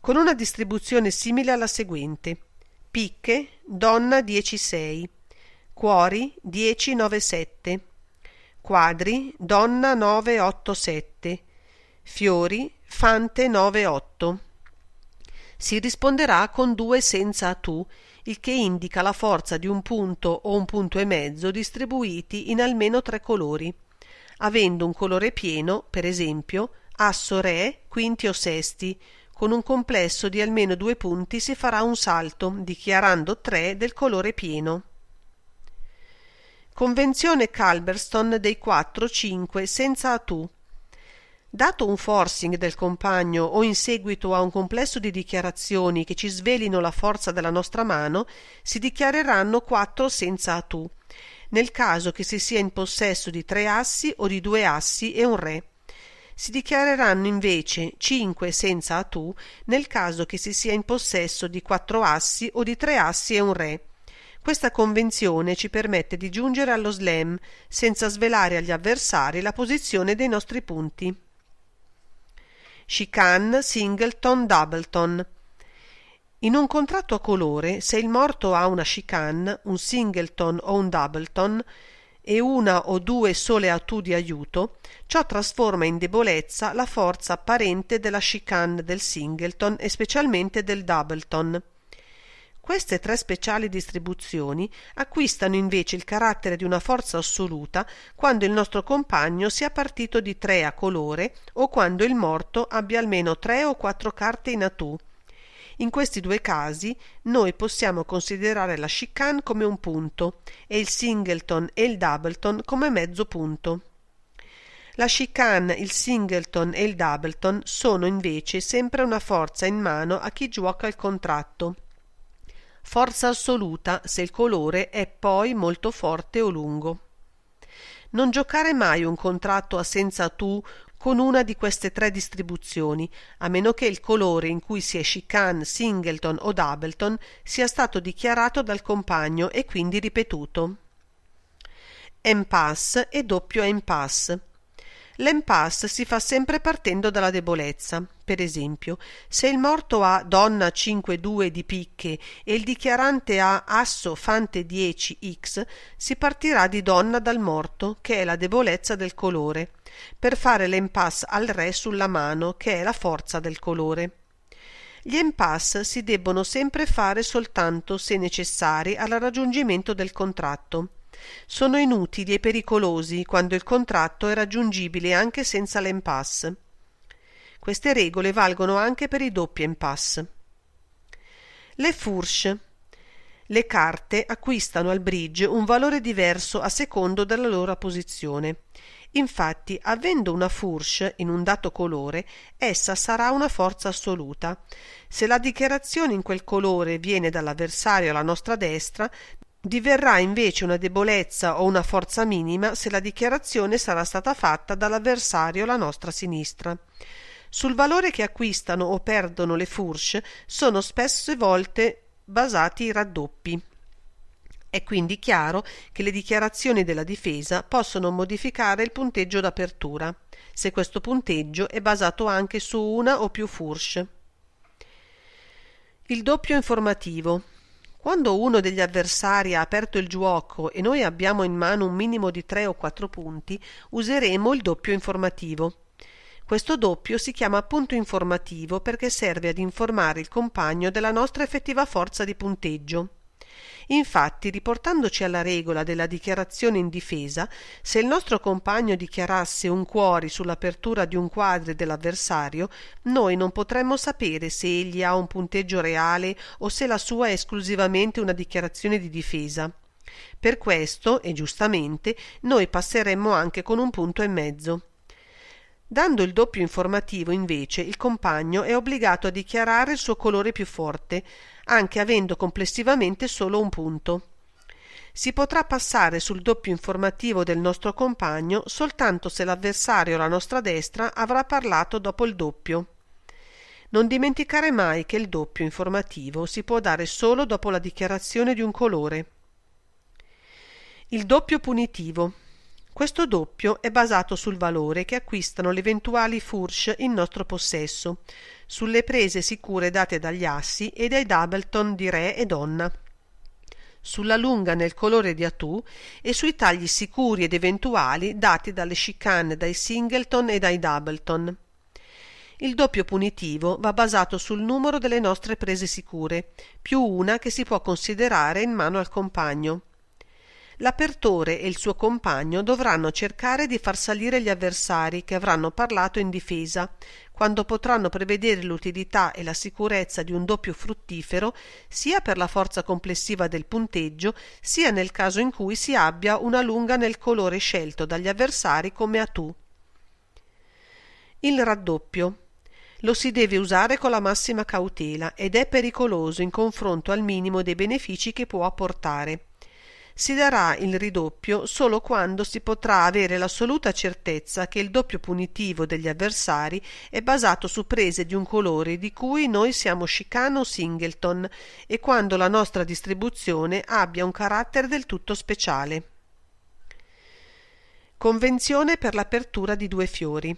con una distribuzione simile alla seguente: picche, donna 10-6, cuori 10-9-7, quadri, donna 9-8-7, fiori, fante 9-8. Si risponderà con 2 senza tu, il che indica la forza di un punto o un punto e mezzo distribuiti in almeno 3 colori, avendo un colore pieno, per esempio asso re, quinti o sesti. Con un complesso di almeno 2 punti si farà un salto, dichiarando 3 del colore pieno. Convenzione Culbertson dei 4-5 senza tu. Dato un forcing del compagno o in seguito a un complesso di dichiarazioni che ci svelino la forza della nostra mano, si dichiareranno 4 senza a tu, nel caso che si sia in possesso di 3 assi o di 2 assi e un re. Si dichiareranno invece 5 senza a tu nel caso che si sia in possesso di 4 assi o di 3 assi e un re. Questa convenzione ci permette di giungere allo slam senza svelare agli avversari la posizione dei nostri punti. Chicane, singleton, doubleton. In un contratto a colore, se il morto ha una chicane, un singleton o un doubleton e una o 2 sole atù di aiuto, ciò trasforma in debolezza la forza apparente della chicane del singleton e specialmente del doubleton. Queste 3 speciali distribuzioni acquistano invece il carattere di una forza assoluta quando il nostro compagno sia partito di 3 a colore o quando il morto abbia almeno 3 o 4 carte in atù. In questi 2 casi noi possiamo considerare la chicane come un punto e il singleton e il doubleton come mezzo punto. La chicane, il singleton e il doubleton sono invece sempre una forza in mano a chi gioca il contratto. Forza assoluta se il colore è poi molto forte o lungo. Non giocare mai un contratto a senza tu con una di queste 3 distribuzioni, a meno che il colore in cui si è chicane, singleton o doubleton sia stato dichiarato dal compagno e quindi ripetuto. Impasse e doppio impasse. L'impasse si fa sempre partendo dalla debolezza. Per esempio, se il morto ha donna 5-2 di picche e il dichiarante ha asso fante 10x, si partirà di donna dal morto, che è la debolezza del colore, per fare l'impasse al re sulla mano, che è la forza del colore. Gli impasse si debbono sempre fare soltanto se necessari al raggiungimento del contratto. Sono inutili e pericolosi quando il contratto è raggiungibile anche senza l'impasse. Queste regole valgono anche per i doppi impasse. Le fourche. Le carte acquistano al bridge un valore diverso a secondo della loro posizione. Infatti, avendo una fourche in un dato colore, essa sarà una forza assoluta. Se la dichiarazione in quel colore viene dall'avversario alla nostra destra, Diverrà invece una debolezza o una forza minima se la dichiarazione sarà stata fatta dall'avversario alla nostra sinistra. Sul valore che acquistano o perdono le fourche sono spesse volte basati i raddoppi. È quindi chiaro che le dichiarazioni della difesa possono modificare il punteggio d'apertura, se questo punteggio è basato anche su una o più fourche. Il doppio informativo. Quando uno degli avversari ha aperto il giuoco e noi abbiamo in mano un minimo di 3 o 4 punti, useremo il doppio informativo. Questo doppio si chiama punto informativo perché serve ad informare il compagno della nostra effettiva forza di punteggio. Infatti, riportandoci alla regola della dichiarazione in difesa, se il nostro compagno dichiarasse un cuori sull'apertura di un quadro dell'avversario, noi non potremmo sapere se egli ha un punteggio reale o se la sua è esclusivamente una dichiarazione di difesa. Per questo, e giustamente, noi passeremmo anche con un punto e mezzo. Dando il doppio informativo, invece, il compagno è obbligato a dichiarare il suo colore più forte, anche avendo complessivamente solo un punto. Si potrà passare sul doppio informativo del nostro compagno soltanto se l'avversario alla nostra destra avrà parlato dopo il doppio. Non dimenticare mai che il doppio informativo si può dare solo dopo la dichiarazione di un colore. Il doppio punitivo. Questo doppio è basato sul valore che acquistano le eventuali fourche in nostro possesso, sulle prese sicure date dagli assi e dai doubleton di re e donna, sulla lunga nel colore di atout e sui tagli sicuri ed eventuali dati dalle chicane, dai singleton e dai doubleton. Il doppio punitivo va basato sul numero delle nostre prese sicure, più una che si può considerare in mano al compagno. L'apertore e il suo compagno dovranno cercare di far salire gli avversari che avranno parlato in difesa, quando potranno prevedere l'utilità e la sicurezza di un doppio fruttifero sia per la forza complessiva del punteggio, sia nel caso in cui si abbia una lunga nel colore scelto dagli avversari come atout. Il raddoppio. Lo si deve usare con la massima cautela ed è pericoloso in confronto al minimo dei benefici che può apportare. Si darà il ridoppio solo quando si potrà avere l'assoluta certezza che il doppio punitivo degli avversari è basato su prese di un colore di cui noi siamo chicane o singleton e quando la nostra distribuzione abbia un carattere del tutto speciale. Convenzione per l'apertura di 2 fiori.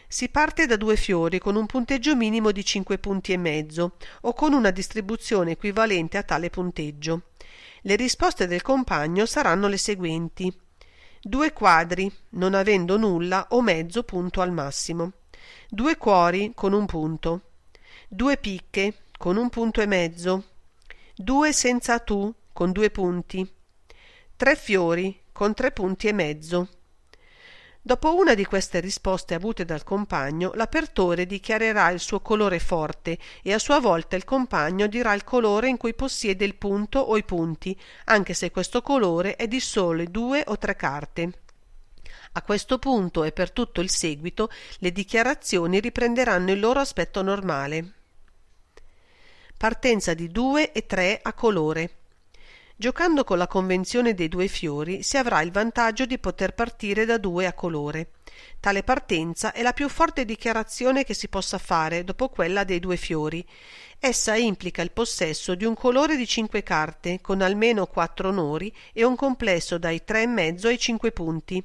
Si parte da 2 fiori con un punteggio minimo di 5 punti e mezzo o con una distribuzione equivalente a tale punteggio. Le risposte del compagno saranno le seguenti: 2 quadri, non avendo nulla o mezzo punto al massimo, 2 cuori con un punto, 2 picche con un punto e mezzo, 2 senza atout con 2 punti, 3 fiori con 3 punti e mezzo. Dopo una di queste risposte avute dal compagno, l'apertore dichiarerà il suo colore forte e a sua volta il compagno dirà il colore in cui possiede il punto o i punti, anche se questo colore è di sole 2 o 3 carte. A questo punto e per tutto il seguito le dichiarazioni riprenderanno il loro aspetto normale. Partenza di 2 e 3 a colore. Giocando con la convenzione dei 2 fiori si avrà il vantaggio di poter partire da 2 a colore. Tale partenza è la più forte dichiarazione che si possa fare dopo quella dei 2 fiori. Essa implica il possesso di un colore di 5 carte con almeno 4 onori e un complesso dai 3,5 ai 5 punti.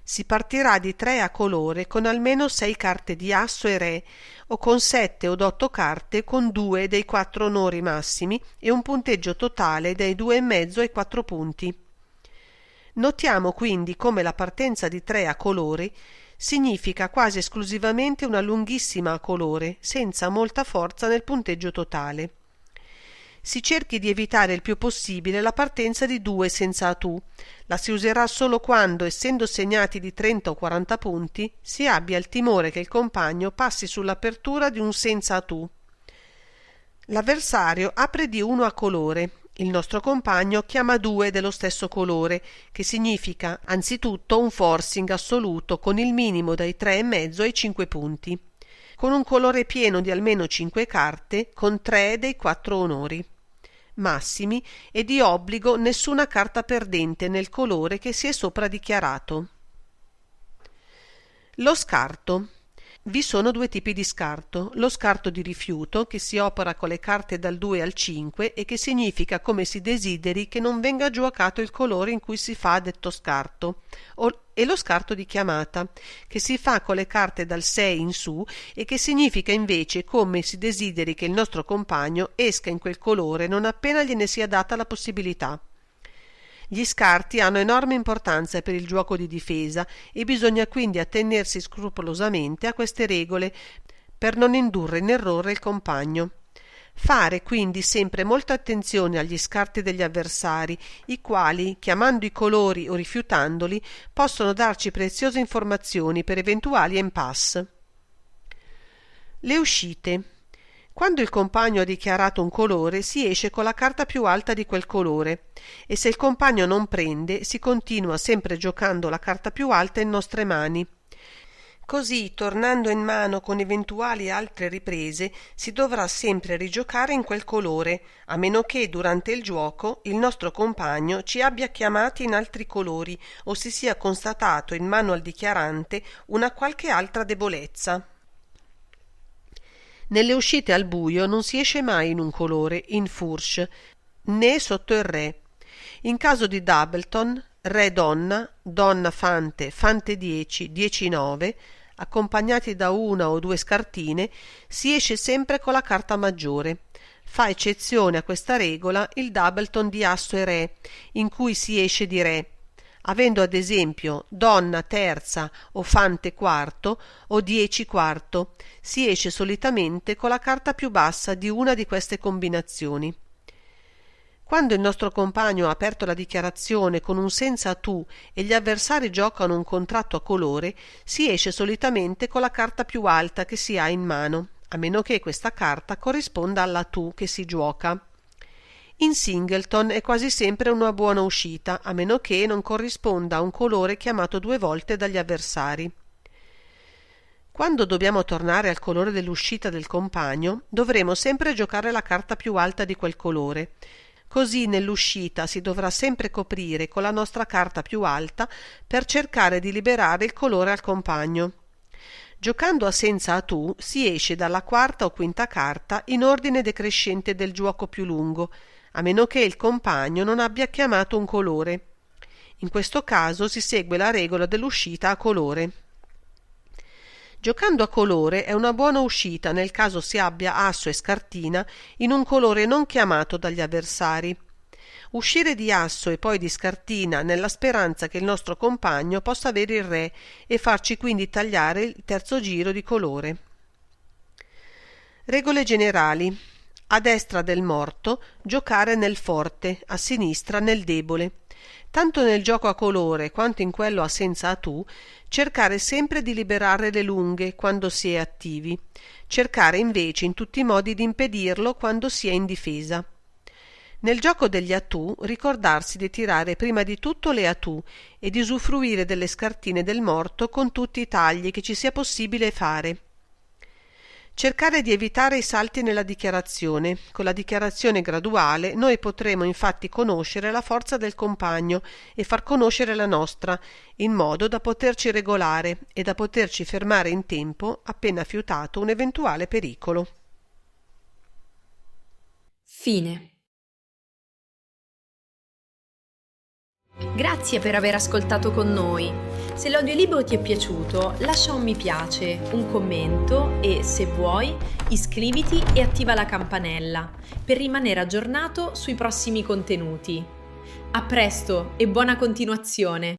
Si partirà di 3 a colore con almeno 6 carte di asso e re o con 7 o 8 carte con 2 dei 4 onori massimi e un punteggio totale dai 2,5 ai 4 punti. Notiamo quindi come la partenza di 3 a colori significa quasi esclusivamente una lunghissima a colore, senza molta forza nel punteggio totale. Si cerchi di evitare il più possibile la partenza di 2 senza atout. La si userà solo quando, essendo segnati di 30 o 40 punti, si abbia il timore che il compagno passi sull'apertura di un senza atout. L'avversario apre di 1 a colore. Il nostro compagno chiama 2 dello stesso colore, che significa anzitutto un forcing assoluto con il minimo dai 3,5 ai 5 punti, con un colore pieno di almeno 5 carte con 3 dei 4 onori. massimi e di obbligo nessuna carta perdente nel colore che si è sopra dichiarato. Lo scarto. Vi sono due tipi di scarto: lo scarto di rifiuto, che si opera con le carte dal 2 al 5 e che significa come si desideri che non venga giocato il colore in cui si fa detto scarto, e lo scarto di chiamata, che si fa con le carte dal 6 in su e che significa invece come si desideri che il nostro compagno esca in quel colore non appena gliene sia data la possibilità. Gli scarti hanno enorme importanza per il gioco di difesa e bisogna quindi attenersi scrupolosamente a queste regole per non indurre in errore il compagno. Fare quindi sempre molta attenzione agli scarti degli avversari, i quali, chiamando i colori o rifiutandoli, possono darci preziose informazioni per eventuali impasse. Le uscite. Quando il compagno ha dichiarato un colore, si esce con la carta più alta di quel colore e se il compagno non prende, si continua sempre giocando la carta più alta in nostre mani. Così, tornando in mano con eventuali altre riprese, si dovrà sempre rigiocare in quel colore, a meno che durante il gioco il nostro compagno ci abbia chiamati in altri colori o si sia constatato in mano al dichiarante una qualche altra debolezza. Nelle uscite al buio non si esce mai in un colore, in fourche, né sotto il re. In caso di Doubleton, re donna, donna fante, fante 10, 10-9, accompagnati da una o due scartine, si esce sempre con la carta maggiore. Fa eccezione a questa regola il Doubleton di asso e re, in cui si esce di re, avendo ad esempio donna terza o fante quarto o 10 quarto, si esce solitamente con la carta più bassa di una di queste combinazioni. Quando il nostro compagno ha aperto la dichiarazione con un senza tu e gli avversari giocano un contratto a colore, si esce solitamente con la carta più alta che si ha in mano, a meno che questa carta corrisponda alla tu che si gioca. In singleton è quasi sempre una buona uscita, a meno che non corrisponda a un colore chiamato 2 volte dagli avversari. Quando dobbiamo tornare al colore dell'uscita del compagno, dovremo sempre giocare la carta più alta di quel colore. Così nell'uscita si dovrà sempre coprire con la nostra carta più alta per cercare di liberare il colore al compagno. Giocando a senza a tu si esce dalla quarta o quinta carta in ordine decrescente del gioco più lungo, a meno che il compagno non abbia chiamato un colore. In questo caso si segue la regola dell'uscita a colore. Giocando a colore è una buona uscita nel caso si abbia asso e scartina in un colore non chiamato dagli avversari. Uscire di asso e poi di scartina nella speranza che il nostro compagno possa avere il re e farci quindi tagliare il terzo giro di colore. Regole generali. A destra del morto giocare nel forte, a sinistra nel debole. Tanto nel gioco a colore quanto in quello a senza a tu, cercare sempre di liberare le lunghe quando si è attivi, cercare invece in tutti i modi di impedirlo quando si è in difesa. Nel gioco degli atù ricordarsi di tirare prima di tutto le atù e di usufruire delle scartine del morto con tutti i tagli che ci sia possibile fare. Cercare di evitare i salti nella dichiarazione. Con la dichiarazione graduale noi potremo infatti conoscere la forza del compagno e far conoscere la nostra, in modo da poterci regolare e da poterci fermare in tempo appena fiutato un eventuale pericolo. Fine. Grazie per aver ascoltato con noi. Se l'audiolibro ti è piaciuto, lascia un mi piace, un commento e, se vuoi, iscriviti e attiva la campanella per rimanere aggiornato sui prossimi contenuti. A presto e buona continuazione!